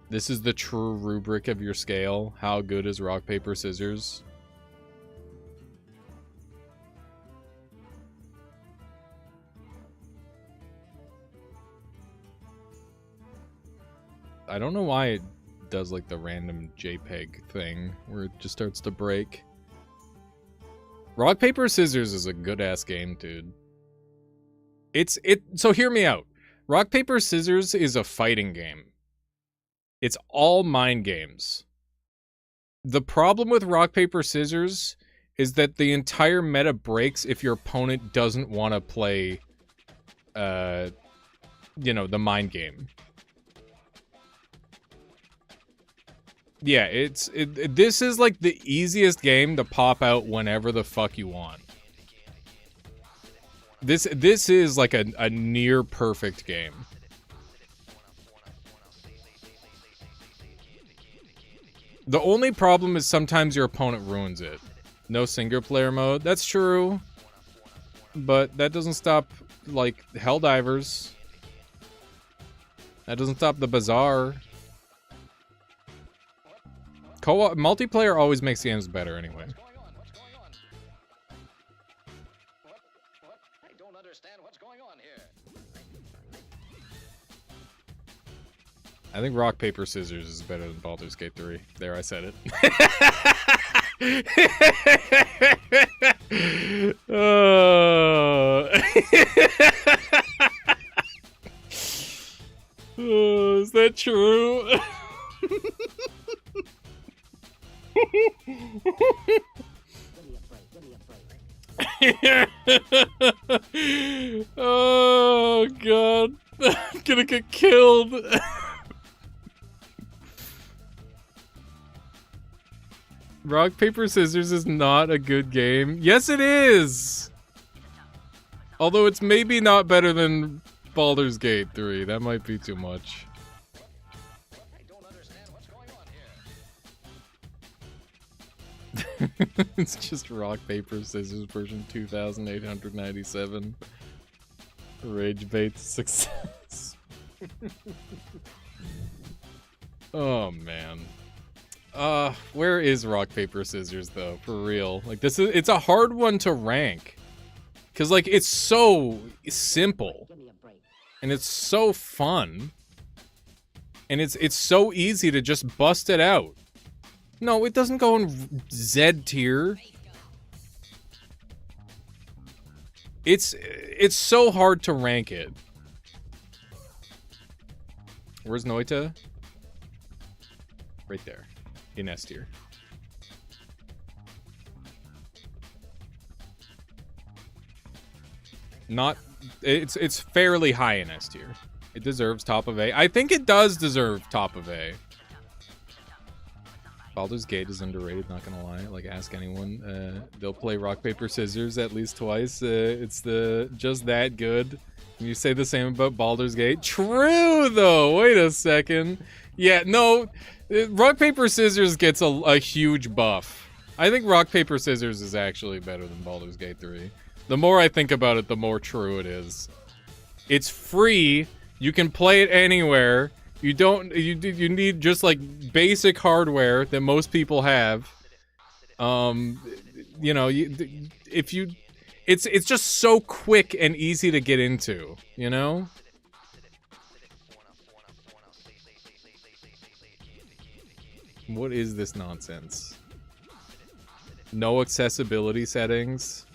This is the true rubric of your scale. How good is rock, paper, scissors? I don't know why it does like the random JPEG thing where it just starts to break. Rock, paper, scissors is a good-ass game, dude. So hear me out. Rock, paper, scissors is a fighting game. It's all mind games. The problem with rock, paper, scissors is that the entire meta breaks if your opponent doesn't want to play, you know, the mind game. Yeah, this is like the easiest game to pop out whenever the fuck you want. This is like a near perfect game. The only problem is sometimes your opponent ruins it. No single player mode. That's true. But that doesn't stop, like, Helldivers. That doesn't stop the Bazaar. Co-op multiplayer always makes games better anyway. I don't understand what's going on here. I think rock, paper, scissors is better than Baldur's Gate 3. There, I said it. Oh, is that true? Oh god, I'm gonna get killed. Rock, paper, scissors is not a good game. Yes, it is. Although it's maybe not better than Baldur's Gate 3. That might be too much. It's just rock, paper, scissors version 2897. Rage bait success. Oh man. Where is rock, paper, scissors though? For real. Like it's a hard one to rank. Cause like it's so simple. And it's so fun. And it's so easy to just bust it out. No, it doesn't go in Z tier. It's so hard to rank it. Where's Noita? Right there. In S tier. It's fairly high in S tier. It deserves top of A. I think it does deserve top of A. Baldur's Gate is underrated, not gonna lie. Like, ask anyone. They'll play rock, paper, scissors at least twice. It's just that good. Can you say the same about Baldur's Gate? True, though! Wait a second. Yeah, no. Rock, paper, scissors gets a huge buff. I think rock, paper, scissors is actually better than Baldur's Gate 3. The more I think about it, the more true it is. It's free. You can play it anywhere. You don't. You need just like basic hardware that most people have. You know, if you, it's just so quick and easy to get into. You know. What is this nonsense? No accessibility settings.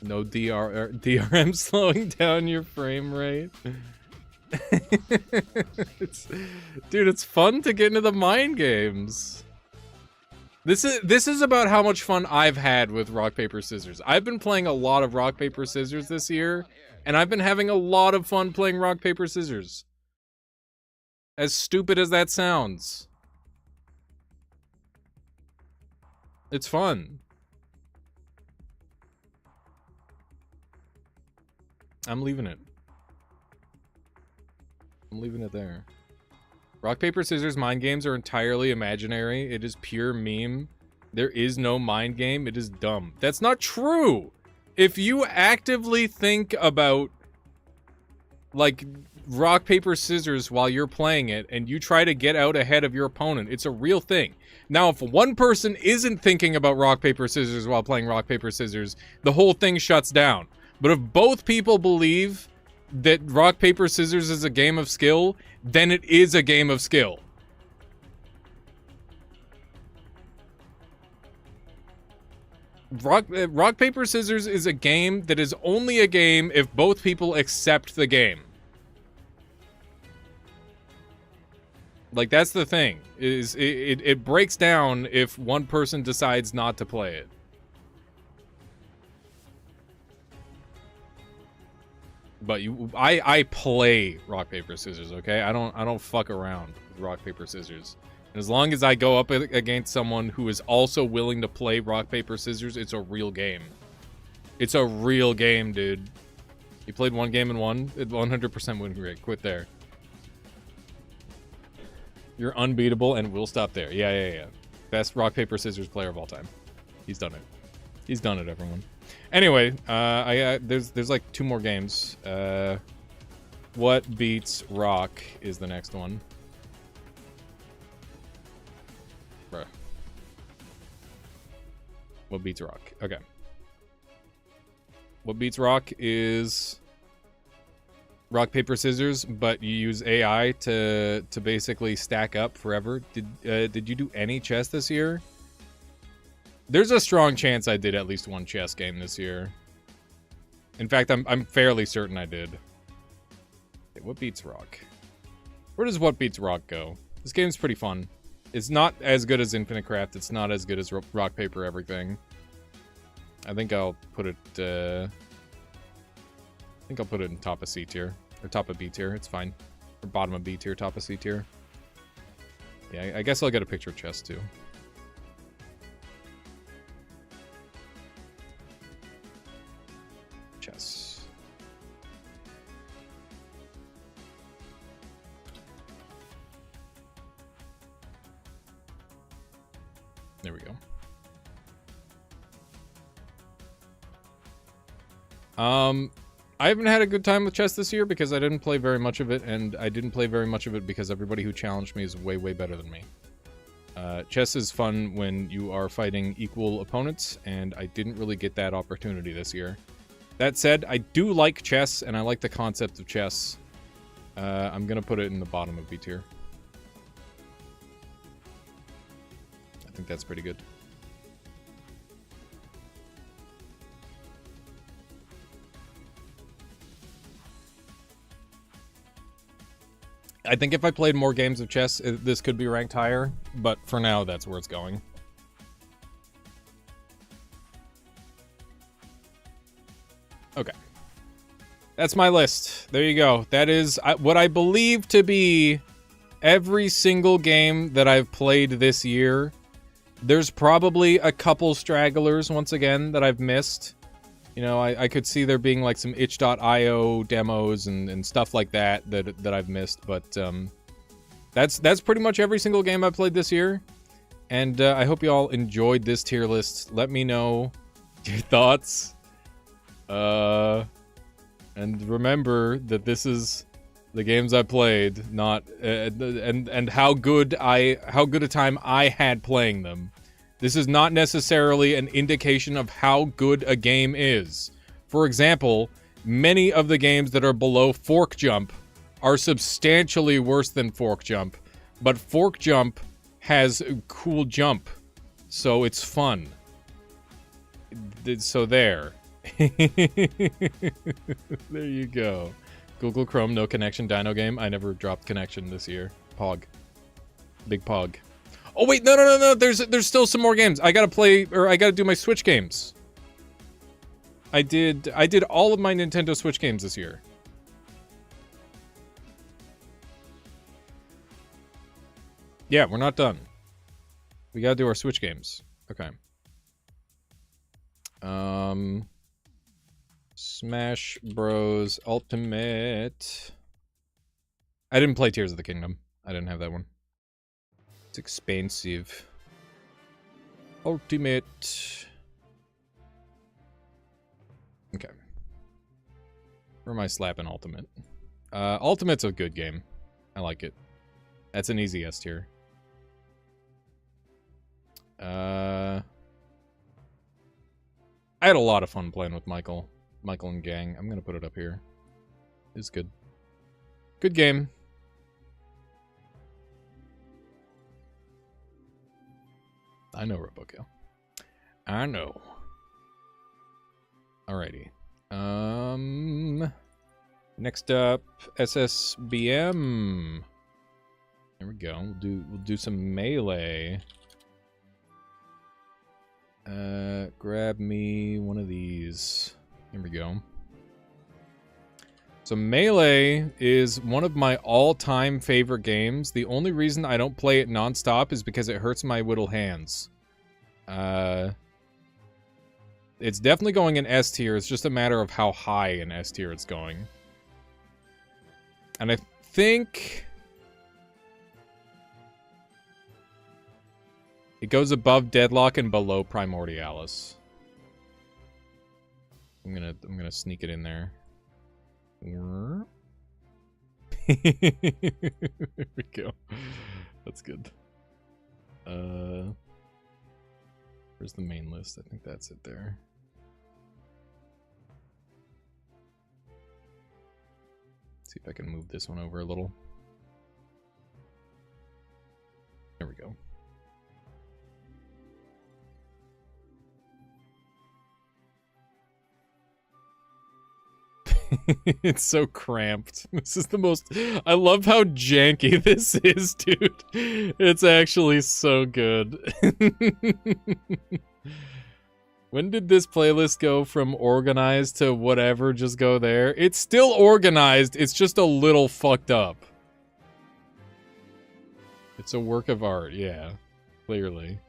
No DRM slowing down your frame rate. Dude, it's fun to get into the mind games. This is about how much fun I've had with rock paper scissors. I've been playing a lot of rock paper scissors this year, and I've been having a lot of fun playing rock paper scissors. As stupid as that sounds. It's fun. I'm leaving it. I'm leaving it there. Rock, paper, scissors mind games are entirely imaginary. It is pure meme. There is no mind game. It is dumb. That's not true. If you actively think about, like, rock, paper, scissors while you're playing it, and you try to get out ahead of your opponent, it's a real thing. Now, if one person isn't thinking about rock, paper, scissors while playing rock, paper, scissors, the whole thing shuts down. But if both people believe that rock, paper, scissors is a game of skill, then it is a game of skill. Rock, paper, scissors is a game that is only a game if both people accept the game. Like, that's the thing. It breaks down if one person decides not to play it. But I play rock, paper, scissors, okay? I don't fuck around with rock, paper, scissors. And as long as I go up against someone who is also willing to play rock, paper, scissors, it's a real game. It's a real game, dude. You played one game and won? 100% win rate. Quit there. You're unbeatable, and we'll stop there. Yeah. Best rock, paper, scissors player of all time. He's done it. He's done it, everyone. Anyway, there's like 2 more games. What beats rock is the next one. Bruh. What beats rock? Okay. What beats rock is rock, paper, scissors, but you use AI to basically stack up forever. Did you do any chess this year? There's a strong chance I did at least one chess game this year. In fact, I'm fairly certain I did. Okay, what beats rock? Where does what beats rock go? This game's pretty fun. It's not as good as Infinite Craft. It's not as good as rock, paper, everything. I think I'll put it. I think I'll put it in top of C tier or top of B tier. It's fine. Or bottom of B tier, top of C tier. Yeah, I guess I'll get a picture of chess too. Chess. There we go. I haven't had a good time with chess this year because I didn't play very much of it, and I didn't play very much of it because everybody who challenged me is way, way better than me. Chess is fun when you are fighting equal opponents, and I didn't really get that opportunity this year. That said, I do like chess, and I like the concept of chess. I'm gonna put it in the bottom of B tier. I think that's pretty good. I think if I played more games of chess, this could be ranked higher, but for now, that's where it's going. Okay. That's my list. There you go. That is what I believe to be every single game that I've played this year. There's probably a couple stragglers, once again, that I've missed. You know, I could see there being like some itch.io demos and stuff like that I've missed, but that's pretty much every single game I've played this year. And I hope you all enjoyed this tier list. Let me know your thoughts. And remember that this is the games I played, not and how good a time I had playing them. This is not necessarily an indication of how good a game is. For example, many of the games that are below Fork Jump are substantially worse than Fork Jump, but Fork Jump has a cool jump, so it's fun. So there. There you go. Google Chrome, no connection, Dino game. I never dropped connection this year. Pog. Big Pog. Oh wait, no. There's still some more games. I gotta play, or I gotta do my Switch games. I did all of my Nintendo Switch games this year. Yeah, we're not done. We gotta do our Switch games. Okay. Smash Bros. Ultimate. I didn't play Tears of the Kingdom. I didn't have that one. It's expensive. Ultimate. Okay. Where am I slapping Ultimate? Ultimate's a good game. I like it. That's an easy S tier. I had a lot of fun playing with Michael and gang. I'm gonna put it up here. It's good. Good game. I know, Robokill. I know. Alrighty. Next up, SSBM. There we go. We'll do some melee. Grab me one of these. Here we go. So Melee is one of my all-time favorite games. The only reason I don't play it non-stop is because it hurts my little hands. It's definitely going in S tier. It's just a matter of how high in S tier it's going. And I think it goes above Deadlock and below Primordialis. I'm gonna sneak it in there. There we go. That's good. Where's the main list? I think that's it there. See if I can move this one over a little. There we go. It's so cramped. This is the most... I love how janky this is, dude. It's actually so good. When did this playlist go from organized to whatever, just go there? It's still organized, it's just a little fucked up. It's a work of art, yeah. Clearly.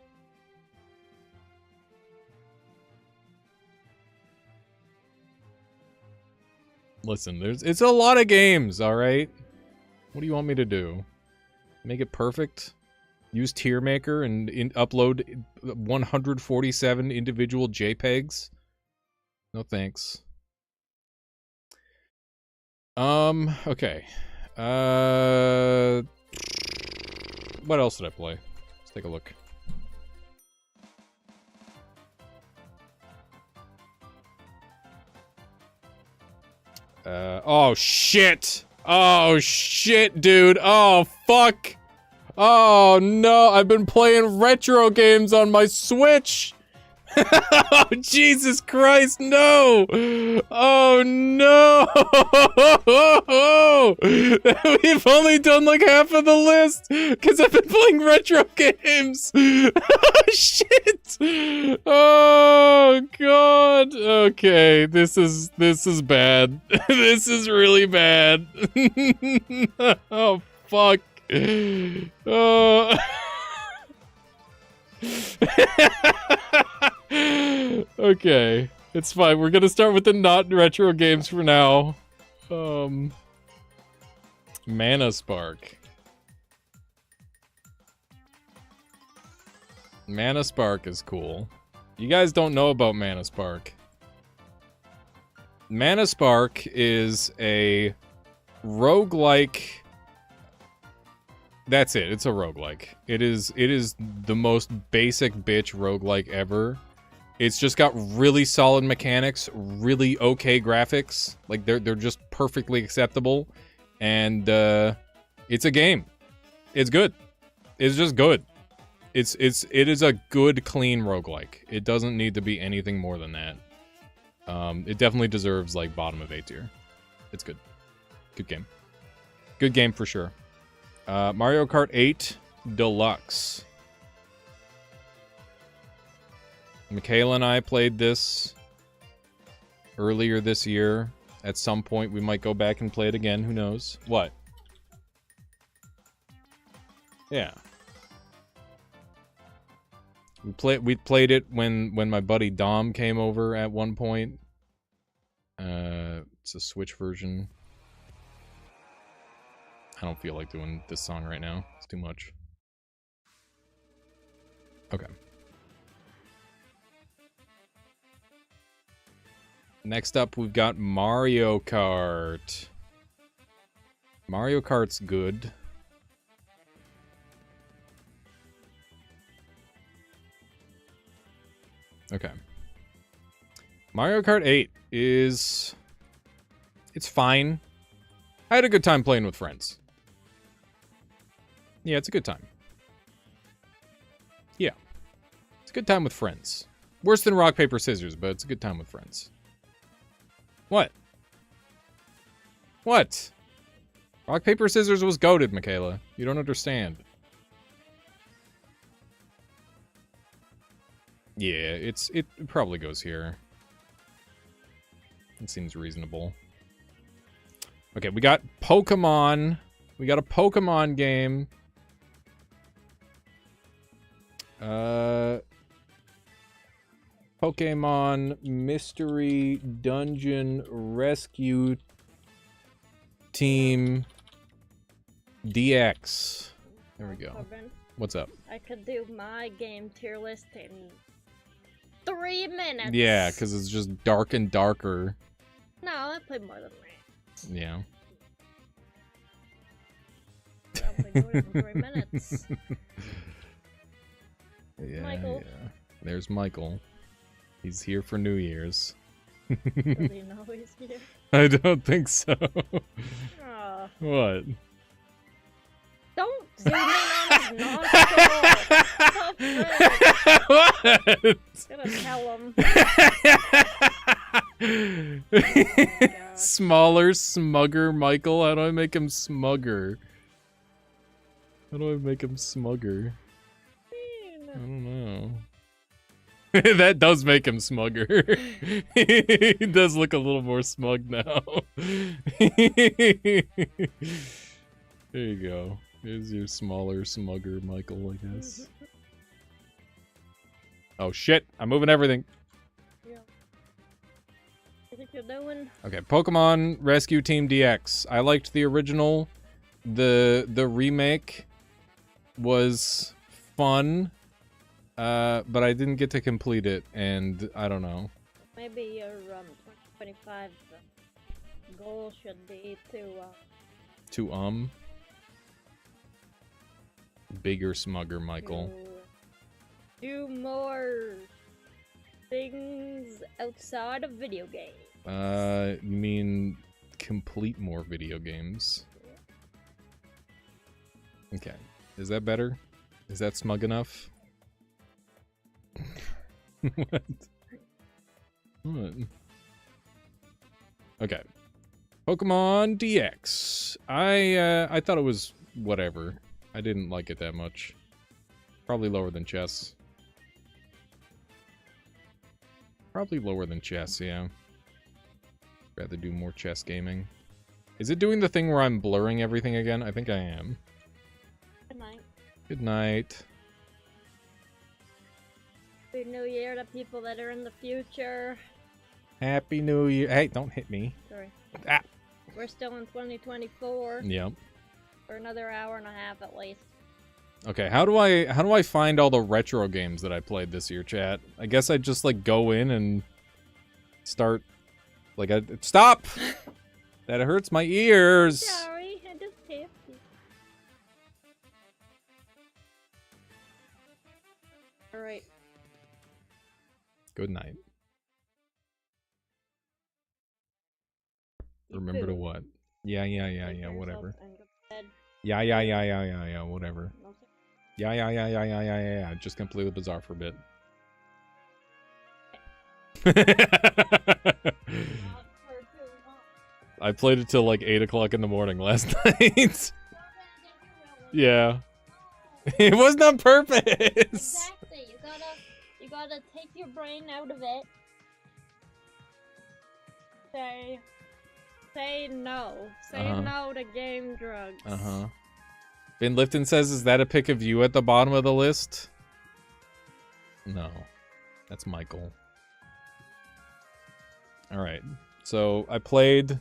Listen, it's a lot of games, alright? What do you want me to do? Make it perfect? Use Tier Maker and upload 147 individual JPEGs? No thanks. Okay. What else did I play? Let's take a look. Oh shit! Oh shit, dude! Oh fuck! Oh no, I've been playing retro games on my Switch! Oh, Jesus Christ, no! Oh no! We've only done like half of the list because I've been playing retro games. Oh shit! Oh god. Okay, this is bad. This is really bad. Oh fuck. Oh. Okay, it's fine. We're gonna start with the not retro games for now. Mana Spark. Mana Spark is cool. You guys don't know about Mana Spark. Mana Spark is a roguelike. That's it. It's a roguelike. It is the most basic bitch roguelike ever. It's just got really solid mechanics, really okay graphics. Like they're just perfectly acceptable, and it's a game. It's good. It's just good. It is a good, clean roguelike. It doesn't need to be anything more than that. It definitely deserves like bottom of A tier. It's good. Good game. Good game for sure. Mario Kart 8 Deluxe. Michaela and I played this earlier this year. At some point, we might go back and play it again. Who knows? What? Yeah. We played it when my buddy Dom came over at one point. It's a Switch version. I don't feel like doing this song right now. It's too much. Okay. Next up, we've got Mario Kart. Mario Kart's good. Okay. Mario Kart 8 is... It's fine. I had a good time playing with friends. Yeah, it's a good time. Yeah. It's a good time with friends. Worse than rock, paper, scissors, but it's a good time with friends. What? What? Rock, paper, scissors was goated, Michaela. You don't understand. Yeah, it probably goes here. It seems reasonable. Okay, we got Pokemon. We got a Pokemon game. Pokemon Mystery Dungeon Rescue Team DX. There we go. What's up? I could do my game tier list in 3 minutes. Yeah, because it's just dark and darker. No, I played more than that. Yeah. Probably do it in 3 minutes. Yeah, Michael. yeah. There's Michael. He's here for New Year's. Does he know he's here? I don't think so. Aw. What? Don't zoom in on his nostril. Stop it. What? I'm gonna tell him. Smaller, smugger Michael? How do I make him smugger? How do I make him smugger? I don't know. That does make him smugger. He does look a little more smug now. There you go. Here's your smaller, smugger Michael, I guess. Oh shit, I'm moving everything. Yeah. I think you're doing. Okay, Pokemon Rescue Team DX. I liked the original. The remake was fun. But I didn't get to complete it, and I don't know. Maybe your 2025 goal should be to bigger smugger Michael. do more things outside of video games. You mean complete more video games? Okay. Is that better? Is that smug enough? What? What? Okay. Pokemon DX. I thought it was whatever. I didn't like it that much. Probably lower than chess. Probably lower than chess, yeah. Rather do more chess gaming. Is it doing the thing where I'm blurring everything again? I think I am. Good night. Good night. Happy New Year to people that are in the future. Happy New Year. Hey, don't hit me. Sorry. Ah. We're still in 2024 Yep. for another hour and a half at least. Okay, how do I find all the retro games that I played this year, chat? I guess I just like go in and start Like, stop! That hurts my ears! Sorry, I just hit you. Alright. Good night. Remember to what? Yeah, whatever. Yeah, whatever. Yeah. Just completely bizarre for a bit. I played it till like 8 o'clock in the morning last night. Yeah. It wasn't on purpose! Exactly. You gotta take your brain out of it. Say no. Say no to game drugs. Ben Lifton says, is that a pic of you at the bottom of the list? No. That's Michael. Alright. So, I played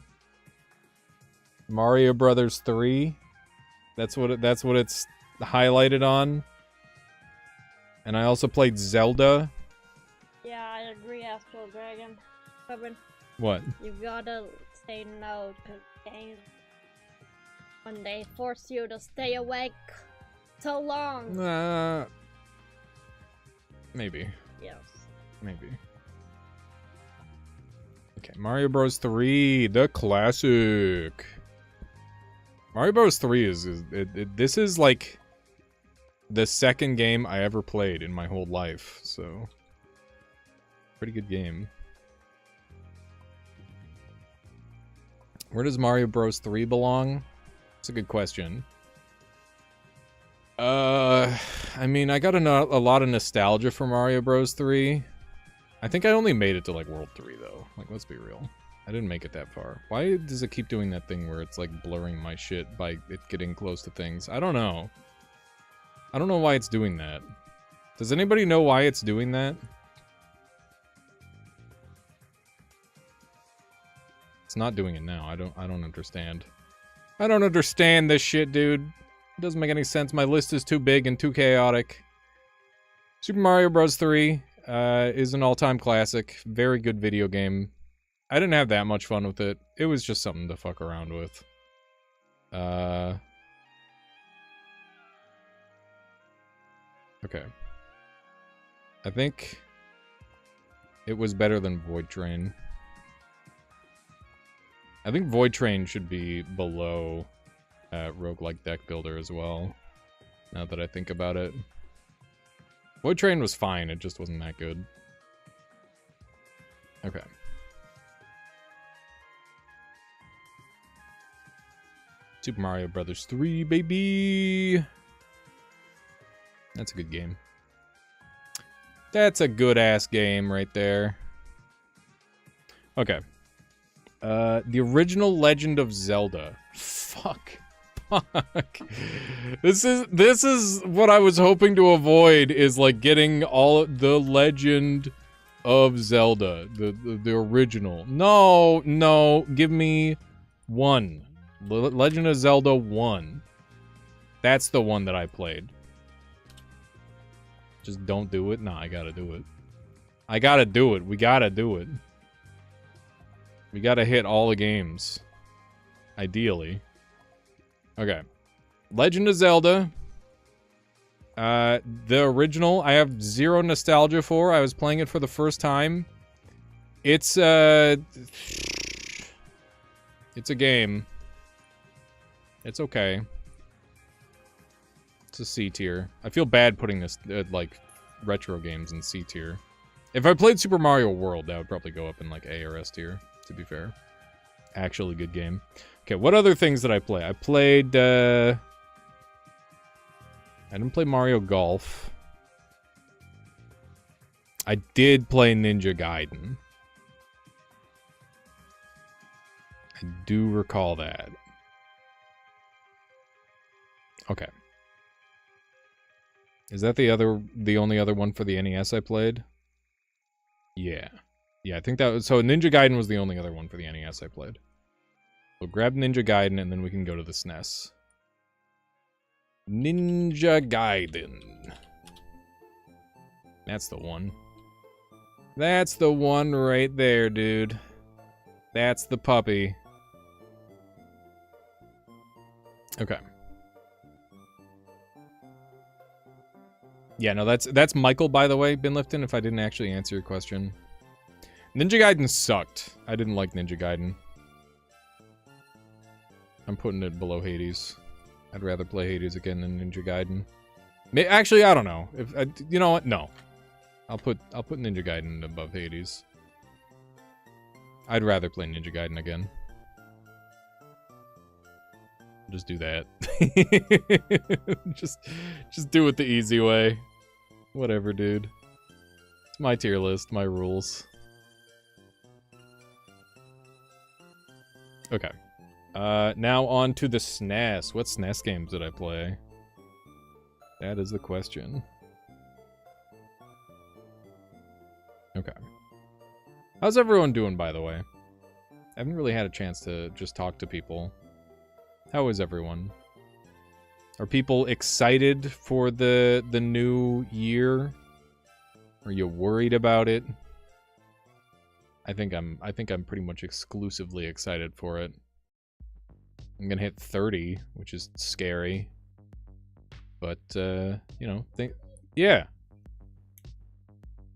Mario Brothers 3. That's what it's highlighted on. And I also played Zelda. Yeah, I agree, Astral Dragon. Corbin, What? you gotta say no to games when they force you to stay awake so long. Maybe. Yes. Maybe. Okay, Mario Bros. 3, the classic. Mario Bros. 3 this is like the second game I ever played in my whole life, so pretty good game. Where does Mario Bros. 3 belong? That's a good question. I mean, I got a lot of nostalgia for Mario Bros. 3. I think I only made it to, like, World 3, though. Like, let's be real. I didn't make it that far. Why does it keep doing that thing where it's, like, blurring my shit by it getting close to things? I don't know. I don't know why it's doing that. Does anybody know why it's doing that? It's not doing it now. I don't understand. I don't understand this shit, dude. It doesn't make any sense. My list is too big and too chaotic. Super Mario Bros. 3 is an all-time classic. Very good video game. I didn't have that much fun with it. It was just something to fuck around with. Okay. I think it was better than Void Train. I think Void Train should be below Roguelike Deck Builder as well, now that I think about it. Void Train was fine, it just wasn't that good. Okay. Super Mario Brothers 3, baby! That's a good game. That's a good-ass game right there. Okay. The original Legend of Zelda. Fuck. This is what I was hoping to avoid, is like getting all the Legend of Zelda, the original. No, give me 1. Legend of Zelda 1. That's the one that I played. Just don't do it. Nah, I gotta do it. I gotta do it. We gotta do it. We gotta hit all the games. Ideally. Okay. Legend of Zelda. The original, I have zero nostalgia for. I was playing it for the first time. It's a game. It's okay. It's a C tier. I feel bad putting this, like, retro games in C tier. If I played Super Mario World, that would probably go up in, like, A or S tier, to be fair. Actually good game. Okay, what other things did I play? I played, I didn't play Mario Golf. I did play Ninja Gaiden. I do recall that. Okay. Is that the only other one for the NES I played? Yeah. Yeah, I think that was... So Ninja Gaiden was the only other one for the NES I played. We'll grab Ninja Gaiden and then we can go to the SNES. Ninja Gaiden. That's the one. That's the one right there, dude. That's the puppy. Okay. Yeah, no, that's Michael, by the way, Binlifton, if I didn't actually answer your question. Ninja Gaiden sucked. I didn't like Ninja Gaiden. I'm putting it below Hades. I'd rather play Hades again than Ninja Gaiden. Actually, I don't know. If you know what? No. I'll put Ninja Gaiden above Hades. I'd rather play Ninja Gaiden again. Just do that. just do it the easy way. Whatever, dude. It's my tier list, my rules. Okay. Now on to the SNES. What SNES games did I play? That is the question. Okay. How's everyone doing, by the way? I haven't really had a chance to just talk to people. How is everyone? Are people excited for the new year? Are you worried about it? I think I'm pretty much exclusively excited for it. I'm gonna hit 30, which is scary. But you know, yeah.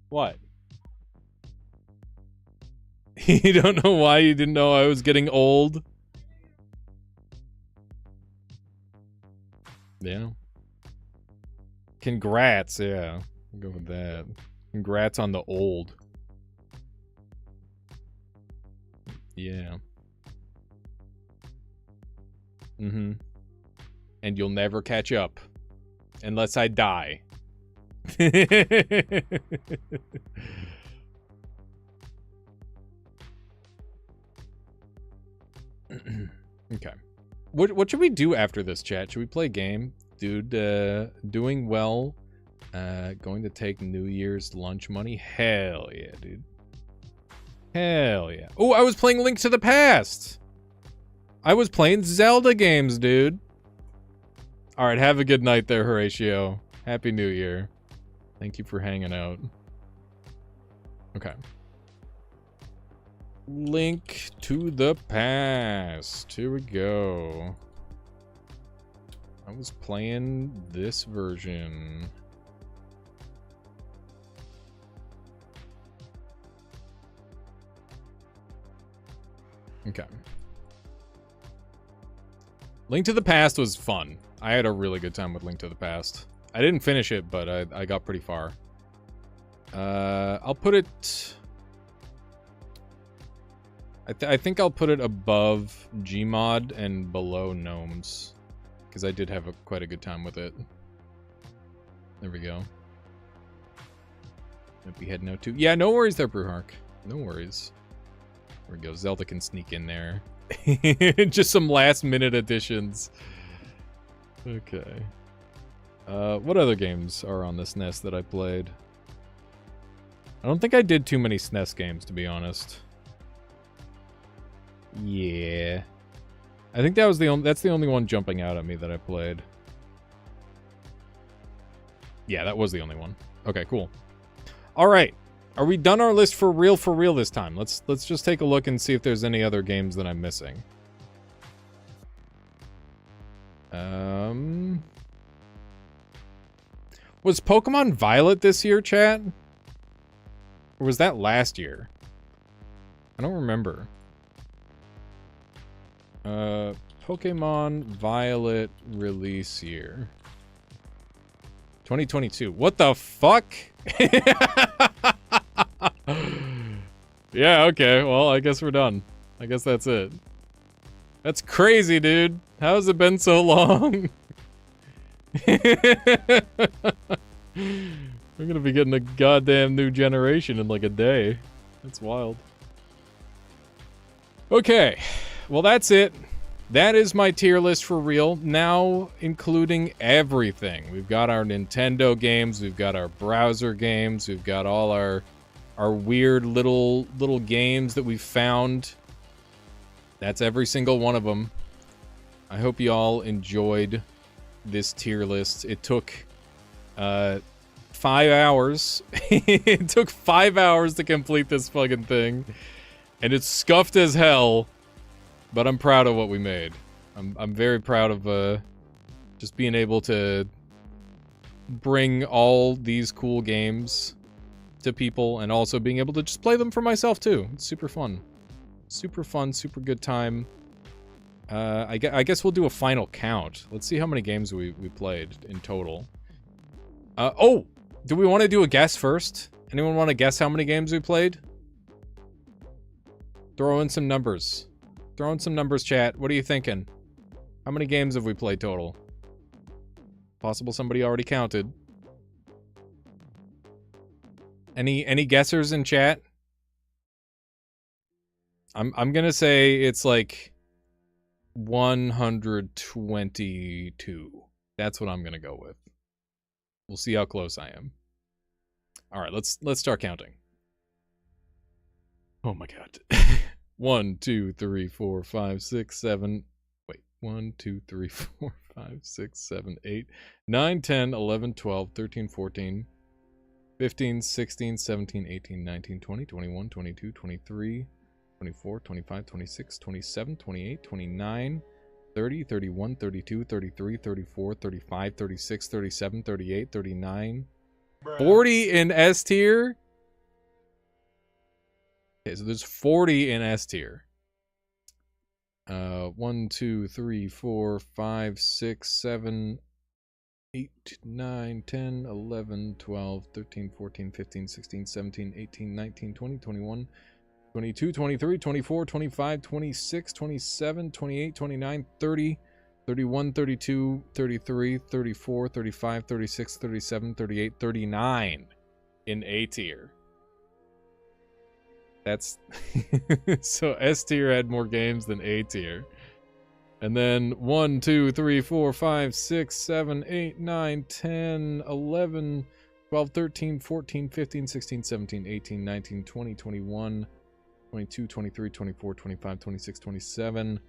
What? You don't know why you didn't know I was getting old? Yeah. Congrats, yeah. I'll go with that. Congrats on the old. Yeah. Mm-hmm. And you'll never catch up. Unless I die. Okay. What should we do after this, chat? Should we play a game? Dude, doing well. Going to take New Year's lunch money? Hell yeah, dude. Hell yeah. Oh, I was playing Link to the Past! I was playing Zelda games, dude. Alright, have a good night there, Horatio. Happy New Year. Thank you for hanging out. Okay. Link to the Past. Here we go. I was playing this version. Okay. Link to the Past was fun. I had a really good time with Link to the Past. I didn't finish it, but I got pretty far. I'll put it... I think I'll put it above Gmod and below Gnomes. Because I did have quite a good time with it. There we go. Might be heading out too. Yeah, no worries there, Brewhark. No worries. There we go. Zelda can sneak in there. Just some last minute additions. Okay. What other games are on this SNES that I played? I don't think I did too many SNES games, to be honest. Yeah. I think that's the only one jumping out at me that I played. Yeah, that was the only one. Okay, cool. All right. Are we done our list for real this time? Let's just take a look and see if there's any other games that I'm missing. Was Pokemon Violet this year, chat? Or was that last year? I don't remember. Pokemon Violet release year. 2022. What the fuck? Yeah, okay. Well, I guess we're done. I guess that's it. That's crazy, dude. How has it been so long? We're gonna be getting a goddamn new generation in like a day. That's wild. Okay. Well, that's it. That is my tier list for real. Now, including everything. We've got our Nintendo games. We've got our browser games. We've got all our weird little games that we found. That's every single one of them. I hope you all enjoyed this tier list. It took 5 hours. It took 5 hours to complete this fucking thing. And it's scuffed as hell, but I'm proud of what we made. I'm very proud of just being able to bring all these cool games to people and also being able to just play them for myself too. It's super fun. Super fun, super good time. I guess we'll do a final count. Let's see how many games we played in total. Oh! Do we want to do a guess first? Anyone want to guess how many games we played? Throw in some numbers. Throw in some numbers, chat. What are you thinking? How many games have we played total? Possible somebody already counted. Any guessers in chat? I'm gonna say it's like 122. That's what I'm gonna go with. We'll see how close I am. All right, let's start counting. Oh my god. 1, 2, 3, 4, 5, 6, 7. Wait. 1, 2, 3, 4, 5, 6, 7, 8, 9, 10, 11, 12, 13, 14, 15, 16, 17, 18, 19, 20, 21, 22, 23, 24, 25, 26, 27, 28, 29, 30, 31, 32, 33, 34, 35, 36, 37, 38, 39, 40 in S tier. Okay, so there's 40 in S tier. 1, 2, 3, 4, 5, 6, 7, 8, 9, 10, 11, 12, 13, 14, 15, 16, 17, 18, 19, 20, 21, 22, 23, 24, 25, 26, 27, 28, 29, 30, 31, 32, 33, 34, 35, 36, 37, 38, 39 in A tier. That's... so S tier had more games than A tier. And then 1, 2, 3, 4, 5, 6, 7, 8, 9, 10, 11, 12, 13, 14, 15, 16, 17, 18, 19, 20, 21, 22, 23, 24, 25, 26, 27,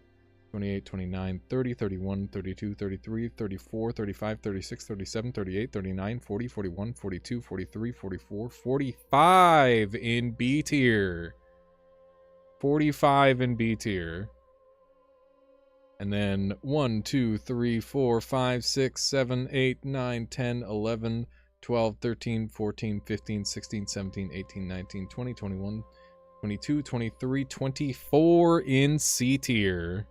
28, 29, 30, 31, 32, 33, 34, 35, 36, 37, 38, 39, 40, 41, 42, 43, 44, 45 in B tier. 45 in B tier. And then 1, 2, 3, 4, 5, 6, 7, 8, 9, 10, 11, 12, 13, 14, 15, 16, 17, 18, 19, 20, 21, 22, 23, 24 in C tier.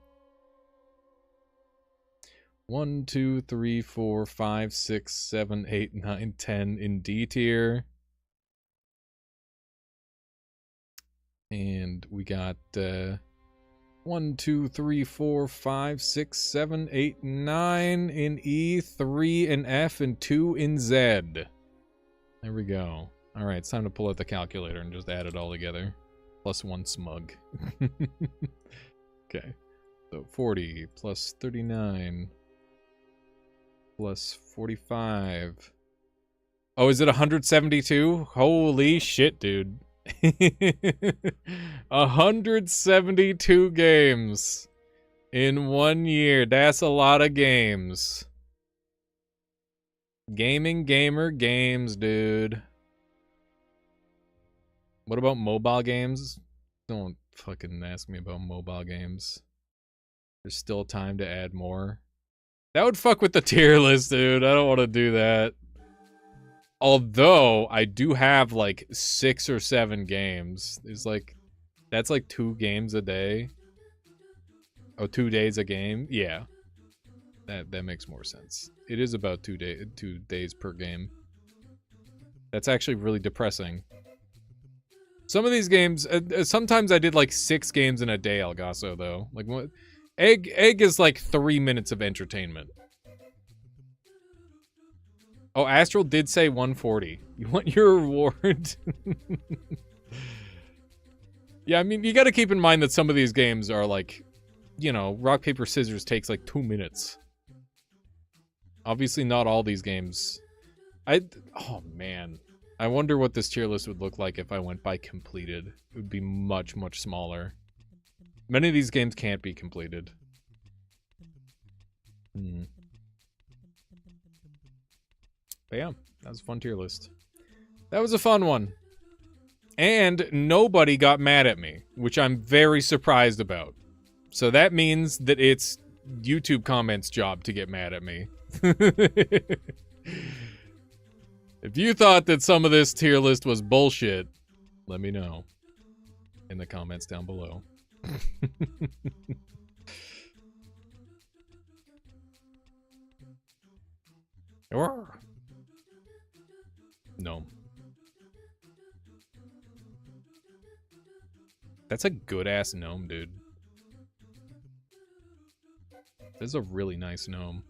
1, 2, 3, 4, 5, 6, 7, 8, 9, 10 in D tier. And we got 1, 2, 3, 4, 5, 6, 7, 8, 9 in E, 3 in F, and 2 in Z. There we go. Alright, it's time to pull out the calculator and just add it all together. Plus 1 smug. Okay. So 40 plus 39 plus 45. Oh, is it 172? Holy shit, dude. 172 games in 1 year. That's a lot of games. Gaming Gamer games, dude. What about mobile games? Don't fucking ask me about mobile games. There's still time to add more. That would fuck with the tier list, dude. I don't want to do that. Although, I do have, like, 6 or 7 games. There's, like... That's, like, 2 games a day. Oh, 2 days a game? Yeah. That makes more sense. It is about 2 days per game. That's actually really depressing. Some of these games... sometimes I did, like, 6 games in a day, Elgaso, though. Like, what... Egg is, like, 3 minutes of entertainment. Oh, Astral did say 140. You want your reward? Yeah, I mean, you gotta keep in mind that some of these games are like, you know, rock, paper, scissors takes like 2 minutes. Obviously not all these games. Oh man. I wonder what this tier list would look like if I went by completed. It would be much, much smaller. Many of these games can't be completed. But yeah, that was a fun tier list. That was a fun one. And nobody got mad at me, which I'm very surprised about. So that means that it's YouTube comments' job to get mad at me. If you thought that some of this tier list was bullshit, let me know in the comments down below. No. That's a good-ass gnome, dude. This is a really nice gnome.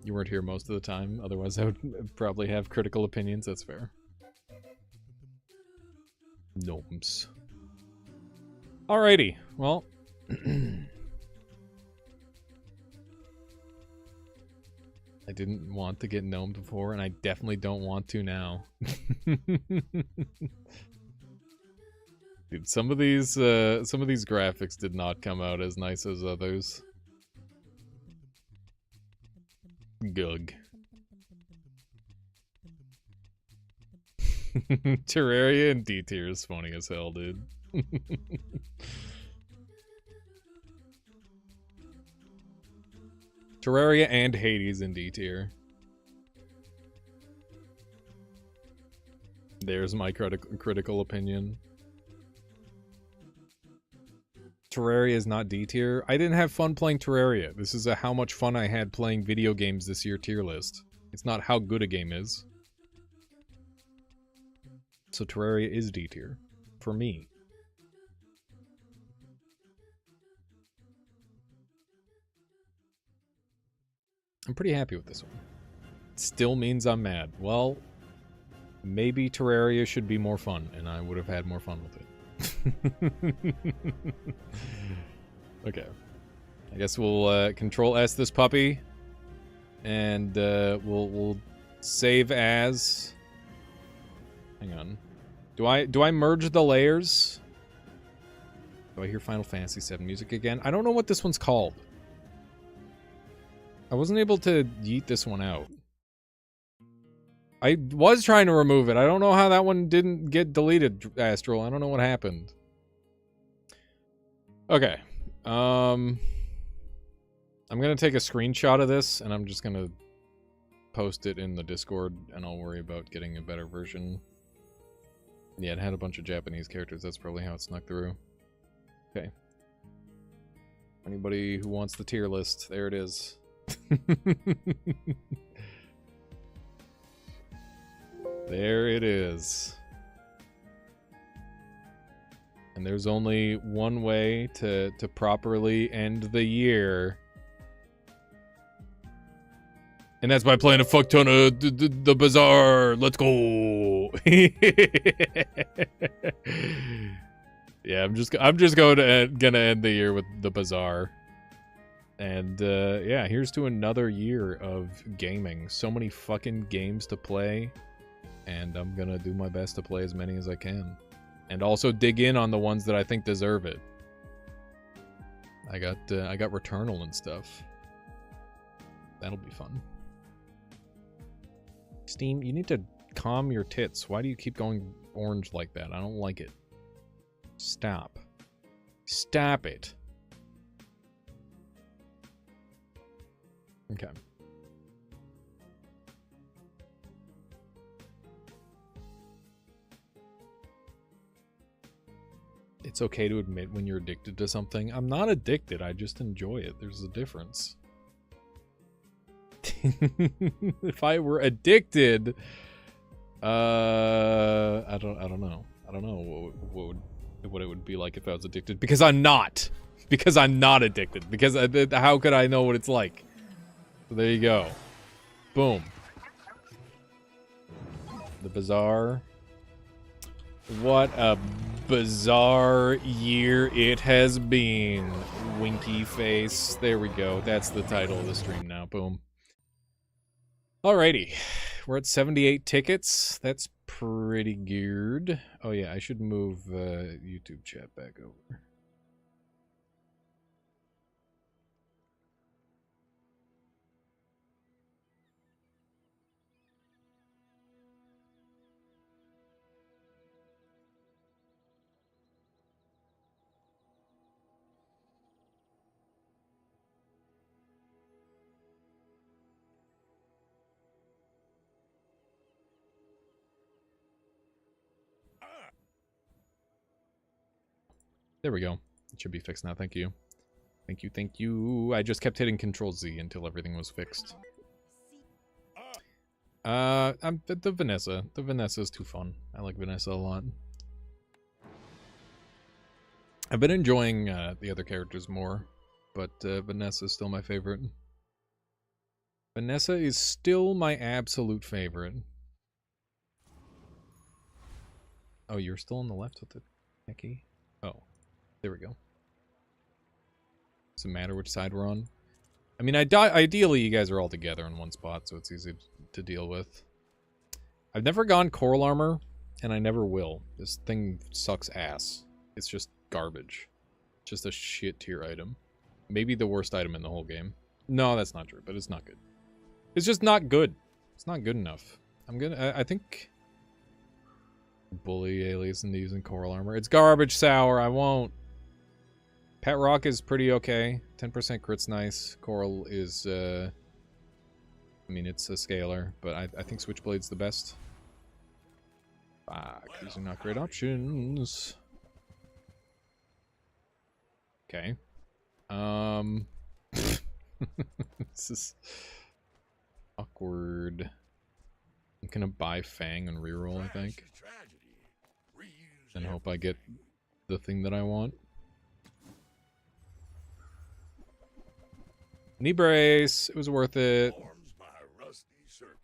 You weren't here most of the time, otherwise I would probably have critical opinions, that's fair. Gnomes. Alrighty, well... I didn't want to get gnomed before, and I definitely don't want to now. Dude, some of these graphics did not come out as nice as others. Gug. Terraria and D tier is funny as hell, dude. Terraria and Hades in D tier. There's my critical opinion. Terraria is not D tier. I didn't have fun playing Terraria. This is a how much fun I had playing video games this year tier list. It's not how good a game is. So Terraria is D tier. For me. I'm pretty happy with this one. Still means I'm mad. Well, maybe Terraria should be more fun, and I would have had more fun with it. Okay. I guess we'll Control S this puppy, and we'll save as. Hang on. Do I merge the layers? Do I hear Final Fantasy VII music again? I don't know what this one's called. I wasn't able to yeet this one out. I was trying to remove it. I don't know how that one didn't get deleted, Astral. I don't know what happened. Okay. I'm gonna take a screenshot of this, and I'm just gonna post it in the Discord, and I'll worry about getting a better version. Yeah, it had a bunch of Japanese characters. That's probably how it snuck through. Okay. Anybody who wants the tier list, there it is. There it is. And there's only one way to properly end the year. And that's by playing a fuck ton of the Bazaar. Let's go. Yeah, I'm just gonna end the year with the Bazaar. And yeah, here's to another year of gaming. So many fucking games to play, and I'm gonna do my best to play as many as I can, and also dig in on the ones that I think deserve it. I got Returnal and stuff. That'll be fun. Steam, you need to calm your tits. Why do you keep going orange like that? I don't like it. Stop. Stop it. Okay. It's okay to admit when you're addicted to something. I'm not addicted, I just enjoy it. There's a difference. If I were addicted, I don't know. I don't know what it would be like if I was addicted, because I'm not. Because I'm not addicted. Because how could I know what it's like? So there you go. Boom. The Bazaar. What a bizarre year it has been. Winky face. There we go. That's the title of the stream now. Boom. Alrighty. We're at 78 tickets. That's pretty good. Oh yeah, I should move YouTube chat back over. There we go. It should be fixed now. Thank you. Thank you, thank you. I just kept hitting Control Z until everything was fixed. The Vanessa. The Vanessa is too fun. I like Vanessa a lot. I've been enjoying the other characters more, but Vanessa is still my favorite. Vanessa is still my absolute favorite. Oh, you're still on the left with the Becky? Oh, there we go. Doesn't matter which side we're on. I mean, ideally you guys are all together in one spot, so it's easy to deal with. I've never gone Coral Armor, and I never will. This thing sucks ass. It's just garbage. Just a shit tier item. Maybe the worst item in the whole game. No, that's not true, but it's not good. It's just not good. It's not good enough. I think... Bully alias into using Coral Armor. It's garbage, Sour. I won't. Pet Rock is pretty okay. 10% crit's nice. Coral is, I mean, it's a scalar, but I think Switchblade's the best. Fuck, these are not great options. Okay. This is awkward. I'm gonna buy Fang and reroll, I think. And hope I get the thing that I want. Knee brace. It was worth it.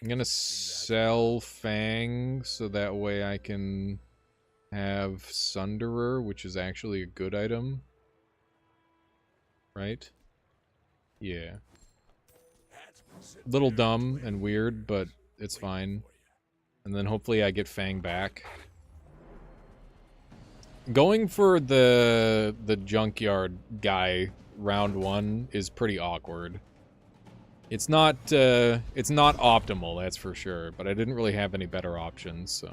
I'm gonna sell Fang so that way I can have Sunderer, which is actually a good item. Right? Yeah. Little dumb and weird, but it's fine. And then hopefully I get Fang back. Going for the junkyard guy round 1 is pretty awkward. It's not optimal, that's for sure, but I didn't really have any better options, so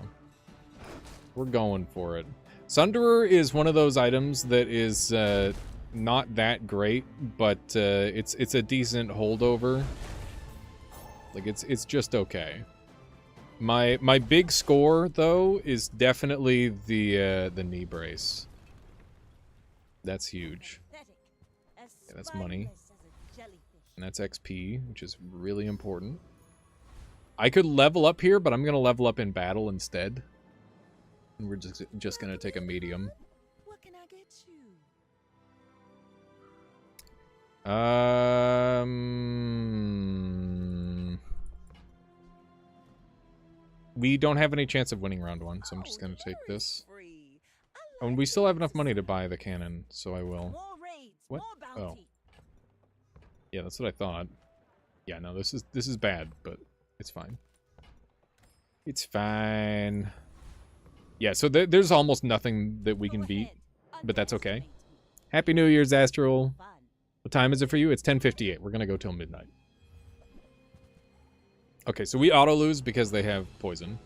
we're going for it. Sunderer is one of those items that is not that great, but it's a decent holdover. Like it's just okay. My big score though is definitely the knee brace. That's huge. Yeah, that's money. And that's XP, which is really important. I could level up here, but I'm going to level up in battle instead. And we're just going to take a medium. What can I get you? We don't have any chance of winning round 1, so I'm just going to take this. Oh, and we still have enough money to buy the cannon, so I will. What? Oh. Yeah, that's what I thought. Yeah, no, this is bad, but it's fine. It's fine. Yeah, so there's almost nothing that we can beat, but that's okay. Happy New Year's, Astral. What time is it for you? It's 10:58. We're gonna go till midnight. Okay, so we auto lose because they have poison.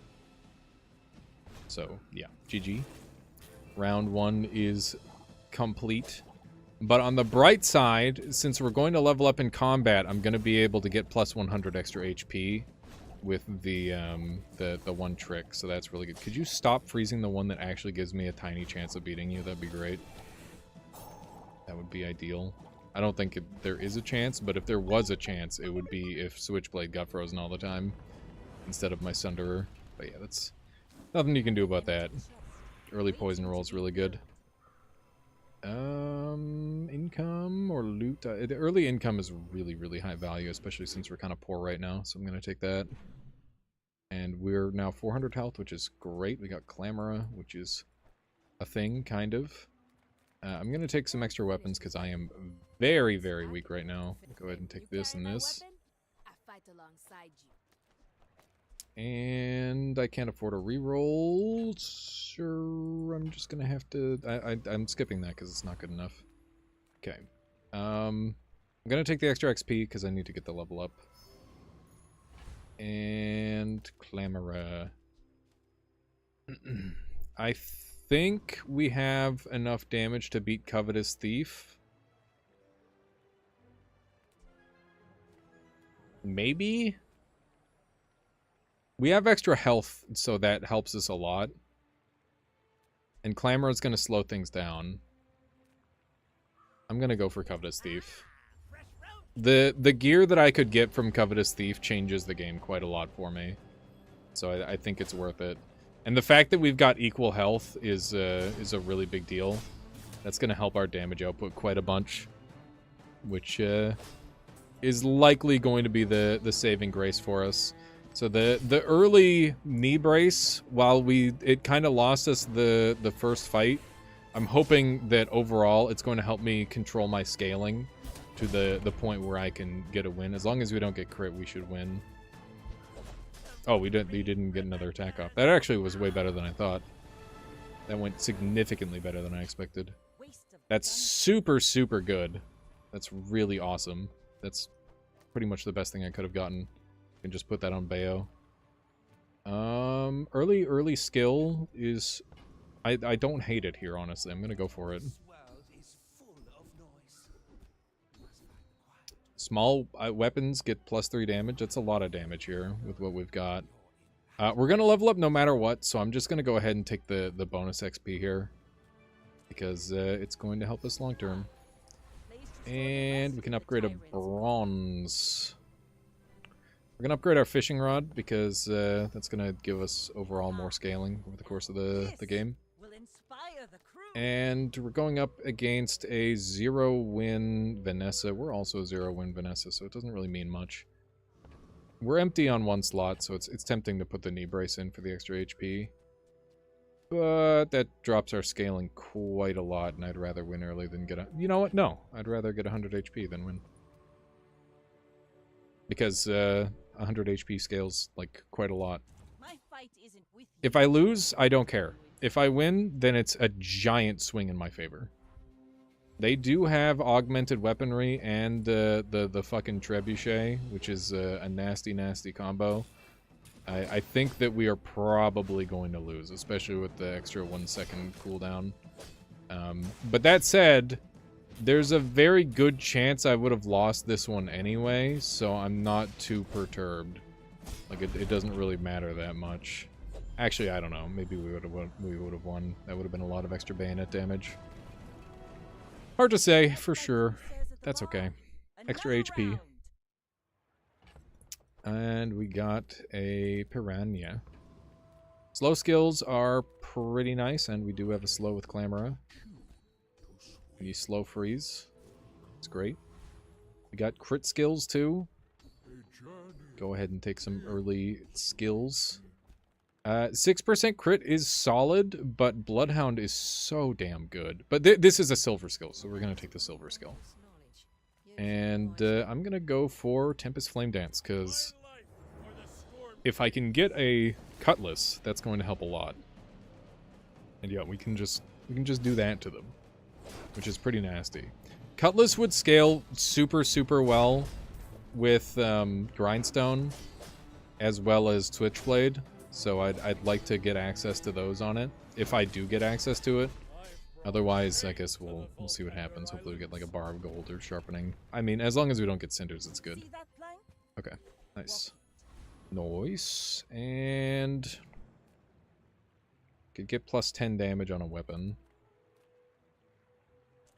So yeah, GG. Round 1 is complete. But on the bright side, since we're going to level up in combat, I'm going to be able to get plus 100 extra HP with the one trick. So that's really good. Could you stop freezing the one that actually gives me a tiny chance of beating you? That'd be great. That would be ideal. I don't think there is a chance, but if there was a chance, it would be if Switchblade got frozen all the time instead of my Sunderer. But yeah, that's nothing you can do about that. Early poison roll is really good. Income or loot? The early income is really, really high value, especially since we're kind of poor right now, so I'm going to take that. And we're now 400 health, which is great. We got Clamora, which is a thing, kind of. I'm going to take some extra weapons because I am very, very weak right now. Go ahead and take this and this. And I can't afford a reroll. Sure, I'm just gonna have to... I'm skipping that because it's not good enough. Okay. I'm gonna take the extra XP because I need to get the level up. And... Clamora. I think we have enough damage to beat Covetous Thief. Maybe? We have extra health, so that helps us a lot. And Clamor is going to slow things down. I'm gonna go for Covetous Thief. The gear that I could get from Covetous Thief changes the game quite a lot for me. So I think it's worth it. And the fact that we've got equal health is a really big deal. That's gonna help our damage output quite a bunch. Which is likely going to be the saving grace for us. So the early knee brace, while it kind of lost us the first fight, I'm hoping that overall it's going to help me control my scaling to the point where I can get a win. As long as we don't get crit, we should win. Oh, we didn't get another attack off. That actually was way better than I thought. That went significantly better than I expected. That's super, super good. That's really awesome. That's pretty much the best thing I could have gotten. I can just put that on Bayo. Early skill is... I don't hate it here, honestly. I'm gonna go for it. Small weapons get +3 damage. That's a lot of damage here with what we've got. We're gonna level up no matter what, so I'm just gonna go ahead and take the bonus XP here. Because it's going to help us long term. And we can upgrade a bronze. We're gonna upgrade our fishing rod because that's gonna give us overall more scaling over the course of the game. And we're going up against a 0-win Vanessa. We're also a 0-win Vanessa, so it doesn't really mean much. We're empty on one slot, so it's tempting to put the knee brace in for the extra HP. But that drops our scaling quite a lot, and I'd rather win early than get a... You know what? No. I'd rather get 100 HP than win. Because 100 HP scales, like, quite a lot. If I lose, I don't care. If I win, then it's a giant swing in my favor. They do have augmented weaponry and the fucking trebuchet, which is a nasty, nasty combo. I think that we are probably going to lose, especially with the extra 1 second cooldown. But that said, there's a very good chance I would have lost this one anyway, so I'm not too perturbed. Like, it doesn't really matter that much. Actually, I don't know. Maybe we would have won. That would have been a lot of extra bayonet damage. Hard to say, for sure. That's okay. Extra HP. And we got a Piranha. Slow skills are pretty nice, and we do have a slow with Clamora. We slow freeze. It's great. We got crit skills, too. Go ahead and take some early skills. 6% crit is solid, but Bloodhound is so damn good. But this is a silver skill, so we're going to take the silver skill. And I'm going to go for Tempest Flame Dance, because if I can get a Cutlass, that's going to help a lot. And yeah, we can just do that to them, which is pretty nasty. Cutlass would scale super, super well with Grindstone, as well as Twitchblade. So I'd like to get access to those on it, if I do get access to it. Otherwise, I guess we'll see what happens. Hopefully we get like a bar of gold or sharpening. I mean, as long as we don't get cinders, it's good. Okay, nice. Noise. And could get plus 10 damage on a weapon.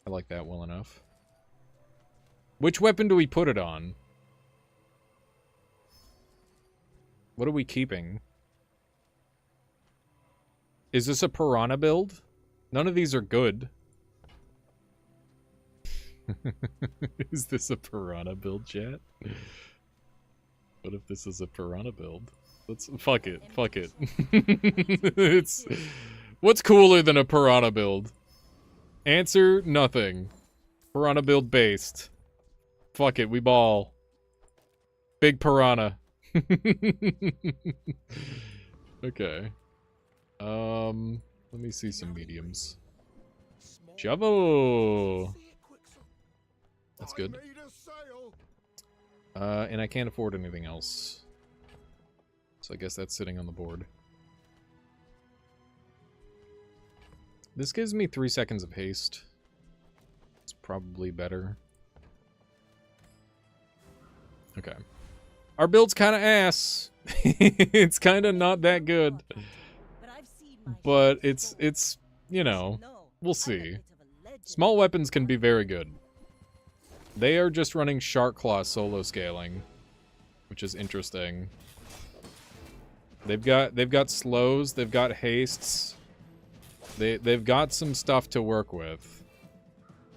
I like that well enough. Which weapon do we put it on? What are we keeping? Is this a Piranha build? None of these are good. Is this a Piranha build, chat? What if this is a Piranha build? Let's fuck it. Fuck it. It's what's cooler than a Piranha build? Answer: nothing. Piranha build based. Fuck it, we ball. Big Piranha. Okay. Let me see some mediums. Shovel! That's good. And I can't afford anything else. So I guess that's sitting on the board. This gives me 3 seconds of haste. It's probably better. Okay. Our build's kind of ass. It's kind of not that good. But it's, you know, we'll see. Small weapons can be very good. They are just running Shark Claw solo scaling, which is interesting. They've got slows, they've got hastes. They've got some stuff to work with.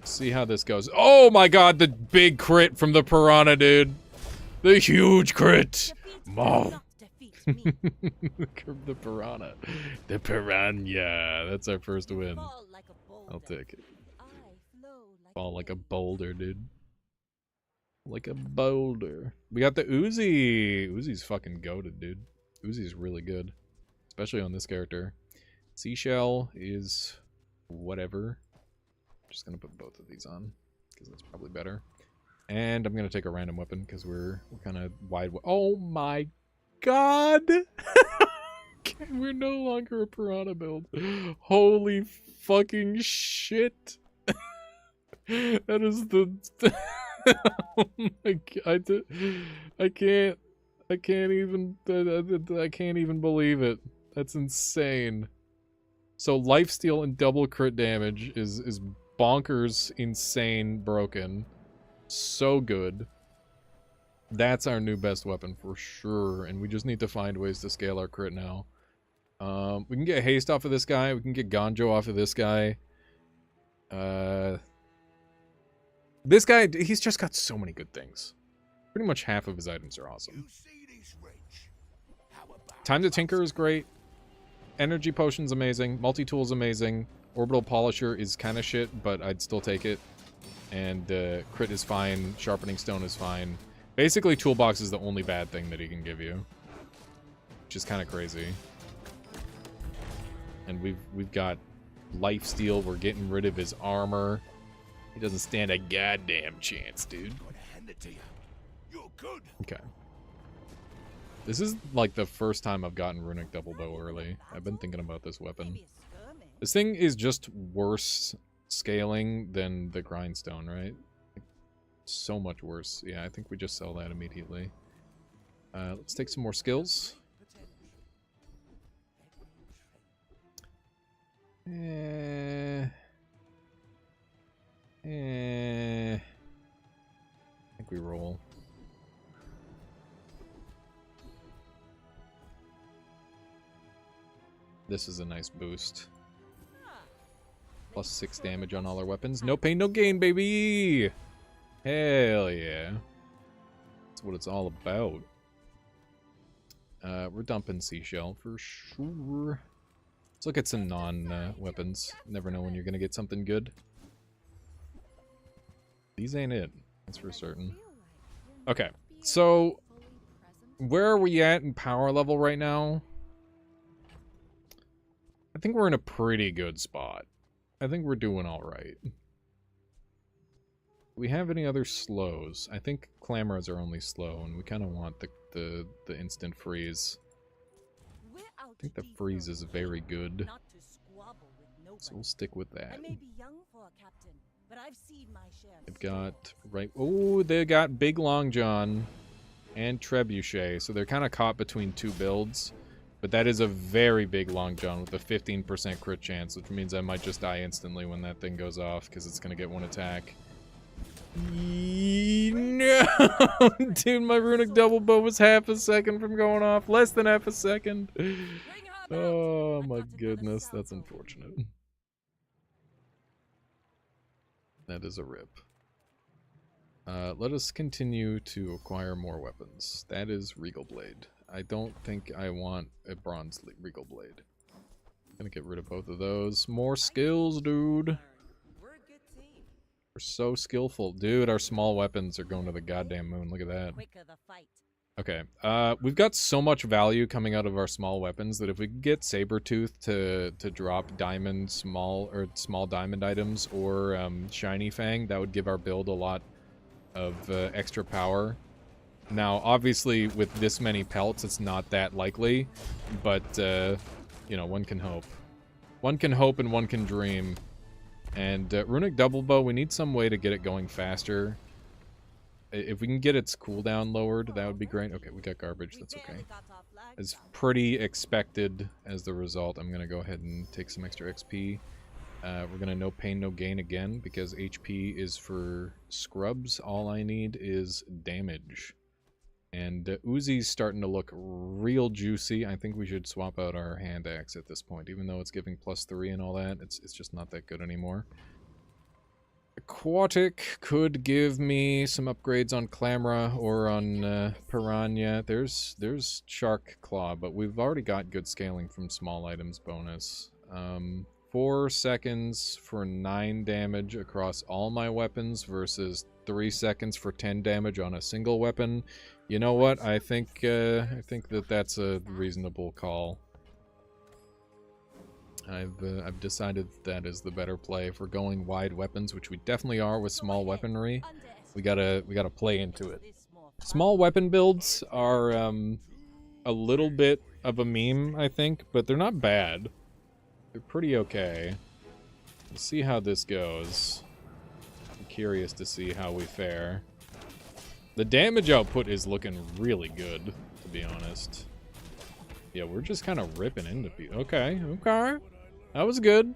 See how this goes. Oh my god, the big crit from the piranha, dude. The huge crit. Maul. The piranha. The piranha. That's our first win. I'll take it. Fall like a boulder, dude. Like a boulder. We got the Uzi. Uzi's fucking goated, dude. Uzi's really good. Especially on this character. Seashell is whatever. Just gonna put both of these on. Because that's probably better. And I'm gonna take a random weapon because we're kind of wide. Oh my god! We're no longer a piranha build. Holy fucking shit! That is the. Oh my god! I can't even believe it. That's insane. So lifesteal and double crit damage is bonkers, insane, broken. So good. That's our new best weapon for sure, and we just need to find ways to scale our crit now. We can get haste off of this guy. We can get Ganjo off of this guy. This guy, he's just got so many good things. Pretty much half of his items are awesome. Time to Tinker is great. Energy Potion's amazing. Multi-Tool's amazing. Orbital Polisher is kind of shit, but I'd still take it. And Crit is fine. Sharpening Stone is fine. Basically, Toolbox is the only bad thing that he can give you. Which is kind of crazy. And we've got Lifesteal. We're getting rid of his armor. He doesn't stand a goddamn chance, dude. Okay. This is like the first time I've gotten Runic Double Bow early. I've been thinking about this weapon. This thing is just worse scaling than the Grindstone, right? Like, so much worse. Yeah, I think we just sell that immediately. Let's take some more skills. I think we roll. This is a nice boost. Plus 6 damage on all our weapons. No pain, no gain, baby! Hell yeah. That's what it's all about. We're dumping Seashell for sure. Let's look at some non-weapons. Never know when you're gonna get something good. These ain't it. That's for certain. Okay, so where are we at in power level right now? I think we're in a pretty good spot. I think we're doing alright. Do we have any other slows? I think Clamoras are only slow, and we kind of want the instant freeze. I think the freeze is very good. So we'll stick with that. They've got they got Big Long John and Trebuchet, so they're kind of caught between two builds. But that is a very big Long John with a 15% crit chance, which means I might just die instantly when that thing goes off, because it's going to get one attack. No! Dude, my Runic Double Bow was half a second from going off. Less than half a second. Oh my goodness, that's unfortunate. That is a rip. Let us continue to acquire more weapons. That is Regal Blade. I don't think I want a Bronze Regal Blade. I'm gonna get rid of both of those. More skills, dude. We're so skillful. Dude, our small weapons are going to the goddamn moon. Look at that. Okay, we've got so much value coming out of our small weapons that if we could get Sabretooth to drop diamond small diamond items or Shiny Fang, that would give our build a lot of extra power. Now, obviously, with this many pelts, it's not that likely, but, you know, one can hope. One can hope and one can dream. And Runic Double Bow, we need some way to get it going faster. If we can get its cooldown lowered, that would be great. Okay, we got garbage. That's okay. It's pretty expected as the result. I'm going to go ahead and take some extra XP. We're gonna no pain, no gain again, because HP is for scrubs. All I need is damage. And Uzi's starting to look real juicy. I think we should swap out our hand axe at this point. Even though it's giving +3 and all that, it's just not that good anymore. Aquatic could give me some upgrades on Clamra or on Piranha. There's Shark Claw, but we've already got good scaling from small items bonus. 4 seconds for 9 damage across all my weapons versus 3 seconds for 10 damage on a single weapon. You know what? I think that that's a reasonable call. I've decided that is the better play. If we're going wide weapons, which we definitely are with small weaponry, we gotta play into it. Small weapon builds are a little bit of a meme, I think, but they're not bad. They're pretty okay. We'll see how this goes. I'm curious to see how we fare. The damage output is looking really good, to be honest. Yeah, we're just kind of ripping into people. Okay, okay. That was good.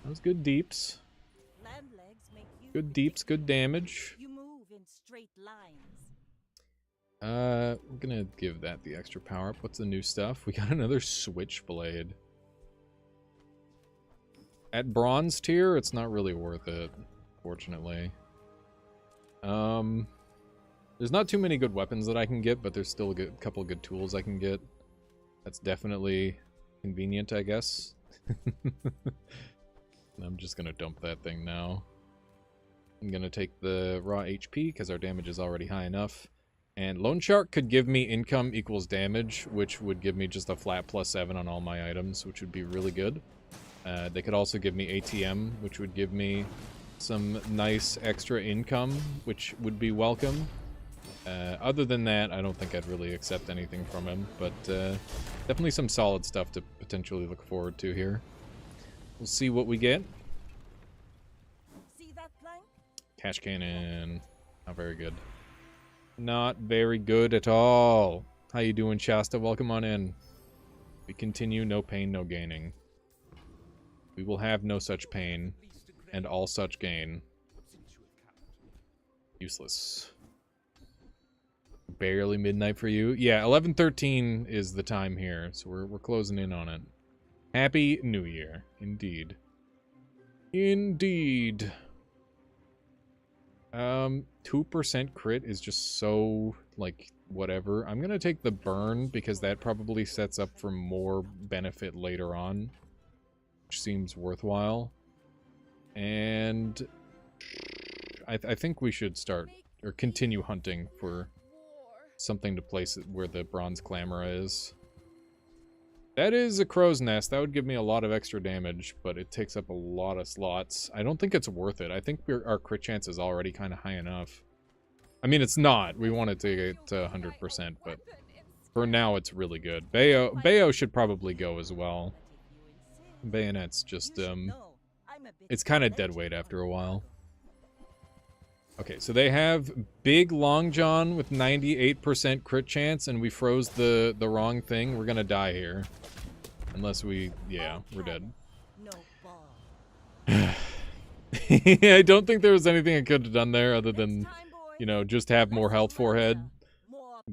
That was good deeps. Good deeps, good damage. You move in straight lines. I'm gonna give that the extra power up. What's the new stuff? We got another switchblade. At bronze tier, it's not really worth it, fortunately. There's not too many good weapons that I can get, but there's still a couple good tools I can get. That's definitely convenient, I guess. I'm just gonna dump that thing now. I'm gonna take the raw HP, because our damage is already high enough. And Loan Shark could give me income equals damage, which would give me just a flat +7 on all my items, which would be really good. They could also give me ATM, which would give me some nice extra income, which would be welcome. Other than that, I don't think I'd really accept anything from him, but definitely some solid stuff to potentially look forward to here. We'll see what we get. See that plank? Cash cannon. Not very good. Not very good at all. How you doing, Shasta? Welcome on in. We continue, no pain, no gaining. We will have no such pain, and all such gain. Useless. Barely midnight for you. Yeah, 11:13 is the time here, so we're closing in on it. Happy New Year, indeed. Indeed. 2% crit is just so, like, whatever. I'm gonna take the burn, because that probably sets up for more benefit later on, which seems worthwhile. And I think we should start, or continue hunting for something to place it where the bronze clamor is. That is a crow's nest. That would give me a lot of extra damage, but it takes up a lot of slots. I don't think it's worth it. I think our crit chance is already kind of high enough. I mean, it's not. We want it to get to 100%, but for now, it's really good. Bayo should probably go as well. Bayonet's just, it's kind of dead weight after a while. Okay, so they have Big Long John with 98% crit chance, and we froze the wrong thing. We're gonna die here. Unless we... yeah, we're dead. I don't think there was anything I could have done there other than, you know, just have more health forehead.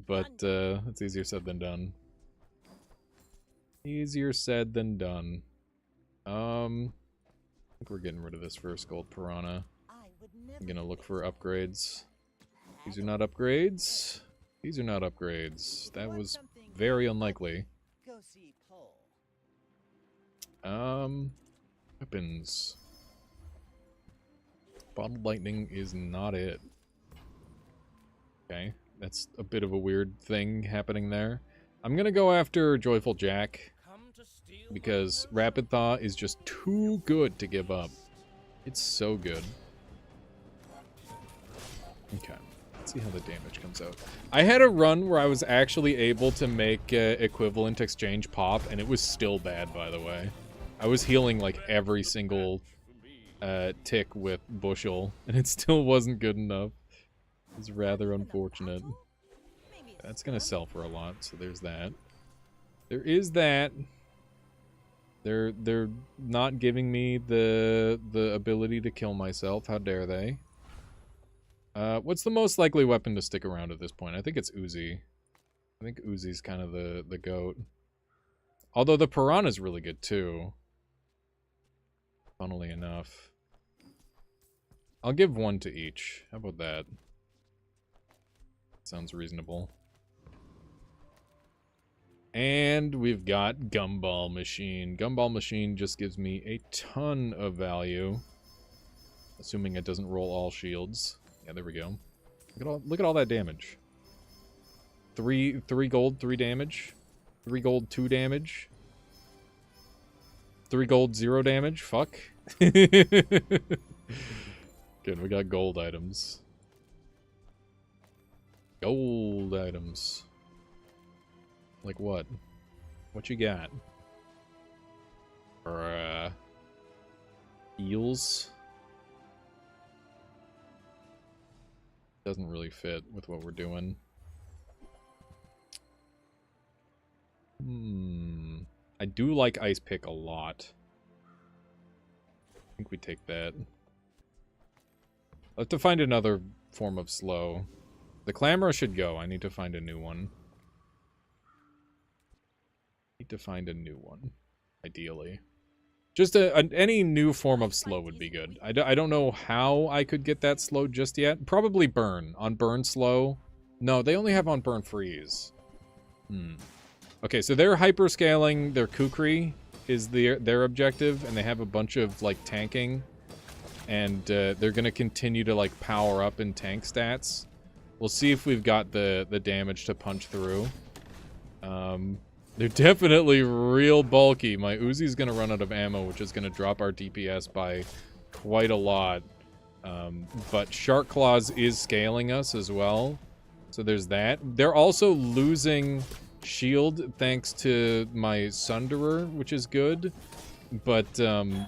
But, it's easier said than done. Easier said than done. I think we're getting rid of this first gold piranha. I'm gonna look for upgrades. These are not upgrades. These are not upgrades. That was very unlikely. Weapons. Bottled lightning is not it. Okay, that's a bit of a weird thing happening there. I'm gonna go after Joyful Jack, because Rapid Thaw is just too good to give up. It's so good. Okay, let's see how the damage comes out. I had a run where I was actually able to make equivalent exchange pop, and it was still bad, by the way. I was healing like every single tick with Bushel, and it still wasn't good enough. It's rather unfortunate. That's gonna sell for a lot, so there's that. There is that. They're not giving me the ability to kill myself. How dare they? What's the most likely weapon to stick around at this point? I think it's Uzi. I think Uzi's kind of the goat. Although the Piranha's really good too. Funnily enough. I'll give one to each. How about that? Sounds reasonable. And we've got Gumball Machine. Gumball Machine just gives me a ton of value. Assuming it doesn't roll all shields. Yeah, there we go. Look at all that damage. 3 gold, 3 damage. 3 gold, 2 damage. 3 gold, 0 damage. Fuck. Good, we got gold items. Gold items. Like what? What you got? Eels? Doesn't really fit with what we're doing. I do like Ice Pick a lot. I think we take that. I'll have to find another form of slow. The Clamor should go. I need to find a new one. Ideally. Just any new form of slow would be good. I don't know how I could get that slow just yet. Probably burn. On burn slow. No, they only have on burn freeze. Okay, so they're hyperscaling their Kukri is their objective, and they have a bunch of, like, tanking. And they're going to continue to, like, power up in tank stats. We'll see if we've got the damage to punch through. They're definitely real bulky. My Uzi's going to run out of ammo, which is going to drop our DPS by quite a lot. But Shark Claws is scaling us as well. So there's that. They're also losing shield thanks to my Sunderer, which is good. But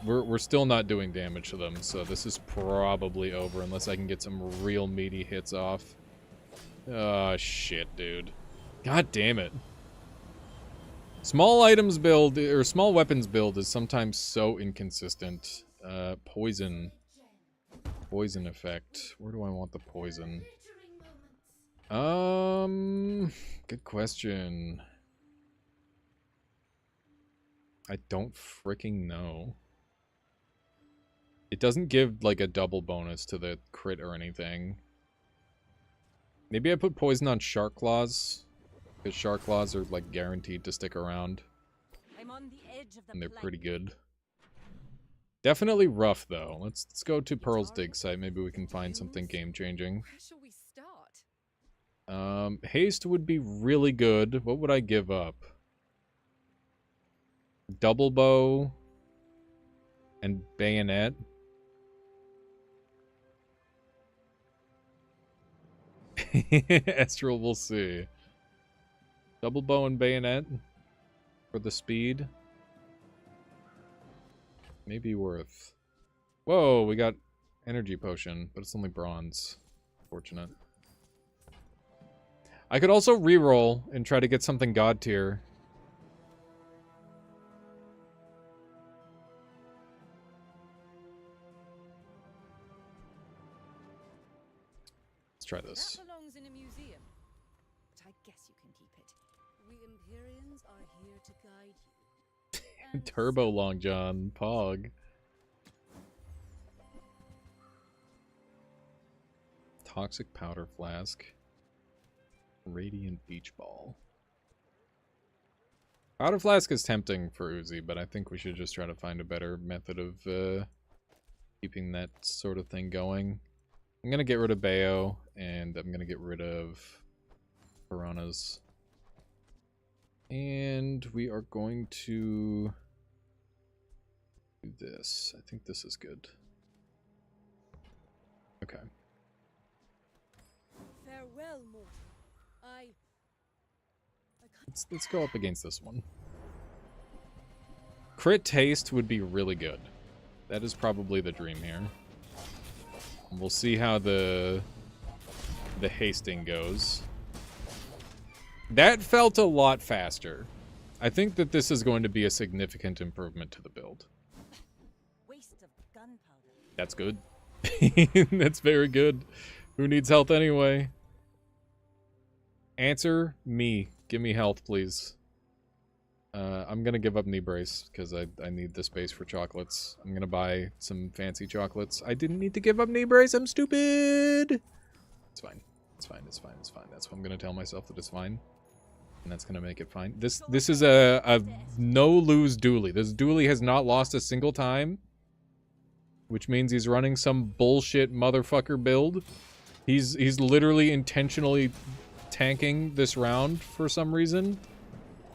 we're still not doing damage to them. So this is probably over unless I can get some real meaty hits off. Oh, shit, dude. God damn it. Small items build, or small weapons build is sometimes so inconsistent. Poison. Poison effect. Where do I want the poison? Good question. I don't freaking know. It doesn't give, like, a double bonus to the crit or anything. Maybe I put poison on Shark Claws. Because Shark Claws are, like, guaranteed to stick around. I'm on the edge of the And they're plank. pretty good. Definitely rough, though. Let's go to Pearl's dig site. Maybe we can find something game-changing. Where shall we start? Haste would be really good. What would I give up? Double bow and bayonet. Astral, we'll see. Double bow and bayonet for the speed. Maybe worth. Whoa, we got energy potion, but it's only bronze. Fortunate. I could also reroll and try to get something god tier. Let's try this. That belongs in a museum, but I guess you can keep it. We Empyreans are here to guide you. And Turbo Long John, Pog. Toxic Powder Flask. Radiant Beach Ball. Powder Flask is tempting for Uzi, but I think we should just try to find a better method of keeping that sort of thing going. I'm going to get rid of Bayo, and I'm going to get rid of Piranhas. And we are going to do this. I think this is good. Okay. farewell, mortal. Let's go up against this one. Crit Taste would be really good. That is probably the dream here. And we'll see how the hasting goes. That felt a lot faster. I think that this is going to be a significant improvement to the build. Waste of gunpowder. That's good. That's very good. Who needs health anyway? Answer me. Give me health, please. I'm gonna give up knee brace, because I need the space for chocolates. I'm gonna buy some fancy chocolates. I didn't need to give up knee brace, I'm stupid! It's fine. It's fine, it's fine, it's fine. That's what I'm gonna tell myself, that it's fine. And that's gonna make it fine. This is a no-lose dually. This dually has not lost a single time. Which means he's running some bullshit motherfucker build. He's literally intentionally tanking this round for some reason.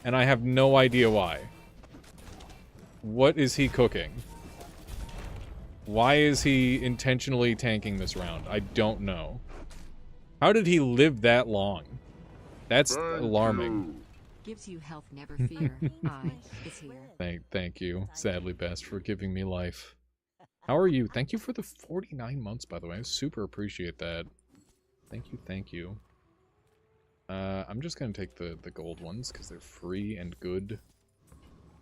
And I have no idea why. What is he cooking? Why is he intentionally tanking this round? I don't know. How did he live that long? That's alarming. Gives you health, never fear. I is here. Thank you, sadly best, for giving me life. How are you? Thank you for the 49 months, by the way. I super appreciate that. Thank you, thank you. I'm just gonna take the gold ones, because they're free and good.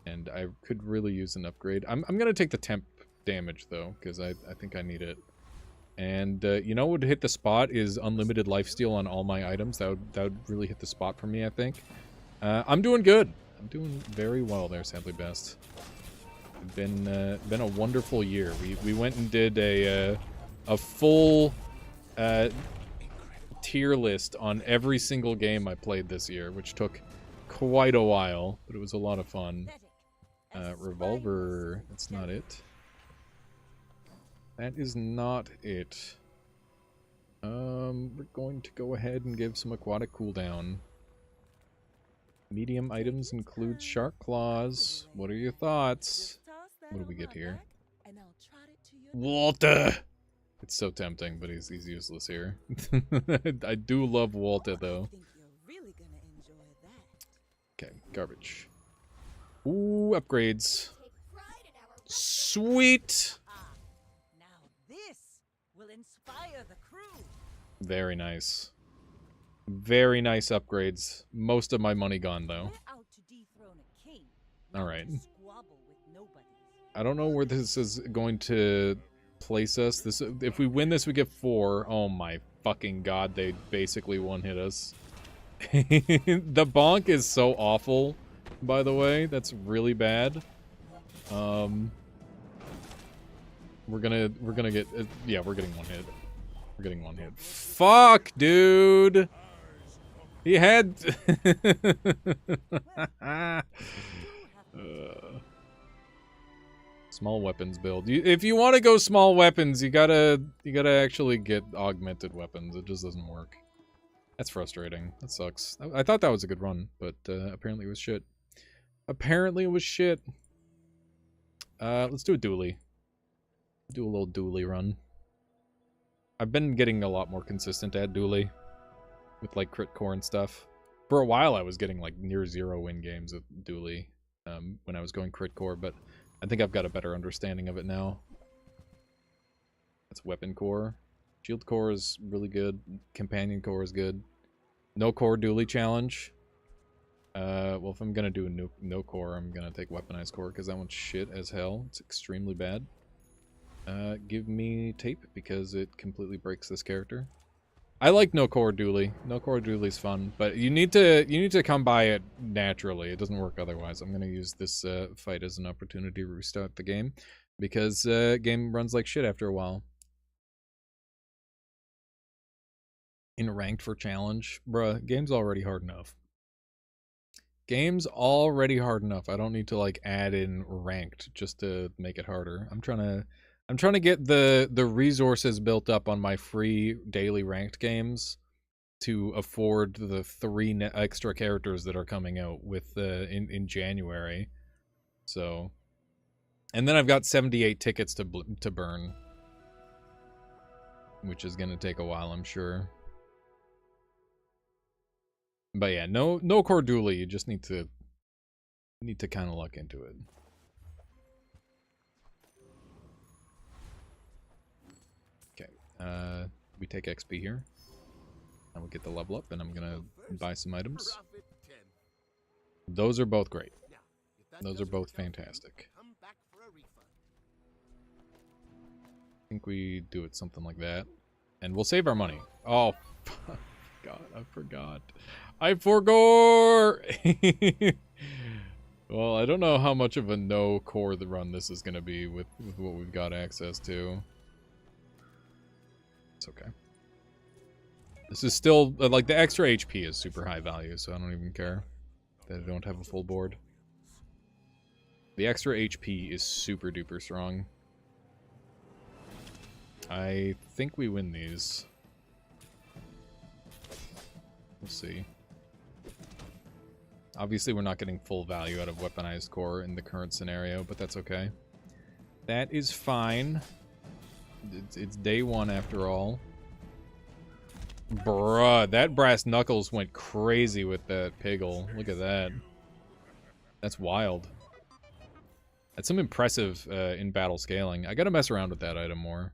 And I could really use an upgrade. I'm gonna take the temp damage, though, because I think I need it. And, you know what would hit the spot is unlimited lifesteal on all my items. That would really hit the spot for me, I think. I'm doing good. I'm doing very well there, sadly best. Been a wonderful year. We went and did a full tier list on every single game I played this year, which took quite a while, but it was a lot of fun. Revolver, that's not it. That is not it. We're going to go ahead and give some aquatic cooldown. Medium items include shark claws. What are your thoughts? What do we get here? Walter! It's so tempting, but he's useless here. I do love Walter, though. Okay, garbage. Ooh, upgrades. Sweet! Now this will inspire the crew. Very nice. Very nice upgrades. Most of my money gone, though. Alright. I don't know where this is going to place us. If we win this, we get 4. Oh my fucking god, they basically one-hit us. The bonk is so awful, by the way. That's really bad. We're gonna get... yeah, we're getting one hit. We're getting one hit. Fuck, dude! He had... Small weapons build. If you want to go small weapons, you gotta actually get augmented weapons. It just doesn't work. That's frustrating. That sucks. I thought that was a good run, but apparently it was shit. Apparently it was shit. Let's do a dually. Do a little dually run. I've been getting a lot more consistent at dually. With like crit core and stuff. For a while I was getting like near 0 win games with dually. When I was going crit core, but I think I've got a better understanding of it now. That's weapon core. Shield core is really good. Companion core is good. No core dually challenge. Well, if I'm gonna do a no core, I'm gonna take weaponized core because that one's shit as hell. It's extremely bad. Give me tape because it completely breaks this character. I like no core dually. No core dually's fun, but you need to come by it naturally. It doesn't work otherwise. I'm gonna use this fight as an opportunity to restart the game because game runs like shit after a while. In ranked for challenge, bruh, game's already hard enough. Game's already hard enough. I don't need to like add in ranked just to make it harder. I'm trying to get the resources built up on my free daily ranked games to afford the 3 extra characters that are coming out with in January. So, and then I've got 78 tickets to burn, which is gonna take a while, I'm sure. But yeah, no core dually. You just need to kind of luck into it. We take XP here. And we get the level up, and I'm gonna buy some items. Those are both great. Now, if that Those are doesn't both work out for you, fantastic. come back for a refund. I think we do it something like that. And we'll save our money. Oh, God, I forgot. I forgot! Well, I don't know how much of a no core the run this is going to be with what we've got access to. It's okay. This is still, like, the extra HP is super high value, so I don't even care that I don't have a full board. The extra HP is super duper strong. I think we win these. We'll see. Obviously, we're not getting full value out of weaponized core in the current scenario, but that's okay. That is fine. It's day one after all. Bruh, that brass knuckles went crazy with that piggle. Look at that. That's wild. That's some impressive in-battle scaling. I gotta mess around with that item more.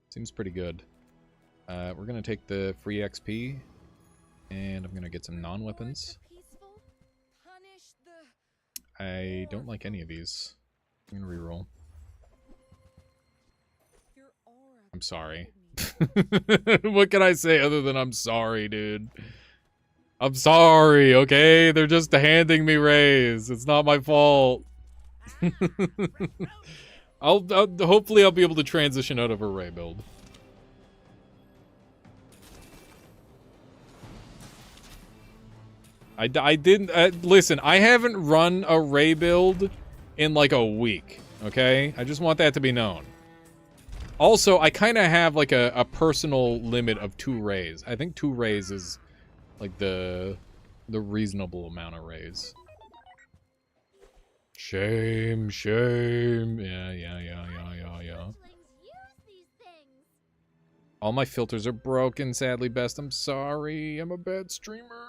Seems pretty good. We're gonna take the free XP, and I'm gonna get some non-weapons. I don't like any of these. I'm gonna reroll. I'm sorry. What can I say other than I'm sorry, dude? I'm sorry, okay? They're just handing me rays. It's not my fault. Hopefully I'll be able to transition out of a ray build. I didn't listen. I haven't run a ray build in like a week. Okay, I just want that to be known. Also, I kind of have like a personal limit of 2 rays. I think 2 rays is like the reasonable amount of rays. Shame, shame. Yeah. All my filters are broken, sadly, best. I'm sorry. I'm a bad streamer.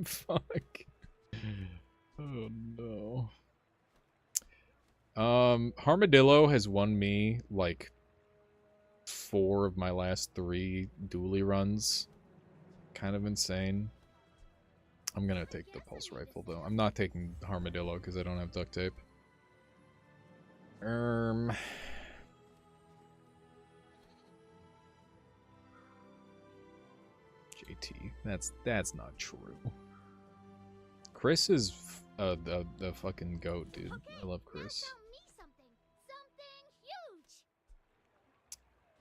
Fuck. Oh no. Armadillo has won me like 4 of my last 3 dually runs. Kind of insane. I'm gonna take the pulse rifle though. I'm not taking Armadillo because I don't have duct tape. JT. That's not true. Chris is the fucking goat, dude. I love Chris.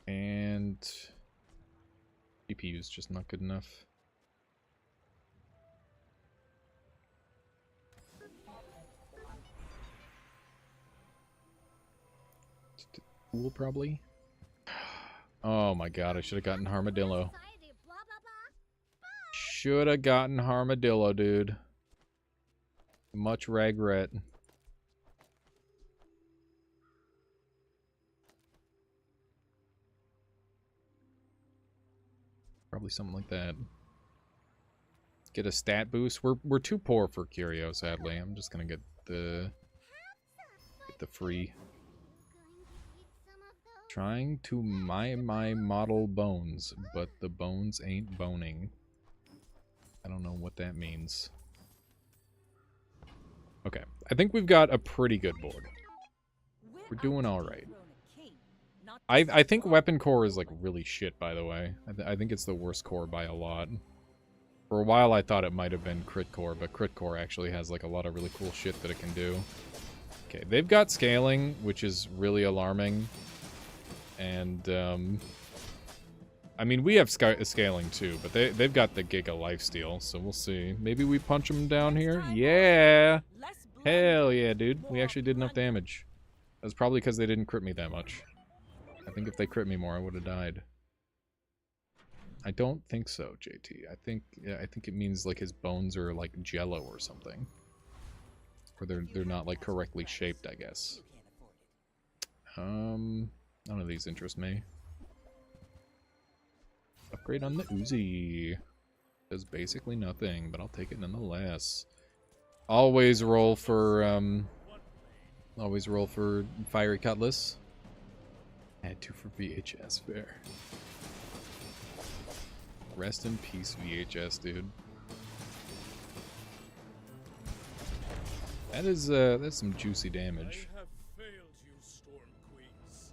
And GPU is just not good enough. Cool, probably. Oh my god, I should have gotten Armadillo. Should have gotten Armadillo, dude. Much regret. Probably something like that. Get a stat boost. We're too poor for Curio, sadly. I'm just gonna get the free. Trying to mime my model bones, but the bones ain't boning. I don't know what that means. Okay, I think we've got a pretty good board. We're doing alright. I think weapon core is like really shit, by the way. I think it's the worst core by a lot. For a while I thought it might have been crit core, but crit core actually has like a lot of really cool shit that it can do. Okay, they've got scaling, which is really alarming. And, I mean, we have scaling too, but they've got the Giga Lifesteal, so we'll see. Maybe we punch them down here? Yeah! Hell yeah, dude. We actually did enough damage. That's probably because they didn't crit me that much. I think if they crit me more, I would have died. I don't think so, JT. I think it means like his bones are like jello or something. Or they're not like correctly shaped, I guess. None of these interest me. Upgrade on the Uzi. Does basically nothing, but I'll take it nonetheless. Always roll for Fiery Cutlass. Add 2 for VHS, fair. Rest in peace, VHS, dude. That's some juicy damage. I have failed you, Storm Queens.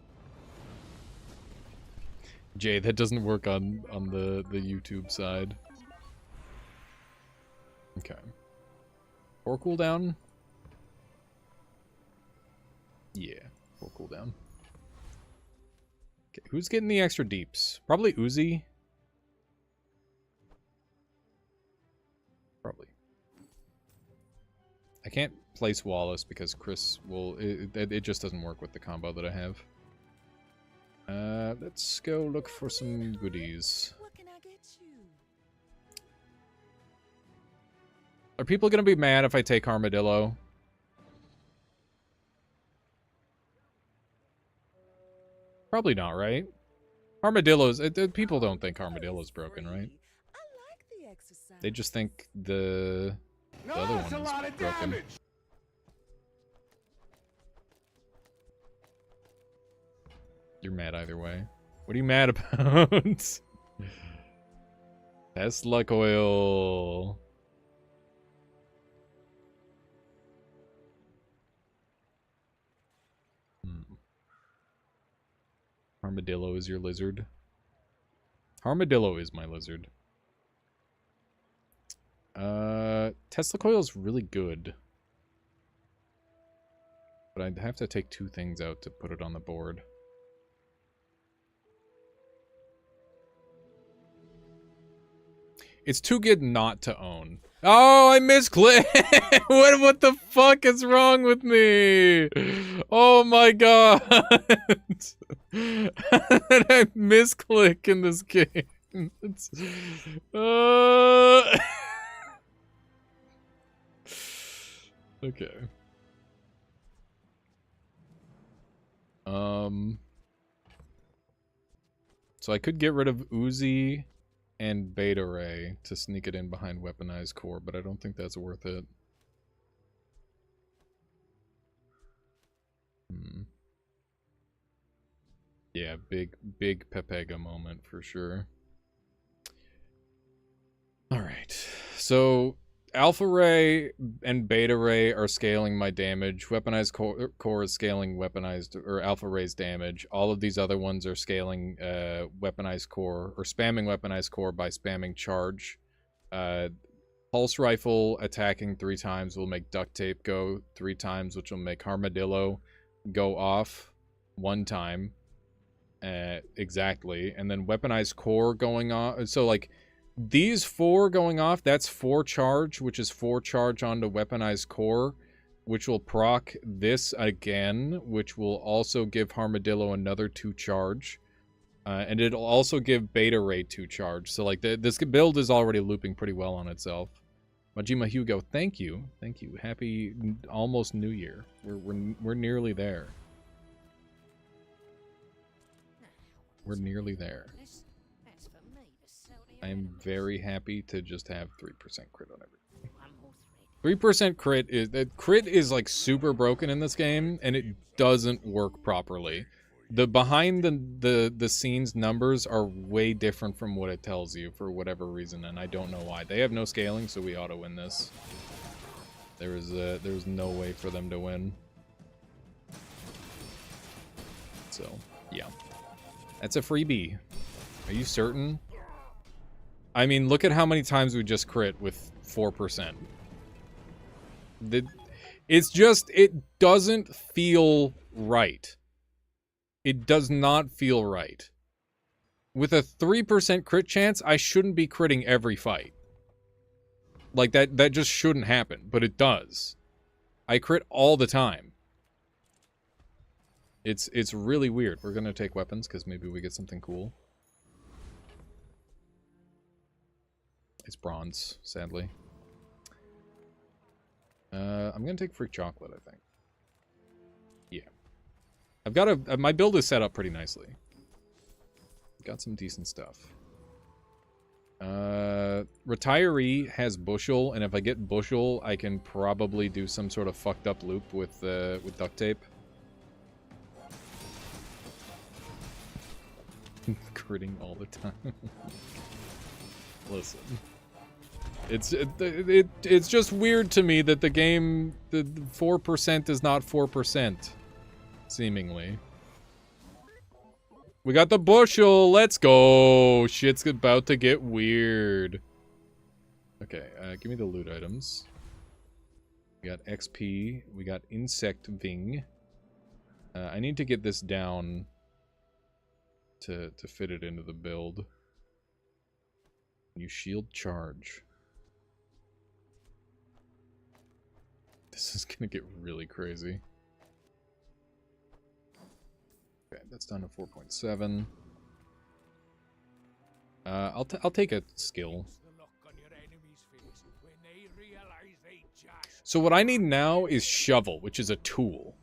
Jay, that doesn't work on the YouTube side. Okay. 4 cooldown. Yeah, 4 cooldown. Okay, who's getting the extra deeps? Probably Uzi. Probably. I can't place Wallace because Chris will... It just doesn't work with the combo that I have. Let's go look for some goodies. What can I get you? Are people gonna be mad if I take Armadillo? Probably not, right? Armadillo's... people don't think Armadillo's broken, right? I like the exercise. They just think the other one is broken. You're mad either way. What are you mad about? Tesla coil. Armadillo is your lizard. Armadillo is my lizard. Tesla coil is really good. But I'd have to take 2 things out to put it on the board. It's too good not to own. Oh, I misclicked! What the fuck is wrong with me? Oh my god! I misclick in this game. It's, okay. So I could get rid of Uzi and Beta Ray to sneak it in behind Weaponized Core, but I don't think that's worth it. Yeah, big Pepega moment for sure. Alright, so Alpha Ray and Beta Ray are scaling my damage. Weaponized Core is scaling Weaponized or Alpha Ray's damage. All of these other ones are scaling Weaponized Core or spamming Weaponized Core by spamming Charge. Pulse Rifle attacking 3 times will make Duct Tape go 3 times, which will make Armadillo go off 1 time. Exactly. And then Weaponized Core going off. So like these 4 going off, that's 4 charge, which is 4 charge onto Weaponized Core, which will proc this again, which will also give Armadillo another 2 charge. And it'll also give Beta Ray 2 charge. So like this build is already looping pretty well on itself. Majima Hugo, thank you. Thank you. Happy almost New Year. We're nearly there. We're nearly there. I am very happy to just have 3% crit on everything. 3% crit is like super broken in this game, and it doesn't work properly. The behind the scenes numbers are way different from what it tells you for whatever reason, and I don't know why. They have no scaling, so we auto win this. There's no way for them to win. So yeah, that's a freebie. Are you certain? I mean, look at how many times we just crit with 4%. It's just, it doesn't feel right. It does not feel right. With a 3% crit chance, I shouldn't be critting every fight. Like, that just shouldn't happen, but it does. I crit all the time. It's really weird. We're gonna take weapons, because maybe we get something cool. It's bronze, sadly. I'm gonna take Freak Chocolate, I think. Yeah. I've got my build is set up pretty nicely. Got some decent stuff. Retiree has Bushel, and if I get Bushel, I can probably do some sort of fucked up loop with Duct Tape. Critting all the time. Listen. It's just weird to me that the game, the 4% is not 4%, seemingly. We got the bushel. Let's go. Shit's about to get weird. Okay, give me the loot items. We got XP. We got insect ving. I need to get this down to fit it into the build. New shield charge. This is gonna get really crazy. Okay, that's down to 4.7. I'll take a skill. So what I need now is shovel, which is a tool.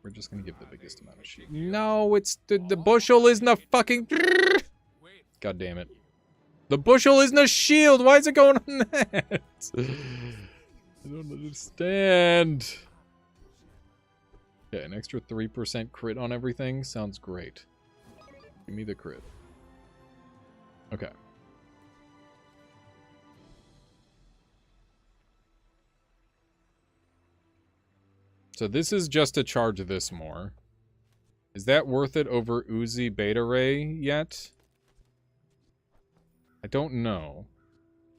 We're just gonna give the biggest amount of sheep. No, it's the bushel isn't a fucking. God damn it. The bushel isn't a shield. Why is it going on that? I don't understand. Okay, an extra 3% crit on everything sounds great. Give me the crit. Okay. So this is just to charge this more. Is that worth it over Uzi Beta Ray yet? I don't know.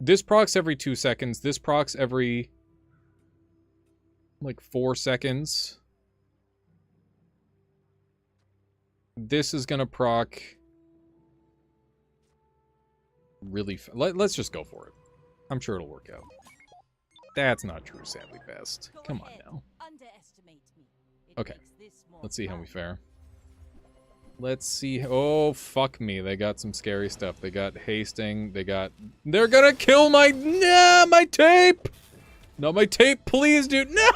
This procs every 2 seconds. This procs every, like, 4 seconds. This is gonna proc really let's just go for it. I'm sure it'll work out. That's not true, sadly best. Come on now. Okay. Let's see how we fare. Let's see. Oh, fuck me. They got some scary stuff. They got hasting. They got... They're gonna kill my... Nah, my tape! No, my tape, please, dude. No!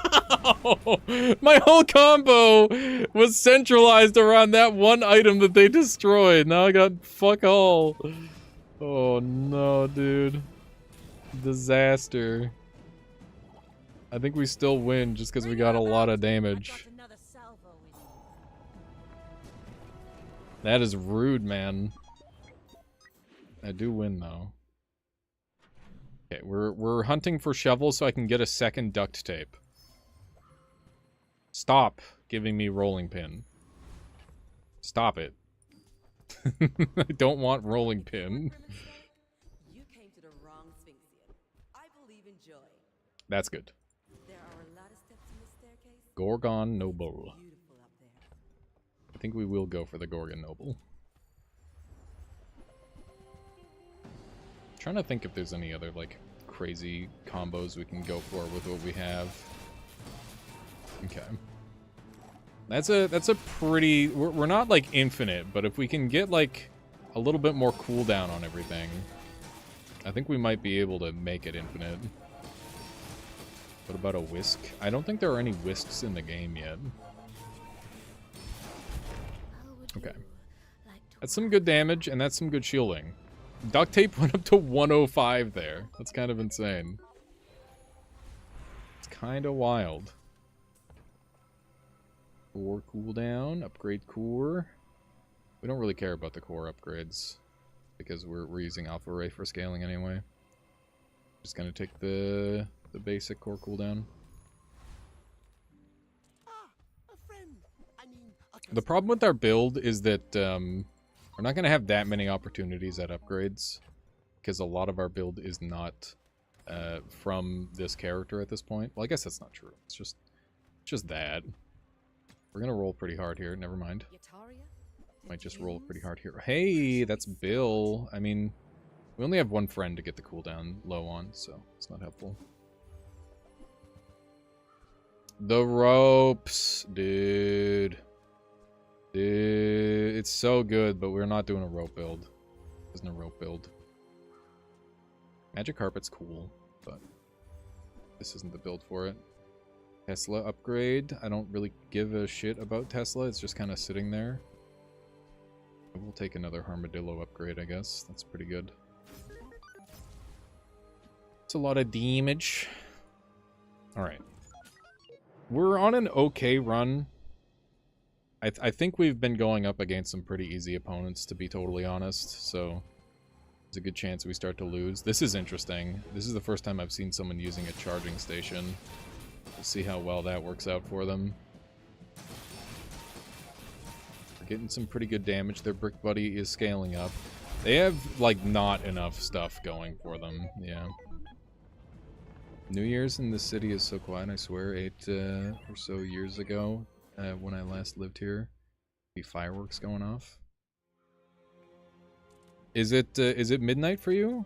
My whole combo was centralized around that one item that they destroyed. Now I got fuck all. Oh, no, dude. Disaster. I think we still win just because we got a lot of damage. That is rude, man. I do win, though. Okay, we're hunting for shovels so I can get a second duct tape. Stop giving me rolling pin. Stop it. I don't want rolling pin. You came to the wrong Sphinxian. I believe in joy. That's good. There are a lot of steps in this staircase. Gorgon Noble. Beautiful up there. I think we will go for the Gorgon Noble. Trying to think if there's any other, like, crazy combos we can go for with what we have. Okay. That's a pretty... We're not, like, infinite, but if we can get, like, a little bit more cooldown on everything, I think we might be able to make it infinite. What about a whisk? I don't think there are any whisks in the game yet. Okay. That's some good damage, and that's some good shielding. Duct tape went up to 105 there. That's kind of insane. It's kind of wild. Core cooldown, upgrade core. We don't really care about the core upgrades because we're using Alpha Ray for scaling anyway. Just gonna take the basic core cooldown. The problem with our build is that we're not going to have that many opportunities at upgrades, because a lot of our build is not from this character at this point. Well, I guess that's not true. It's just that. We're going to roll pretty hard here. Never mind. Might just roll pretty hard here. Hey, that's Bill. I mean, we only have one friend to get the cooldown low on, so it's not helpful. The ropes, dude. Dude, it's so good, but we're not doing a rope build. Isn't a rope build. Magic carpet's cool, but this isn't the build for it. Tesla upgrade. I don't really give a shit about Tesla. It's just kind of sitting there. We'll take another Armadillo upgrade, I guess. That's pretty good. It's a lot of damage. Alright. We're on an okay run. I think we've been going up against some pretty easy opponents, to be totally honest, so there's a good chance we start to lose. This is interesting. This is the first time I've seen someone using a charging station. We'll see how well that works out for them. We're getting some pretty good damage. Their Brick Buddy is scaling up. They have, like, not enough stuff going for them, yeah. New Year's in this city is so quiet, I swear. 8 or so years ago, when I last lived here, be fireworks going off. Is it midnight for you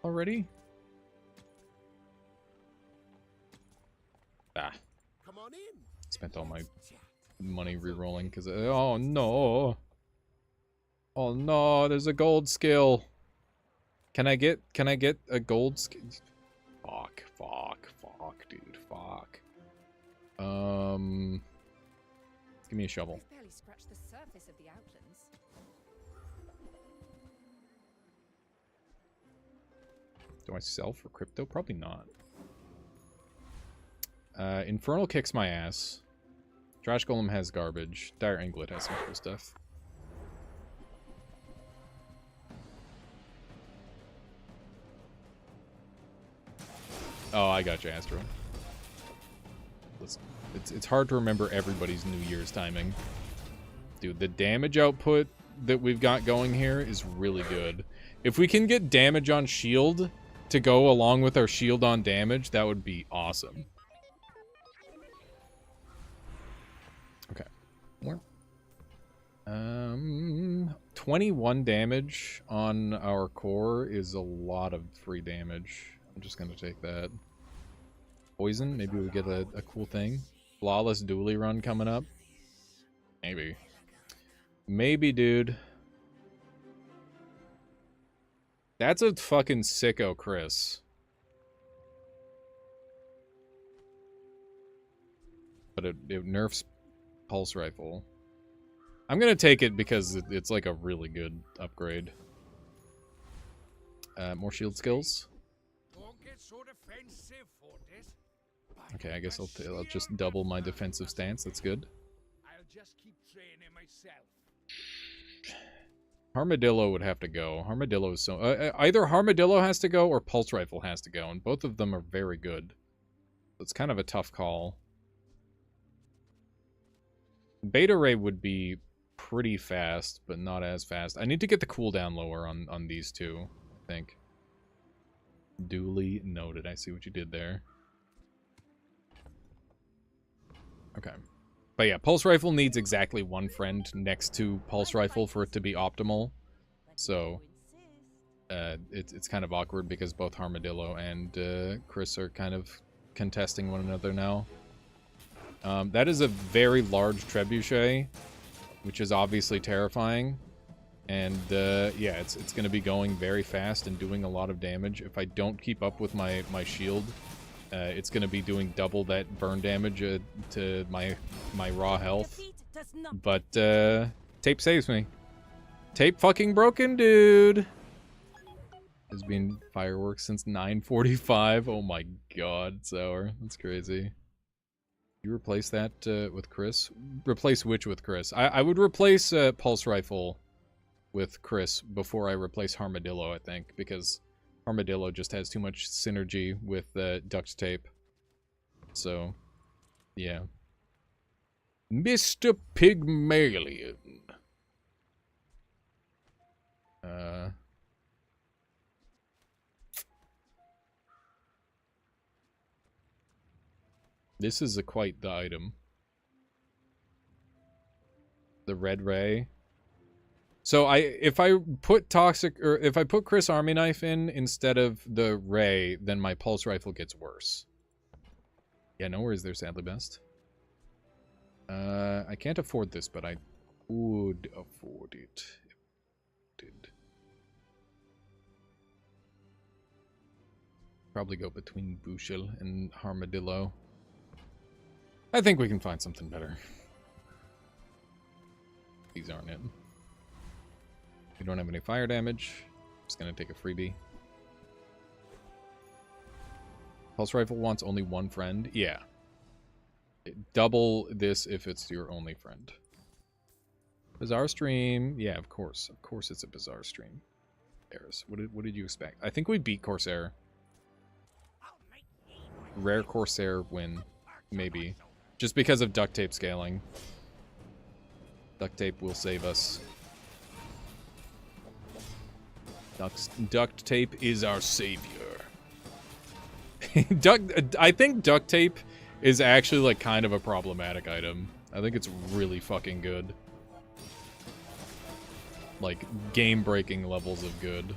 already? Ah. Come on in. Spent all my money re-rolling because oh no. Oh no, there's a gold skill. Can I get a gold skill? Fuck, dude, fuck. Give me a shovel. We've barely scratched the surface of the outlands. Do I sell for crypto? Probably not. Infernal kicks my ass. Trash Golem has garbage. Dire Anglet has some cool stuff. Oh, I got you, Astro. It's hard to remember everybody's New Year's timing. Dude, the damage output that we've got going here is really good. If we can get damage on shield to go along with our shield on damage, that would be awesome. Okay. More. 21 damage on our core is a lot of free damage. I'm just gonna take that. Poison, maybe we get a cool thing. Flawless dually run coming up. Maybe. Maybe, dude. That's a fucking sicko, Chris. But it nerfs pulse rifle. I'm gonna take it because it's like a really good upgrade. More shield skills. Don't get so defensive, Fortis. Okay, I guess I'll just double my defensive stance. That's good. I'll just keep training myself. Armadillo would have to go. Armadillo is so... either Armadillo has to go or Pulse Rifle has to go, and both of them are very good. It's kind of a tough call. Beta Ray would be pretty fast, but not as fast. I need to get the cooldown lower on these two, I think. Duly noted. I see what you did there. Okay. But yeah, Pulse Rifle needs exactly one friend next to Pulse Rifle for it to be optimal. So, it's kind of awkward because both Armadillo and Chris are kind of contesting one another now. That is a very large trebuchet, which is obviously terrifying. And yeah, it's going to be going very fast and doing a lot of damage. If I don't keep up with my shield, it's going to be doing double that burn damage to my raw health. But tape saves me. Tape fucking broken, dude. Has been fireworks since 9:45. Oh my god, Sour. That's crazy. You replace that with Chris? Replace which with Chris? I would replace Pulse Rifle with Chris before I replace Armadillo, I think, because Armadillo just has too much synergy with duct tape. So, yeah. Mr. Pygmalion. This is quite the item. The Red Ray. So if I put Chris Army Knife in instead of the Ray, then my Pulse Rifle gets worse. Yeah, no worries there, sadly best. I can't afford this, but I would afford it. Probably go between Bushel and Armadillo. I think we can find something better. These aren't it. We don't have any fire damage. Just gonna take a freebie. Pulse Rifle wants only one friend. Yeah. Double this if it's your only friend. Bizarre stream. Yeah, of course. Of course it's a bizarre stream. Eris, what did you expect? I think we beat Corsair. Rare Corsair win. Maybe. Just because of duct tape scaling. Duct tape will save us. Duct tape is our savior. I think duct tape is actually like kind of a problematic item. I think it's really fucking good. Like game-breaking levels of good.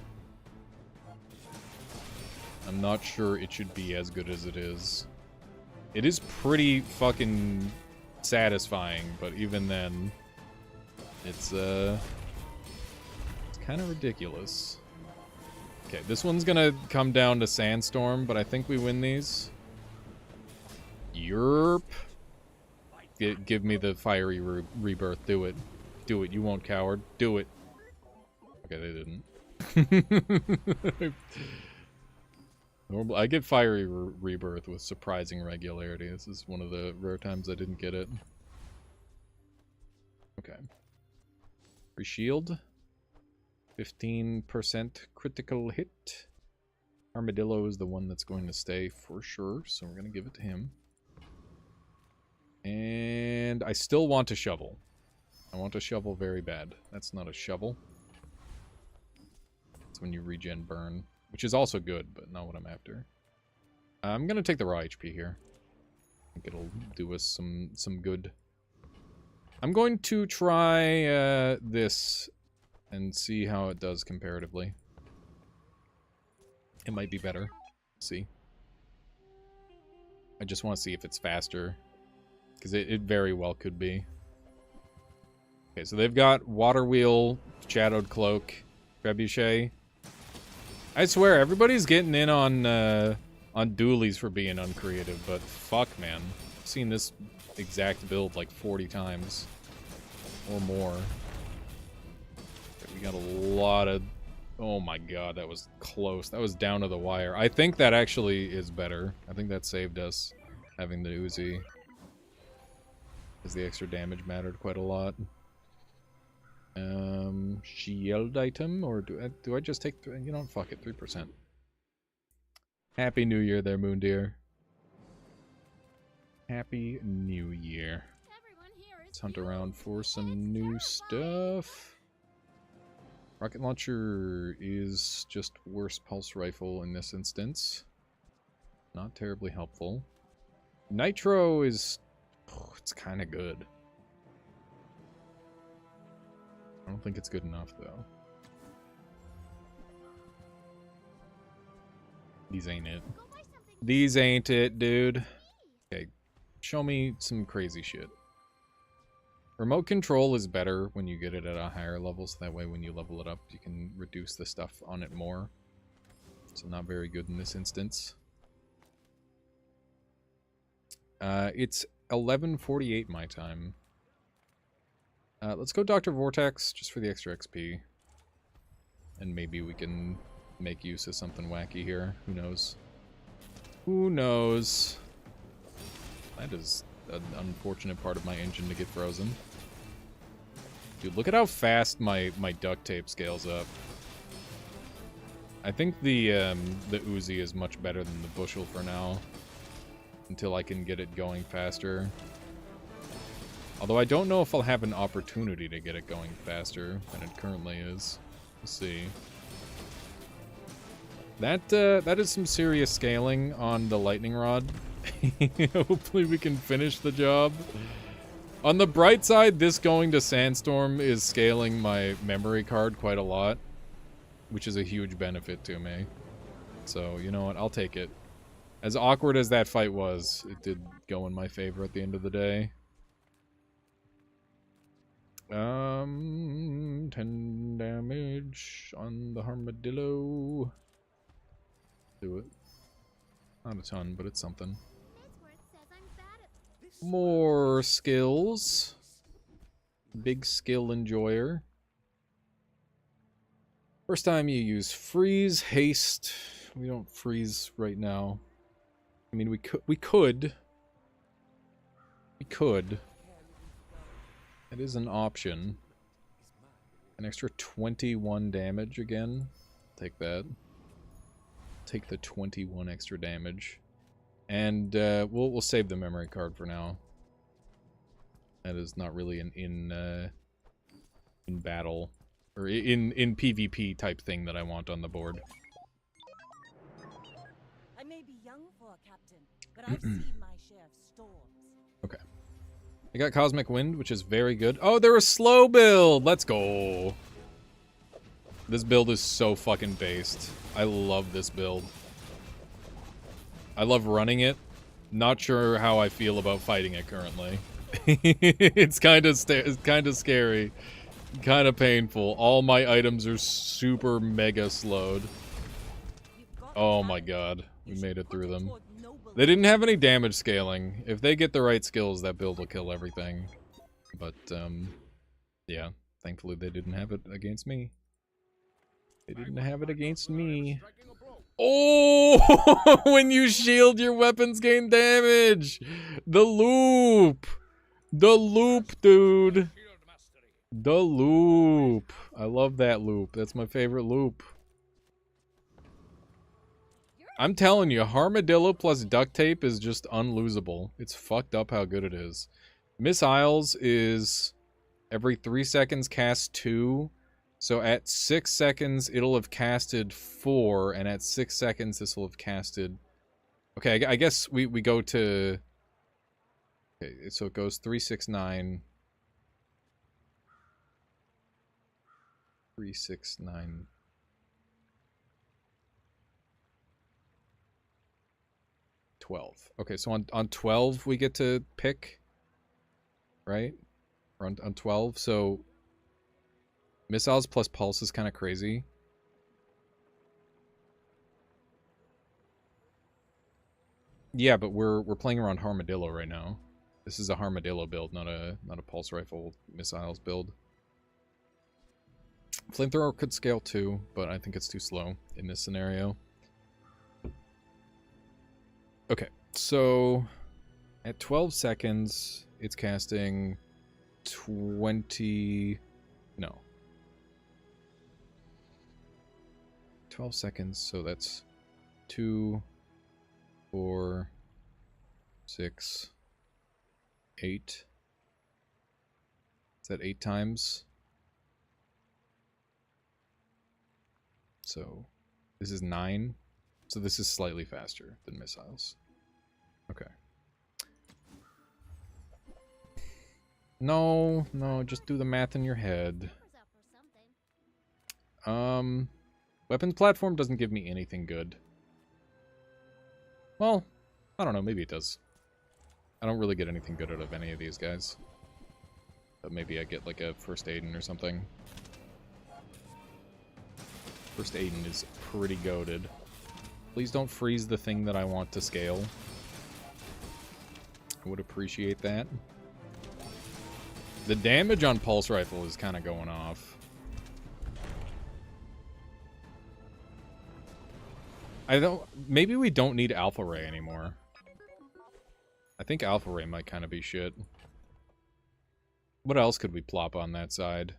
I'm not sure it should be as good as it is. It is pretty fucking satisfying, but even then, it's kind of ridiculous. Okay, this one's gonna come down to Sandstorm, but I think we win these. Yerp. Give me the fiery rebirth. Do it. Do it, you won't, coward. Do it. Okay, they didn't. I get fiery rebirth with surprising regularity. This is one of the rare times I didn't get it. Okay. Free shield. 15% critical hit. Armadillo is the one that's going to stay for sure, so we're going to give it to him. And I still want a shovel. I want a shovel very bad. That's not a shovel. It's when you regen burn, which is also good, but not what I'm after. I'm going to take the raw HP here. I think it'll do us some good. I'm going to try this and see how it does comparatively. It might be better. See. I just want to see if it's faster. Because it very well could be. Okay, so they've got Water Wheel, Shadowed Cloak, Trebuchet. I swear, everybody's getting in on dualies for being uncreative, but fuck, man. I've seen this exact build like 40 times. Or more. We got a lot of... Oh my god, that was close. That was down to the wire. I think that actually is better. I think that saved us, having the Uzi. Because the extra damage mattered quite a lot. Shield item? Or do I just take... You know, fuck it, 3%. Happy New Year there, Moon Deer. Happy New Year. Let's hunt around for some new stuff. Rocket launcher is just worse pulse rifle in this instance. Not terribly helpful. Nitro is... Oh, it's kind of good. I don't think it's good enough, though. These ain't it. These ain't it, dude. Okay, show me some crazy shit. Remote control is better when you get it at a higher level, so that way when you level it up, you can reduce the stuff on it more. So not very good in this instance. It's 11:48 my time. Let's go Dr. Vortex, just for the extra XP. And maybe we can make use of something wacky here. Who knows? Who knows? That is an unfortunate part of my engine to get frozen. Dude, look at how fast my duct tape scales up. I think the Uzi is much better than the bushel for now. Until I can get it going faster. Although I don't know if I'll have an opportunity to get it going faster than it currently is. We'll see. That is some serious scaling on the lightning rod. Hopefully we can finish the job. On the bright side, this going to Sandstorm is scaling my memory card quite a lot. Which is a huge benefit to me. So, you know what? I'll take it. As awkward as that fight was, it did go in my favor at the end of the day. 10 damage on the armadillo. Do it. Not a ton, but it's something. More skills. Big skill enjoyer. First time you use freeze, haste. We don't freeze right now. I mean, we could. It is an option. An extra 21 damage again. Take that. Take the 21 extra damage. And we'll save the memory card for now. That is not really an in battle or in PvP type thing that I want on the board. I may be young for a captain, but I've seen my share of storms. Okay. I got Cosmic Wind, which is very good. Oh, they're a slow build! Let's go! This build is so fucking based. I love this build. I love running it. Not sure how I feel about fighting it currently. It's kind of scary. Kind of painful. All my items are super mega slowed. Oh my god. We made it through them. They didn't have any damage scaling. If they get the right skills, that build will kill everything. But, yeah. Thankfully, they didn't have it against me. They didn't have it against me. Oh! When you shield, your weapons gain damage! The loop! The loop, dude! The loop! I love that loop. That's my favorite loop. I'm telling you, Armadillo plus duct tape is just unlosable. It's fucked up how good it is. Missiles is every 3 seconds cast 2. So at 6 seconds, it'll have casted 4, and at 6 seconds, this will have casted... Okay, I guess we go to... Okay, so it goes 3, 6, 9... 3, 6, 9... 12. Okay, so on 12 we get to pick, right? Or on 12, so missiles plus pulse is kind of crazy. Yeah, but we're playing around Armadillo right now. This is a Armadillo build, not a pulse rifle missiles build. Flamethrower could scale too, but I think it's too slow in this scenario. Okay, so at 12 seconds, it's casting 20... No. 12 seconds, so that's 2, 4, 6, 8. Is that 8 times? So this is 9. So this is slightly faster than missiles. Okay. No, just do the math in your head. Weapons platform doesn't give me anything good. Well, I don't know, maybe it does. I don't really get anything good out of any of these guys. But maybe I get like a First Aiden or something. First Aiden is pretty goated. Please don't freeze the thing that I want to scale. I would appreciate that. The damage on Pulse Rifle is kind of going off. Maybe we don't need Alpha Ray anymore. I think Alpha Ray might kind of be shit. What else could we plop on that side?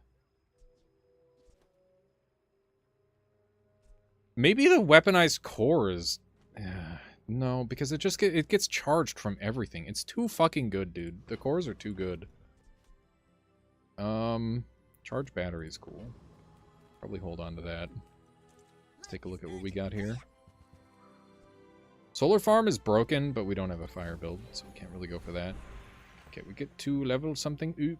Maybe the weaponized core is... no, because it just it gets charged from everything. It's too fucking good, dude. The cores are too good. Charge battery is cool. Probably hold on to that. Let's take a look at what we got here. Solar farm is broken, but we don't have a fire build, so we can't really go for that. Okay, we get to level something. Oop.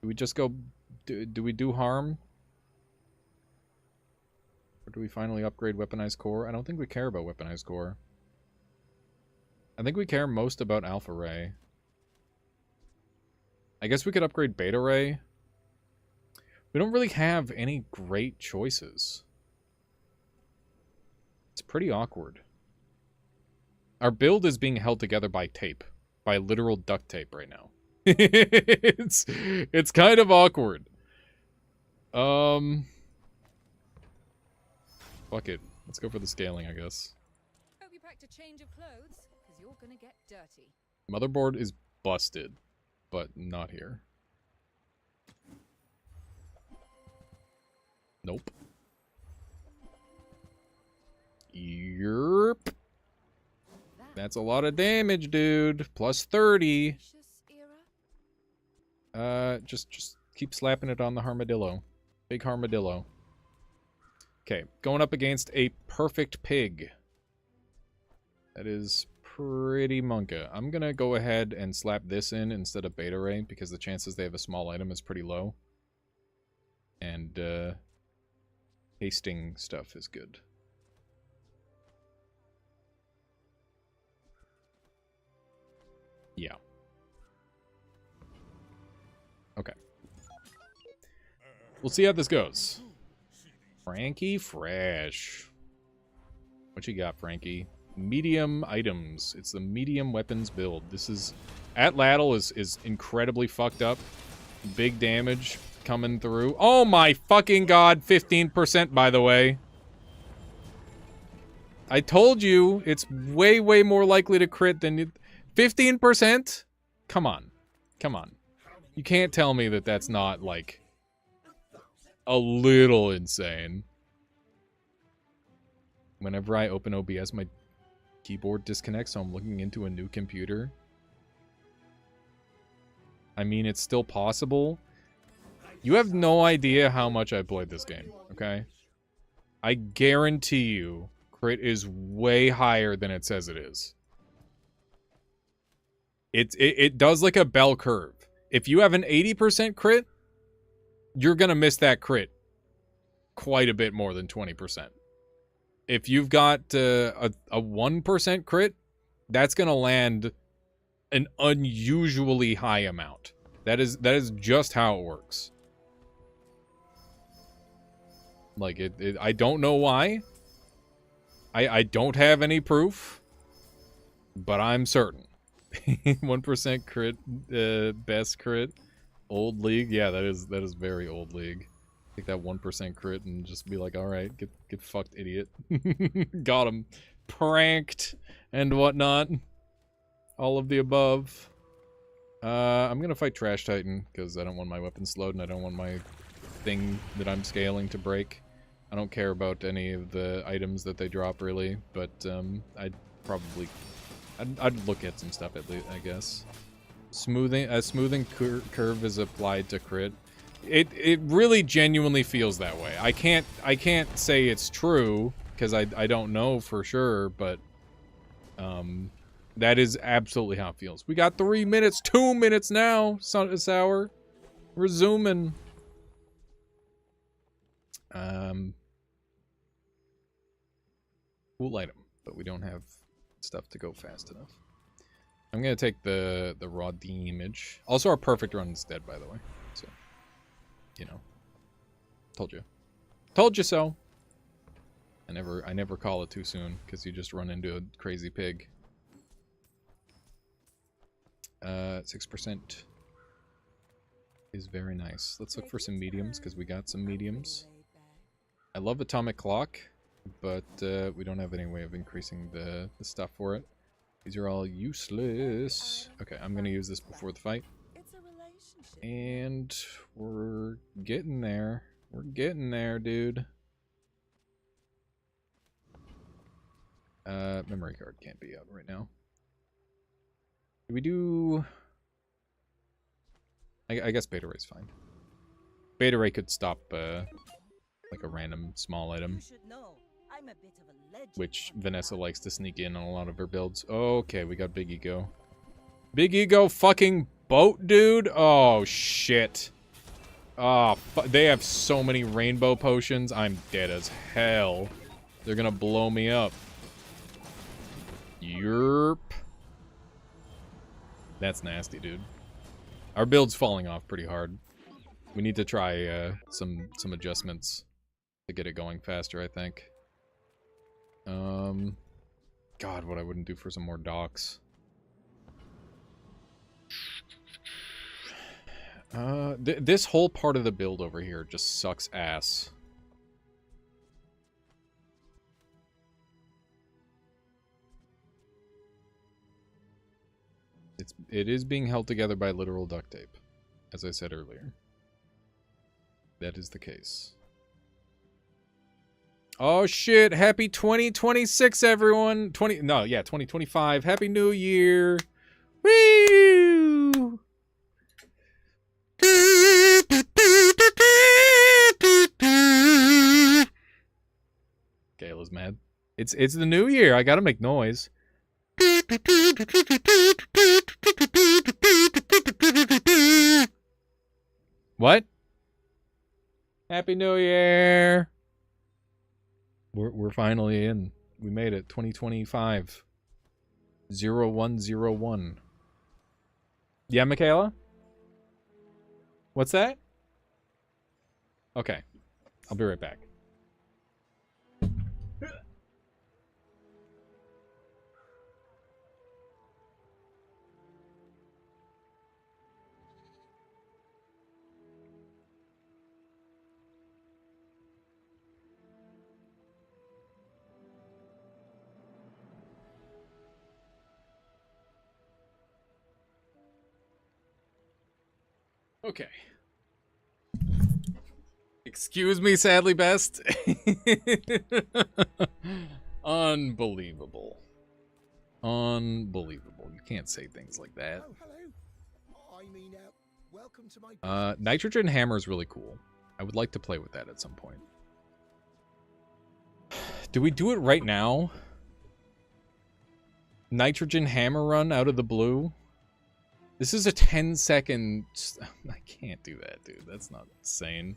Do we just go... Do we do harm? Or do we finally upgrade weaponized core? I don't think we care about weaponized core. I think we care most about Alpha Ray. I guess we could upgrade Beta Ray. We don't really have any great choices. It's pretty awkward. Our build is being held together by tape. By literal duct tape right now. It's kind of awkward. Fuck it. Let's go for the scaling, I guess. Hope you packed a change of clothes, because you're gonna get dirty. Motherboard is busted. but not here. Nope. Yerp. That's a lot of damage, dude. Plus 30. Precious era? Just keep slapping it on the armadillo. Big armadillo. Okay, going up against a perfect pig. That is pretty monka. I'm gonna go ahead and slap this in instead of Beta Ray because the chances they have a small item is pretty low. And, hasting stuff is good. Yeah. Okay. We'll see how this goes. Frankie Fresh. What you got, Frankie? Medium items. It's the medium weapons build. This is... Atlatl is incredibly fucked up. Big damage coming through. Oh my fucking god, 15% by the way. I told you, it's way, way more likely to crit than... 15%? Come on. Come on. You can't tell me that that's not, like, a little insane. Whenever I open OBS, my keyboard disconnects, so I'm looking into a new computer. I mean, it's still possible. You have no idea how much I played this game, okay? I guarantee you, crit is way higher than it says it is. It does like a bell curve. If you have an 80% crit, you're gonna miss that crit quite a bit more than 20%. If you've got a 1% crit, that's gonna land an unusually high amount. That is just how it works. Like I don't know why. I don't have any proof, but I'm certain. 1% crit, best crit, old league. Yeah, that is very old league. Take that 1% crit and just be like, all right, get fucked, idiot. Got him, pranked and whatnot. All of the above. I'm gonna fight Trash Titan because I don't want my weapon slowed and I don't want my thing that I'm scaling to break. I don't care about any of the items that they drop really, but I'd probably. I'd look at some stuff at least, I guess. Smoothing curve is applied to crit. It really genuinely feels that way. I can't say it's true because I don't know for sure, but that is absolutely how it feels. We got 3 minutes, 2 minutes now. Sour. We're zooming. Cool item, but we don't have stuff to go fast enough. I'm gonna take the raw damage. Also, our perfect run is dead, by the way. So, you know, told you so. I never call it too soon because you just run into a crazy pig. 6% is very nice. Let's look for some mediums because we got some mediums. I love Atomic Clock, but we don't have any way of increasing the stuff for it. These are all useless. Okay, I'm gonna use this before the fight. And we're getting there. We're getting there, dude. Memory card can't be out right now. Do we do... I guess Beta Ray's fine. Beta Ray could stop, like a random small item. Which Vanessa likes to sneak in on a lot of her builds. Okay, we got Big Ego. Big Ego fucking boat, dude? Oh, shit. Oh, they have so many rainbow potions. I'm dead as hell. They're gonna blow me up. Yerp. That's nasty, dude. Our build's falling off pretty hard. We need to try some adjustments to get it going faster, I think. God, what I wouldn't do for some more docks. This whole part of the build over here just sucks ass. It is being held together by literal duct tape, as I said earlier. That is the case. Oh shit, happy 2026 everyone. 2025. Happy New Year. Woo! Kayla's mad. It's the new year. I got to make noise. What? Happy New Year. We're finally in. We made it. 2025. 0101. Yeah, Michaela? What's that? Okay. I'll be right back. Okay. Excuse me, sadly best. Unbelievable. Unbelievable. You can't say things like that. Oh, hello. I mean, welcome to my... Nitrogen hammer is really cool. I would like to play with that at some point. Do we do it right now? Nitrogen hammer run out of the blue? This is a 10-second... I can't do that, dude. That's not insane.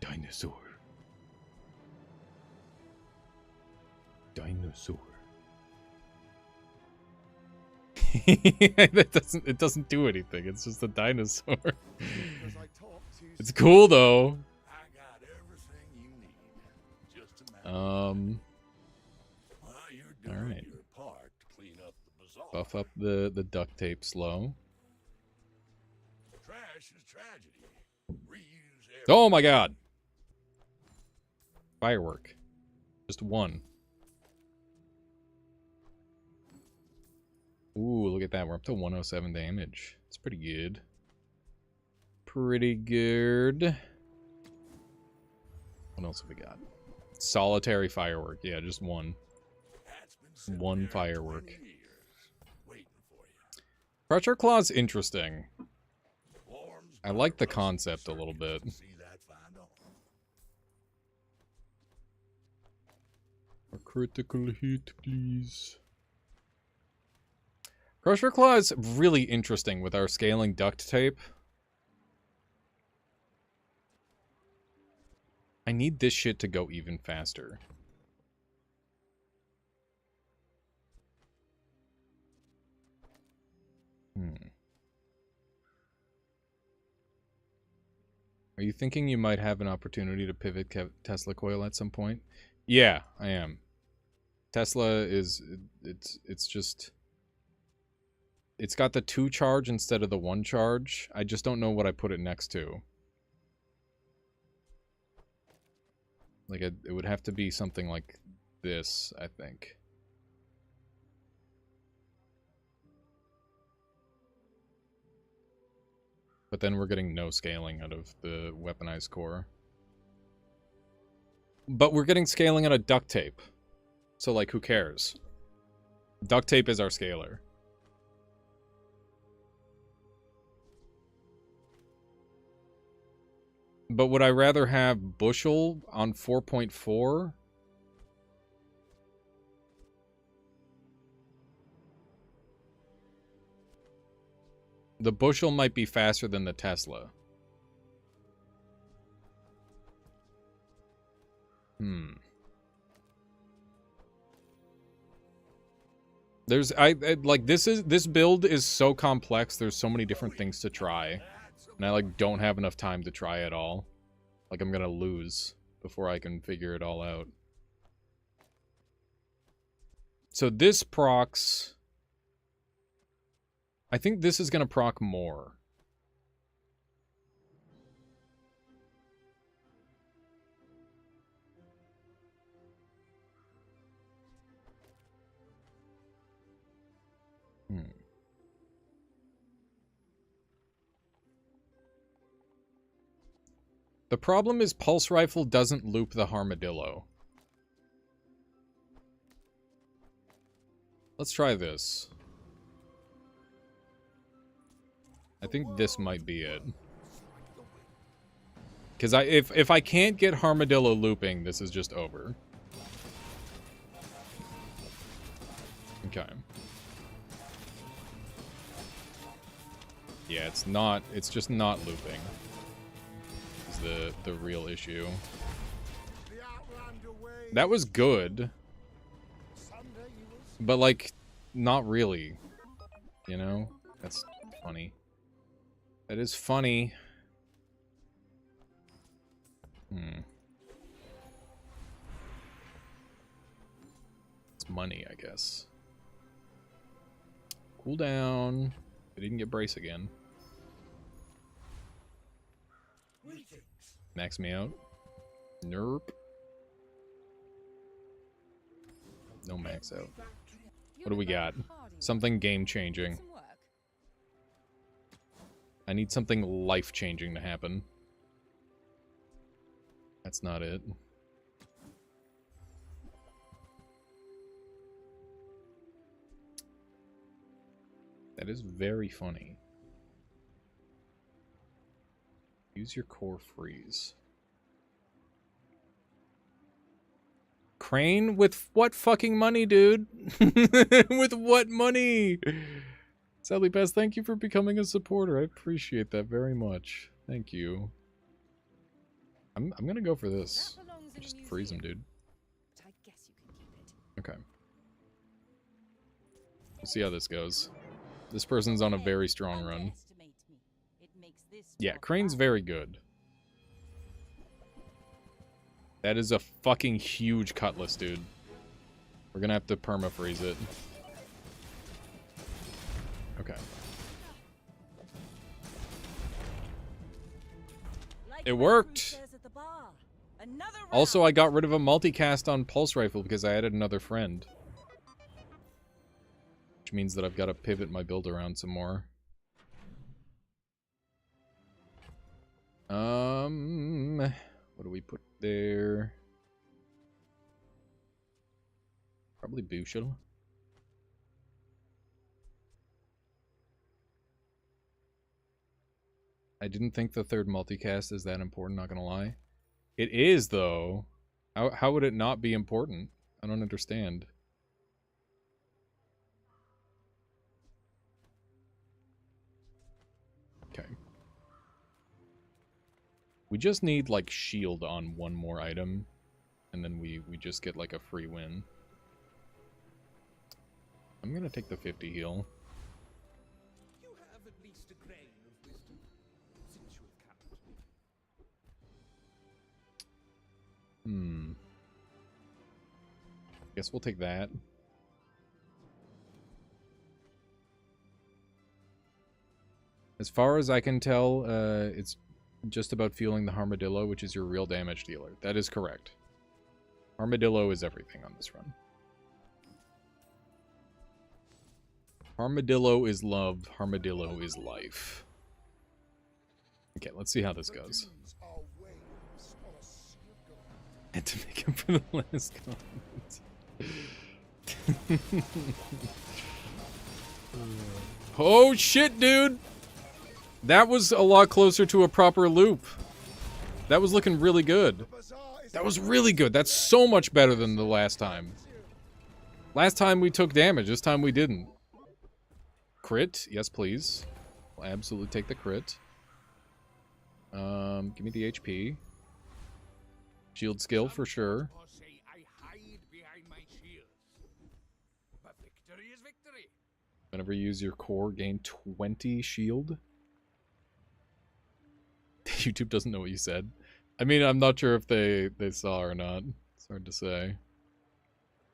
Dinosaur. Dinosaur. It doesn't do anything. It's just a dinosaur. It's cool though. I got everything you need. Just a matter. Well, you're doing Alright. your part to clean up the bazaar. Buff up the duct tape slow. Trash is tragedy. Reuse everything. Oh my god. Firework. Just one. Ooh, look at that. We're up to 107 damage. It's pretty good. Pretty good. What else have we got? Solitary firework. Yeah, just one. That's been sitting One there firework. 20 years, waiting for you. Crusher Claw's interesting. Warms I like the blood, concept a little bit. see that find on. A critical hit, please. Crusher Claw is really interesting with our scaling duct tape. I need this shit to go even faster. Are you thinking you might have an opportunity to pivot Tesla coil at some point? Yeah, I am. Tesla is... It's just... It's got the 2 charge instead of the 1 charge. I just don't know what I put it next to. Like, it would have to be something like this, I think. But then we're getting no scaling out of the weaponized core. But we're getting scaling out of duct tape. So, like, who cares? Duct tape is our scaler. But would I rather have bushel on 4.4? The bushel might be faster than the Tesla. There's like this build is so complex. There's so many different things to try. And I like don't have enough time to try it all. Like I'm gonna lose before I can figure it all out. So this procs... I think this is gonna proc more. The problem is Pulse Rifle doesn't loop the Armadillo. Let's try this. I think this might be it. Because if I can't get Armadillo looping, this is just over. Okay. Yeah, it's just not looping. Is the real issue. That was good. But like, not really. You know? That's funny. That is funny. It's money, I guess. Cool down. I didn't get brace again. Max me out. Nerp. No max out. What do we got? Something game-changing. I need something life-changing to happen. That's not it. That is very funny. Use your core freeze. Crane? With what fucking money, dude? With what money? Sadly Best, thank you for becoming a supporter. I appreciate that very much. Thank you. I'm gonna go for this. Just freeze him, dude. Okay. We'll see how this goes. This person's on a very strong run. Yeah, Crane's very good. That is a fucking huge cutlass, dude. We're gonna have to perma-freeze it. Okay. It worked! Also, I got rid of a multicast on Pulse Rifle because I added another friend. Which means that I've got to pivot my build around some more. What do we put there? Probably Bushel. I didn't think the third multicast is that important, not gonna lie. It is, though. How would it not be important? I don't understand. Okay. We just need, like, shield on one more item. And then we just get, like, a free win. I'm gonna take the 50 heal. You have at least a grain of wisdom, since you have captured me. Guess we'll take that. As far as I can tell, it's just about fueling the Armadillo, which is your real damage dealer. That is correct. Armadillo is everything on this run. Armadillo is love. Armadillo is life. Okay, let's see how this goes. Had to make up for the last comment. Oh shit, dude! That was a lot closer to a proper loop. That was looking really good. That was really good. That's so much better than the last time. Last time we took damage. This time we didn't. Crit? Yes, please. I'll absolutely take the crit. Give me the HP. Shield skill for sure. Whenever you use your core, gain 20 shield. YouTube doesn't know what you said. I mean, I'm not sure if they saw or not. It's hard to say.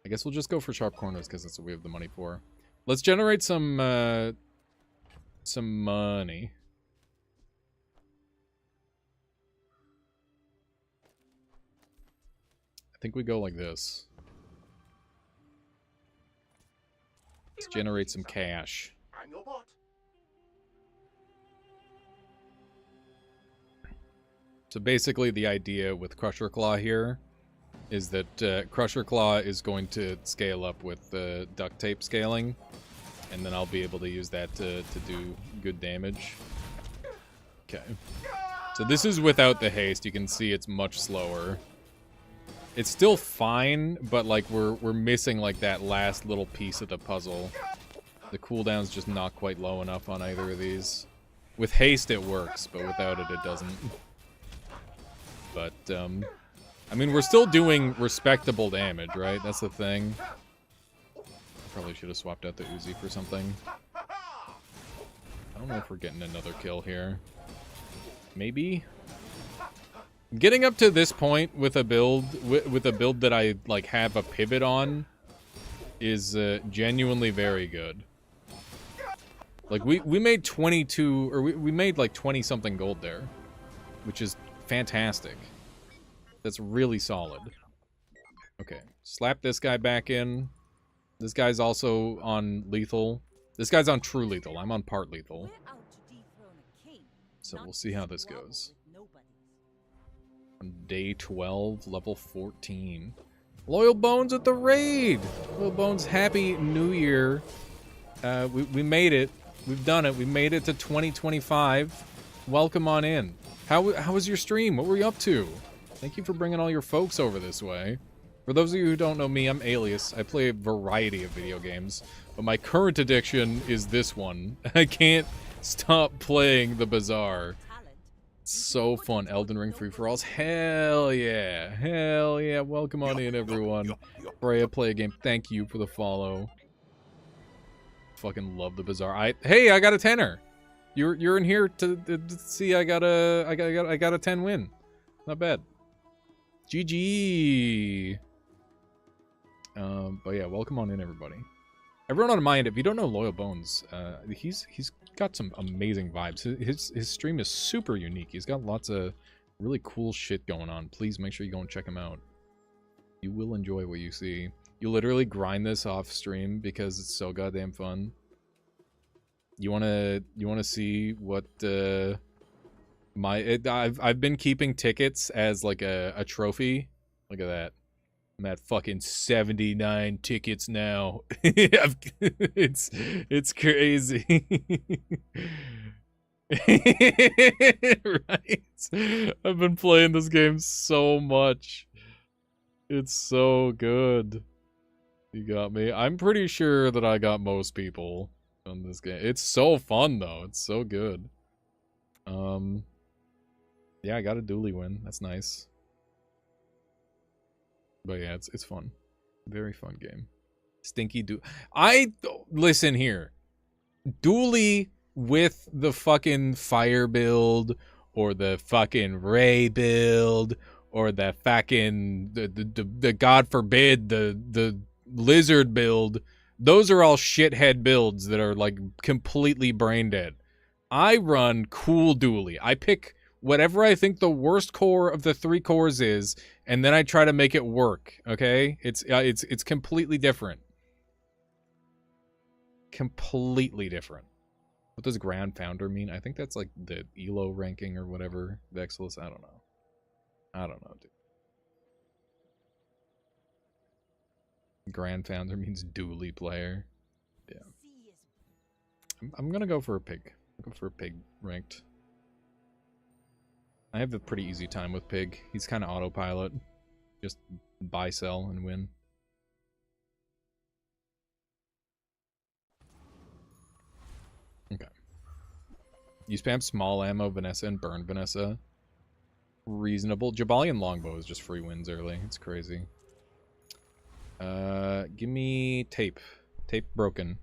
I guess we'll just go for sharp corners because that's what we have the money for. Let's generate some money. I think we go like this. Let's generate some cash. I'm your bot. So basically the idea with Crusher Claw here is that Crusher Claw is going to scale up with the duct tape scaling, and then I'll be able to use that to do good damage. Okay. So this is without the haste. You can see it's much slower. It's still fine, but like we're missing like that last little piece of the puzzle. The cooldown's just not quite low enough on either of these. With haste it works, but without it, it doesn't. But, I mean, we're still doing respectable damage, right? That's the thing. Probably should have swapped out the Uzi for something. I don't know if we're getting another kill here. Maybe? Getting up to this point with a build, with a build that I, like, have a pivot on is genuinely very good. Like, we made 22, or we made, like, 20-something gold there, which is fantastic. That's really solid. Okay, slap this guy back in. This guy's also on lethal. This guy's on true lethal. I'm on part lethal. So we'll see how this goes. On day 12, level 14. Loyal Bones at the raid! Loyal Bones, happy new year. We made it. We've done it. We made it to 2025. Welcome on in. How was your stream? What were you up to? Thank you for bringing all your folks over this way. For those of you who don't know me, I'm Alias. I play a variety of video games, but my current addiction is this one. I can't stop playing the Bazaar. It's so fun. Elden Ring free-for-alls. Hell yeah. Hell yeah. Welcome on in, everyone. Freya, play a game. Thank you for the follow. Fucking love the Bazaar. Hey, I got a 10er. You're in here to see I got a 10 win. Not bad. GG. But yeah, welcome on in, everybody. Everyone on my end, if you don't know Loyal Bones, he's got some amazing vibes. His stream is super unique. He's got lots of really cool shit going on. Please make sure you go and check him out. You will enjoy what you see. You literally grind this off stream because it's so goddamn fun. You wanna see what I've been keeping tickets as like a trophy. Look at that. I'm at fucking 79 tickets now. It's crazy. Right? I've been playing this game so much. It's so good. You got me. I'm pretty sure that I got most people on this game. It's so fun though. It's so good. Yeah, I got a dually win. That's nice. But yeah, it's fun. Very fun game. Stinky listen here. Dually with the fucking fire build or the fucking ray build or the fucking the god forbid the lizard build. Those are all shithead builds that are like completely brain dead. I run cool dually. I pick whatever I think the worst core of the 3 cores is, and then I try to make it work, okay? It's completely different. Completely different. What does Grand Founder mean? I think that's like the ELO ranking or whatever. The Exilus, I don't know. I don't know, dude. Grand Founder means dually player. Yeah. I'm gonna go for a pig. I'll go for a pig ranked. I have a pretty easy time with Pig. He's kind of autopilot. Just buy, sell, and win. Okay. You spam small ammo, Vanessa, and burn Vanessa. Reasonable. Jabalian Longbow is just free wins early. It's crazy. Give me tape. Tape broken.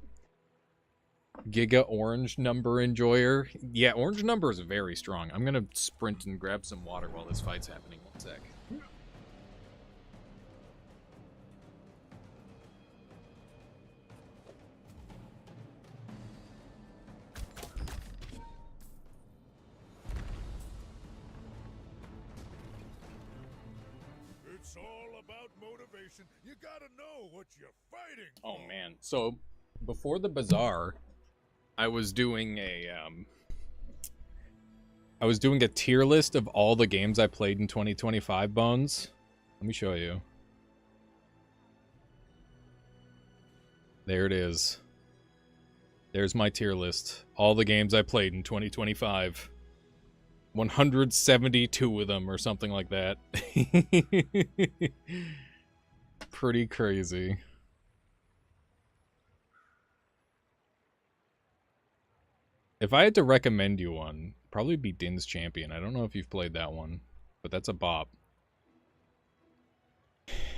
Giga Orange Number Enjoyer. Yeah, Orange Number is very strong. I'm gonna sprint and grab some water while this fight's happening. 1 sec. It's all about motivation. You gotta know what you're fighting for. Oh man. So before the Bazaar, I was doing I was doing a tier list of all the games I played in 2025, Bones. Let me show you. There it is. There's my tier list. All the games I played in 2025. 172 of them or something like that. Pretty crazy. If I had to recommend you one, probably be Din's Champion. I don't know if you've played that one, but that's a bop.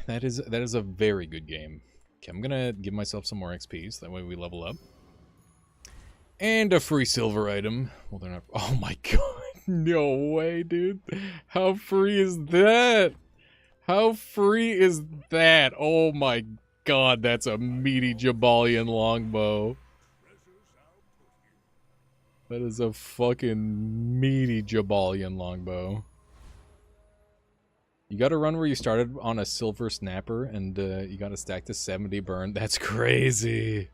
That is a very good game. Okay, I'm gonna give myself some more XP, so that way we level up. And a free silver item. Well, they're not... Oh my god. No way, dude. How free is that? How free is that? Oh my god, that's a meaty Jabalian longbow. That is a fucking meaty Jabalian longbow. You gotta run where you started on a silver snapper, and you gotta stack to 70 burn. That's crazy.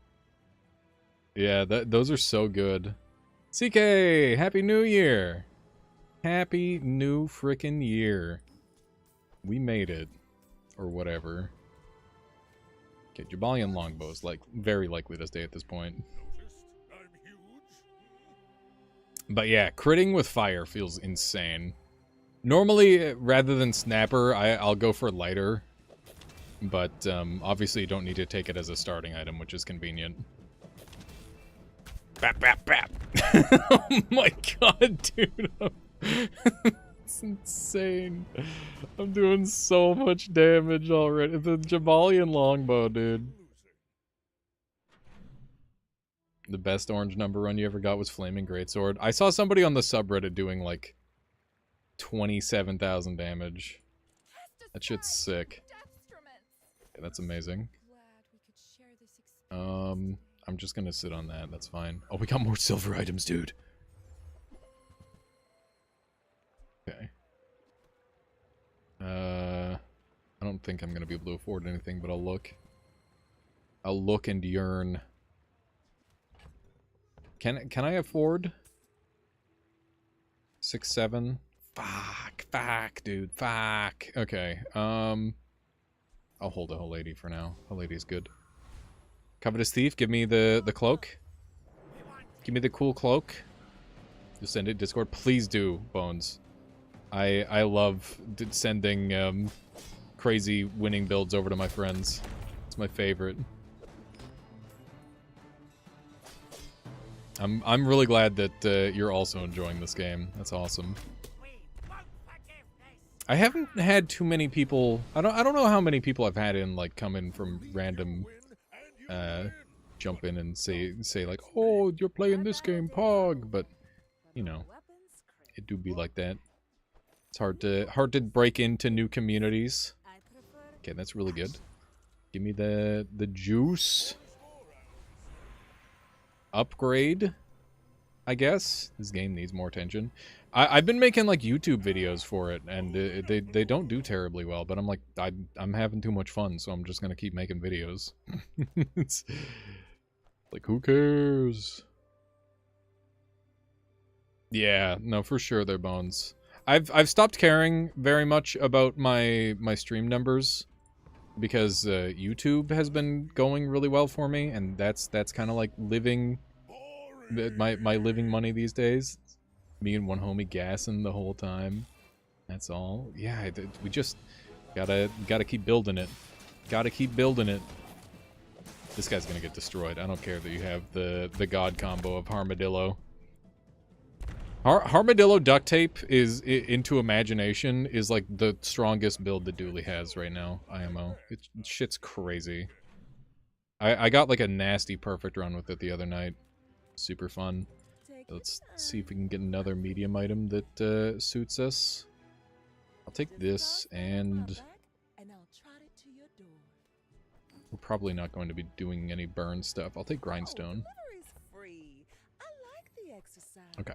Yeah, those are so good. CK, Happy New Year! Happy New frickin' year. We made it. Or whatever. Okay, Jabalian longbows, like, very likely to stay at this point. But yeah, critting with fire feels insane. Normally, rather than snapper, I'll go for lighter. But, obviously you don't need to take it as a starting item, which is convenient. Bap, bap, bap! Oh my god, dude! It's insane. I'm doing so much damage already. The Jabalian longbow, dude. The best orange number run you ever got was Flaming Greatsword. I saw somebody on the subreddit doing like 27,000 damage. That shit's sick. Okay, that's amazing. I'm just gonna sit on that. That's fine. Oh, we got more silver items, dude. Okay. I don't think I'm gonna be able to afford anything, but I'll look. I'll look and yearn. Can I afford 6, 7? Fuck, dude, fuck. Okay, I'll hold a whole lady for now. A lady's good. Covetous Thief, give me the cloak. Give me the cool cloak. You'll send it Discord. Please do, Bones. I love sending crazy winning builds over to my friends. It's my favorite. I'm really glad that you're also enjoying this game. That's awesome. I haven't had too many people. I don't know how many people I've had in like come in from random jump in and say like, "Oh, you're playing this game, Pog," but you know, it do be like that. It's hard to break into new communities. Okay, that's really good. Give me the juice. Upgrade, I guess. This game needs more attention. I've been making like YouTube videos for it, and they don't do terribly well. But I'm like I'm having too much fun, so I'm just gonna keep making videos. It's like, who cares? Yeah, no, for sure they're Bones. I've stopped caring very much about my stream numbers because YouTube has been going really well for me, and that's kind of like living my living money these days. Me and one homie gassing the whole time. That's all. Yeah, we just gotta keep building it. Gotta keep building it. This guy's gonna get destroyed. I don't care that you have the god combo of Armadillo. Armadillo duct tape is into imagination is like the strongest build that Dooley has right now. IMO. Shit's crazy. I got like a nasty perfect run with it the other night. Super fun. Let's see if we can get another medium item that suits us. I'll take this, and we're probably not going to be doing any burn stuff. I'll take grindstone. Okay.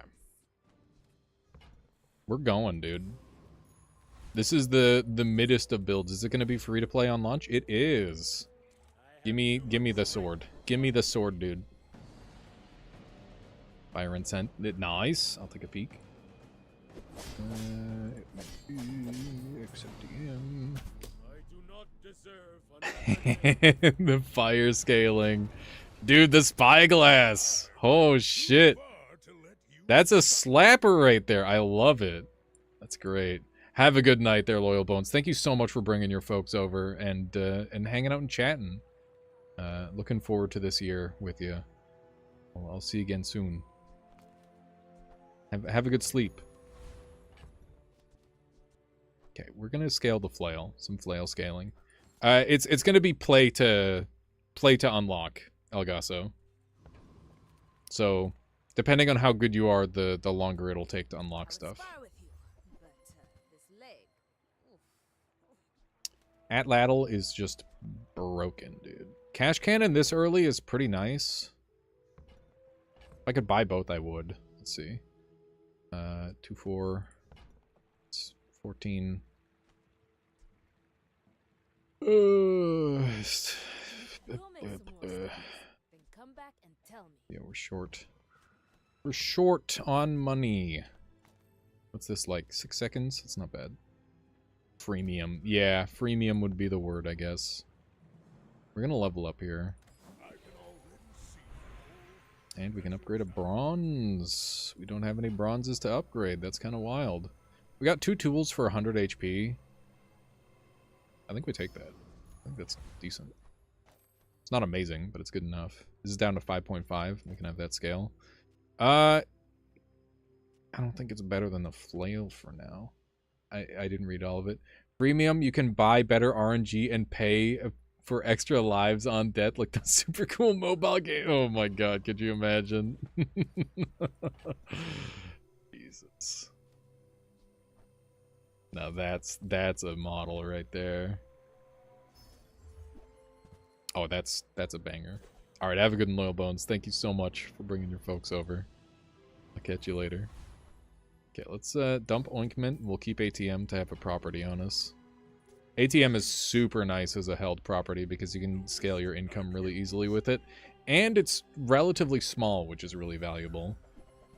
We're going, dude. This is the middest of builds. Is it going to be free to play on launch? It is. Give me the sword. Give me the sword, dude. Fire Incent. Nice. I'll take a peek. Except him. I do not deserve The fire scaling. Dude, the spyglass. Oh, shit. That's a slapper right there. I love it. That's great. Have a good night there, Loyal Bones. Thank you so much for bringing your folks over and hanging out and chatting. Looking forward to this year with you. Well, I'll see you again soon. Have a good sleep. Okay, we're gonna scale the flail. Some flail scaling. It's gonna be play to unlock Elgaso. So, depending on how good you are, the longer it'll take to unlock stuff. Atlatl is just broken, dude. Cash cannon this early is pretty nice. If I could buy both, I would. Let's see. 2, 4. It's 14. Yeah, we're short. We're short on money. What's this, like 6 seconds? It's not bad. Freemium. Yeah, freemium would be the word, I guess. We're gonna level up here. And we can upgrade a bronze. We don't have any bronzes to upgrade. That's kind of wild. We got 2 tools for 100 HP. I think we take that. I think that's decent. It's not amazing, but it's good enough. This is down to 5.5. We can have that scale. I don't think it's better than the flail for now. I didn't read all of it. Premium, you can buy better RNG and pay for extra lives on death, like the super cool mobile game. Oh my god, could you imagine? Jesus. Now that's a model right there. Oh, that's a banger. All right, have a good one, Loyal Bones. Thank you so much for bringing your folks over. I'll catch you later. Okay, let's dump Ointment. We'll keep ATM to have a property on us. ATM is super nice as a held property because you can scale your income really easily with it. And it's relatively small, which is really valuable.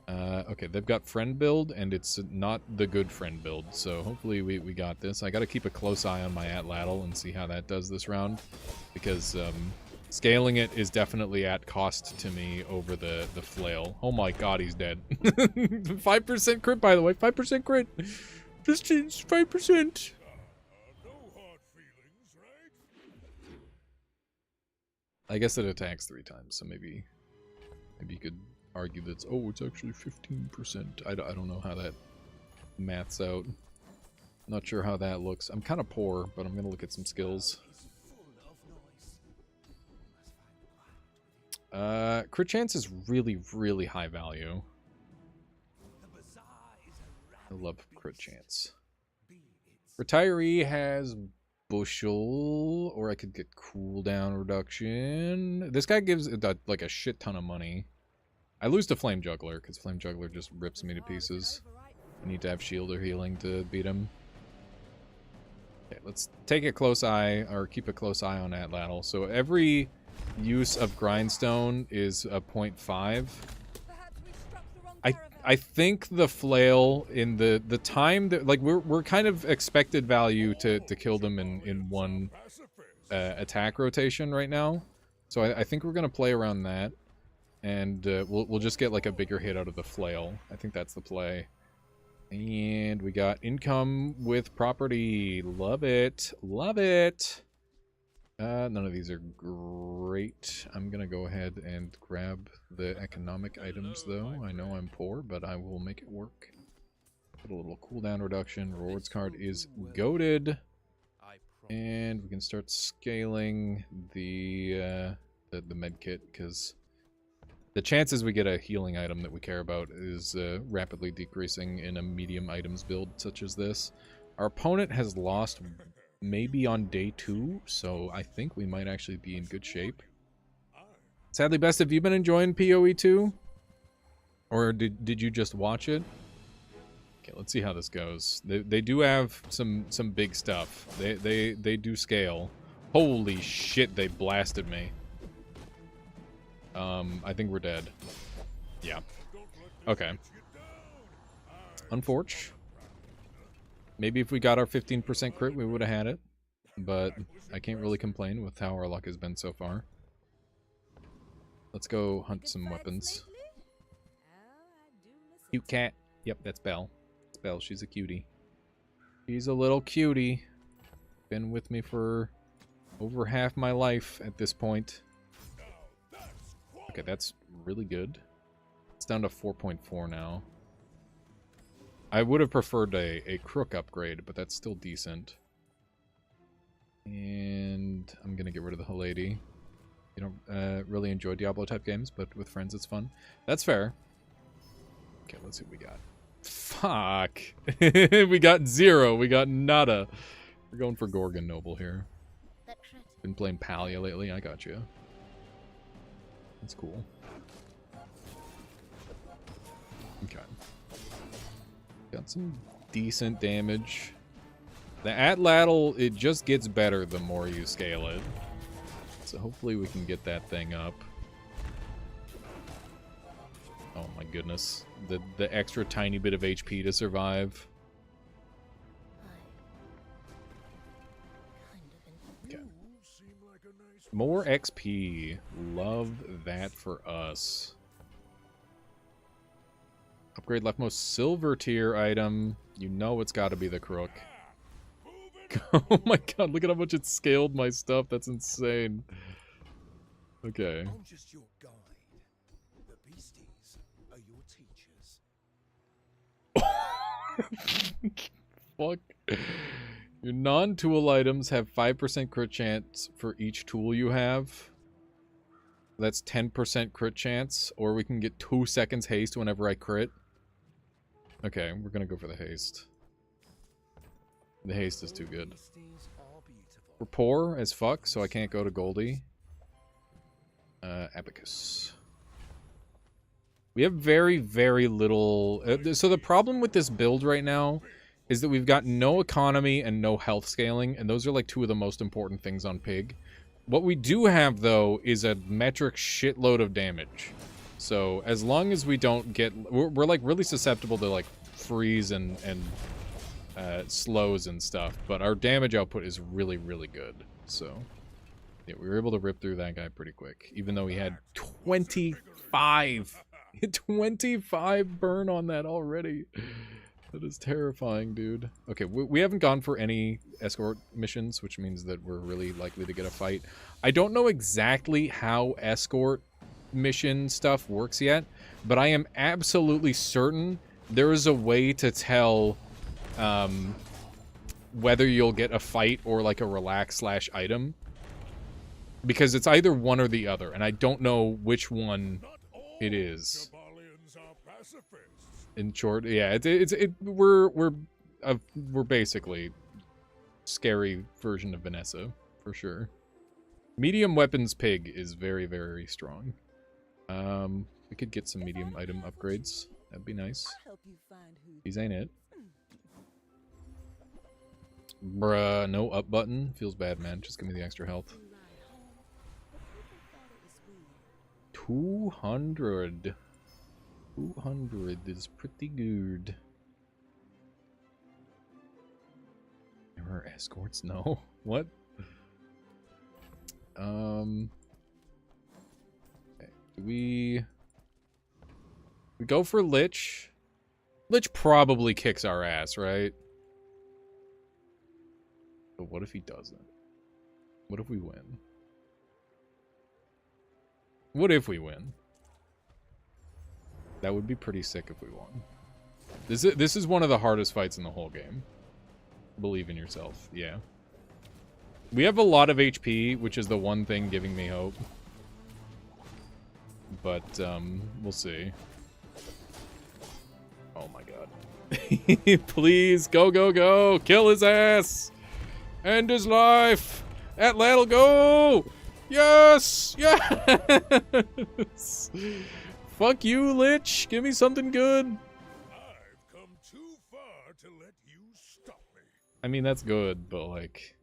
Okay, they've got friend build, and it's not the good friend build. So hopefully we got this. I got to keep a close eye on my Atlatl and see how that does this round. Because scaling it is definitely at cost to me over the flail. Oh my god, he's dead. 5% crit, by the way. 5% crit. Just 5%. I guess it attacks 3 times, so maybe you could argue that it's actually 15%. I don't know how that maths out. Not sure how that looks. I'm kind of poor, but I'm gonna look at some skills. Crit chance is really, really high value. I love crit chance. Retiree has bushel, or I could get cooldown reduction. This guy gives like a shit ton of money. I lose to Flame Juggler, because Flame Juggler just rips me to pieces. I need to have shield or healing to beat him. Okay, let's take a close eye, or keep a close eye on Atlatl. So every use of Grindstone is a 0.5. I think the flail in the time that, like, we're kind of expected value to kill them in one attack rotation right now. So I think we're gonna play around that, and we'll just get like a bigger hit out of the flail. I think that's the play. And we got income with property. Love it, love it. None of these are great. I'm gonna go ahead and grab the economic items, though. I know I'm poor, but I will make it work. Put a little cooldown reduction. Rewards card is goated. And we can start scaling the med kit, because the chances we get a healing item that we care about is rapidly decreasing in a medium items build such as this. Our opponent has lost maybe on day 2, so I think we might actually be in good shape. Sadly, Best, have you been enjoying PoE 2? Or did you just watch it? Okay, let's see how this goes. They do have some big stuff. They do scale. Holy shit, they blasted me. I think we're dead. Yeah. Okay. Unfortunate. Maybe if we got our 15% crit, we would have had it. But I can't really complain with how our luck has been so far. Let's go hunt some weapons. Cute cat. Yep, that's Belle. It's Belle. She's a cutie. She's a little cutie. Been with me for over half my life at this point. Okay, that's really good. It's down to 4.4 now. I would have preferred a crook upgrade, but that's still decent. And I'm going to get rid of the Halady. You don't really enjoy Diablo-type games, but with friends it's fun. That's fair. Okay, let's see what we got. Fuck. We got 0. We got nada. We're going for Gorgon Noble here. Been playing Palia lately. I got you. That's cool. Okay. Got some decent damage. The Atlatl, it just gets better the more you scale it. So hopefully we can get that thing up. Oh my goodness. The extra tiny bit of HP to survive. Okay. More XP. Love that for us. Upgrade leftmost silver tier item. You know it's got to be the crook. Oh my god, look at how much it scaled my stuff. That's insane. Okay. I'm just your guide. The beasties are your teachers. Fuck. Your non-tool items have 5% crit chance for each tool you have. That's 10% crit chance, or we can get 2 seconds haste whenever I crit. Okay, we're gonna go for the haste. The haste is too good. We're poor as fuck, so I can't go to Goldie. Abacus. We have very, very little... so the problem with this build right now is that we've got no economy and no health scaling, and those are like 2 of the most important things on Pig. What we do have, though, is a metric shitload of damage. So as long as we don't get... We're like really susceptible to like freeze and slows and stuff, but our damage output is really, really good. So yeah, we were able to rip through that guy pretty quick, even though he had 25 burn on that already. That is terrifying, dude. Okay, we haven't gone for any escort missions, which means that we're really likely to get a fight. I don't know exactly how escort mission stuff works yet, but I am absolutely certain there is a way to tell whether you'll get a fight or like a relax / item, because it's either one or the other, and I don't know which one it is. In short, yeah, we're basically scary version of Vanessa for sure. Medium weapons Pig is very, very strong. We could get some medium item upgrades. That'd be nice. These ain't it. Bruh, no up button. Feels bad, man. Just give me the extra health. 200. 200 is pretty good. There are escorts? No. What? Okay. Do we go for Lich? Lich probably kicks our ass, right? But what if he doesn't? What if we win? What if we win? That would be pretty sick if we won. This is one of the hardest fights in the whole game. Believe in yourself, yeah. We have a lot of HP, which is the one thing giving me hope. But, we'll see. Oh my god. Please, go, go, go! Kill his ass! End his life! Atlatl, go! Yes! Yes! Fuck you, Lich! Give me something good! I've come too far to let you stop me. I mean, that's good, but like...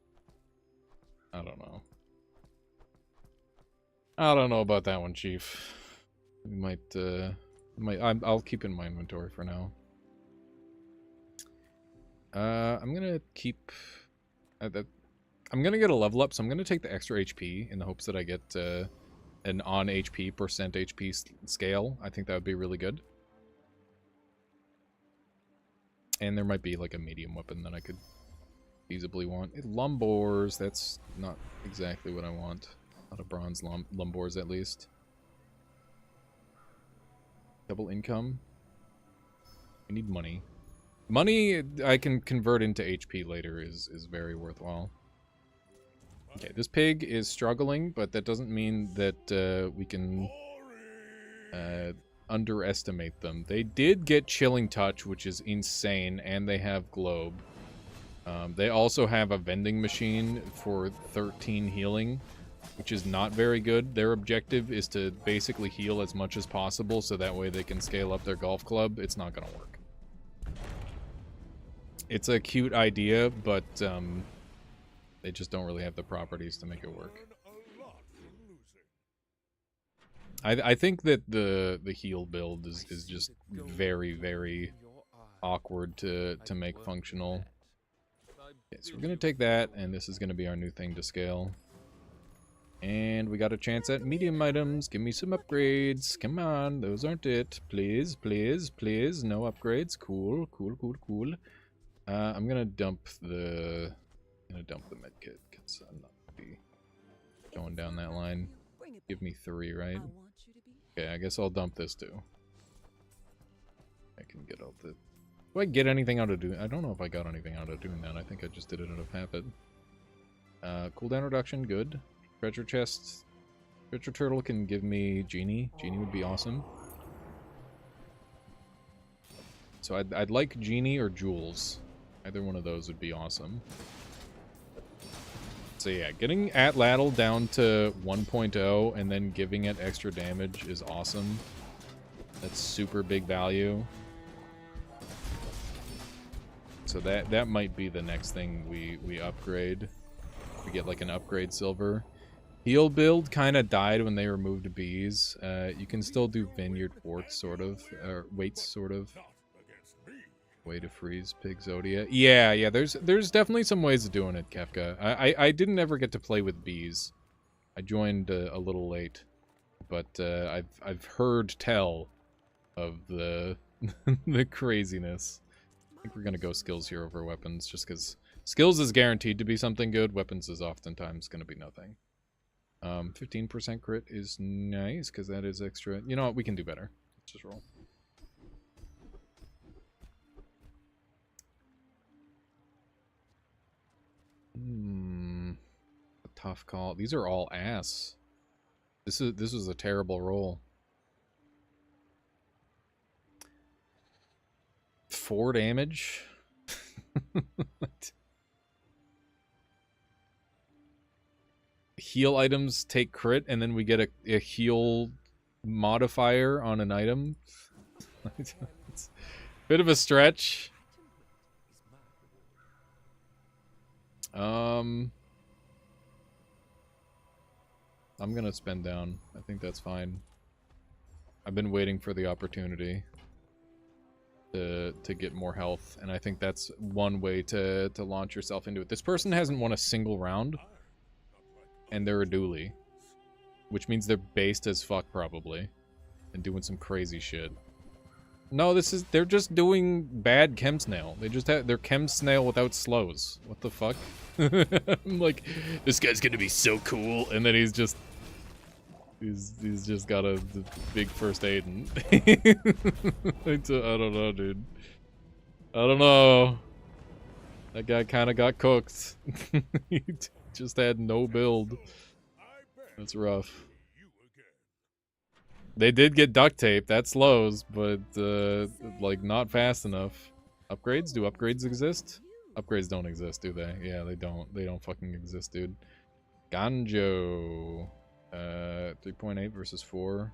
I don't know. I don't know about that one, Chief. We might, I'll keep in my inventory for now. I'm gonna keep... I'm gonna get a level up, so I'm gonna take the extra HP in the hopes that I get an on HP, percent HP scale. I think that would be really good. And there might be like a medium weapon that I could feasibly want. Lumbors, that's not exactly what I want. Not a bronze Lumbors at least. Double income. I need money. Money I can convert into HP later is very worthwhile. Okay, this pig is struggling, but that doesn't mean that we can underestimate them. They did get Chilling Touch, which is insane, and they have Globe. They also have a vending machine for 13 healing, which is not very good. Their objective is to basically heal as much as possible, so that way they can scale up their golf club. It's not going to work. It's a cute idea, but they just don't really have the properties to make it work. I think that the heal build is just very, very awkward to make functional. Okay, so we're going to take that, and this is going to be our new thing to scale. And we got a chance at medium items. Give me some upgrades. Come on, those aren't it. Please, please, please. No upgrades. Cool, cool, cool, cool. I'm going to dump the medkit, because I'm not going to be going down that line. Give me 3, right? Okay, I guess I'll dump this too. I can get all the... Do I get anything out of doing... I don't know if I got anything out of doing that. I think I just did it out of habit. Cooldown reduction, good. Treasure chest. Treasure turtle can give me Genie. Genie would be awesome. So I'd like Genie or Jewels. Either one of those would be awesome. So yeah, getting Atlatl down to 1.0 and then giving it extra damage is awesome. That's super big value. So that might be the next thing we upgrade. We get like an upgrade silver. Heal build kind of died when they removed bees. You can still do vineyard forts, sort of, or weights, sort of. Way to freeze Pig Zodia. Yeah, there's definitely some ways of doing it, Kefka. I didn't ever get to play with bees. I joined a little late, but I've heard tell of the the craziness. I think we're gonna go skills here over weapons, just because skills is guaranteed to be something good. Weapons is oftentimes gonna be nothing. 15% crit is nice because that is extra. You know what? We can do better. Let's just roll. A tough call. These are all ass. This was a terrible roll. 4 damage. Heal items take crit, and then we get a heal modifier on an item. It's a bit of a stretch. I'm gonna spend down. I think that's fine. I've been waiting for the opportunity to get more health, and I think that's one way to launch yourself into it. This person hasn't won a single round, and they're a dually, which means they're based as fuck probably, and doing some crazy shit. No, they're just doing bad chem snail. They're chem snail without slows. What the fuck? I'm like, this guy's gonna be so cool, and then he's just got a big first aid, and I don't know, dude. I don't know. That guy kind of got cooked. He just had no build. That's rough. They did get duct tape. That slows, but like not fast enough. Upgrades? Do upgrades exist? Upgrades don't exist, do they? Yeah, they don't. They don't fucking exist, dude. Ganjo. 3.8 versus 4.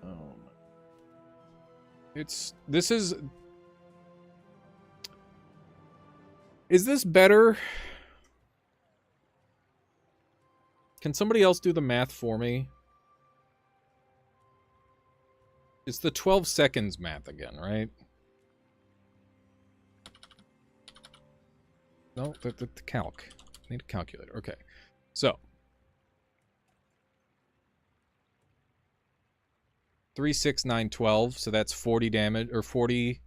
Oh. This is... Is this better? Can somebody else do the math for me? It's the 12 seconds math again, right? No, the calc. I need a calculator. Okay. So. 3, 6, 9, 12. So that's 40 damage, or 40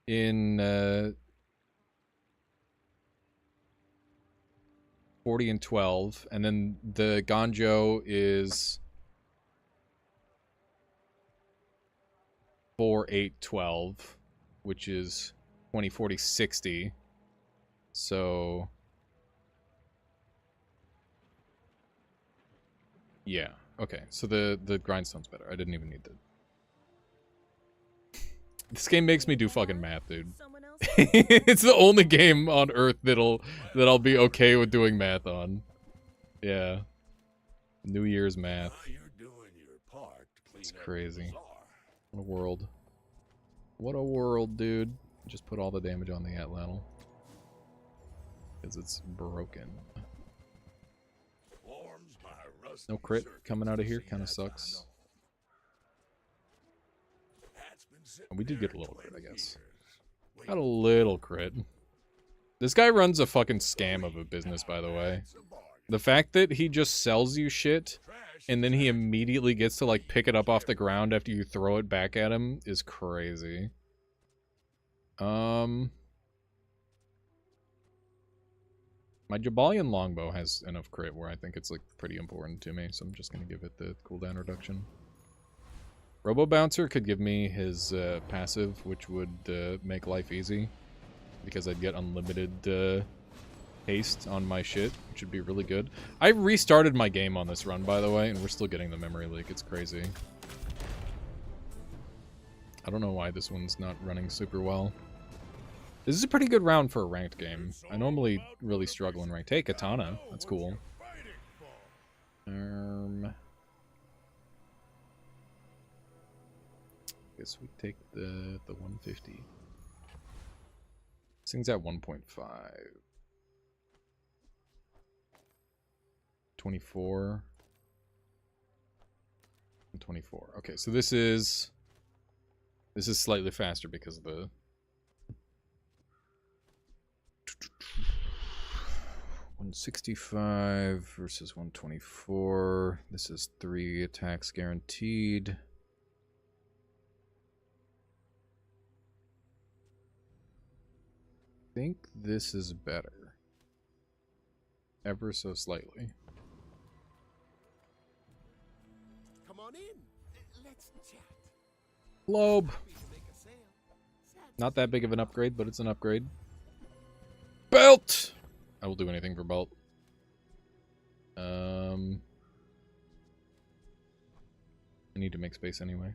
in 40 and 12. And then the Ganjo is 4, 8, 12, which is 20, 40, 60. So yeah. Okay. So the grindstone's better. I didn't even need that. This game makes me do fucking math, dude. It's the only game on Earth that I'll be okay with doing math on. Yeah. New Year's math. It's crazy. What a world. What a world, dude. Just put all the damage on the Atlatl. Because it's broken. No crit coming out of here. Kind of sucks. We did get a little crit, I guess. Got a little crit. This guy runs a fucking scam of a business, by the way. The fact that he just sells you shit, and then he immediately gets to, like, pick it up off the ground after you throw it back at him is crazy. My Jabalian longbow has enough crit where I think it's, like, pretty important to me, so I'm just gonna give it the cooldown reduction. Robo Bouncer could give me his passive, which would make life easy, because I'd get unlimited haste on my shit, which would be really good. I restarted my game on this run, by the way, and we're still getting the memory leak. It's crazy. I don't know why this one's not running super well. This is a pretty good round for a ranked game. I normally really struggle in ranked. Hey, Katana. That's cool. Guess we take the 150. This thing's at 1.5. 24. 24. Okay, so this is slightly faster because of the 165 versus 124. This is 3 attacks guaranteed. I think this is better. Ever so slightly. Come on in. Let's chat. Globe. Not that big of an upgrade, but it's an upgrade. Belt! I will do anything for belt. I need to make space anyway.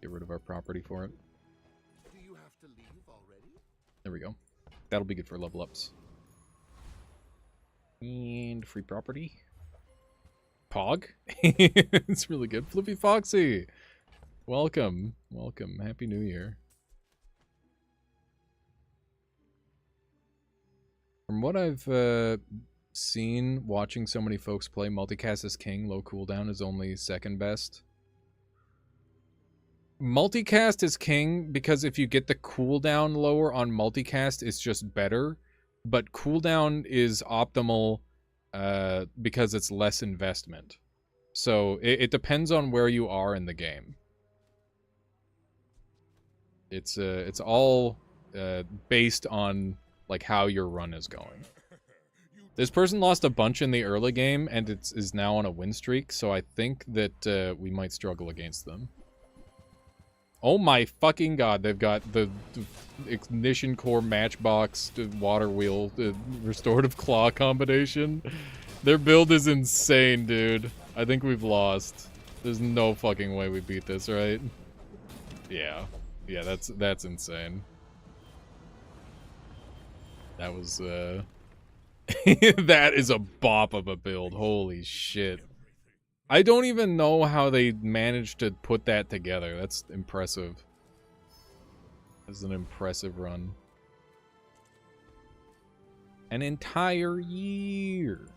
Get rid of our property for it. Do you have to leave already? There we go. That'll be good for level ups. And free property. Pog? It's really good. Flippy Foxy! Welcome. Welcome. Happy New Year. From what I've seen, watching so many folks play, multicast as king, low cooldown is only second best. Multicast is king because if you get the cooldown lower on multicast, it's just better. But cooldown is optimal because it's less investment. So it depends on where you are in the game. It's all based on like how your run is going. This person lost a bunch in the early game and is now on a win streak, so I think that we might struggle against them. Oh my fucking god, they've got the ignition core matchbox water wheel restorative claw combination. Their build is insane, dude. I think we've lost. There's no fucking way we beat this, right? Yeah. Yeah, that's insane. That was that is a bop of a build. Holy shit. I don't even know how they managed to put that together. That's impressive. That's an impressive run. An entire year.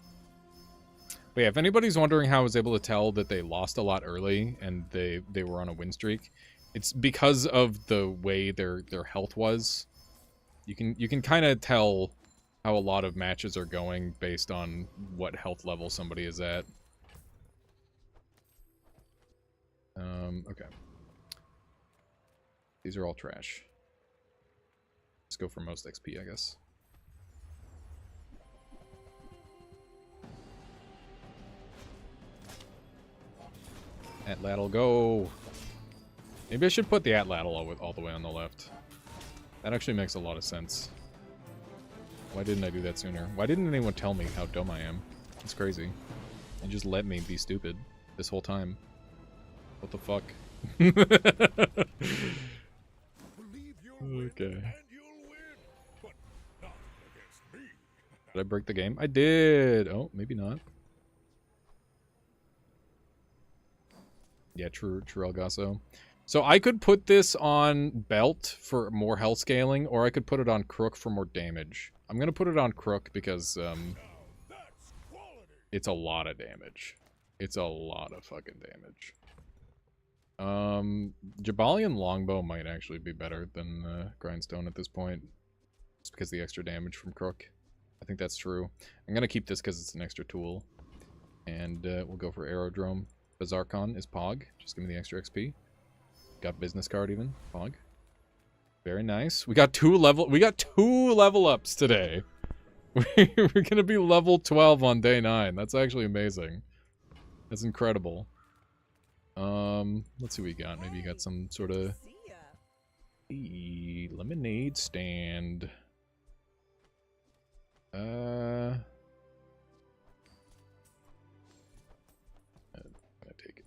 But yeah, if anybody's wondering how I was able to tell that they lost a lot early and they were on a win streak, it's because of the way their health was. You can kind of tell how a lot of matches are going based on what health level somebody is at. Okay. These are all trash. Let's go for most XP, I guess. Atlatl, go! Maybe I should put the Atlatl all the way on the left. That actually makes a lot of sense. Why didn't I do that sooner? Why didn't anyone tell me how dumb I am? It's crazy. And just let me be stupid this whole time. What the fuck? Okay. Did I break the game? I did! Oh, maybe not. Yeah, true Elgaso. So I could put this on Belt for more health scaling, or I could put it on Crook for more damage. I'm gonna put it on Crook because, it's a lot of damage. It's a lot of fucking damage. Jabalian Longbow might actually be better than, Grindstone at this point. Just because of the extra damage from Crook. I think that's true. I'm gonna keep this because it's an extra tool. And, we'll go for Aerodrome. Bazarkon is Pog. Just give me the extra XP. Got business card even. Pog. Very nice. We got two level ups today. We're gonna be level 12 on day 9. That's actually amazing. That's incredible. Let's see what we got. Maybe you got some sort of lemonade stand. I'm gonna take it.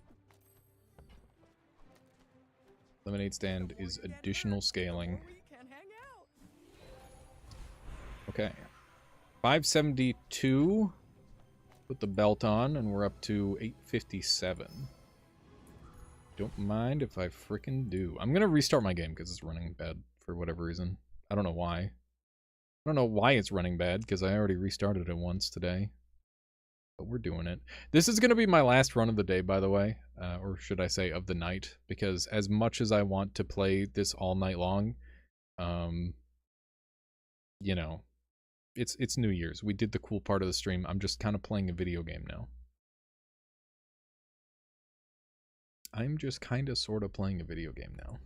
Lemonade stand is additional scaling. Okay. 572. Put the belt on, and we're up to 857. Don't mind if I frickin' do. I'm gonna restart my game because it's running bad for whatever reason. I don't know why. I don't know why it's running bad because I already restarted it once today. But we're doing it. This is gonna be my last run of the day, by the way. Or should I say of the night. Because as much as I want to play this all night long, you know, it's New Year's. We did the cool part of the stream. I'm just kind of playing a video game now. I'm just kind of sort of playing a video game now.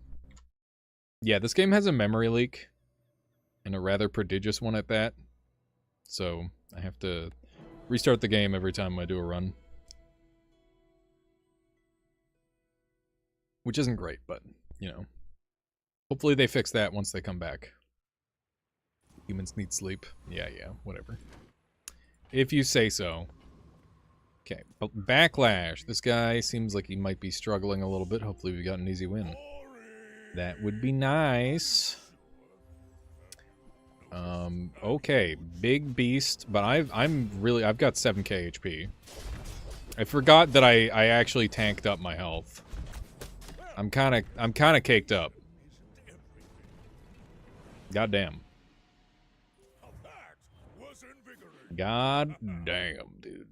Yeah, this game has a memory leak. And a rather prodigious one at that. So, I have to restart the game every time I do a run. Which isn't great, but, you know. Hopefully they fix that once they come back. Humans need sleep. Yeah, whatever. If you say so. Okay, but Backlash. This guy seems like he might be struggling a little bit. Hopefully we got an easy win. That would be nice. Okay, big beast, but I've got 7k HP. I forgot that I actually tanked up my health. I'm kind of caked up. Goddamn. God damn, dude.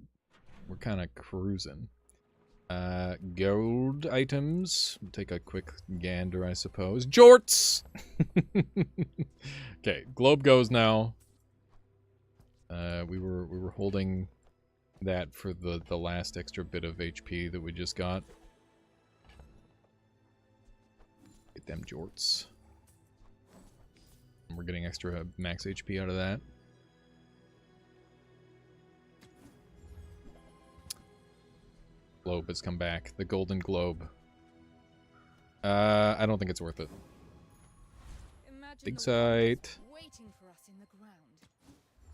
We're kind of cruising. Gold items. We'll take a quick gander, I suppose. Jorts! Okay, globe goes now. We were holding that for the last extra bit of HP that we just got. Get them jorts. And we're getting extra max HP out of that. Globe has come back. The golden globe. I don't think it's worth it. Dig site.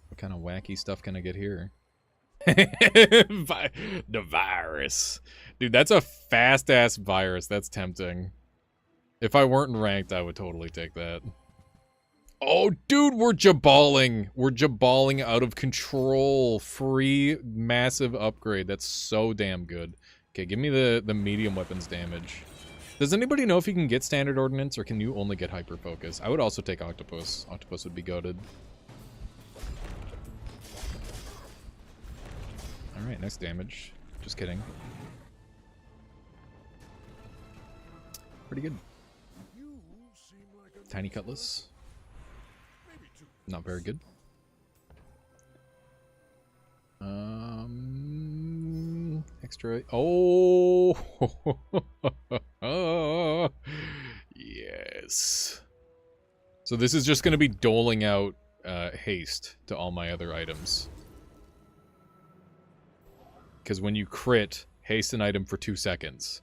What kind of wacky stuff can I get here? The virus. Dude, that's a fast-ass virus. That's tempting. If I weren't ranked, I would totally take that. Oh, dude, we're jaballing. We're jaballing out of control. Free massive upgrade. That's so damn good. Okay, give me the medium weapons damage. Does anybody know if you can get standard ordnance or can you only get hyper focus? I would also take octopus. Octopus would be goated. Alright, nice damage. Just kidding. Pretty good. Tiny cutlass. Not very good. Extra. Oh, yes. So this is just going to be doling out haste to all my other items. Because when you crit, haste an item for 2 seconds.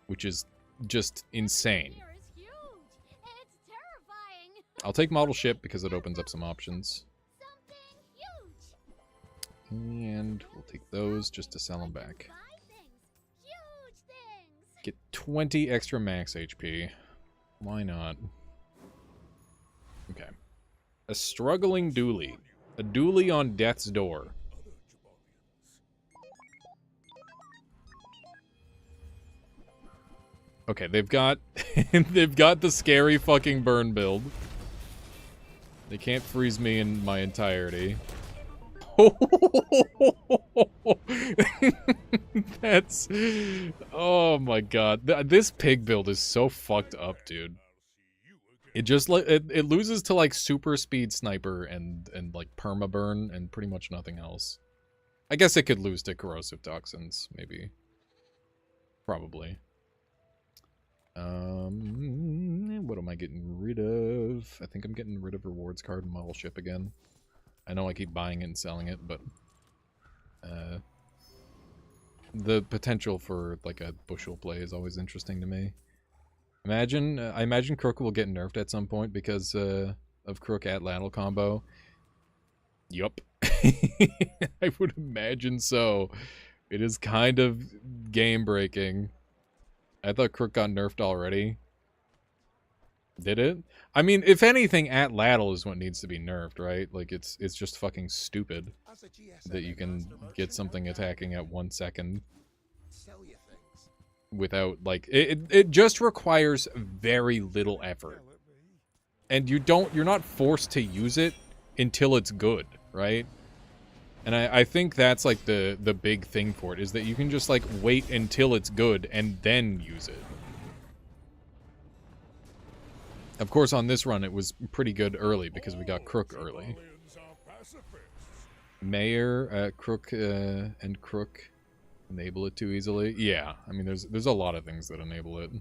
Which is just insane. Here is huge. It's terrifying. I'll take model ship because it opens up some options. Something huge. And we'll take those just to sell them back. Buy things. Huge things. Get 20 extra max HP. Why not? Okay. A struggling dually. A dually on death's door. Okay, they've got they've got the scary fucking burn build. They can't freeze me in my entirety. That's... Oh my god. This pig build is so fucked up, dude. It just it loses to like super speed sniper and like perma burn and pretty much nothing else. I guess it could lose to corrosive toxins, maybe. Probably. What am I getting rid of? I think I'm getting rid of rewards card and model ship again. I know I keep buying it and selling it, but the potential for like a bushel play is always interesting to me. I imagine Crook will get nerfed at some point because of Crook at Lattle combo. Yup. I would imagine so. It is kind of game breaking. I thought Crook got nerfed already. Did it? I mean, if anything, at Lattle is what needs to be nerfed, right? Like, it's just fucking stupid that you can get something attacking at 1 second without, like, it just requires very little effort. And you're not forced to use it until it's good, right? And I think that's, like, the big thing for it, is that you can just, like, wait until it's good and then use it. Of course, on this run, it was pretty good early because we got Crook early. Mayor, Crook, and Crook enable it too easily. Yeah, I mean, there's a lot of things that enable it.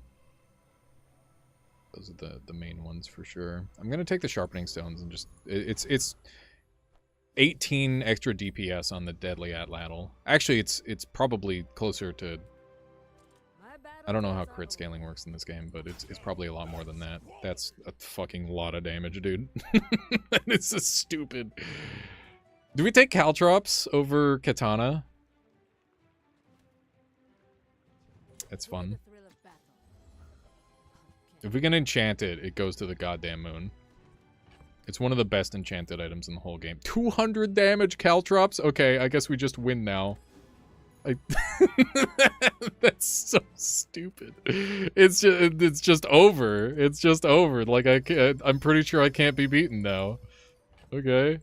Those are the main ones for sure. I'm gonna take the sharpening stones and just it's 18 extra DPS on the deadly Atlatl. Actually, it's probably closer to. I don't know how crit scaling works in this game, but it's probably a lot more than that. That's a fucking lot of damage, dude. It's so stupid. Do we take Caltrops over Katana? That's fun. If we can enchant it, it goes to the goddamn moon. It's one of the best enchanted items in the whole game. 200 damage Caltrops? Okay, I guess we just win now. That's so stupid. It's just over. It's just over. Like I'm pretty sure I can't be beaten now. Okay.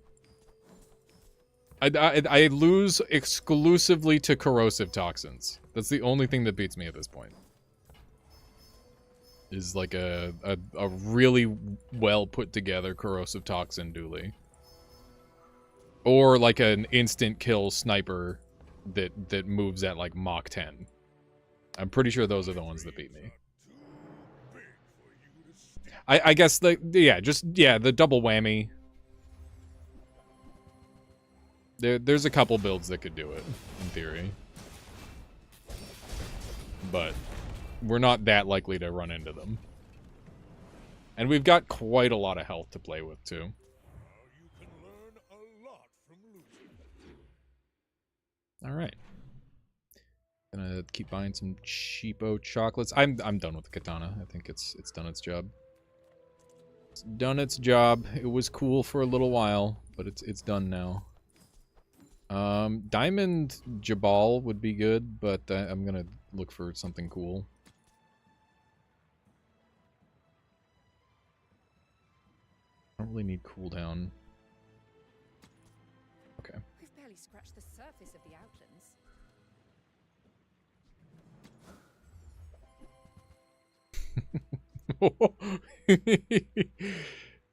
I lose exclusively to corrosive toxins. That's the only thing that beats me at this point. Is like a really well put together corrosive toxin dually. Or like an instant kill sniper that moves at like Mach 10. I'm pretty sure those are the ones that beat me. I guess the double whammy. There's a couple builds that could do it, in theory. But we're not that likely to run into them. And we've got quite a lot of health to play with, too. Alright. Gonna keep buying some cheapo chocolates. I'm done with the katana. I think it's done its job. It's done its job. It was cool for a little while, but it's done now. Diamond Jabal would be good, but I'm gonna look for something cool. I don't really need cooldown. Okay. We've barely scratched the surface of the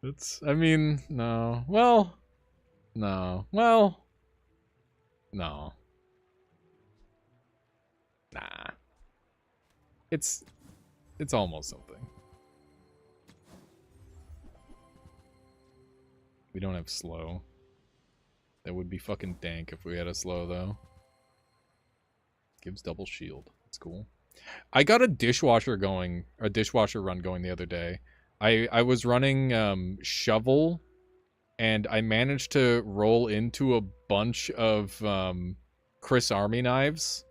It's, I mean, no. Well, no. Well, no. Nah. It's almost something. We don't have slow. That would be fucking dank if we had a slow, though. Gives double shield. That's cool. I got a dishwasher run going the other day. I was running shovel, and I managed to roll into a bunch of Chris Army knives.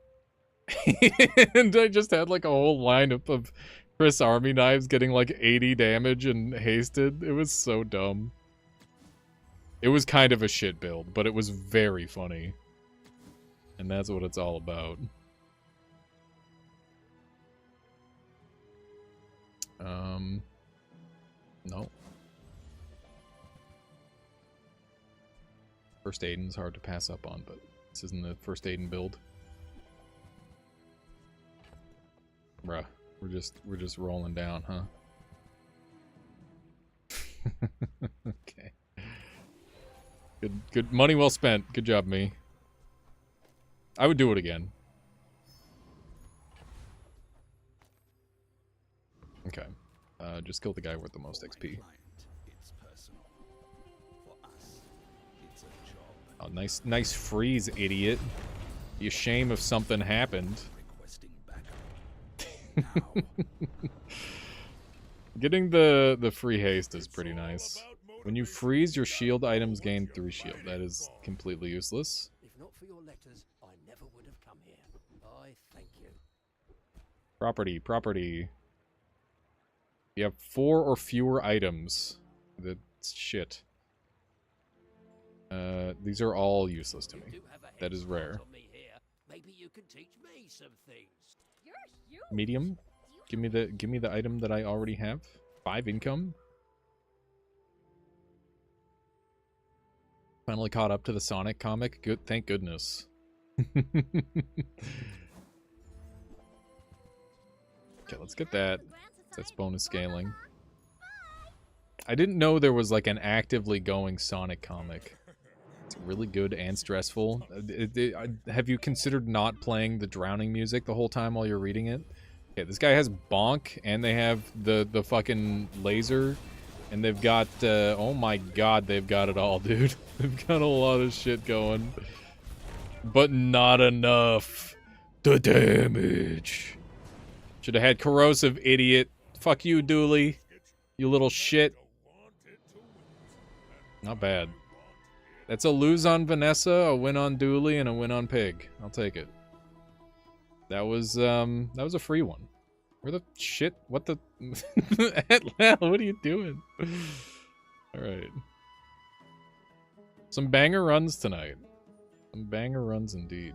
And I just had like a whole lineup of Chris Army knives getting like 80 damage and hasted. It was so dumb. It was kind of a shit build, but it was very funny. And that's what it's all about. No. First Aiden's hard to pass up on, but this isn't the First Aiden build. Bruh, we're just rolling down, huh? Okay. Good money well spent. Good job, me. I would do it again. Okay. Just kill the guy with the most XP. Oh, nice freeze, idiot. Be a shame if something happened. Getting the free haste is pretty nice. When you freeze, your shield items gain 3 shield. That is completely useless. If not for your letters, I never would have come here. I thank you. Property. You have 4 or fewer items. That's shit. These are all useless to me. That is rare. Maybe you can teach me some things. Medium? Give me the item that I already have. 5 income. Finally caught up to the Sonic comic. Good, thank goodness. Okay, let's get that. That's bonus scaling. I didn't know there was like an actively going Sonic comic. It's really good and stressful. Have you considered not playing the drowning music the whole time while you're reading it? Okay, this guy has bonk, and they have the fucking laser, and they've got, oh my god, they've got it all, dude. They've got a lot of shit going. But not enough. The damage. Should have had corrosive, idiot. Fuck you, Dooley. You little shit. Not bad. That's a lose on Vanessa, a win on Dooley, and a win on Pig. I'll take it. That was a free one. Where the shit? What the? What are you doing? All right. Some banger runs tonight. Some banger runs indeed.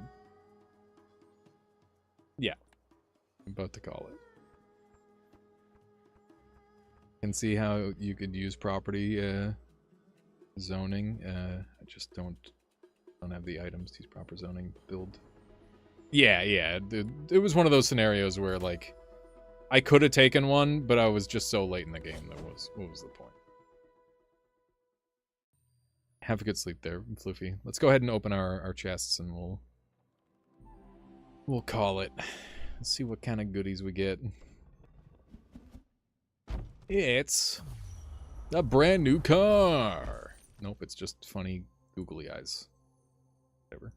Yeah. I'm about to call it. Can see how you could use property zoning. I just don't have the items to use proper zoning build. Yeah. It was one of those scenarios where like I could have taken one, but I was just so late in the game that what was the point? Have a good sleep there, Floofy. Let's go ahead and open our chests and we'll call it. Let's see what kind of goodies we get. It's a brand new car. Nope, it's just funny googly eyes. Whatever.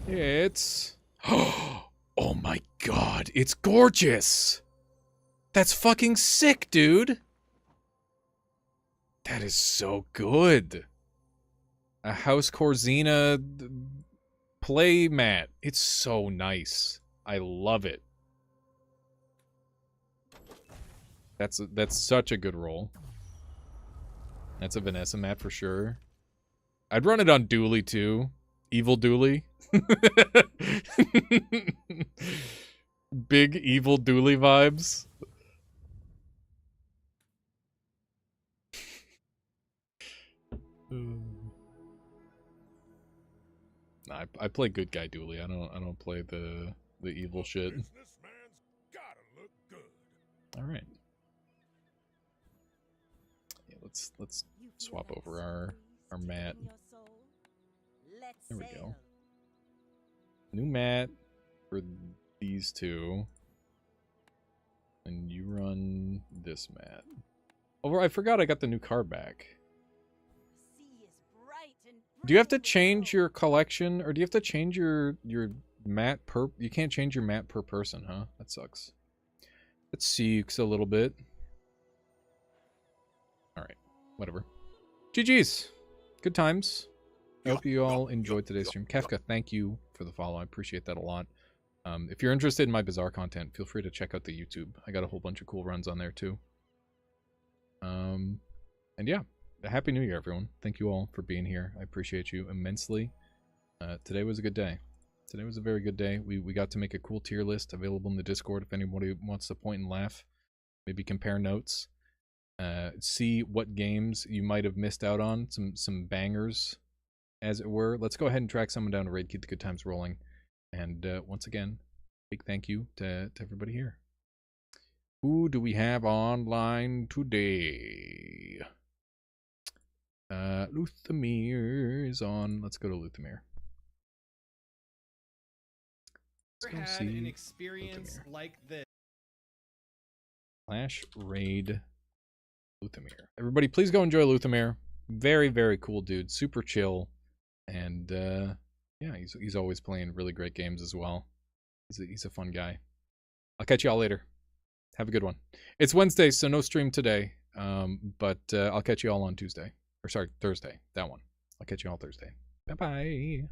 It's... Oh my god, it's gorgeous! That's fucking sick, dude! That is so good. A House Corzina play mat. It's so nice. I love it. That's such a good roll. That's a Vanessa mat for sure. I'd run it on Dooley too. Evil Dooley. Big evil Dooley vibes. I play good guy Dooley. I don't play the evil shit. Businessman's gotta look good. All right. Yeah, let's swap over our mat. There we go. New mat for these two. And you run this mat. Oh, I forgot I got the new card back. Do you have to change your collection, or do you have to change your mat per... You can't change your mat per person, huh? That sucks. That sucks a little bit. Alright, whatever. GG's. Good times. I hope you all enjoyed today's stream. Kefka, thank you for the follow. I appreciate that a lot. If you're interested in my bizarre content, feel free to check out the YouTube. I got a whole bunch of cool runs on there too. And yeah, Happy New Year, everyone. Thank you all for being here. I appreciate you immensely. Today was a good day. Today was a very good day. We got to make a cool tier list available in the Discord if anybody wants to point and laugh. Maybe compare notes. See what games you might have missed out on. Some bangers, as it were. Let's go ahead and track someone down to raid, keep the good times rolling. And once again, big thank you to everybody here. Who do we have online today? Luthamir is on. Let's go to Luthamir. Never had an experience like this. Slash raid Luthamir. Everybody, please go enjoy Luthamir. Very, very cool dude. Super chill. And yeah, he's always playing really great games as well. He's a fun guy. I'll catch y'all later. Have a good one. It's Wednesday, so no stream today. But I'll catch you all on Tuesday. Or sorry, Thursday. That one. I'll catch you all Thursday. Bye-bye.